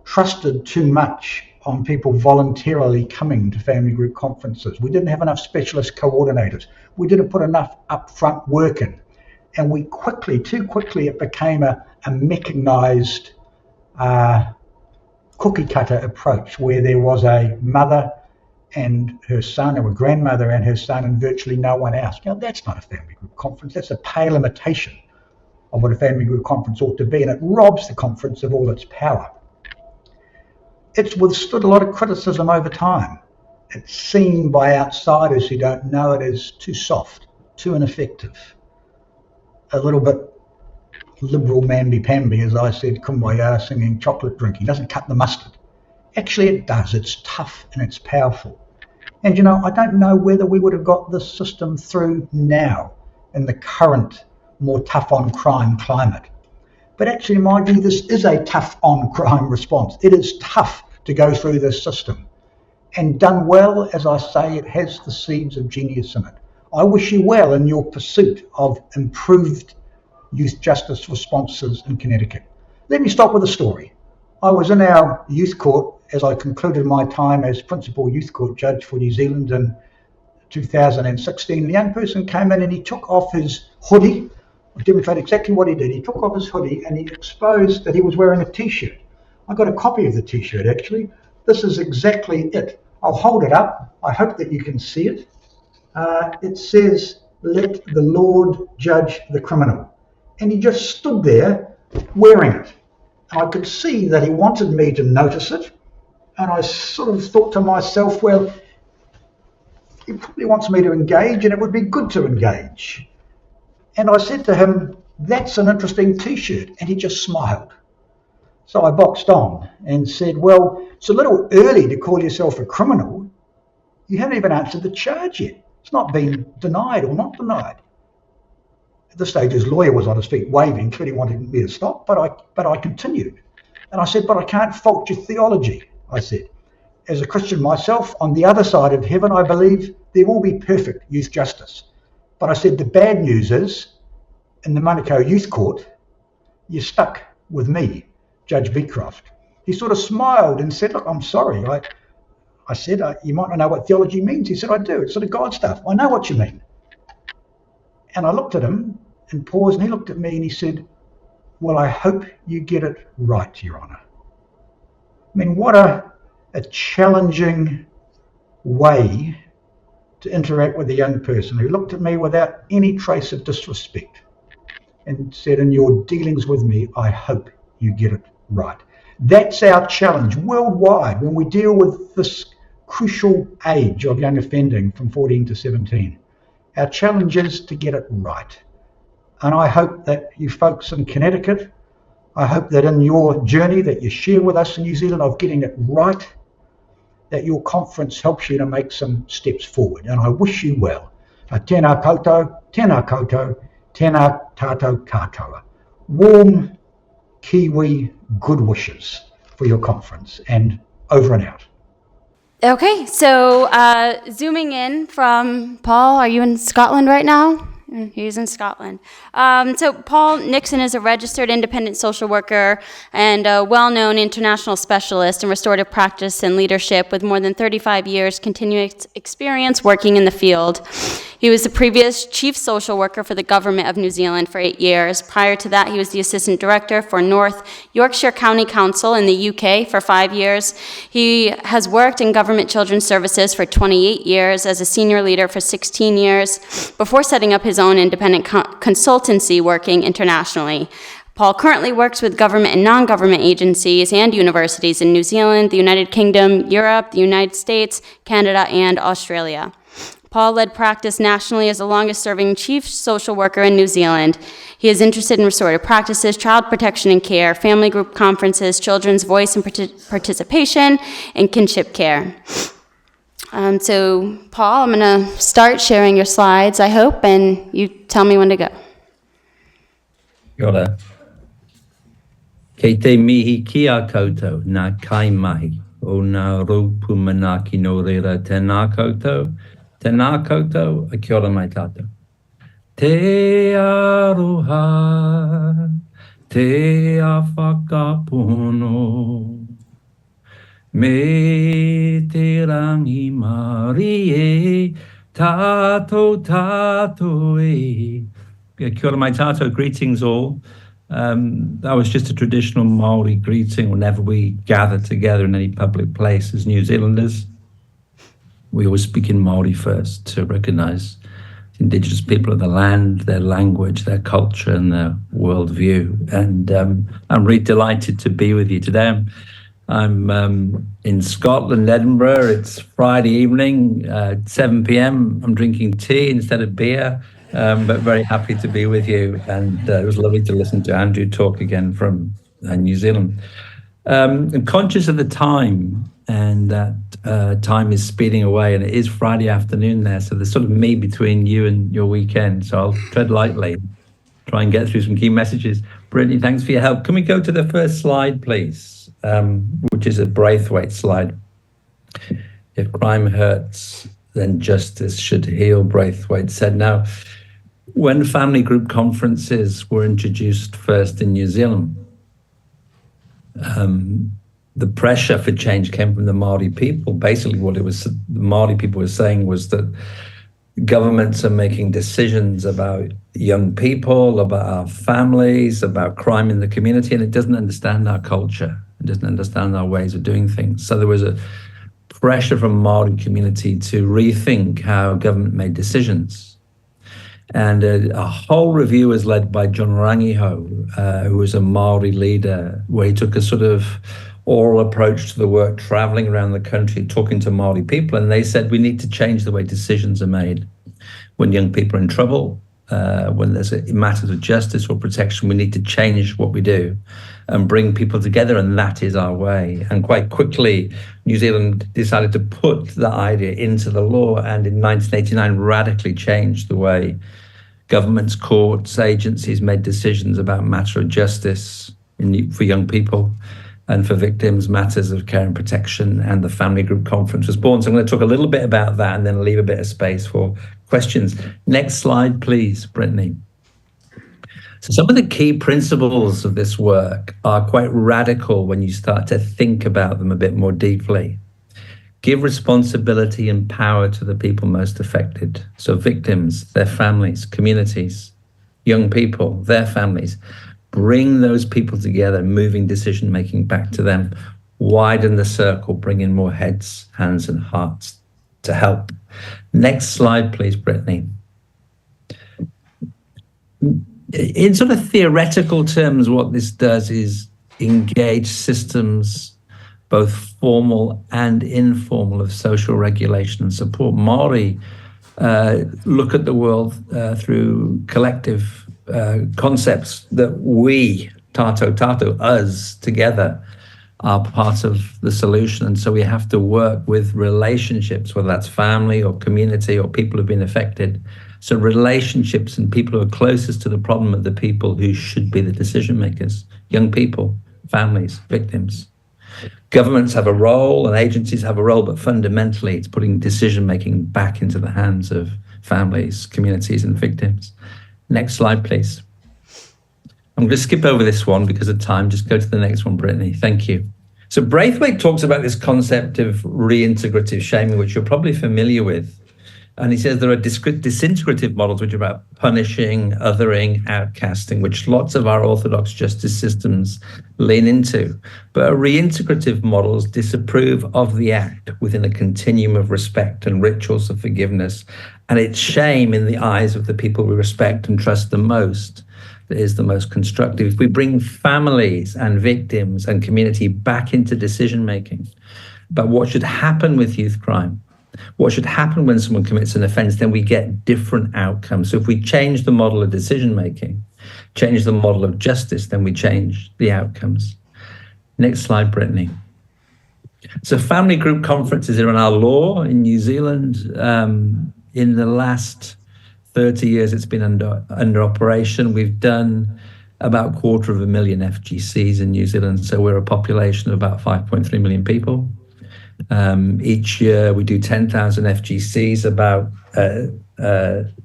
trusted too much on people voluntarily coming to family group conferences. We didn't have enough specialist coordinators. We didn't put enough upfront work in. And we quickly, too quickly, it became a mechanized cookie cutter approach where there was a mother and her son, or a grandmother and her son, and virtually no one else. You know, that's not a family group conference. That's a pale imitation of what a family group conference ought to be, and it robs the conference of all its power. It's withstood a lot of criticism over time. It's seen by outsiders who don't know it as too soft, too ineffective, a little bit liberal mamby-pamby, as I said, kumbaya, singing, chocolate drinking. Doesn't cut the mustard. Actually, it does. It's tough and it's powerful. And you know, I don't know whether we would have got this system through now in the current, more tough on crime climate. But actually, in my view, this is a tough on crime response. It is tough to go through this system. And done well, as I say, it has the seeds of genius in it. I wish you well in your pursuit of improved youth justice responses in Connecticut. Let me start with a story. I was in our youth court as I concluded my time as principal youth court judge for New Zealand in 2016. The young person came in and he took off his hoodie. I demonstrated exactly what he did. He took off his hoodie and he exposed that he was wearing a t-shirt. I got a copy of the t-shirt actually. This is exactly it. I'll hold it up. I hope that you can see it. It says, "Let the Lord judge the criminal." And he just stood there wearing it. And I could see that he wanted me to notice it. And I sort of thought to myself, well, he probably wants me to engage and it would be good to engage. And I said to him, "That's an interesting t-shirt." And he just smiled. So I boxed on and said, "Well, it's a little early to call yourself a criminal. You haven't even answered the charge yet. It's not been denied or not denied." At this stage, his lawyer was on his feet waving, clearly wanting me to stop, but I continued. And I said, "But I can't fault your theology," I said. "As a Christian myself, on the other side of heaven, I believe there will be perfect youth justice." But I said, "The bad news is, in the Monaco Youth Court, you're stuck with me, Judge Beecroft." He sort of smiled and said, "Look, I'm sorry." I said, "You might not know what theology means." He said, "I do. It's sort of God stuff. I know what you mean." And I looked at him and paused, and he looked at me and he said, "Well, I hope you get it right, Your Honour." I mean, what a challenging way to interact with a young person who looked at me without any trace of disrespect and said, "In your dealings with me, I hope you get it right." That's our challenge worldwide when we deal with this crucial age of young offending from 14 to 17. Our challenge is to get it right. And I hope that you folks in Connecticut, I hope that in your journey that you share with us in New Zealand of getting it right, that your conference helps you to make some steps forward. And I wish you well. Tēnā koutou, tēnā koutou, tēnā tātou katoa. Warm Kiwi good wishes for your conference, and over and out. Okay, so zooming in from Paul, are you in Scotland right now? He's in Scotland. So Paul Nixon is a registered independent social worker and a well-known international specialist in restorative practice and leadership with more than 35 years continuous experience working in the field. He was the previous chief social worker for the government of New Zealand for 8 years. Prior to that, he was the assistant director for North Yorkshire County Council in the UK for 5 years. He has worked in government children's services for 28 years, as a senior leader for 16 years, before setting up his own independent consultancy working internationally. Paul currently works with government and non-government agencies and universities in New Zealand, the United Kingdom, Europe, the United States, Canada, and Australia. Paul led practice nationally as the longest-serving chief social worker in New Zealand. He is interested in restorative practices, child protection and care, family group conferences, children's voice and participation, and kinship care. So, Paul, I'm going to start sharing your slides, I hope, and you tell me when to go. Kia ora. Kei te mihi ki a koutou, nā kai mahi, o nā raupu manaki no reira tēnā koutou, a kia ora mai tātou. Te aroha, te awhakapono. Me te rangi mari e, tato e. Kia ora mai tato, greetings all. That was just a traditional Maori greeting whenever we gather together in any public place as New Zealanders. We always speak in Maori first to recognize Indigenous people of the land, their language, their culture, and their worldview. And I'm really delighted to be with you today. I'm in Scotland, Edinburgh. It's Friday evening, 7 p.m. I'm drinking tea instead of beer, but very happy to be with you. And it was lovely to listen to Andrew talk again from New Zealand. I'm conscious of the time, and that time is speeding away, and it is Friday afternoon there. So there's sort of me between you and your weekend. So I'll tread lightly, try and get through some key messages. Brittany, thanks for your help. Can we go to the first slide, please? Which is a Braithwaite slide. If crime hurts, then justice should heal, Braithwaite said. Now, when family group conferences were introduced first in New Zealand, the pressure for change came from the Māori people. Basically, what the Māori people were saying was that governments are making decisions about young people, about our families, about crime in the community, and it doesn't understand our culture. It doesn't understand our ways of doing things. So there was a pressure from Māori community to rethink how government made decisions. And a whole review was led by John Rangiho, who was a Māori leader, where he took a sort of oral approach to the work, traveling around the country, talking to Māori people. And they said, we need to change the way decisions are made. When young people are in trouble, when there's matters of justice or protection, we need to change what we do and bring people together, and that is our way. And quite quickly, New Zealand decided to put that idea into the law, and in 1989 radically changed the way governments, courts, agencies made decisions about matter of justice for young people and for victims, matters of care and protection, and the family group conference was born. So I'm going to talk a little bit about that and then leave a bit of space for questions. Next slide, please, Brittany. So some of the key principles of this work are quite radical when you start to think about them a bit more deeply. Give responsibility and power to the people most affected. So victims, their families, communities, young people, their families. Bring those people together, moving decision-making back to them. Widen the circle, bring in more heads, hands, and hearts to help. Next slide, please, Brittany. In sort of theoretical terms, what this does is engage systems, both formal and informal, of social regulation and support. Māori look at the world through collective concepts that we, tato, us, together, are part of the solution. And so we have to work with relationships, whether that's family or community or people who've been affected. So relationships and people who are closest to the problem are the people who should be the decision makers, young people, families, victims. Governments have a role and agencies have a role, but fundamentally it's putting decision-making back into the hands of families, communities, and victims. Next slide, please. I'm going to skip over this one because of time. Just go to the next one, Brittany. Thank you. So Braithwaite talks about this concept of reintegrative shaming, which you're probably familiar with. And he says there are disintegrative models, which are about punishing, othering, outcasting, which lots of our orthodox justice systems lean into. But reintegrative models disapprove of the act within a continuum of respect and rituals of forgiveness. And it's shame in the eyes of the people we respect and trust the most that is the most constructive. If we bring families and victims and community back into decision-making about what should happen with youth crime, what should happen when someone commits an offense, then we get different outcomes. So if we change the model of decision-making, change the model of justice, then we change the outcomes. Next slide, Brittany. So family group conferences are in our law in New Zealand. In the last 30 years, it's been under operation. We've done about 250,000 FGCs in New Zealand. So we're a population of about 5.3 million people. Each year we do 10,000 FGCs, about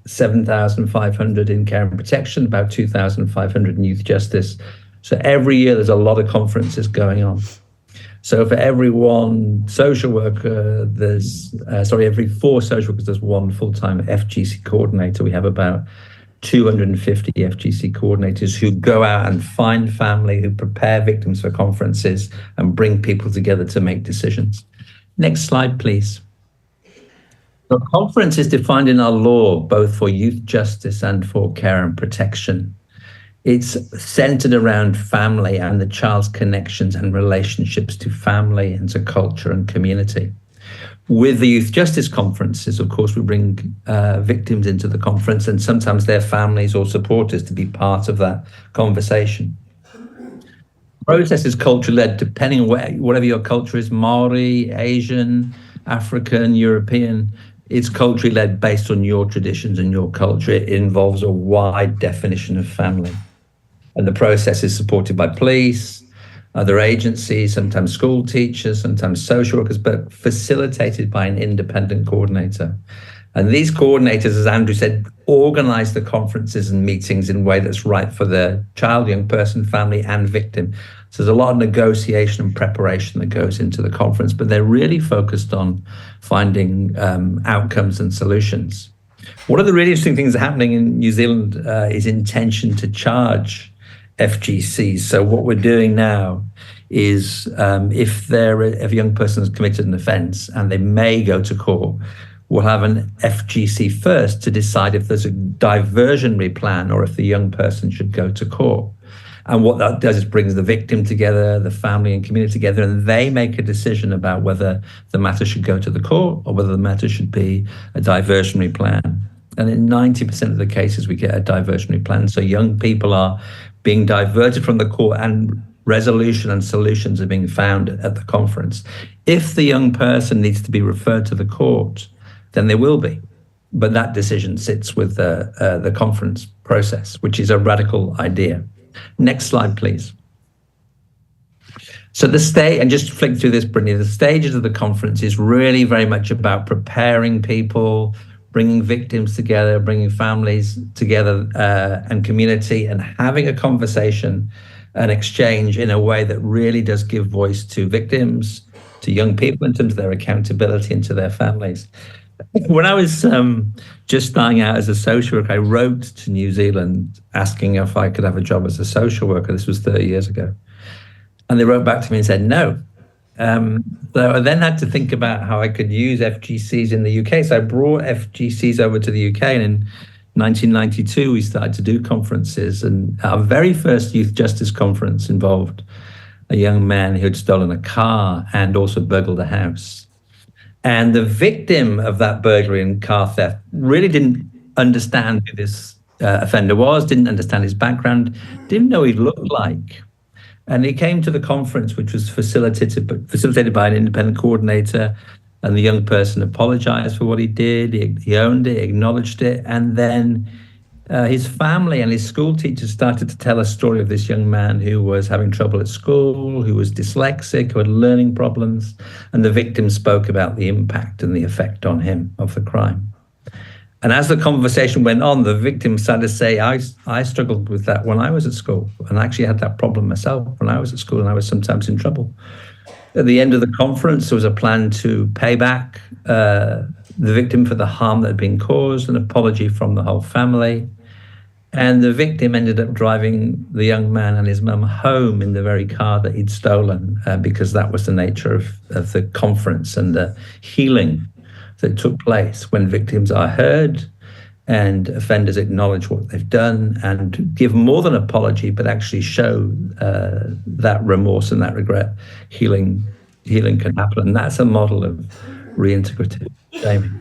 7,500 in care and protection, about 2,500 in youth justice. So every year there's a lot of conferences going on. So for every one social worker, every 4 social workers, there's 1 full-time FGC coordinator. We have about 250 FGC coordinators who go out and find family, who prepare victims for conferences and bring people together to make decisions. Next slide, please. The conference is defined in our law, both for youth justice and for care and protection. It's centered around family and the child's connections and relationships to family and to culture and community. With the youth justice conferences, of course, we bring victims into the conference and sometimes their families or supporters to be part of that conversation. The process is culture-led, depending on whatever your culture is, Maori, Asian, African, European. It's culturally led based on your traditions and your culture. It involves a wide definition of family. And the process is supported by police, other agencies, sometimes school teachers, sometimes social workers, but facilitated by an independent coordinator. And these coordinators, as Andrew said, organize the conferences and meetings in a way that's right for the child, young person, family, and victim. So there's a lot of negotiation and preparation that goes into the conference, but they're really focused on finding outcomes and solutions. One of the really interesting things happening in New Zealand is intention to charge FGCs. So what we're doing now is if a young person has committed an offence and they may go to court, we'll have an FGC first to decide if there's a diversionary plan or if the young person should go to court. And what that does is brings the victim together, the family and community together, and they make a decision about whether the matter should go to the court or whether the matter should be a diversionary plan. And in 90% of the cases, we get a diversionary plan. So young people are being diverted from the court and resolution and solutions are being found at the conference. If the young person needs to be referred to the court, then there will be. But that decision sits with the conference process, which is a radical idea. Next slide, please. So and just flick through this, Brittany, the stages of the conference is really very much about preparing people, bringing victims together, bringing families together and community, and having a conversation, an exchange in a way that really does give voice to victims, to young people in terms of their accountability and to their families. When I was just starting out as a social worker, I wrote to New Zealand asking if I could have a job as a social worker. This was 30 years ago. And they wrote back to me and said no. So I then had to think about how I could use FGCs in the UK. So I brought FGCs over to the UK, and in 1992 we started to do conferences. And our very first youth justice conference involved a young man who had stolen a car and also burgled a house. And the victim of that burglary and car theft really didn't understand who this offender was, didn't understand his background, didn't know what he looked like. And he came to the conference, which was facilitated by an independent coordinator, and the young person apologized for what he did. He owned it, acknowledged it, and then his family and his school teachers started to tell a story of this young man who was having trouble at school, who was dyslexic, who had learning problems, and the victim spoke about the impact and the effect on him of the crime. And as the conversation went on, the victim started to say, I struggled with that when I was at school, and I actually had that problem myself when I was at school, and I was sometimes in trouble. At the end of the conference, there was a plan to pay back the victim for the harm that had been caused, an apology from the whole family. And the victim ended up driving the young man and his mum home in the very car that he'd stolen, because that was the nature of the conference and the healing that took place when victims are heard and offenders acknowledge what they've done and give more than apology, but actually show that remorse and that regret. Healing can happen. And that's a model of reintegrative shaming.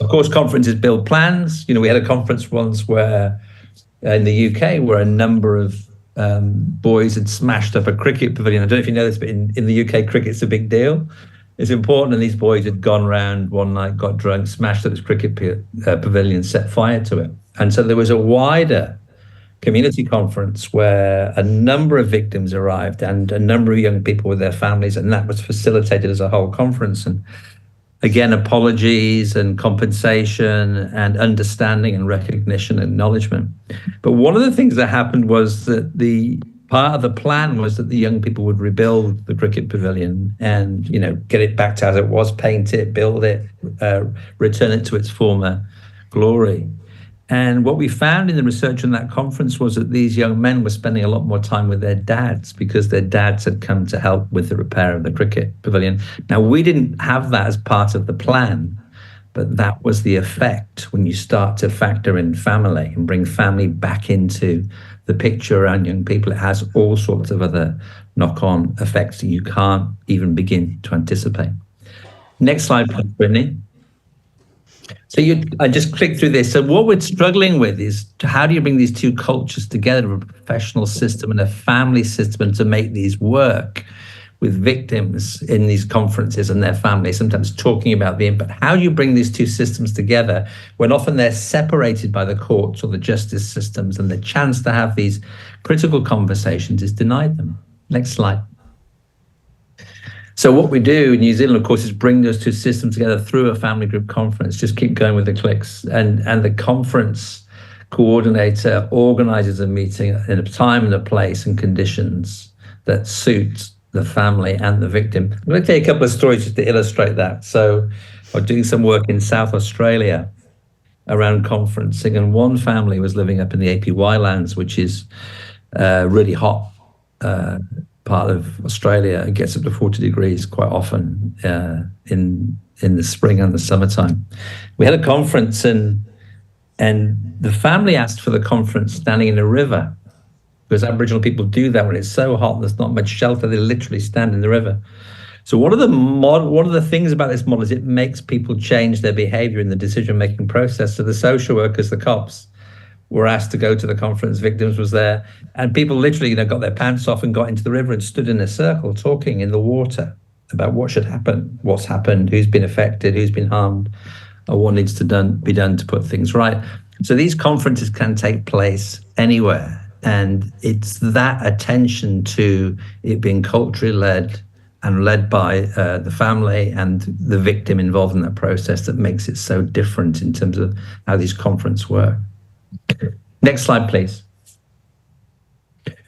Of course, conferences build plans. We had a conference once where in the UK where a number of boys had smashed up a cricket pavilion. I don't know if you know this, but in the UK, cricket's a big deal. It's important, and these boys had gone around one night, got drunk, smashed up this cricket pavilion, set fire to it. And so there was a wider community conference where a number of victims arrived and a number of young people with their families, and that was facilitated as a whole conference. And again, apologies and compensation and understanding and recognition and acknowledgement. But one of the things that happened was that the part of the plan was that the young people would rebuild the cricket pavilion and, you know, get it back to as it was, paint it, build it, return it to its former glory. And what we found in the research on that conference was that these young men were spending a lot more time with their dads because their dads had come to help with the repair of the cricket pavilion. Now, we didn't have that as part of the plan, but that was the effect when you start to factor in family and bring family back into the picture around young people. It has all sorts of other knock-on effects that you can't even begin to anticipate. Next slide, please, Brittany. So I just clicked through this. So what we're struggling with is how do you bring these two cultures together, a professional system and a family system, and to make these work with victims in these conferences and their families, sometimes talking about the impact. How do you bring these two systems together when often they're separated by the courts or the justice systems, and the chance to have these critical conversations is denied them? Next slide. So what we do in New Zealand, of course, is bring those two systems together through a family group conference. Just keep going with the clicks. And the conference coordinator organizes a meeting in a time and a place and conditions that suit the family and the victim. I'm going to tell you a couple of stories just to illustrate that. So I was doing some work in South Australia around conferencing, and one family was living up in the APY lands, which is really hot part of Australia. It gets up to 40 degrees quite often in the spring and the summertime. We had a conference, and the family asked for the conference standing in a river, because Aboriginal people do that when it's so hot and there's not much shelter. They literally stand in the river. So one of the things about this model is it makes people change their behavior in the decision-making process. So the social workers, the cops, were asked to go to the conference, victims was there, and people literally, got their pants off and got into the river and stood in a circle talking in the water about what should happen, what's happened, who's been affected, who's been harmed, or what needs to be done to put things right. So these conferences can take place anywhere, and it's that attention to it being culturally led and led by the family and the victim involved in that process that makes it so different in terms of how these conferences work. Next slide, please.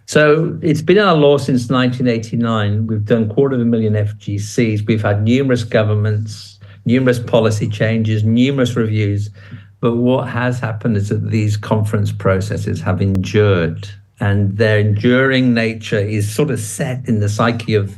So it's been our law since 1989. We've done 250,000 FGCs. We've had numerous governments, numerous policy changes, numerous reviews. But what has happened is that these conference processes have endured, and their enduring nature is sort of set in the psyche of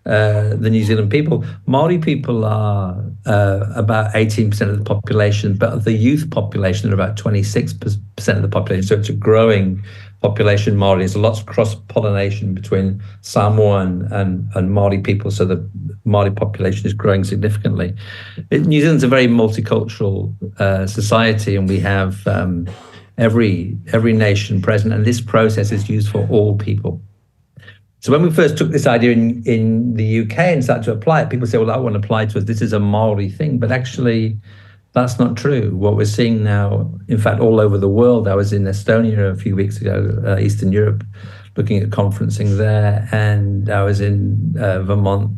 the New Zealand people. Māori people are about 18% of the population, but of the youth population are about 26% of the population. So it's a growing population, Māori. There's lots of cross-pollination between Samoa and Māori people, so the Māori population is growing significantly. New Zealand's a very multicultural society, and we have every nation present, and this process is used for all people. So when we first took this idea in the UK and started to apply it, people say, well, that won't apply to us. This is a Maori thing. But actually, that's not true. What we're seeing now, in fact, all over the world. I was in Estonia a few weeks ago, Eastern Europe, looking at conferencing there. And I was in Vermont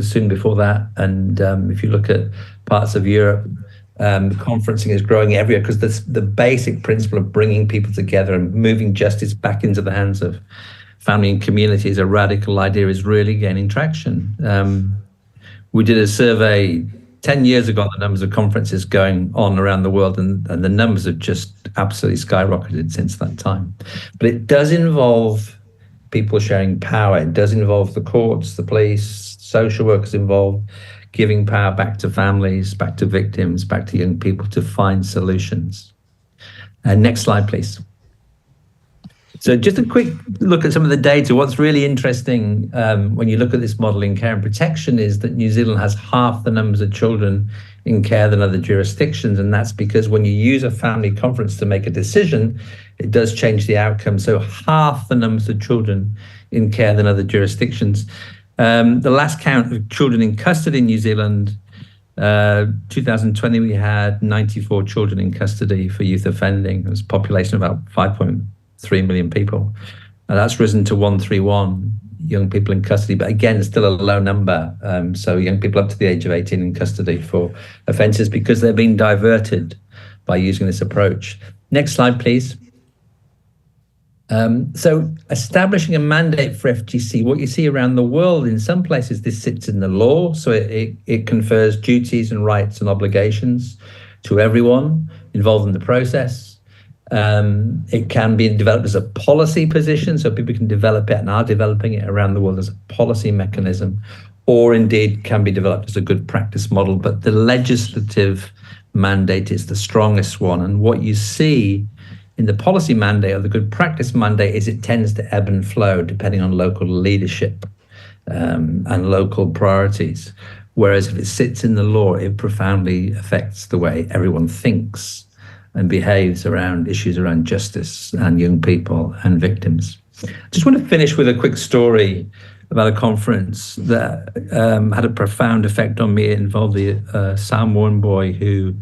soon before that. And if you look at parts of Europe, conferencing is growing everywhere because the basic principle of bringing people together and moving justice back into the hands of family and community as a radical idea is really gaining traction. We did a survey 10 years ago on the numbers of conferences going on around the world, and the numbers have just absolutely skyrocketed since that time. But it does involve people sharing power. It does involve the courts, the police, social workers involved, giving power back to families, back to victims, back to young people to find solutions. Next slide, please. So just a quick look at some of the data. What's really interesting when you look at this model in care and protection is that New Zealand has half the numbers of children in care than other jurisdictions. And that's because when you use a family conference to make a decision, it does change the outcome. So half the numbers of children in care than other jurisdictions. The last count of children in custody in New Zealand, 2020, we had 94 children in custody for youth offending. It was a population of about 3 million people. And that's risen to 131 young people in custody, but again, still a low number. So young people up to the age of 18 in custody for offences because they're being diverted by using this approach. Next slide, please. So establishing a mandate for FGC, what you see around the world, in some places this sits in the law, so it confers duties and rights and obligations to everyone involved in the process. It can be developed as a policy position, so people can develop it and are developing it around the world as a policy mechanism, or indeed can be developed as a good practice model. But the legislative mandate is the strongest one. And what you see in the policy mandate or the good practice mandate is it tends to ebb and flow depending on local leadership and local priorities. Whereas if it sits in the law, it profoundly affects the way everyone thinks and behaves around issues around justice and young people and victims. I just want to finish with a quick story about a conference that had a profound effect on me. It involved a Samoan boy who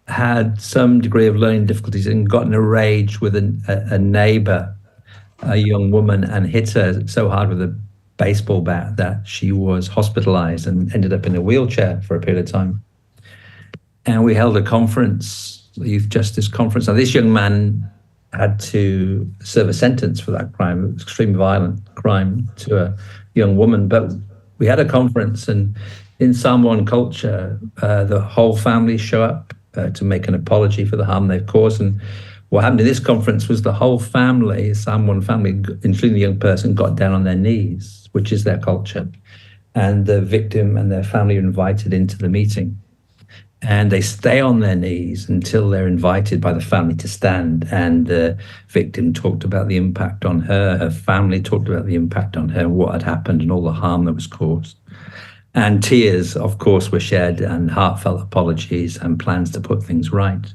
had some degree of learning difficulties and got in a rage with a neighbor, a young woman, and hit her so hard with a baseball bat that she was hospitalized and ended up in a wheelchair for a period of time. And we held a conference, a youth justice conference. Now, this young man had to serve a sentence for that crime, an extremely violent crime to a young woman. But we had a conference, and in Samoan culture, the whole family show up to make an apology for the harm they've caused. And what happened in this conference was the whole family, Samoan family, including the young person, got down on their knees, which is their culture. And the victim and their family are invited into the meeting. And they stay on their knees until they're invited by the family to stand. And the victim talked about the impact on her. Her family talked about the impact on her, what had happened and all the harm that was caused. And tears, of course, were shed and heartfelt apologies and plans to put things right.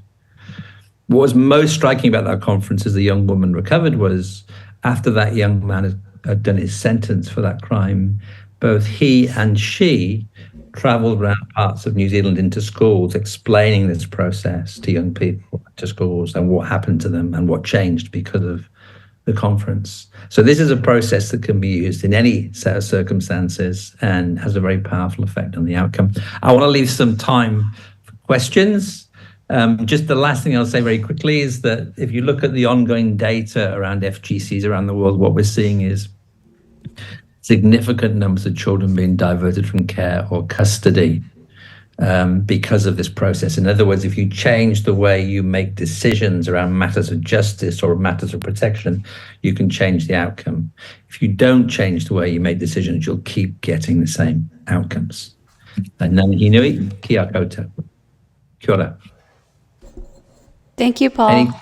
What was most striking about that conference as the young woman recovered was after that young man had done his sentence for that crime, both he and she traveled around parts of New Zealand into schools, explaining this process to young people, to schools, and what happened to them and what changed because of the conference. So this is a process that can be used in any set of circumstances and has a very powerful effect on the outcome. I want to leave some time for questions. Just the last thing I'll say very quickly is that if you look at the ongoing data around FGCs around the world, what we're seeing is significant numbers of children being diverted from care or custody because of this process. In other words, if you change the way you make decisions around matters of justice or matters of protection, you can change the outcome. If you don't change the way you make decisions, you'll keep getting the same outcomes. And then hinui, kia koutou. Kia ora. Thank you, Paul.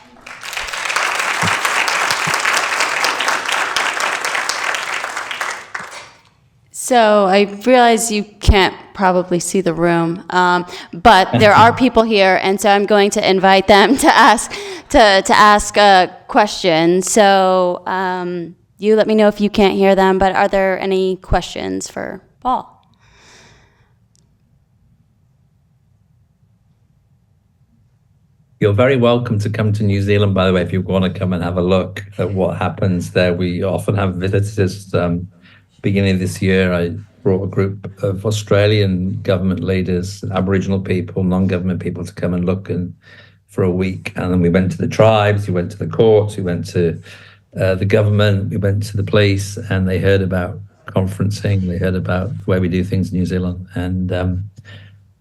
So I realize you can't probably see the room, but there are people here, and so I'm going to invite them to ask a question. So you let me know if you can't hear them, but are there any questions for Paul? You're very welcome to come to New Zealand, by the way, if you want to come and have a look at what happens there. We often have visitors. Beginning of this year, I brought a group of Australian government leaders, Aboriginal people, non-government people to come and look for a week. And then we went to the tribes, we went to the courts, we went to the government, we went to the police, and they heard about conferencing, they heard about the way we do things in New Zealand. And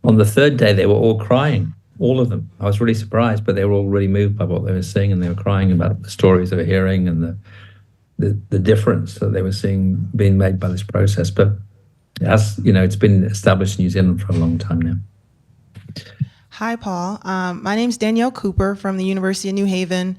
on the third day, they were all crying, all of them. I was really surprised, but they were all really moved by what they were seeing, and they were crying about the stories they were hearing and the difference that they were seeing being made by this process. But as you know, it's been established in New Zealand for a long time now. Hi, Paul. My name's Danielle Cooper from the University of New Haven.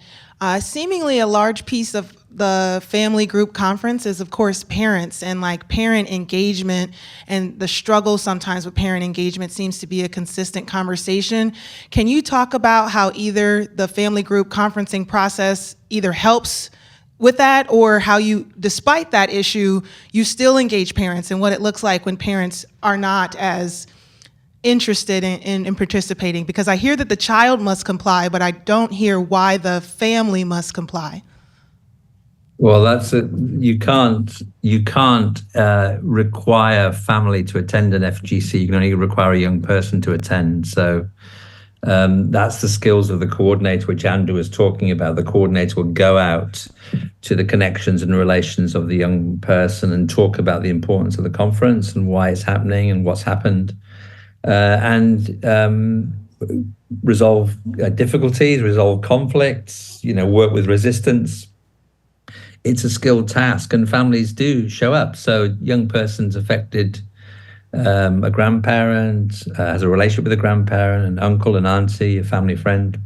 Seemingly a large piece of the family group conference is, of course, parents and parent engagement, and the struggle sometimes with parent engagement seems to be a consistent conversation. Can you talk about how either the family group conferencing process either helps with that, or how you, despite that issue, you still engage parents and what it looks like when parents are not as interested in participating? Because I hear that the child must comply, but I don't hear why the family must comply. Well, that's it. You can't require family to attend an FGC. You can only require a young person to attend. So that's the skills of the coordinator, which Andrew was talking about. The coordinator will go out to the connections and relations of the young person and talk about the importance of the conference and why it's happening and what's happened, and resolve difficulties, resolve conflicts, work with resistance. It's a skilled task, and families do show up. So young person's affected, a grandparent has a relationship with a grandparent, an uncle, an auntie, a family friend.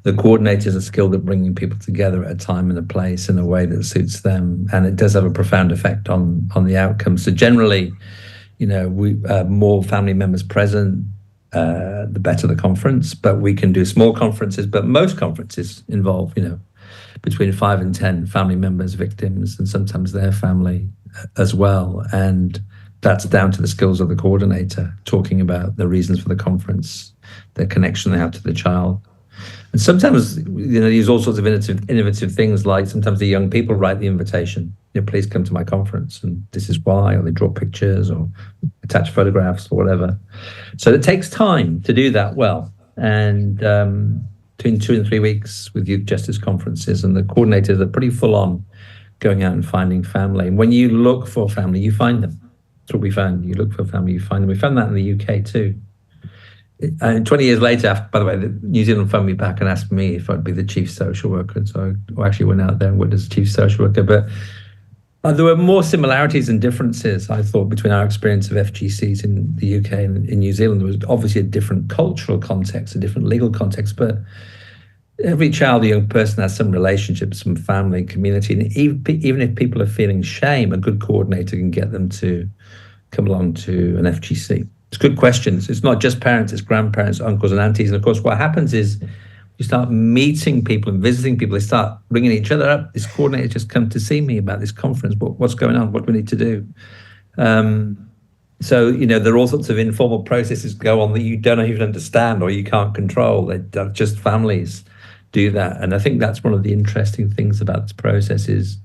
The coordinators are skilled at bringing people together at a time and a place in a way that suits them, and it does have a profound effect on the outcome. So generally, we more family members present, the better the conference. But we can do small conferences, but most conferences involve, between 5 and 10 family members, victims, and sometimes their family as well. And that's down to the skills of the coordinator, talking about the reasons for the conference, the connection they have to the child. And sometimes, use all sorts of innovative things, like sometimes the young people write the invitation, please come to my conference, and this is why, or they draw pictures or attach photographs or whatever. So it takes time to do that well. And between 2 and 3 weeks with youth justice conferences, and the coordinators are pretty full on going out and finding family. And when you look for family, you find them. That's what we found. You look for family, you find them. We found that in the UK too. And 20 years later, by the way, New Zealand phoned me back and asked me if I'd be the chief social worker. So I actually went out there and worked as a chief social worker. But there were more similarities and differences, I thought, between our experience of FGCs in the UK and in New Zealand. There was obviously a different cultural context, a different legal context, but every child or young person has some relationship, some family, community. And even if people are feeling shame, a good coordinator can get them to come along to an FGC. It's good questions. It's not just parents, it's grandparents, uncles and aunties. And of course, what happens is you start meeting people and visiting people. They start ringing each other up. This coordinator just come to see me about this conference. What's going on? What do we need to do? So, there are all sorts of informal processes go on that you don't even understand or you can't control. They're just families do that. And I think that's one of the interesting things about this process is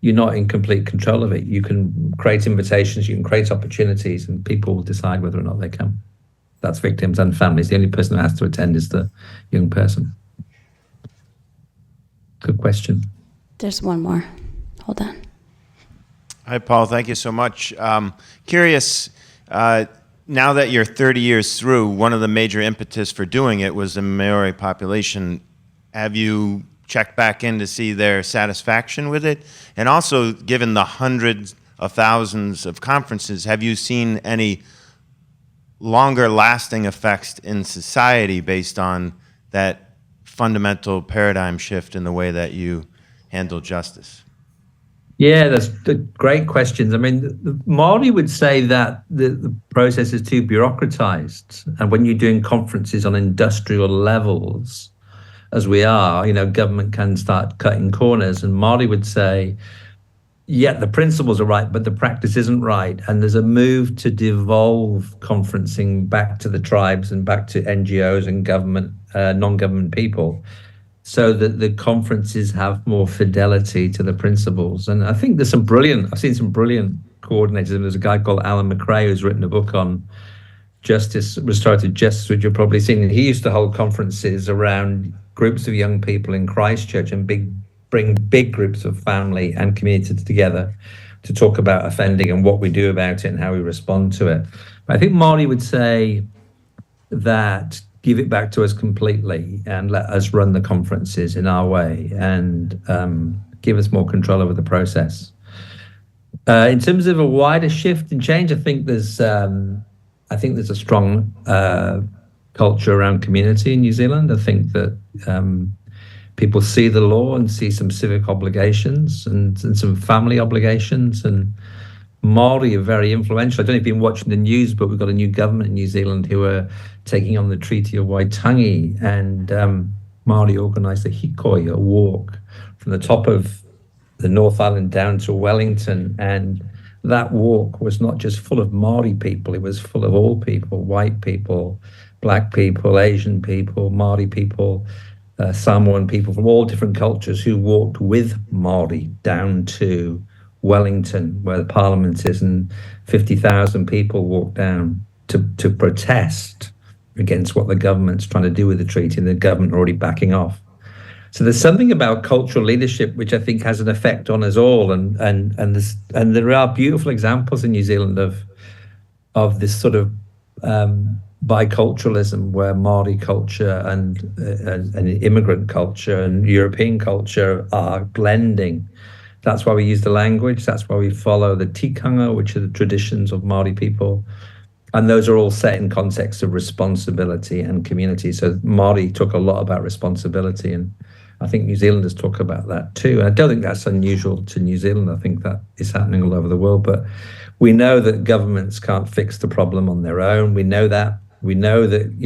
you're not in complete control of it. You can create invitations, you can create opportunities, and people will decide whether or not they come. That's victims and families. The only person who has to attend is the young person. Good question. There's one more. Hold on. Hi, Paul. Thank you so much. Curious, now that you're 30 years through, one of the major impetus for doing it was the Maori population. Have you checked back in to see their satisfaction with it? And also, given the hundreds of thousands of conferences, have you seen any longer lasting effects in society based on that fundamental paradigm shift in the way that you handle justice? Yeah, that's great questions. I mean, the Māori would say that the process is too bureaucratized. And when you're doing conferences on industrial levels, as we are, government can start cutting corners. And Māori would say, yeah, the principles are right, but the practice isn't right. And there's a move to devolve conferencing back to the tribes and back to NGOs and government, non-government people, so that the conferences have more fidelity to the principles. And I think I've seen some brilliant coordinators. And there's a guy called Alan McRae who's written a book on justice, restorative justice, which you've probably seen. And he used to hold conferences around groups of young people in Christchurch and bring big groups of family and community together to talk about offending and what we do about it and how we respond to it. But I think Māori would say that give it back to us completely and let us run the conferences in our way and give us more control over the process. In terms of a wider shift and change, I think there's a strong culture around community in New Zealand. I think that people see the law and see some civic obligations and some family obligations. And Māori are very influential. I don't know if you've been watching the news, but we've got a new government in New Zealand who are taking on the Treaty of Waitangi. And Māori organised a hikoi, a walk from the top of the North Island down to Wellington, and that walk was not just full of Māori people, it was full of all people, white people, black people, Asian people, Māori people, Samoan people from all different cultures who walked with Māori down to Wellington, where the Parliament is, and 50,000 people walked down to protest against what the government's trying to do with the treaty, and the government already backing off. So there's something about cultural leadership which I think has an effect on us all, and there are beautiful examples in New Zealand of this sort of biculturalism, where Māori culture and immigrant culture and European culture are blending. That's why we use the language. That's why we follow the tikanga, which are the traditions of Māori people. And those are all set in context of responsibility and community. So Māori talk a lot about responsibility, and I think New Zealanders talk about that too. And I don't think that's unusual to New Zealand. I think that is happening all over the world. But we know that governments can't fix the problem on their own. We know that. We know that,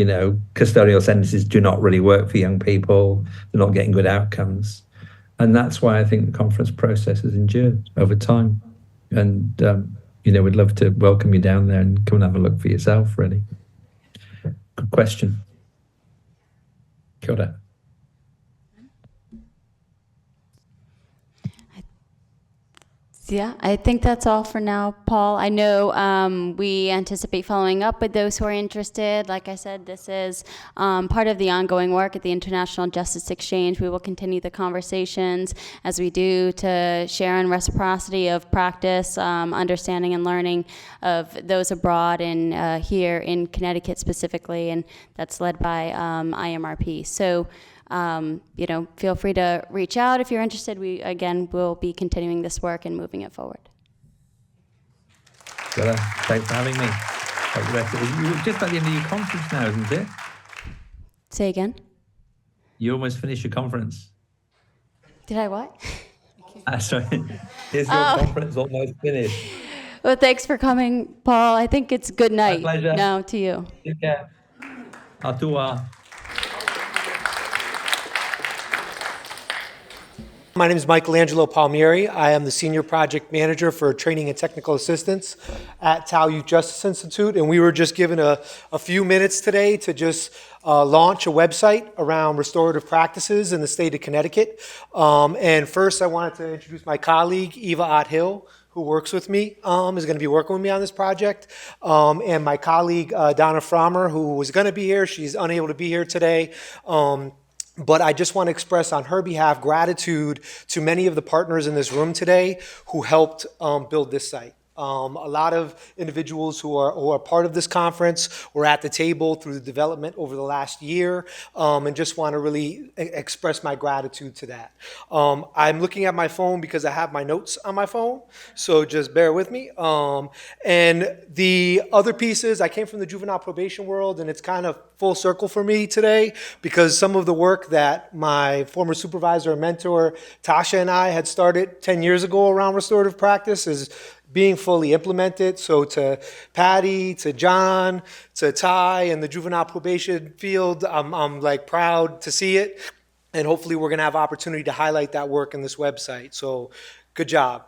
custodial sentences do not really work for young people. They're not getting good outcomes. And that's why I think the conference process has endured over time. And, we'd love to welcome you down there and come and have a look for yourself, really. Good question. Kia ora. Yeah, I think that's all for now, Paul. I know we anticipate following up with those who are interested. Like I said, this is part of the ongoing work at the International Justice Exchange. We will continue the conversations as we do to share in reciprocity of practice, understanding and learning of those abroad and here in Connecticut specifically, and that's led by IMRP. So. Feel free to reach out if you're interested. We, again, will be continuing this work and moving it forward. Thanks for having me. You're just at the end of your conference now, isn't it? Say again? You almost finished your conference. Did I what? Sorry. Is your conference almost finished? Well, thanks for coming, Paul. I think it's good night now to you. Take care. Atua. My name is Michelangelo Palmieri. I am the Senior Project Manager for Training and Technical Assistance at Tau Youth Justice Institute, and we were just given a few minutes today to just launch a website around restorative practices in the state of Connecticut. And first, I wanted to introduce my colleague, Eva Ott-Hill, who works with me, is going to be working with me on this project. And my colleague, Donna Frommer, who was going to be here. She's unable to be here today. But I just want to express on her behalf gratitude to many of the partners in this room today who helped build this site. A lot of individuals who are part of this conference were at the table through the development over the last year, and just want to really express my gratitude to that. I'm looking at my phone because I have my notes on my phone, so just bear with me. And the other pieces, I came from the juvenile probation world, and it's kind of full circle for me today because some of the work that my former supervisor and mentor, Tasha, and I had started 10 years ago around restorative practice is being fully implemented. So to Patty, to John, to Ty, and the juvenile probation field, I'm like proud to see it. And hopefully we're gonna have opportunity to highlight that work in this website. So good job.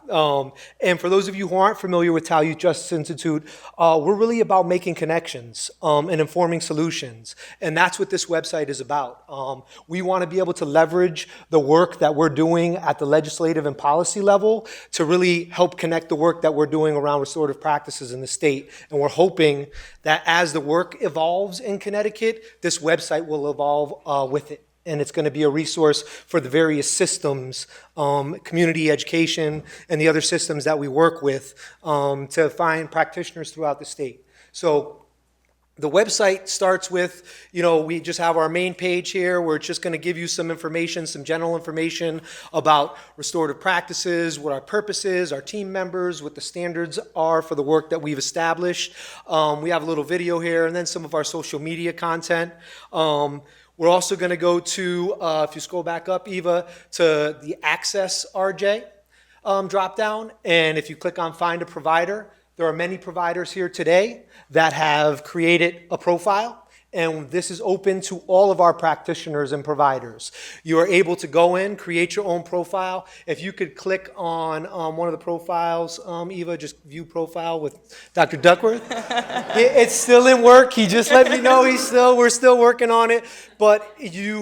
And for those of you who aren't familiar with Tau Youth Justice Institute, we're really about making connections and informing solutions. And that's what this website is about. We want to be able to leverage the work that we're doing at the legislative and policy level to really help connect the work that we're doing around restorative practices in the state. And we're hoping that as the work evolves in Connecticut, this website will evolve with it. And it's going to be a resource for the various systems, community education, and the other systems that we work with to find practitioners throughout the state. So the website starts with, we just have our main page here. We're just going to give you some information, some general information about restorative practices, what our purpose is, our team members, what the standards are for the work that we've established. We have a little video here, and then some of our social media content. We're also going to go to, if you scroll back up, Eva, to the Access RJ drop-down. And if you click on Find a Provider, there are many providers here today that have created a profile. And this is open to all of our practitioners and providers. You are able to go in, create your own profile. If you could click on one of the profiles, Eva, just view profile with Dr. Duckworth. It's still in work. He just let me know we're still working on it. But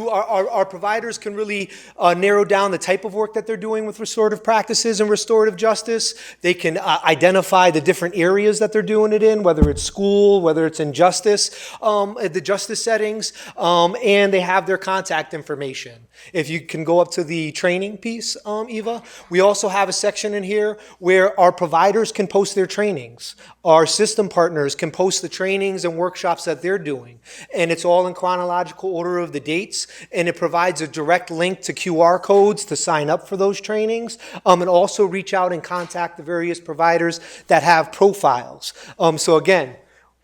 our providers can really narrow down the type of work that they're doing with restorative practices and restorative justice. They can identify the different areas that they're doing it in, whether it's school, whether it's in justice, the justice settings, and they have their contact information. If you can go up to the training piece, Eva, we also have a section in here where our providers can post their trainings. Our system partners can post the trainings and workshops that they're doing. And it's all in chronological order of the dates, and it provides a direct link to QR codes to sign up for those trainings, and also reach out and contact the various providers that have profiles. So again,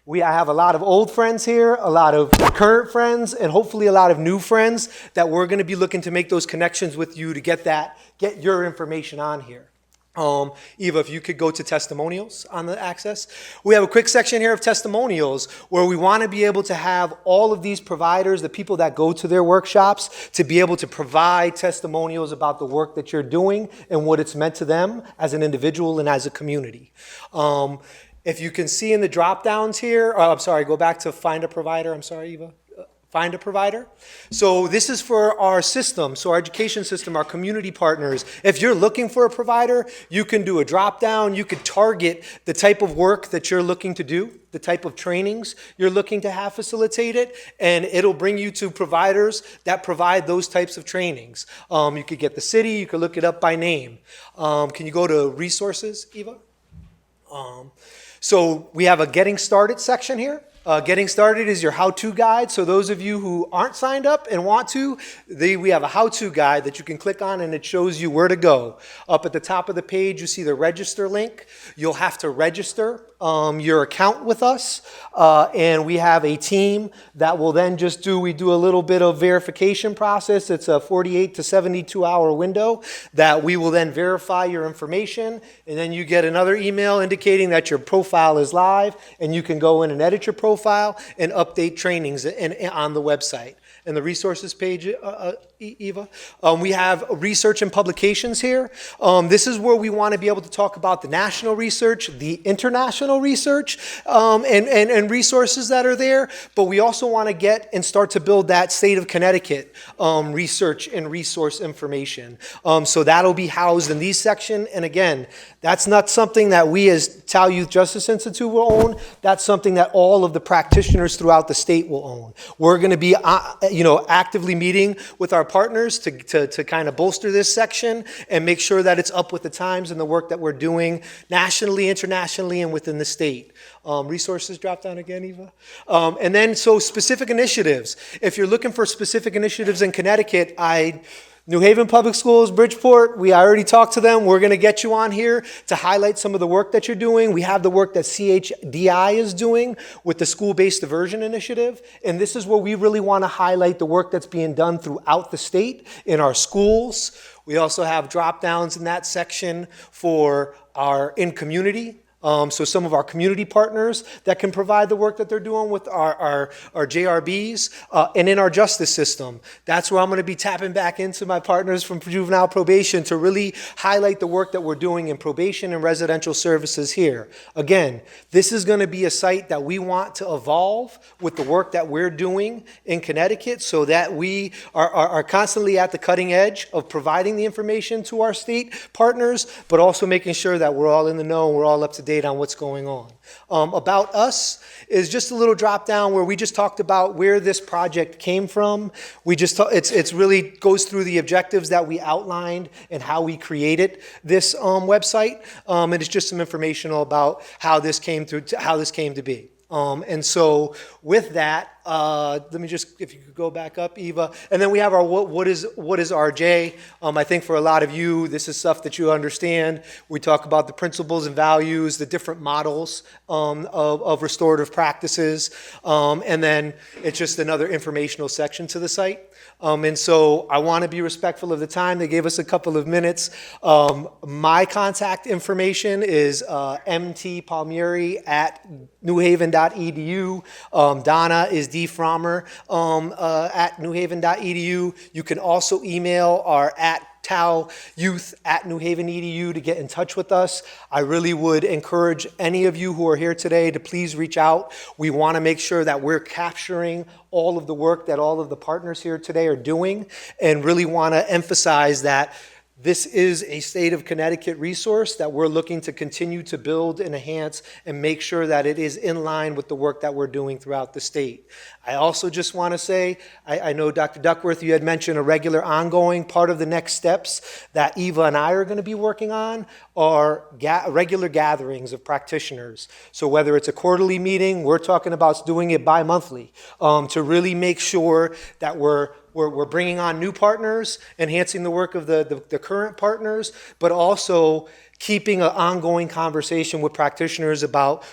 I have a lot of old friends here, a lot of current friends, and hopefully a lot of new friends that we're going to be looking to make those connections with you to get your information on here. Eva, if you could go to testimonials on the access. We have a quick section here of testimonials where we want to be able to have all of these providers, the people that go to their workshops, to be able to provide testimonials about the work that you're doing and what it's meant to them as an individual and as a community. If you can see in the drop downs here, go back to find a provider. I'm sorry, Eva. Find a provider. So this is for our system, so our education system, our community partners. If you're looking for a provider, you can do a drop down. You could target the type of work that you're looking to do, the type of trainings you're looking to have facilitated, and it'll bring you to providers that provide those types of trainings. You could get the city, you could look it up by name. Can you go to resources, Eva? So we have a getting started section here. Getting started is your how-to guide. So those of you who aren't signed up and want to, we have a how-to guide that you can click on and it shows you where to go. Up at the top of the page, you see the register link. You'll have to register your account with us, and we have a team that will then we do a little bit of verification process. It's a 48 to 72 hour window that we will then verify your information, and then you get another email indicating that your profile is live, and you can go in and edit your profile and update trainings on the website. And the resources page, Eva, we have research and publications here. This is where we want to be able to talk about the national research, the international research, and resources that are there. But we also want to get and start to build that state of Connecticut research and resource information. So that'll be housed in these sections. And again, that's not something that we as Tau Youth Justice Institute will own. That's something that all of the practitioners throughout the state will own. We're going to be actively meeting with our partners to kind of bolster this section and make sure that it's up with the times and the work that we're doing nationally, internationally, and within the state. Resources drop down again, Eva. And then specific initiatives. If you're looking for specific initiatives in Connecticut, New Haven Public Schools, Bridgeport, I already talked to them. We're going to get you on here to highlight some of the work that you're doing. We have the work that CHDI is doing with the School-Based Diversion Initiative. And this is where we really want to highlight the work that's being done throughout the state in our schools. We also have drop downs in that section for our in-community. So some of our community partners that can provide the work that they're doing with our JRBs and in our justice system. That's where I'm going to be tapping back into my partners from juvenile probation to really highlight the work that we're doing in probation and residential services here. Again, this is going to be a site that we want to evolve with the work that we're doing in Connecticut so that we are constantly at the cutting edge of providing the information to our state partners, but also making sure that we're all in the know and we're all up to date on what's going on. About us is just a little drop down where we just talked about where this project came from. It's really goes through the objectives that we outlined and how we created this website, and it's just some informational about how this came to be. And so with that, let me just, if you could go back up, Eva. And then we have our what is RJ. I think for a lot of you, this is stuff that you understand. We talk about the principles and values, the different models of restorative practices. And then it's just another informational section to the site. And so I want to be respectful of the time. They gave us a couple of minutes. My contact information is mtpalmieri at newhaven.edu. Donna is D. Frommer at newhaven.edu. You can also email our talyouth@newhaven.edu to get in touch with us. I really would encourage any of you who are here today to please reach out. We want to make sure that we're capturing all of the work that all of the partners here today are doing, and really want to emphasize that this is a state of Connecticut resource that we're looking to continue to build and enhance and make sure that it is in line with the work that we're doing throughout the state. I also just want to say, I know Dr. Duckworth, you had mentioned a regular ongoing. Part of the next steps that Eva and I are going to be working on are regular gatherings of practitioners. So whether it's a quarterly meeting, we're talking about doing it bi-monthly to really make sure that we're bringing on new partners, enhancing the work of the current partners, but also keeping an ongoing conversation with practitioners about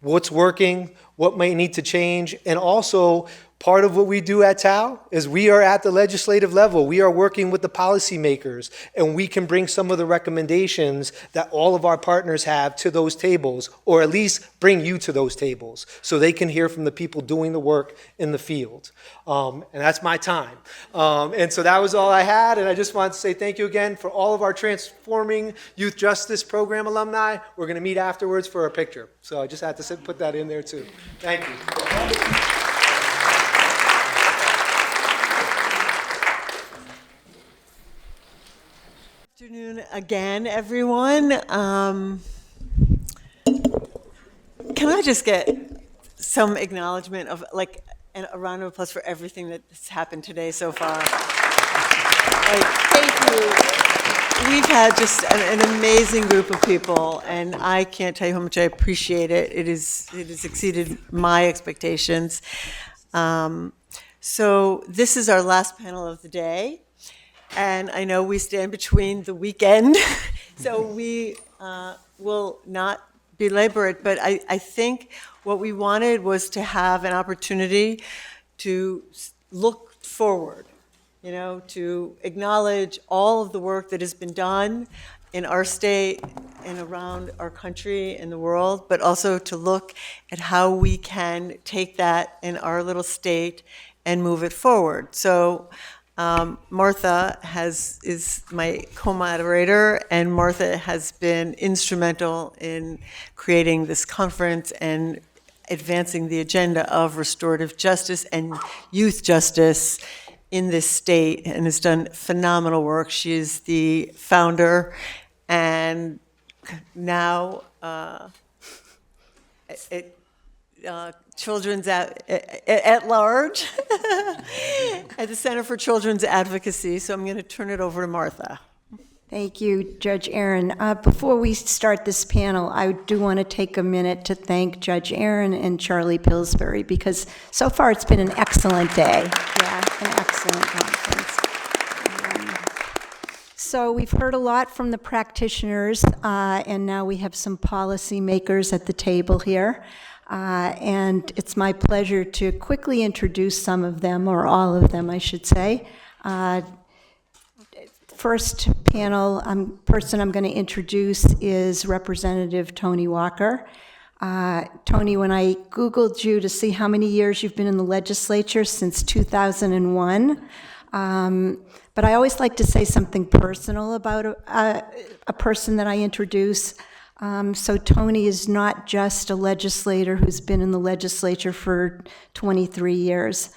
what's working, what may need to change, and also part of what we do at TAL is we are at the legislative level. We are working with the policymakers, and we can bring some of the recommendations that all of our partners have to those tables, or at least bring you to those tables so they can hear from the people doing the work in the field. And that's my time. And so that was all I had, and I just wanted to say thank you again for all of our Transforming Youth Justice Program alumni. We're going to meet afterwards for a picture. So I just had to put that in there too. Thank you. Afternoon again, everyone. Can I just get some acknowledgement of a round of applause for everything that's happened today so far? Thank you. We've had just an amazing group of people, and I can't tell you how much I appreciate it. It has exceeded my expectations. So this is our last panel of the day. And I know we stand between the weekend, so we will not belabor it, but I think what we wanted was to have an opportunity to look forward, to acknowledge all of the work that has been done in our state and around our country and the world, but also to look at how we can take that in our little state and move it forward. So Martha is my co-moderator, and Martha has been instrumental in creating this conference and advancing the agenda of restorative justice and youth justice in this state, and has done phenomenal work. She is the founder and now Children's at Large at the Center for Children's Advocacy. So I'm going to turn it over to Martha. Thank you, Judge Aaron. Before we start this panel, I do want to take a minute to thank Judge Aaron and Charlie Pillsbury, because so far it's been an excellent day. Yeah, an excellent conference. So we've heard a lot from the practitioners, and now we have some policymakers at the table here. And it's my pleasure to quickly introduce some of them, or all of them, I should say. First person I'm going to introduce is Representative Tony Walker. Tony, when I Googled you to see how many years you've been in the legislature, since 2001, but I always like to say something personal about a person that I introduce. So Tony is not just a legislator who's been in the legislature for 23 years.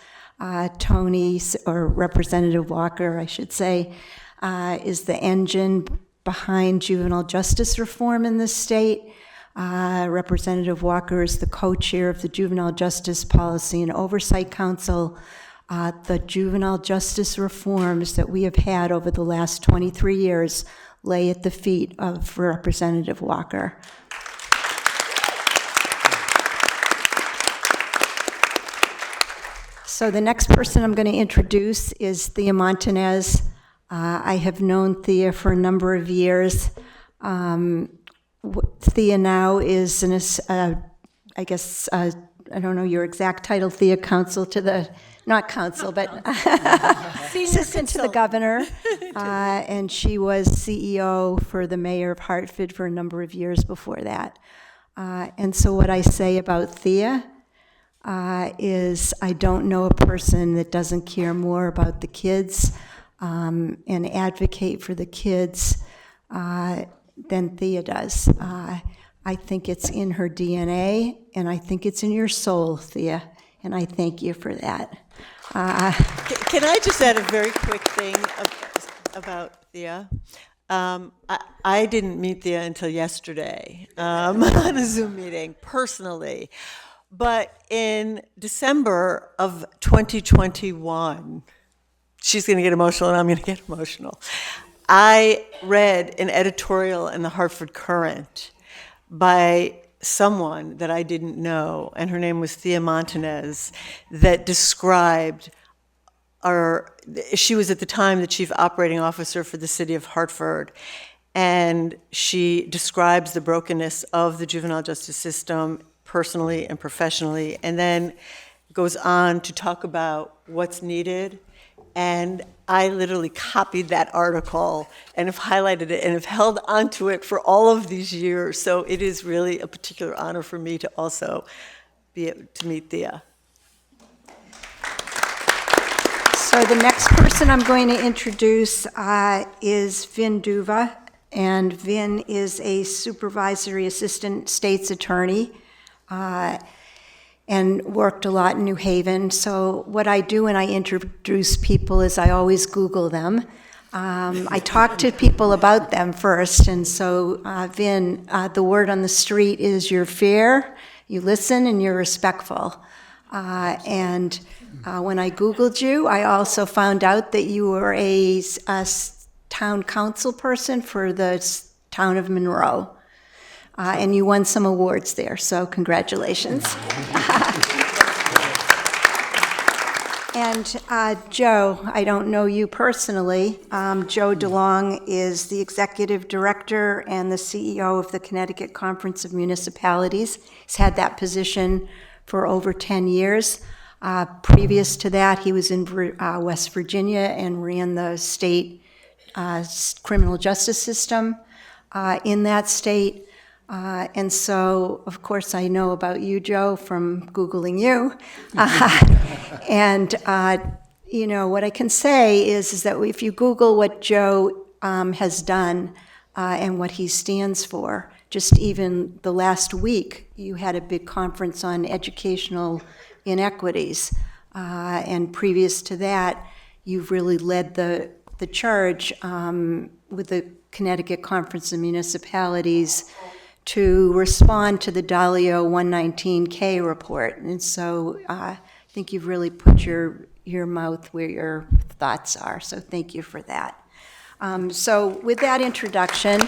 Tony, or Representative Walker, I should say, is the engine behind juvenile justice reform in this state. Representative Walker is the co-chair of the Juvenile Justice Policy and Oversight Council. The juvenile justice reforms that we have had over the last 23 years lay at the feet of Representative Walker. So the next person I'm going to introduce is Thea Montanez. I have known Thea for a number of years. Thea now is I don't know your exact title, Thea, counsel to the, not counsel, but assistant to the governor. And she was CEO for the mayor of Hartford for a number of years before that. And so what I say about Thea is I don't know a person that doesn't care more about the kids and advocate for the kids than Thea does. I think it's in her DNA, and I think it's in your soul, Thea, and I thank you for that. Can I just add a very quick thing about Thea? I didn't meet Thea until yesterday on a Zoom meeting, personally. But in December of 2021, she's going to get emotional and I'm going to get emotional. I read an editorial in the Hartford Courant by someone that I didn't know, and her name was Thea Montanez, that described she was at the time the chief operating officer for the city of Hartford, and she describes the brokenness of the juvenile justice system personally and professionally, and then goes on to talk about what's needed. And I literally copied that article and have highlighted it and have held onto it for all of these years. So it is really a particular honor for me to also be able to meet Thea. So the next person I'm going to introduce is Vin Duva, and Vin is a supervisory assistant state's attorney and worked a lot in New Haven. So what I do when I introduce people is I always Google them. I talk to people about them first, and so Vin, the word on the street is you're fair, you listen, and you're respectful. And when I Googled you, I also found out that you were a town council person for the town of Monroe. And you won some awards there, so congratulations. And Joe, I don't know you personally. Joe DeLong is the executive director and the CEO of the Connecticut Conference of Municipalities. He's had that position for over 10 years. Previous to that, he was in West Virginia and ran the state criminal justice system in that state. And so, of course, I know about you, Joe, from Googling you. And, you know, what I can say is that if you Google what Joe has done and what he stands for, just even the last week, you had a big conference on educational inequities. And previous to that, you've really led the charge with the Connecticut Conference of Municipalities to respond to the Dalio 119K report. And so I think you've really put your mouth where your thoughts are. So thank you for that. So with that introduction,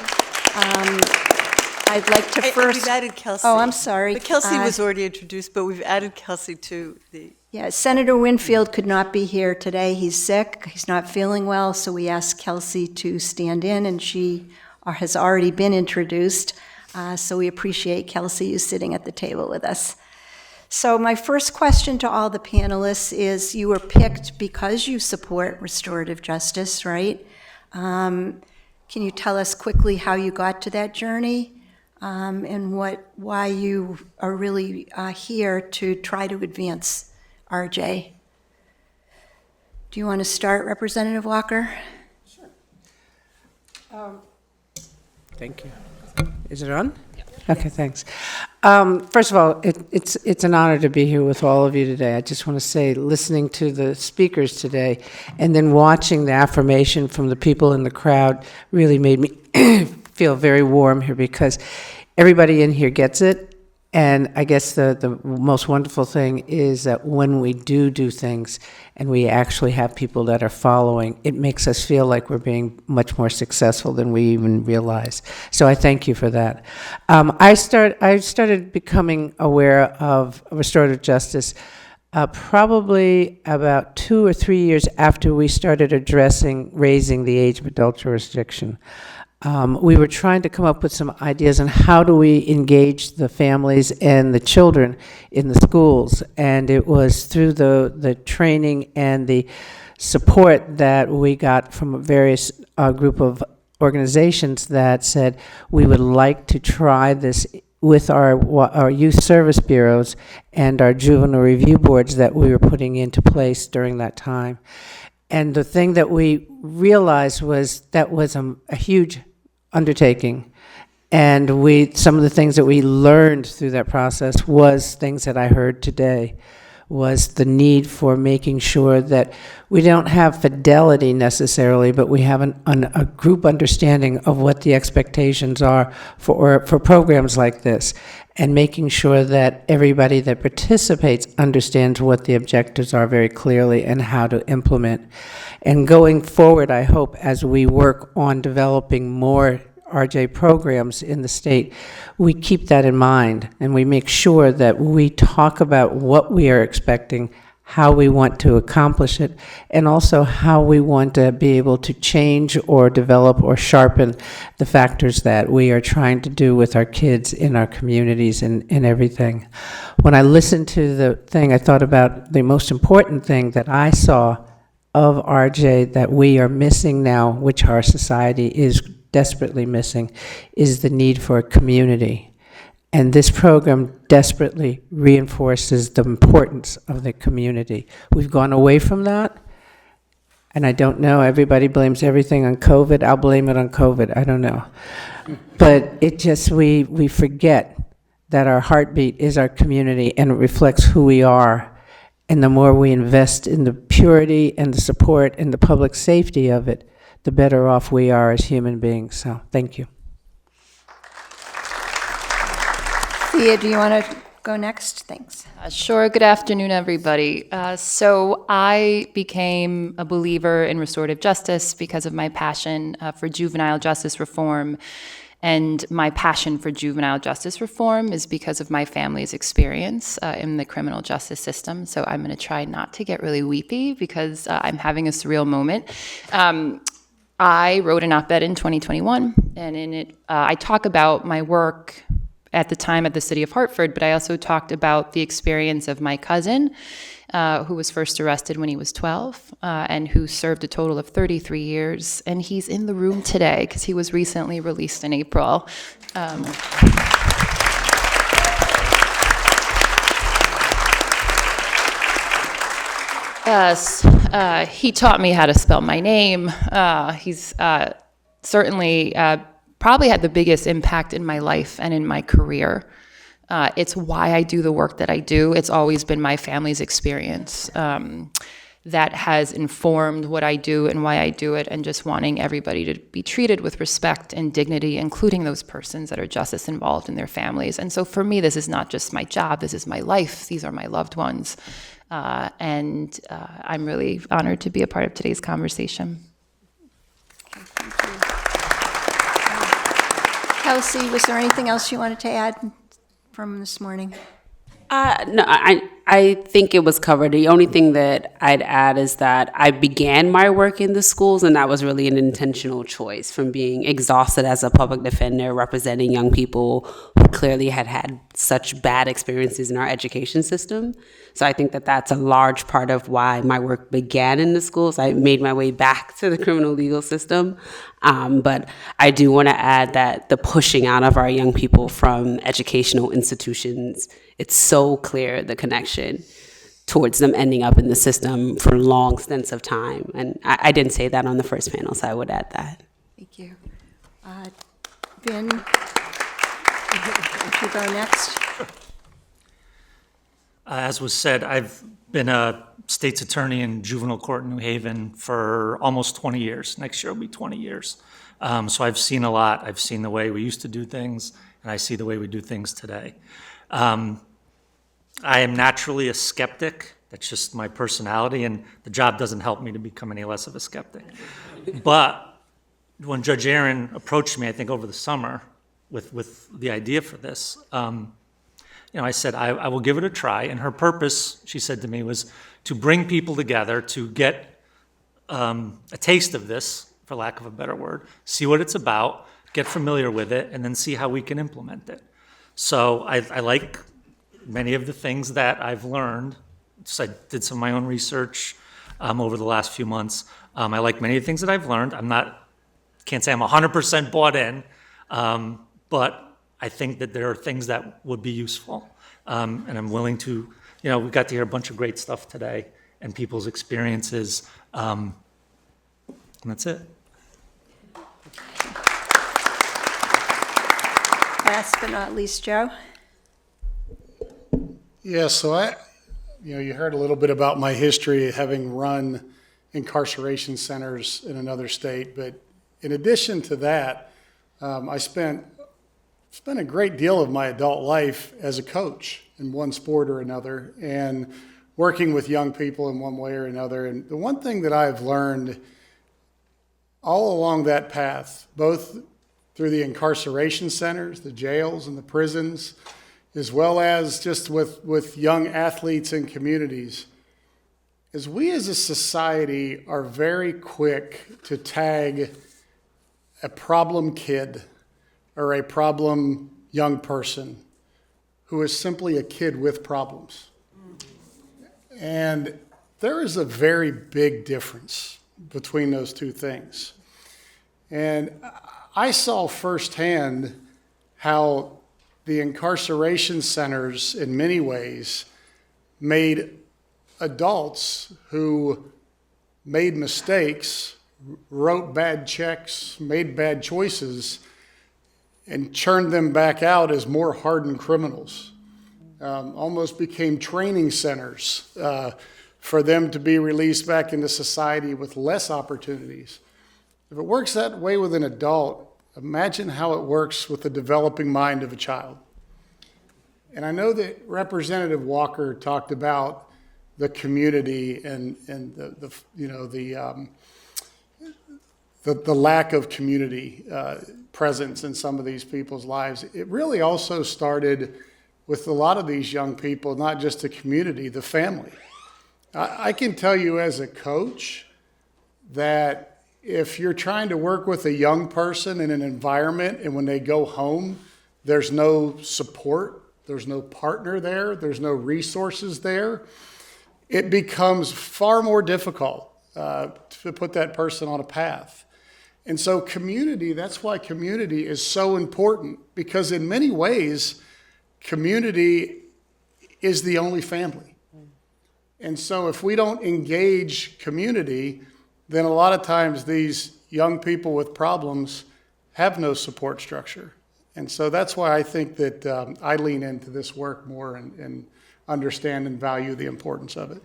I'd like to first... We've added Kelsey. Oh, I'm sorry. But Kelsey was already introduced, but we've added Kelsey to the... Yeah, Senator Winfield could not be here today. He's sick. He's not feeling well, so we asked Kelsey to stand in, and she has already been introduced. So we appreciate, Kelsey, you sitting at the table with us. So my first question to all the panelists is, you were picked because you support restorative justice, right? Can you tell us quickly how you got to that journey and why you are really here to try to advance RJ? Do you want to start, Representative Walker? Sure. Thank you. Is it on? Yeah. Okay, thanks. First of all, it's an honor to be here with all of you today. I just want to say, listening to the speakers today and then watching the affirmation from the people in the crowd really made me feel very warm here, because everybody in here gets it. And I guess the most wonderful thing is that when we do things and we actually have people that are following, it makes us feel like we're being much more successful than we even realize. So I thank you for that. I started becoming aware of restorative justice probably about 2 or 3 years after we started raising the age of adult jurisdiction. We were trying to come up with some ideas on how do we engage the families and the children in the schools, and it was through the training and the support that we got from a various group of organizations that said we would like to try this with our youth service bureaus and our juvenile review boards that we were putting into place during that time. And the thing that we realized was that was a huge undertaking. And some of the things that we learned through that process was things that I heard today, was the need for making sure that we don't have fidelity necessarily, but we have a group understanding of what the expectations are for programs like this, and making sure that everybody that participates understands what the objectives are very clearly and how to implement. And going forward, I hope, as we work on developing more RJ programs in the state, we keep that in mind, and we make sure that we talk about what we are expecting, how we want to accomplish it, and also how we want to be able to change or develop or sharpen the factors that we are trying to do with our kids in our communities and everything. When I listened to the thing, I thought about the most important thing that I saw of RJ that we are missing now, which our society is desperately missing, is the need for a community. And this program desperately reinforces the importance of the community. We've gone away from that, and I don't know, everybody blames everything on COVID. I'll blame it on COVID, I don't know. But it just, we forget that our heartbeat is our community, and it reflects who we are. And the more we invest in the purity and the support and the public safety of it, the better off we are as human beings. So, thank you. Thea, do you want to go next? Thanks. Sure. Good afternoon, everybody. So I became a believer in restorative justice because of my passion for juvenile justice reform. And my passion for juvenile justice reform is because of my family's experience in the criminal justice system. So I'm going to try not to get really weepy because I'm having a surreal moment. I wrote an op-ed in 2021, and in it, I talk about my work at the time at the City of Hartford, but I also talked about the experience of my cousin, who was first arrested when he was 12, and who served a total of 33 years, and he's in the room today because he was recently released in April. He taught me how to spell my name. He's certainly probably had the biggest impact in my life and in my career. It's why I do the work that I do. It's always been my family's experience that has informed what I do and why I do it, and just wanting everybody to be treated with respect and dignity, including those persons that are justice involved in their families. And so for me, this is not just my job, this is my life. These are my loved ones. And I'm really honored to be a part of today's conversation. Okay, thank you. Kelsey, was there anything else you wanted to add from this morning? No, I think it was covered. The only thing that I'd add is that I began my work in the schools, and that was really an intentional choice from being exhausted as a public defender representing young people who clearly had had such bad experiences in our education system. So I think that that's a large part of why my work began in the schools. I made my way back to the criminal legal system. But I do want to add that the pushing out of our young people from educational institutions, it's so clear the connection towards them ending up in the system for long stints of time. And I didn't say that on the first panel, so I would add that. Thank you. Vin, if you go next. As was said, I've been a state's attorney in juvenile court in New Haven for almost 20 years. Next year will be 20 years. So I've seen a lot. I've seen the way we used to do things, and I see the way we do things today. I am naturally a skeptic. That's just my personality, and the job doesn't help me to become any less of a skeptic. But when Judge Aaron approached me, I think over the summer, with the idea for this, I said, I will give it a try. And her purpose, she said to me, was to bring people together to get a taste of this, for lack of a better word, see what it's about, get familiar with it, and then see how we can implement it. So I like many of the things that I've learned. So I did some of my own research over the last few months. I like many of the things that I've learned. Can't say I'm 100% bought in, but I think that there are things that would be useful. And I'm willing to, we got to hear a bunch of great stuff today and people's experiences. And that's it. Last but not least, Joe. Yeah, so you heard a little bit about my history having run incarceration centers in another state, but in addition to that, I spent a great deal of my adult life as a coach in one sport or another and working with young people in one way or another. And the one thing that I've learned all along that path, both through the incarceration centers, the jails and the prisons, as well as just with young athletes and communities, is we as a society are very quick to tag a problem kid or a problem young person who is simply a kid with problems. And there is a very big difference between those two things. And I saw firsthand how the incarceration centers, in many ways, made adults who made mistakes, wrote bad checks, made bad choices, and churned them back out as more hardened criminals. Almost became training centers for them to be released back into society with less opportunities. If it works that way with an adult, imagine how it works with the developing mind of a child. And I know that Representative Walker talked about the community and the lack of community presence in some of these people's lives. It really also started with a lot of these young people, not just the community, the family. I can tell you as a coach that if you're trying to work with a young person in an environment and when they go home, there's no support, there's no partner there, there's no resources there, it becomes far more difficult to put that person on a path. And so community, that's why community is so important, because in many ways, community is the only family. And so if we don't engage community, then a lot of times these young people with problems have no support structure. And so that's why I think that I lean into this work more and understand and value the importance of it.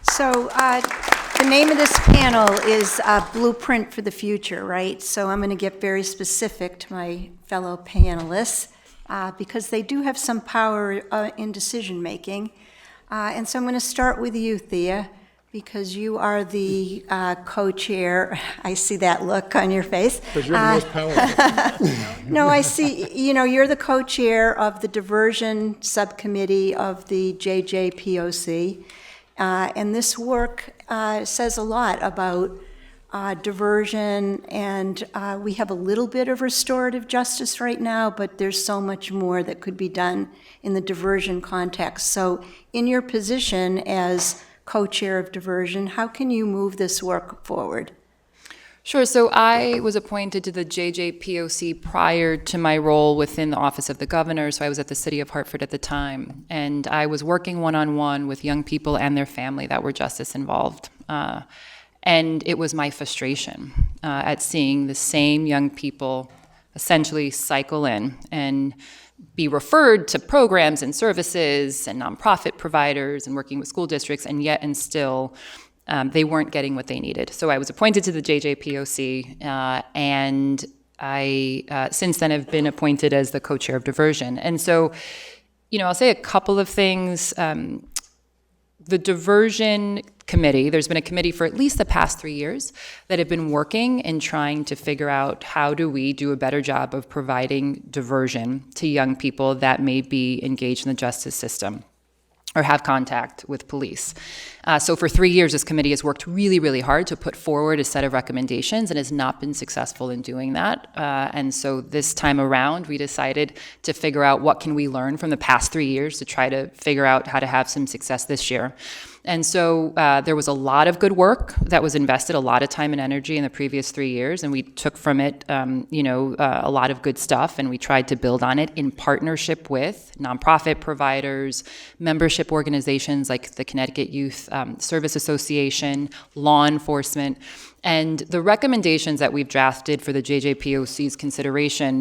So the name of this panel is Blueprint for the Future, right? So I'm going to get very specific to my fellow panelists because they do have some power in decision making. And so I'm going to start with you, Thea, because you are the co-chair. I see that look on your face. Because you're the most powerful. No, I see, you're the co-chair of the diversion subcommittee of the JJPOC. And this work says a lot about diversion, and we have a little bit of restorative justice right now, but there's so much more that could be done in the diversion context. So in your position as co-chair of diversion, how can you move this work forward? Sure. So I was appointed to the JJPOC prior to my role within the Office of the Governor. So I was at the City of Hartford at the time. And I was working one-on-one with young people and their family that were justice involved. And it was my frustration at seeing the same young people essentially cycle in and be referred to programs and services and nonprofit providers and working with school districts, and yet and still they weren't getting what they needed. So I was appointed to the JJPOC, and I since then have been appointed as the co-chair of diversion. And so, I'll say a couple of things. The diversion committee, there's been a committee for at least the past 3 years that have been working and trying to figure out how do we do a better job of providing diversion to young people that may be engaged in the justice system or have contact with police. So for 3 years, this committee has worked really, really hard to put forward a set of recommendations and has not been successful in doing that. And so this time around, we decided to figure out what can we learn from the past 3 years to try to figure out how to have some success this year. And so there was a lot of good work that was invested, a lot of time and energy in the previous 3 years, and we took from it, a lot of good stuff, and we tried to build on it in partnership with nonprofit providers, membership organizations like the Connecticut Youth Service Association, law enforcement. And the recommendations that we've drafted for the JJPOC's consideration,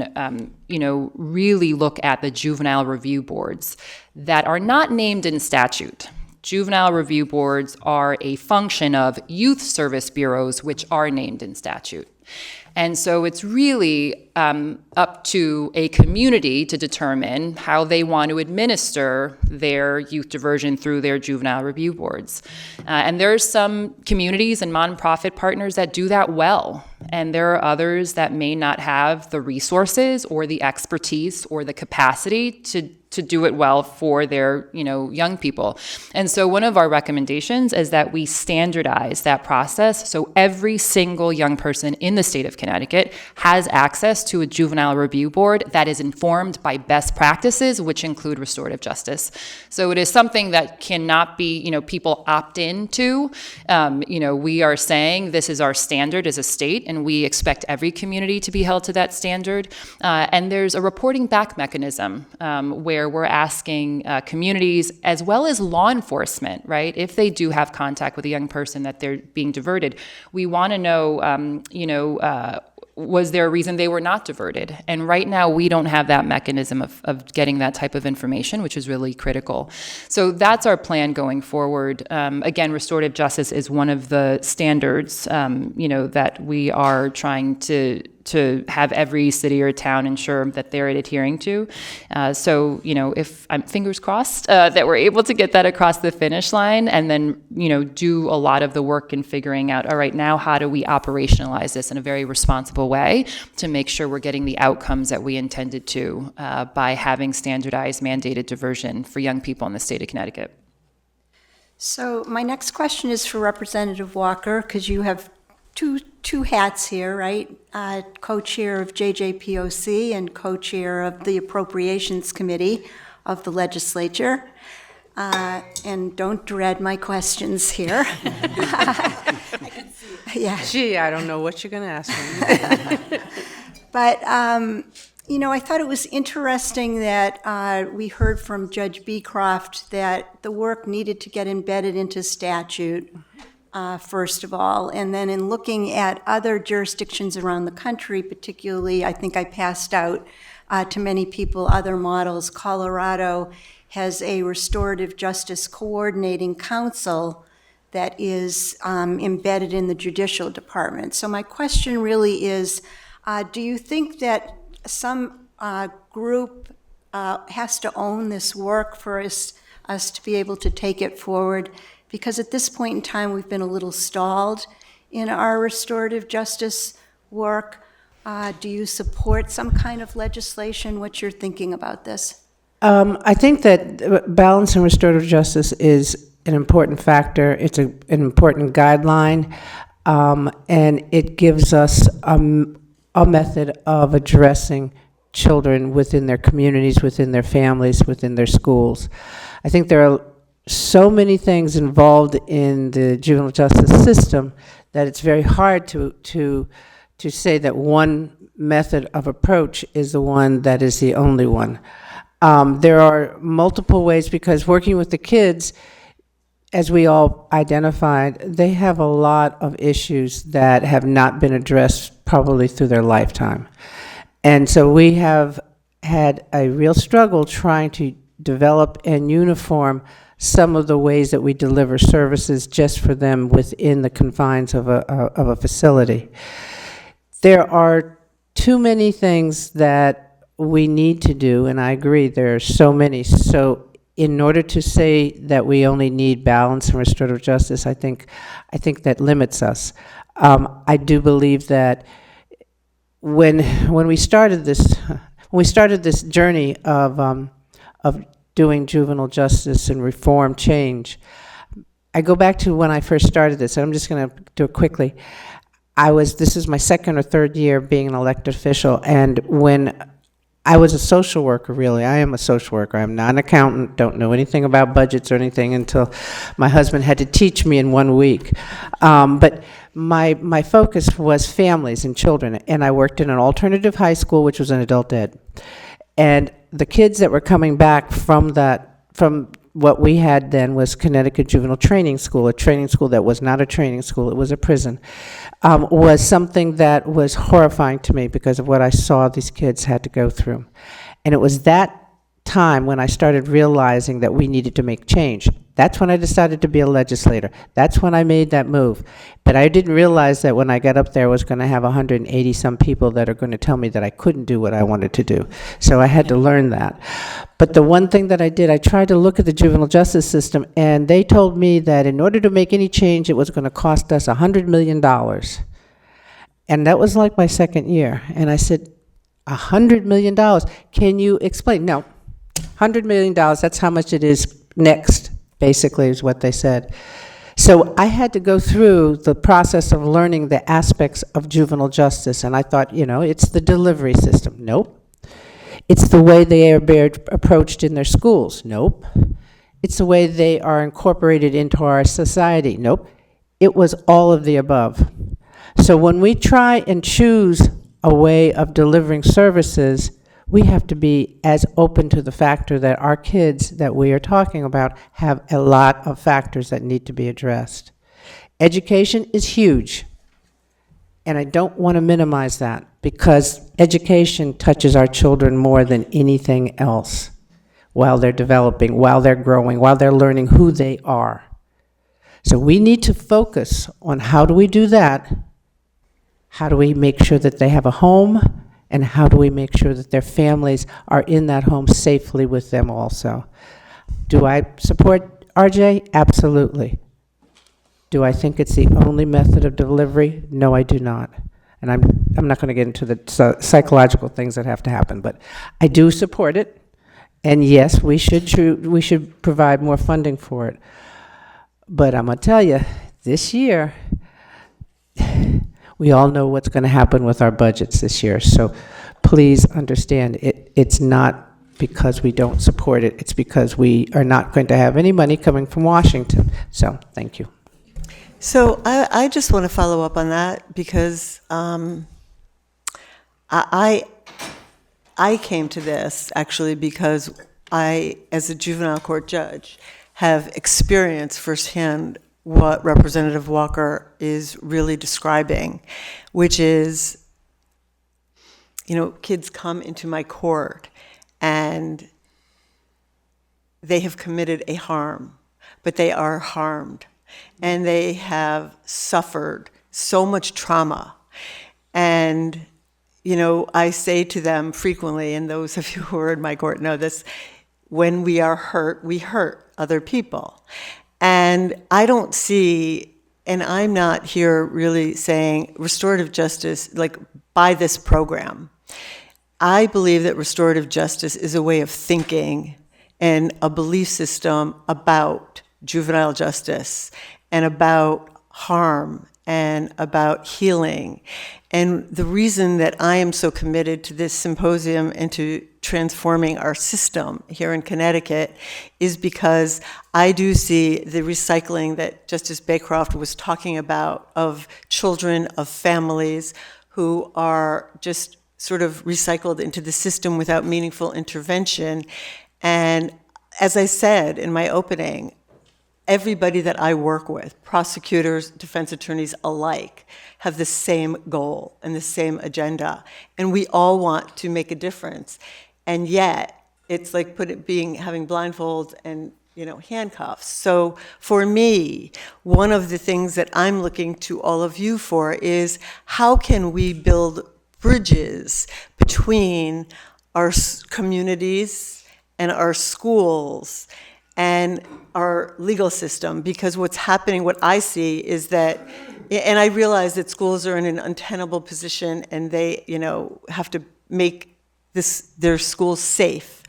really look at the juvenile review boards that are not named in statute. Juvenile review boards are a function of youth service bureaus, which are named in statute. And so it's really up to a community to determine how they want to administer their youth diversion through their juvenile review boards. And there are some communities and nonprofit partners that do that well. And there are others that may not have the resources or the expertise or the capacity to do it well for their, young people. And so one of our recommendations is that we standardize that process so every single young person in the state of Connecticut has access to a juvenile review board that is informed by best practices, which include restorative justice. So it is something that cannot be, people opt into. We are saying this is our standard as a state, and we expect every community to be held to that standard. And there's a reporting back mechanism where we're asking communities as well as law enforcement, right? If they do have contact with a young person that they're being diverted, we want to know, was there a reason they were not diverted? And right now, we don't have that mechanism of getting that type of information, which is really critical. So that's our plan going forward. Again, restorative justice is one of the standards, that we are trying to have every city or town ensure that they're adhering to. So, if I'm fingers crossed that we're able to get that across the finish line and then, do a lot of the work in figuring out, all right, now how do we operationalize this in a very responsible way to make sure we're getting the outcomes that we intended to by having standardized mandated diversion for young people in the state of Connecticut. So my next question is for Representative Walker, because you have two hats here, right? Co-chair of JJPOC and co-chair of the Appropriations Committee of the legislature. And don't dread my questions here. Yeah. Gee, I don't know what you're going to ask me. But, I thought it was interesting that we heard from Judge Beecroft that the work needed to get embedded into statute. First of all, and then in looking at other jurisdictions around the country, particularly, I think I passed out to many people other models. Colorado has a restorative justice coordinating council that is embedded in the judicial department. So my question really is, do you think that some group has to own this work for us to be able to take it forward? Because at this point in time, we've been a little stalled in our restorative justice work. Do you support some kind of legislation? What's your thinking about this? I think that balance and restorative justice is an important factor. It's an important guideline, and it gives us a method of addressing children within their communities, within their families, within their schools. I think there are so many things involved in the juvenile justice system that it's very hard to say that one method of approach is the one that is the only one. There are multiple ways, because working with the kids, as we all identified, they have a lot of issues that have not been addressed probably through their lifetime. And so we have had a real struggle trying to develop and uniform some of the ways that we deliver services just for them within the confines of a facility. There are too many things that we need to do, and I agree, there are so many. So in order to say that we only need balance and restorative justice, I think that limits us. I do believe that when we started this journey of doing juvenile justice and reform change. I go back to when I first started this, and I'm just going to do it quickly. This is my second or third year being an elected official, and when I was a social worker, really, I am a social worker. I'm not an accountant, don't know anything about budgets or anything until my husband had to teach me in 1 week. But my focus was families and children, and I worked in an alternative high school, which was an adult ed. And the kids that were coming back from what we had then was Connecticut Juvenile Training School, a training school that was not a training school, it was a prison, was something that was horrifying to me because of what I saw these kids had to go through. And it was that time when I started realizing that we needed to make change. That's when I decided to be a legislator. That's when I made that move. But I didn't realize that when I got up there, I was going to have 180 some people that are going to tell me that I couldn't do what I wanted to do. So I had to learn that. But the one thing that I did, I tried to look at the juvenile justice system, and they told me that in order to make any change, it was going to cost us $100 million. And that was like my second year. And I said, $100 million? Can you explain? No, $100 million, that's how much it is next, basically, is what they said. So I had to go through the process of learning the aspects of juvenile justice, and I thought, it's the delivery system. Nope. It's the way they are approached in their schools. Nope. It's the way they are incorporated into our society. Nope. It was all of the above. So when we try and choose a way of delivering services, we have to be as open to the factor that our kids that we are talking about have a lot of factors that need to be addressed. Education is huge, and I don't want to minimize that because education touches our children more than anything else while they're developing, while they're growing, while they're learning who they are. So we need to focus on how do we do that, how do we make sure that they have a home, and how do we make sure that their families are in that home safely with them also. Do I support RJ? Absolutely. Do I think it's the only method of delivery? No, I do not. And I'm not going to get into the psychological things that have to happen, but I do support it. And yes, we should provide more funding for it. But I'm going to tell you, this year, we all know what's going to happen with our budgets this year. So please understand, it's not because we don't support it. It's because we are not going to have any money coming from Washington. So thank you. So I just want to follow up on that because I came to this actually because I, as a juvenile court judge, have experienced firsthand what Representative Walker is really describing, which is, kids come into my court and they have committed a harm, but they are harmed and they have suffered so much trauma. And, I say to them frequently, and those of you who are in my court know this, when we are hurt, we hurt other people. And I don't see, and I'm not here really saying restorative justice, like by this program. I believe that restorative justice is a way of thinking and a belief system about juvenile justice and about harm and about healing. And the reason that I am so committed to this symposium and to transforming our system here in Connecticut is because I do see the recycling that Justice Baycroft was talking about of children, of families who are just sort of recycled into the system without meaningful intervention. And as I said in my opening, everybody that I work with, prosecutors, defense attorneys alike, have the same goal and the same agenda. And we all want to make a difference. And yet, it's like having blindfolds and handcuffs. So for me, one of the things that I'm looking to all of you for is how can we build bridges between our communities and our schools and our legal system, because what's happening, what I see is that, and I realize that schools are in an untenable position and they, have to make their schools safe.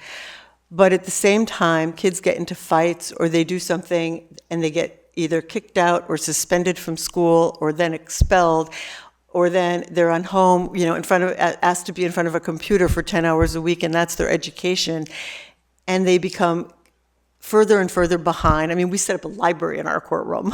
but at the same time, kids get into fights or they do something and they get either kicked out or suspended from school or then expelled, or then they're on home, asked to be in front of a computer for 10 hours a week, and that's their education. And they become further and further behind. I mean, we set up a library in our courtroom.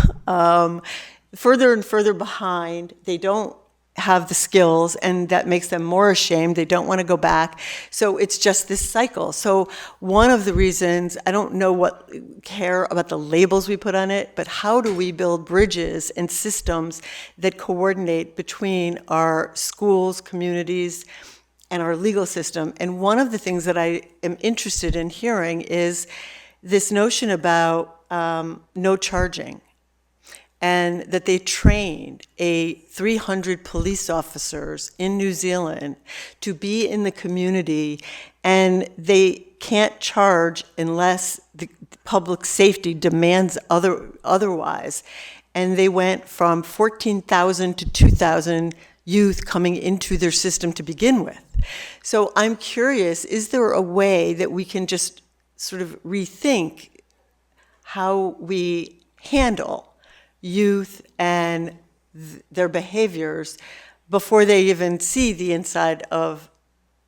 Further and further behind, they don't have the skills, and that makes them more ashamed. They don't want to go back. So it's just this cycle. So one of the reasons, I don't care about the labels we put on it, but how do we build bridges and systems that coordinate between our schools, communities, and our legal system? And one of the things that I am interested in hearing is this notion about no charging. And that they trained 300 police officers in New Zealand to be in the community, and they can't charge unless the public safety demands otherwise. And they went from 14,000 to 2,000 youth coming into their system to begin with. So I'm curious, is there a way that we can just sort of rethink how we handle youth and their behaviors before they even see the inside of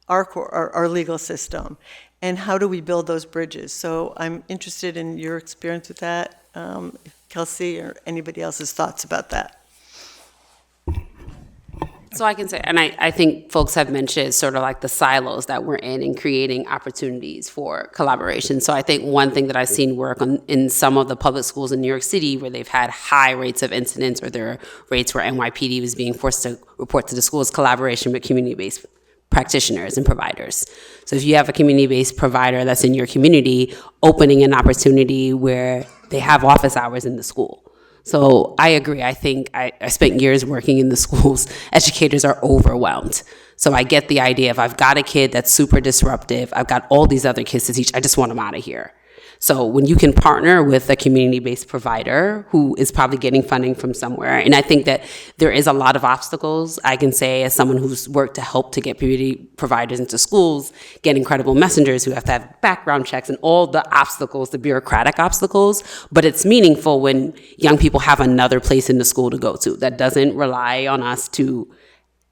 our legal system? And how do we build those bridges? So I'm interested in your experience with that, Kelsey, or anybody else's thoughts about that. So I can say, and I think folks have mentioned sort of like the silos that we're in creating opportunities for collaboration. So I think one thing that I've seen work in some of the public schools in New York City where they've had high rates of incidents or there are rates where NYPD was being forced to report to the schools, collaboration with community-based practitioners and providers. So if you have a community-based provider that's in your community, opening an opportunity where they have office hours in the school. So I agree. I think I spent years working in the schools. Educators are overwhelmed. So I get the idea if I've got a kid that's super disruptive, I've got all these other kids to teach, I just want them out of here. So when you can partner with a community-based provider who is probably getting funding from somewhere, and I think that there is a lot of obstacles, I can say as someone who's worked to help to get community providers into schools, get incredible messengers who have to have background checks and all the obstacles, the bureaucratic obstacles, but it's meaningful when young people have another place in the school to go to that doesn't rely on us to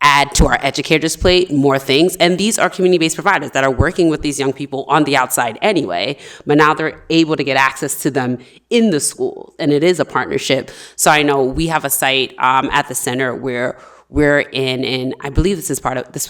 add to our educators' plate more things. And these are community-based providers that are working with these young people on the outside anyway, but now they're able to get access to them in the schools. And it is a partnership. So I know we have a site at the center where we're in, and I believe this was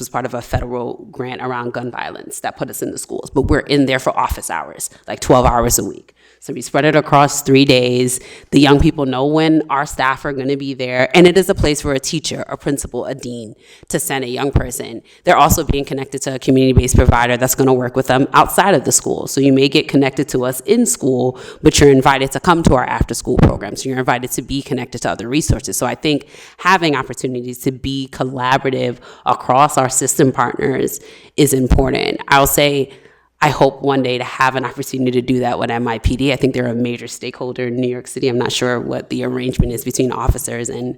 part of a federal grant around gun violence that put us in the schools, but we're in there for office hours, like 12 hours a week. So we spread it across 3 days. The young people know when our staff are going to be there. And it is a place for a teacher, a principal, a dean to send a young person. They're also being connected to a community-based provider that's going to work with them outside of the school. So you may get connected to us in school, but you're invited to come to our after-school programs. You're invited to be connected to other resources. So I think having opportunities to be collaborative across our system partners is important. I'll say, I hope one day to have an opportunity to do that with NYPD. I think they're a major stakeholder in New York City. I'm not sure what the arrangement is between officers and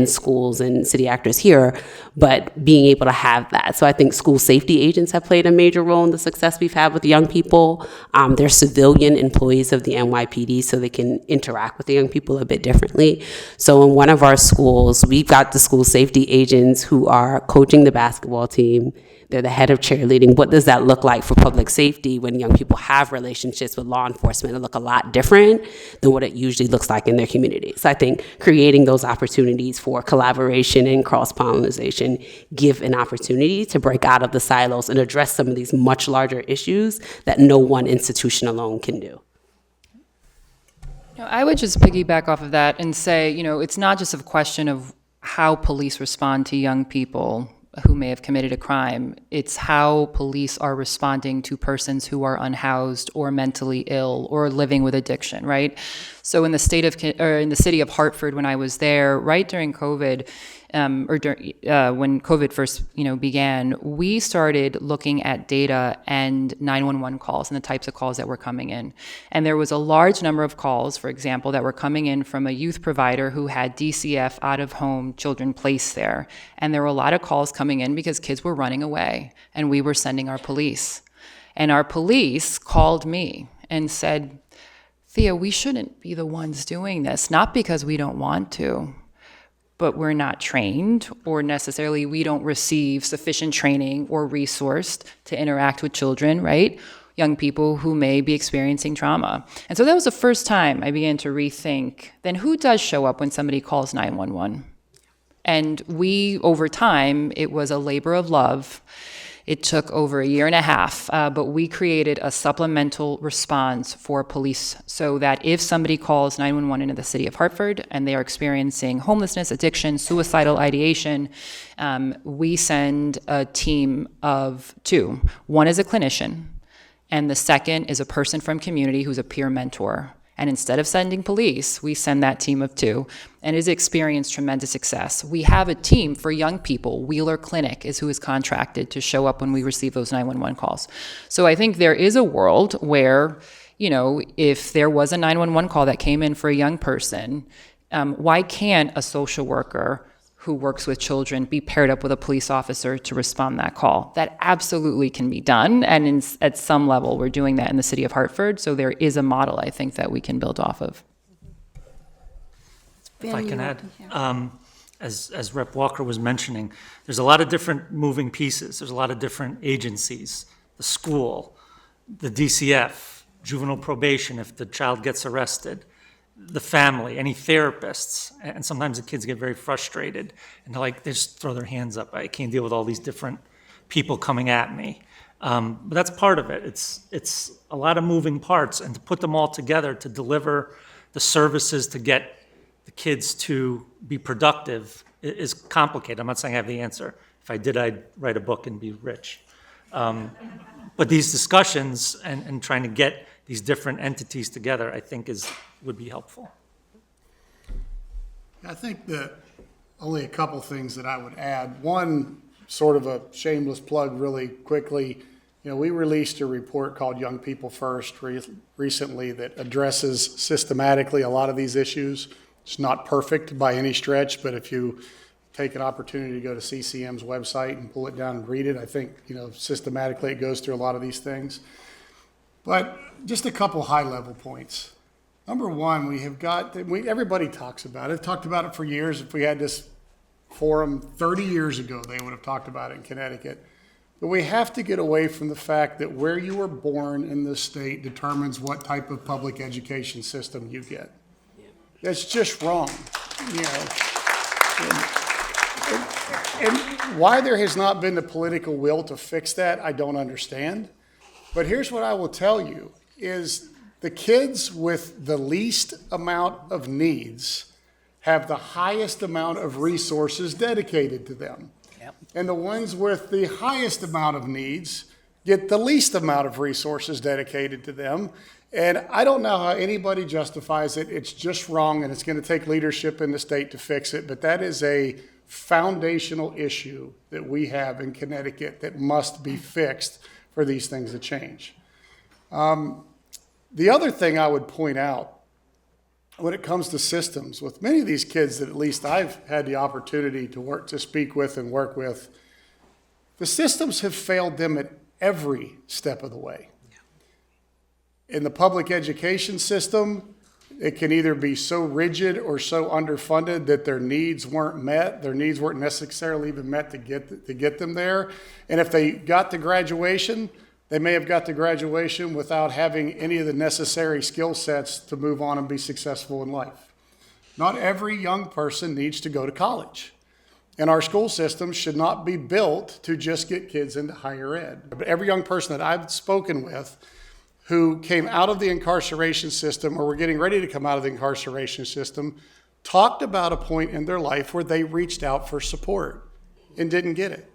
schools and city actors here, but being able to have that. So I think school safety agents have played a major role in the success we've had with young people. They're civilian employees of the NYPD, so they can interact with the young people a bit differently. So in one of our schools, we've got the school safety agents who are coaching the basketball team. They're the head of cheerleading. What does that look like for public safety when young people have relationships with law enforcement? It look a lot different than what it usually looks like in their communities. So I think creating those opportunities for collaboration and cross-pollination give an opportunity to break out of the silos and address some of these much larger issues that no one institution alone can do. I would just piggyback off of that and say, it's not just a question of how police respond to young people who may have committed a crime. It's how police are responding to persons who are unhoused or mentally ill or living with addiction, right? So in the city of Hartford, when I was there, right during COVID, when COVID first, began, we started looking at data and 911 calls and the types of calls that were coming in. And there was a large number of calls, for example, that were coming in from a youth provider who had DCF out-of-home children placed there. And there were a lot of calls coming in because kids were running away and we were sending our police. And our police called me and said, Thea, we shouldn't be the ones doing this, not because we don't want to, but we're not trained, or necessarily we don't receive sufficient training or resourced to interact with children, right? Young people who may be experiencing trauma. And so that was the first time I began to rethink, then who does show up when somebody calls 911? And we, over time, it was a labor of love. It took over 1.5 years, but we created a supplemental response for police so that if somebody calls 911 into the city of Hartford and they are experiencing homelessness, addiction, suicidal ideation, we send a team of 2. One is a clinician, and the second is a person from community who's a peer mentor. And instead of sending police, we send that team of 2, and it has experienced tremendous success. We have a team for young people. Wheeler Clinic is who is contracted to show up when we receive those 911 calls. So I think there is a world where, you know, if there was a 911 call that came in for a young person, why can't a social worker who works with children be paired up with a police officer to respond that call? That absolutely can be done, and at some level we're doing that in the city of Hartford, so there is a model, I think, that we can build off of. If I can add, as Rep. Walker was mentioning, there's a lot of different moving pieces. There's a lot of different agencies, the school, the DCF, juvenile probation if the child gets arrested, the family, any therapists, and sometimes the kids get very frustrated and they just throw their hands up. I can't deal with all these different people coming at me. But that's part of it. It's a lot of moving parts, and to put them all together to deliver the services to get the kids to be productive is complicated. I'm not saying I have the answer. If I did, I'd write a book and be rich. But these discussions and trying to get these different entities together, I think would be helpful. I think that only a couple things that I would add. One, sort of a shameless plug really quickly. You know, we released a report called Young People First recently that addresses systematically a lot of these issues. It's not perfect by any stretch, but if you take an opportunity to go to CCM's website and pull it down and read it, I think, you know, systematically it goes through a lot of these things. But just a couple high-level points. Number one, everybody talks about it. I've talked about it for years. If we had this forum 30 years ago, they would have talked about it in Connecticut. But we have to get away from the fact that where you were born in this state determines what type of public education system you get. That's just wrong. You know, and why there has not been the political will to fix that, I don't understand. But here's what I will tell you, is the kids with the least amount of needs have the highest amount of resources dedicated to them. Yep. And the ones with the highest amount of needs get the least amount of resources dedicated to them. And I don't know how anybody justifies it. It's just wrong, and it's going to take leadership in the state to fix it. But that is a foundational issue that we have in Connecticut that must be fixed for these things to change. The other thing I would point out when it comes to systems, with many of these kids that at least I've had the opportunity to speak with and work with, the systems have failed them at every step of the way. In the public education system, it can either be so rigid or so underfunded that their needs weren't met. Their needs weren't necessarily even met to get them there. And if they got to graduation, they may have got to graduation without having any of the necessary skill sets to move on and be successful in life. Not every young person needs to go to college. And our school system should not be built to just get kids into higher ed. But every young person that I've spoken with who came out of the incarceration system or were getting ready to come out of the incarceration system talked about a point in their life where they reached out for support and didn't get it,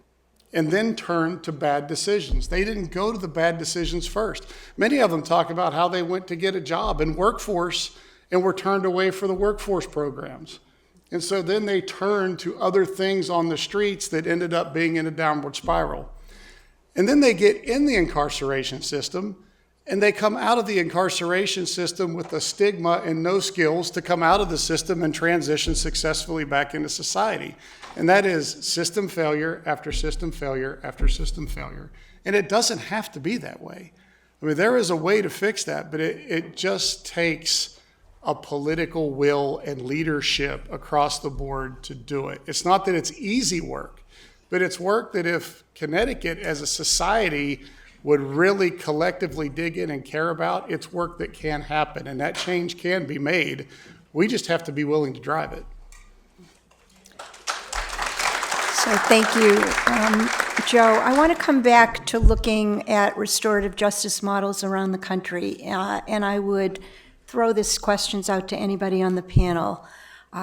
and then turned to bad decisions. They didn't go to the bad decisions first. Many of them talk about how they went to get a job in workforce and were turned away for the workforce programs. And so then they turned to other things on the streets that ended up being in a downward spiral. And then they get in the incarceration system, and they come out of the incarceration system with a stigma and no skills to come out of the system and transition successfully back into society. And that is system failure after system failure after system failure. And it doesn't have to be that way. I mean, there is a way to fix that, but it just takes a political will and leadership across the board to do it. It's not that it's easy work, but it's work that if Connecticut as a society would really collectively dig in and care about, it's work that can happen, and that change can be made. We just have to be willing to drive it. So thank you. Joe, I want to come back to looking at restorative justice models around the country, and I would throw these questions out to anybody on the panel.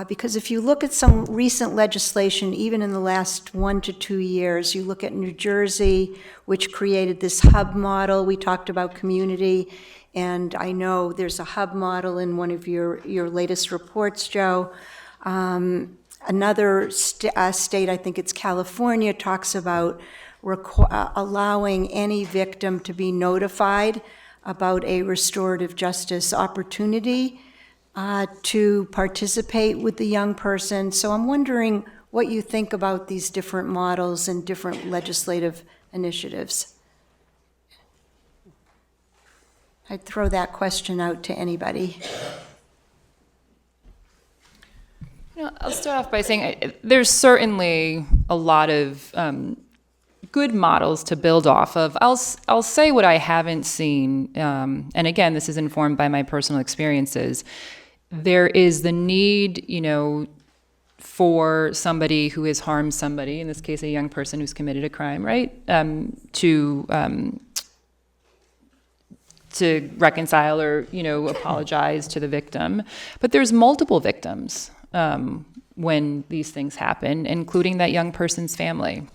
Because if you look at some recent legislation, even in the last 1 to 2 years, you look at New Jersey, which created this hub model. We talked about community, and I know there's a hub model in one of your latest reports, Joe. Another state, I think it's California, talks about allowing any victim to be notified about a restorative justice opportunity to participate with the young person. So I'm wondering what you think about these different models and different legislative initiatives. I'd throw that question out to anybody. I'll start off by saying there's certainly a lot of good models to build off of. I'll say what I haven't seen, and again, this is informed by my personal experiences. There is the need, for somebody who has harmed somebody, in this case, a young person who's committed a crime, right, to reconcile or, apologize to the victim. But there's multiple victims when these things happen, including that young person's family.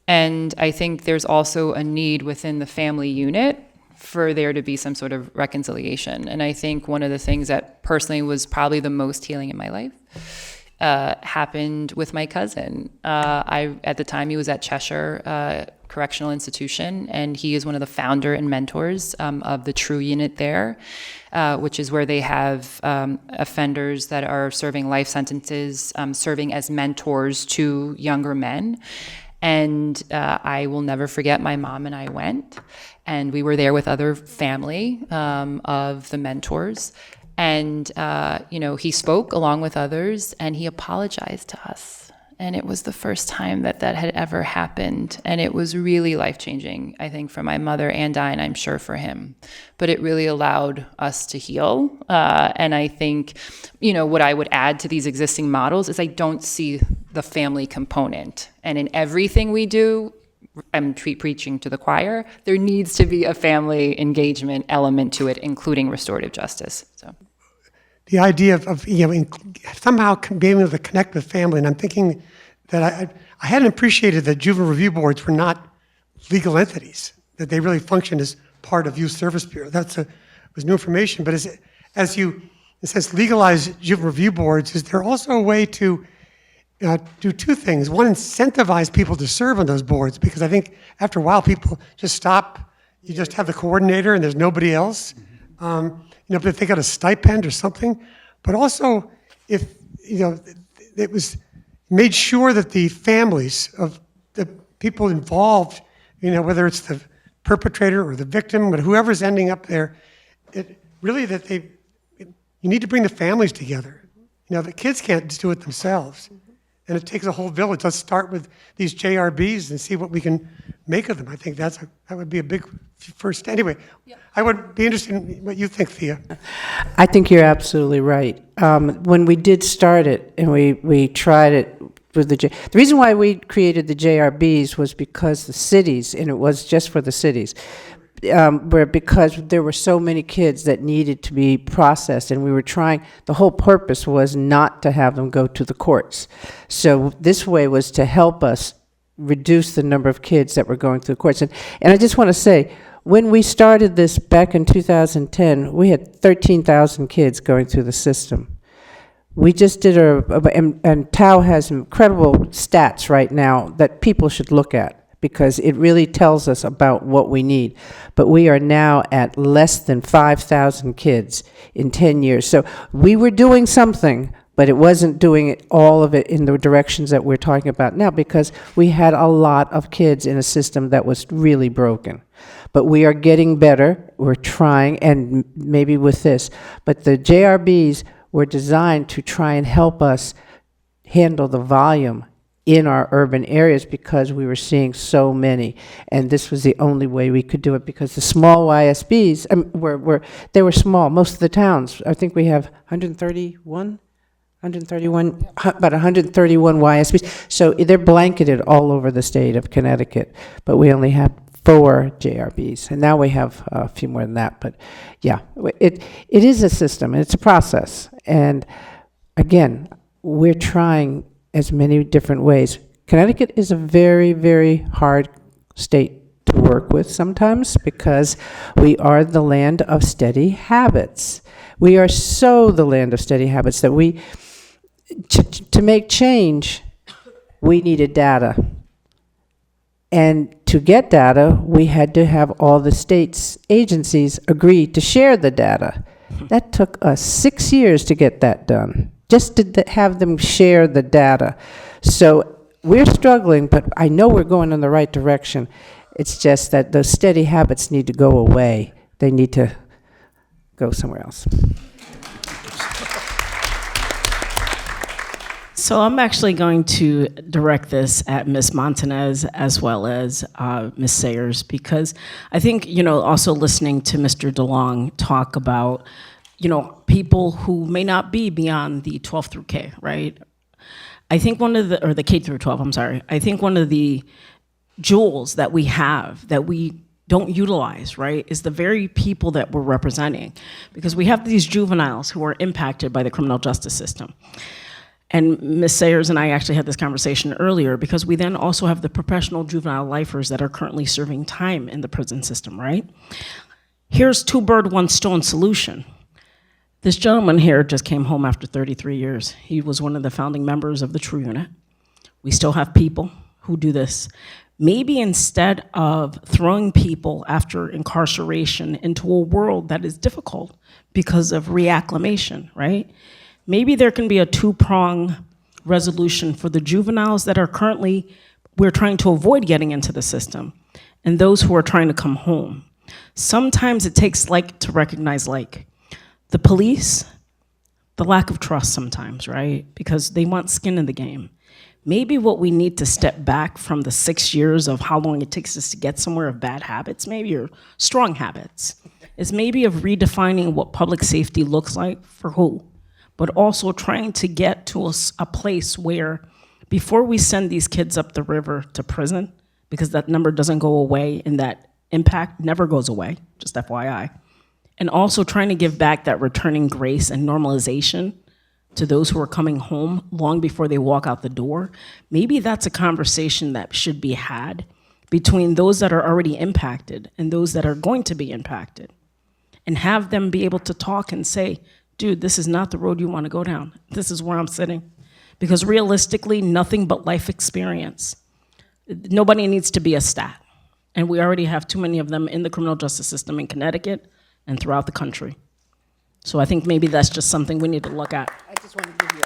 And I think there's also a need within the family unit for there to be some sort of reconciliation. And I think one of the things that personally was probably the most healing in my life happened with my cousin. At the time, he was at Cheshire Correctional Institution, and he is one of the founder and mentors of the True Unit there, which is where they have offenders that are serving life sentences, serving as mentors to younger men. And I will never forget, my mom and I went, and we were there with other family of the mentors. And, he spoke along with others, and he apologized to us. And it was the first time that had ever happened. And it was really life-changing, I think, for my mother and I, and I'm sure for him. But it really allowed us to heal. And I think, what I would add to these existing models is I don't see the family component. And in everything we do, I'm preaching to the choir, there needs to be a family engagement element to it, including restorative justice. So, the idea of somehow being able to connect with family, and I'm thinking that I hadn't appreciated that juvenile review boards were not legal entities, that they really function as part of Youth Service Bureau. Was new information. But as you, in a sense, legalize juvenile review boards, is there also a way to do two things? One, incentivize people to serve on those boards, because I think after a while people just stop. You just have the coordinator and there's nobody else. If they got a stipend or something. But also, if it was made sure that the families of the people involved, whether it's the perpetrator or the victim, but whoever's ending up there, you need to bring the families together. The kids can't just do it themselves. And it takes a whole village. Let's start with these JRBs and see what we can make of them. I think that would be a big first. Anyway, I would be interested in what you think, Thea. I think you're absolutely right. When we did start it and we tried it with the reason why we created the JRBs was because the cities, and it was just for the cities, because there were so many kids that needed to be processed, and we were trying, the whole purpose was not to have them go to the courts. So this way was to help us reduce the number of kids that were going through the courts. And I just want to say, when we started this back in 2010, we had 13,000 kids going through the system. We just did and Tao has incredible stats right now that people should look at, because it really tells us about what we need. But we are now at less than 5,000 kids in 10 years. So we were doing something, but it wasn't doing all of it in the directions that we're talking about now, because we had a lot of kids in a system that was really broken. But we are getting better, we're trying, and maybe with this, but the JRBs were designed to try and help us handle the volume in our urban areas because we were seeing so many. And this was the only way we could do it, because the small YSBs they were small. Most of the towns, I think we have 131, about 131 YSBs. So they're blanketed all over the state of Connecticut, but we only have 4 JRBs, and now we have a few more than that. But yeah, it is a system, and it's a process. And again, we're trying as many different ways. Connecticut is a very, very hard state to work with sometimes, because we are the land of steady habits. We are so the land of steady habits that to make change, we needed data. And to get data, we had to have all the state's agencies agree to share the data. That took us 6 years to get that done, just to have them share the data. So we're struggling, but I know we're going in the right direction. It's just that those steady habits need to go away. They need to go somewhere else. So I'm actually going to direct this at Ms. Montanez as well as Ms. Sayers, because I think, also listening to Mr. DeLong talk about, people who may not be beyond the 12 through K, right? I think or the K through 12, I'm sorry. I think one of the jewels that we have that we don't utilize, right, is the very people that we're representing. Because we have these juveniles who are impacted by the criminal justice system. And Ms. Sayers and I actually had this conversation earlier, because we then also have the professional juvenile lifers that are currently serving time in the prison system, right? Here's 2 bird, 1 stone solution. This gentleman here just came home after 33 years. He was one of the founding members of the True Unit. We still have people who do this. Maybe instead of throwing people after incarceration into a world that is difficult because of reacclimation, right? Maybe there can be a 2-prong resolution for the juveniles that are currently, we're trying to avoid getting into the system, and those who are trying to come home. Sometimes it takes like to recognize like. The police, the lack of trust sometimes, right? Because they want skin in the game. Maybe what we need to step back from the 6 years of how long it takes us to get somewhere of bad habits, maybe, or strong habits, is maybe of redefining what public safety looks like for who, but also trying to get to a place where before we send these kids up the river to prison, because that number doesn't go away and that impact never goes away, just FYI, and also trying to give back that returning grace and normalization to those who are coming home long before they walk out the door. Maybe that's a conversation that should be had between those that are already impacted and those that are going to be impacted, and have them be able to talk and say, dude, this is not the road you want to go down. This is where I'm sitting. Because realistically, nothing but life experience. Nobody needs to be a stat. And we already have too many of them in the criminal justice system in Connecticut and throughout the country. So I think maybe that's just something we need to look at. I just want to give you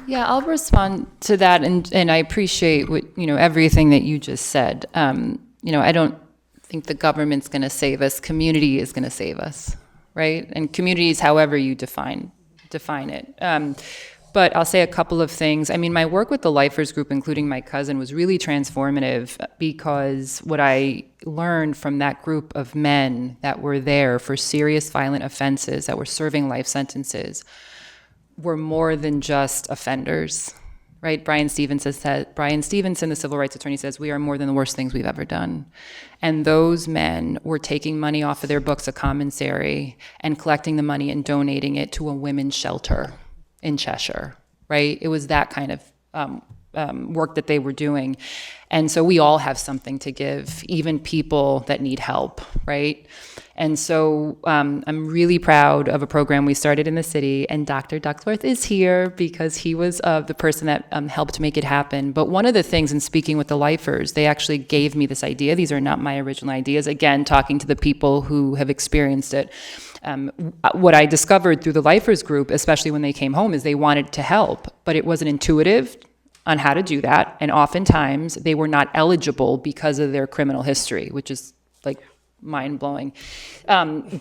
Yeah, I'll respond to that, and I appreciate what, everything that you just said. I don't think the government's going to save us. Community is going to save us, right? And community is however you define it. But I'll say a couple of things. I mean, my work with the Lifers group, including my cousin, was really transformative, because what I learned from that group of men that were there for serious violent offenses, that were serving life sentences, were more than just offenders, right? Brian Stevenson, the civil rights attorney, says, we are more than the worst things we've ever done. And those men were taking money off of their books of commissary and collecting the money and donating it to a women's shelter in Cheshire, right? It was that kind of work that they were doing. And so we all have something to give, even people that need help, right? And so I'm really proud of a program we started in the city, and Dr. Duckworth is here because he was the person that helped make it happen. But one of the things in speaking with the lifers, they actually gave me this idea. These are not my original ideas. Again, talking to the people who have experienced it. What I discovered through the lifers group, especially when they came home, is they wanted to help, but it wasn't intuitive on how to do that. And oftentimes they were not eligible because of their criminal history, which is like mind-blowing,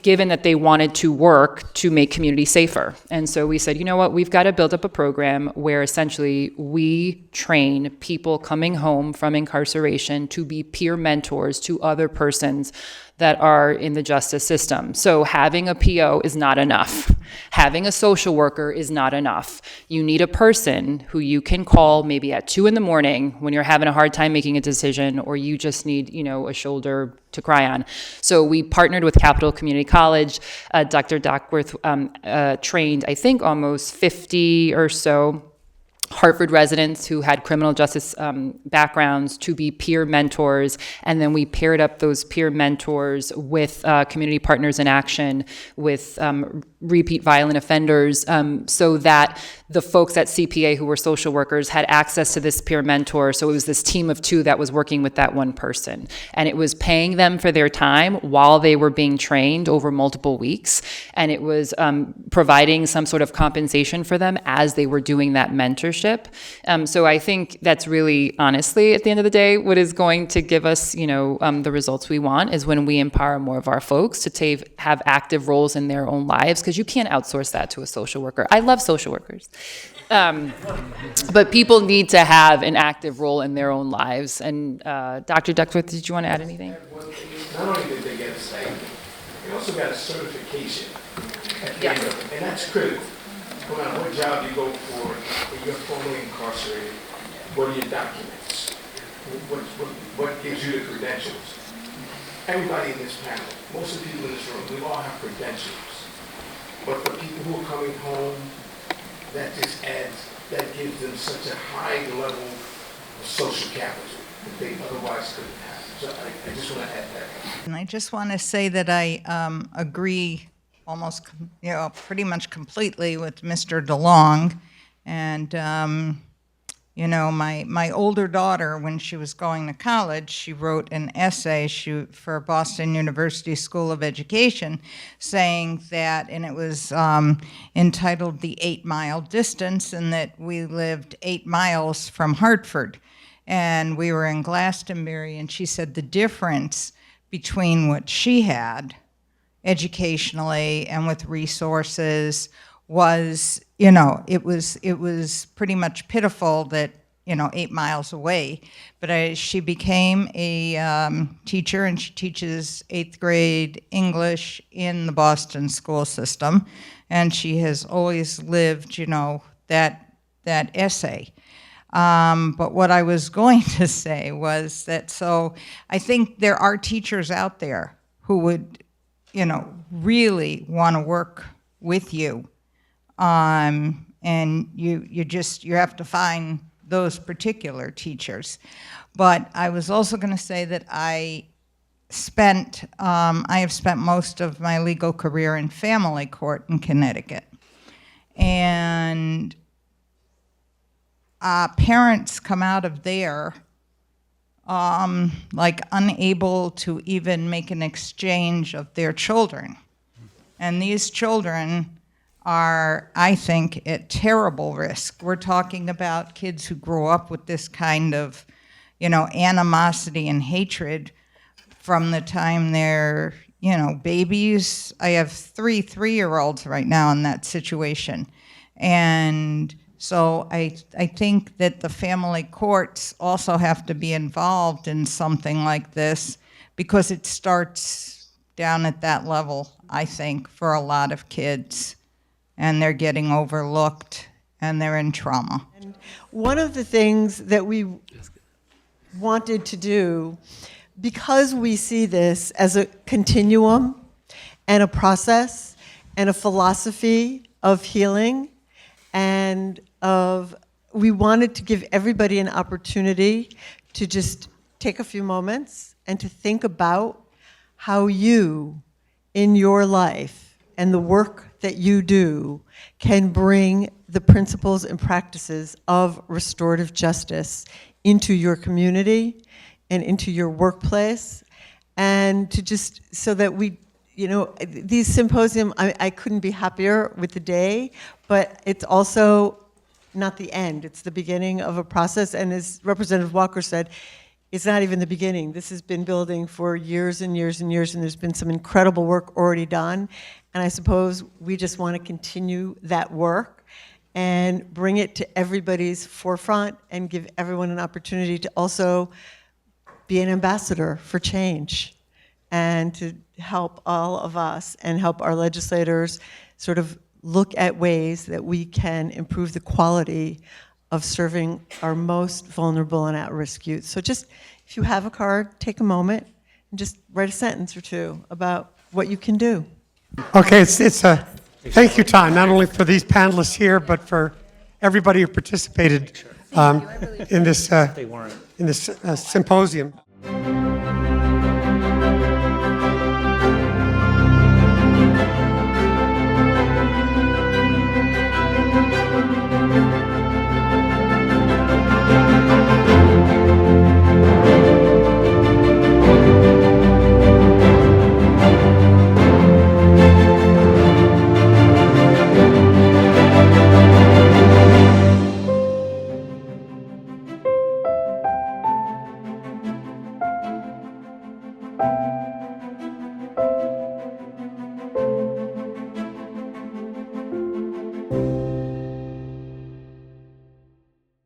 given that they wanted to work to make community safer. And so we said, you know what, we've got to build up a program where essentially we train people coming home from incarceration to be peer mentors to other persons that are in the justice system. So having a PO is not enough. Having a social worker is not enough. You need a person who you can call maybe at 2 a.m. when you're having a hard time making a decision, or you just need, a shoulder to cry on. So we partnered with Capital Community College. Dr. Duckworth trained, I think, almost 50 or so Hartford residents who had criminal justice backgrounds to be peer mentors, and then we paired up those peer mentors with community partners in action, with repeat violent offenders, so that the folks at CPA who were social workers had access to this peer mentor. So it was this team of 2 that was working with that one person. And it was paying them for their time while they were being trained over multiple weeks. And it was providing some sort of compensation for them as they were doing that mentorship. So I think that's really, honestly, at the end of the day, what is going to give us, the results we want is when we empower more of our folks to have active roles in their own lives, because you can't outsource that to a social worker. I love social workers. But people need to have an active role in their own lives. And Dr. Duckworth, did you want to add anything? Not only did they get a stipend, they also got a certification at the end of it, and that's critical. No matter what job you go for, if you're formerly incarcerated, what are your documents? What gives you the credentials? Everybody in this panel, most of the people in this room, we all have credentials. But for people who are coming home, that just gives them such a high level of social capital that they otherwise couldn't have. So I just want to add that. And I just want to say that I agree almost, pretty much completely with Mr. DeLong. And, my older daughter, when she was going to college, she wrote an essay for Boston University School of Education saying that, and it was entitled The 8 Mile Distance, and that we lived 8 miles from Hartford. And we were in Glastonbury, and she said the difference between what she had educationally and with resources was, it was pretty much pitiful that, 8 miles away. But she became a teacher, and she teaches 8th grade English in the Boston school system. And she has always lived, that essay. But what I was going to say was that, so I think there are teachers out there who would, really want to work with you. And you have to find those particular teachers. But I was also going to say that I have spent most of my legal career in family court in Connecticut. And parents come out of there unable to even make an exchange of their children. And these children are, I think, at terrible risk. We're talking about kids who grow up with this kind of, animosity and hatred from the time they're, babies. I have 3 3-year-olds right now in that situation. And so I think that the family courts also have to be involved in something like this, because it starts down at that level, I think, for a lot of kids. And they're getting overlooked, and they're in trauma. And one of the things that we wanted to do, because we see this as a continuum and a process and a philosophy of healing, and we wanted to give everybody an opportunity to just take a few moments and to think about how you in your life and the work that you do can bring the principles and practices of restorative justice into your community and into your workplace, and to just so that we, these symposium, I couldn't be happier with the day, but it's also not the end. It's the beginning of a process, and as Representative Walker said, it's not even the beginning. This has been building for years and years and years, and there's been some incredible work already done. And I suppose we just want to continue that work and bring it to everybody's forefront and give everyone an opportunity to also be an ambassador for change and to help all of us and help our legislators sort of look at ways that we can improve the quality of serving our most vulnerable and at-risk youth. So just, if you have a card, take a moment and just write a sentence or two about what you can do. Okay, it's a thank you time, not only for these panelists here, but for everybody who participated in this symposium.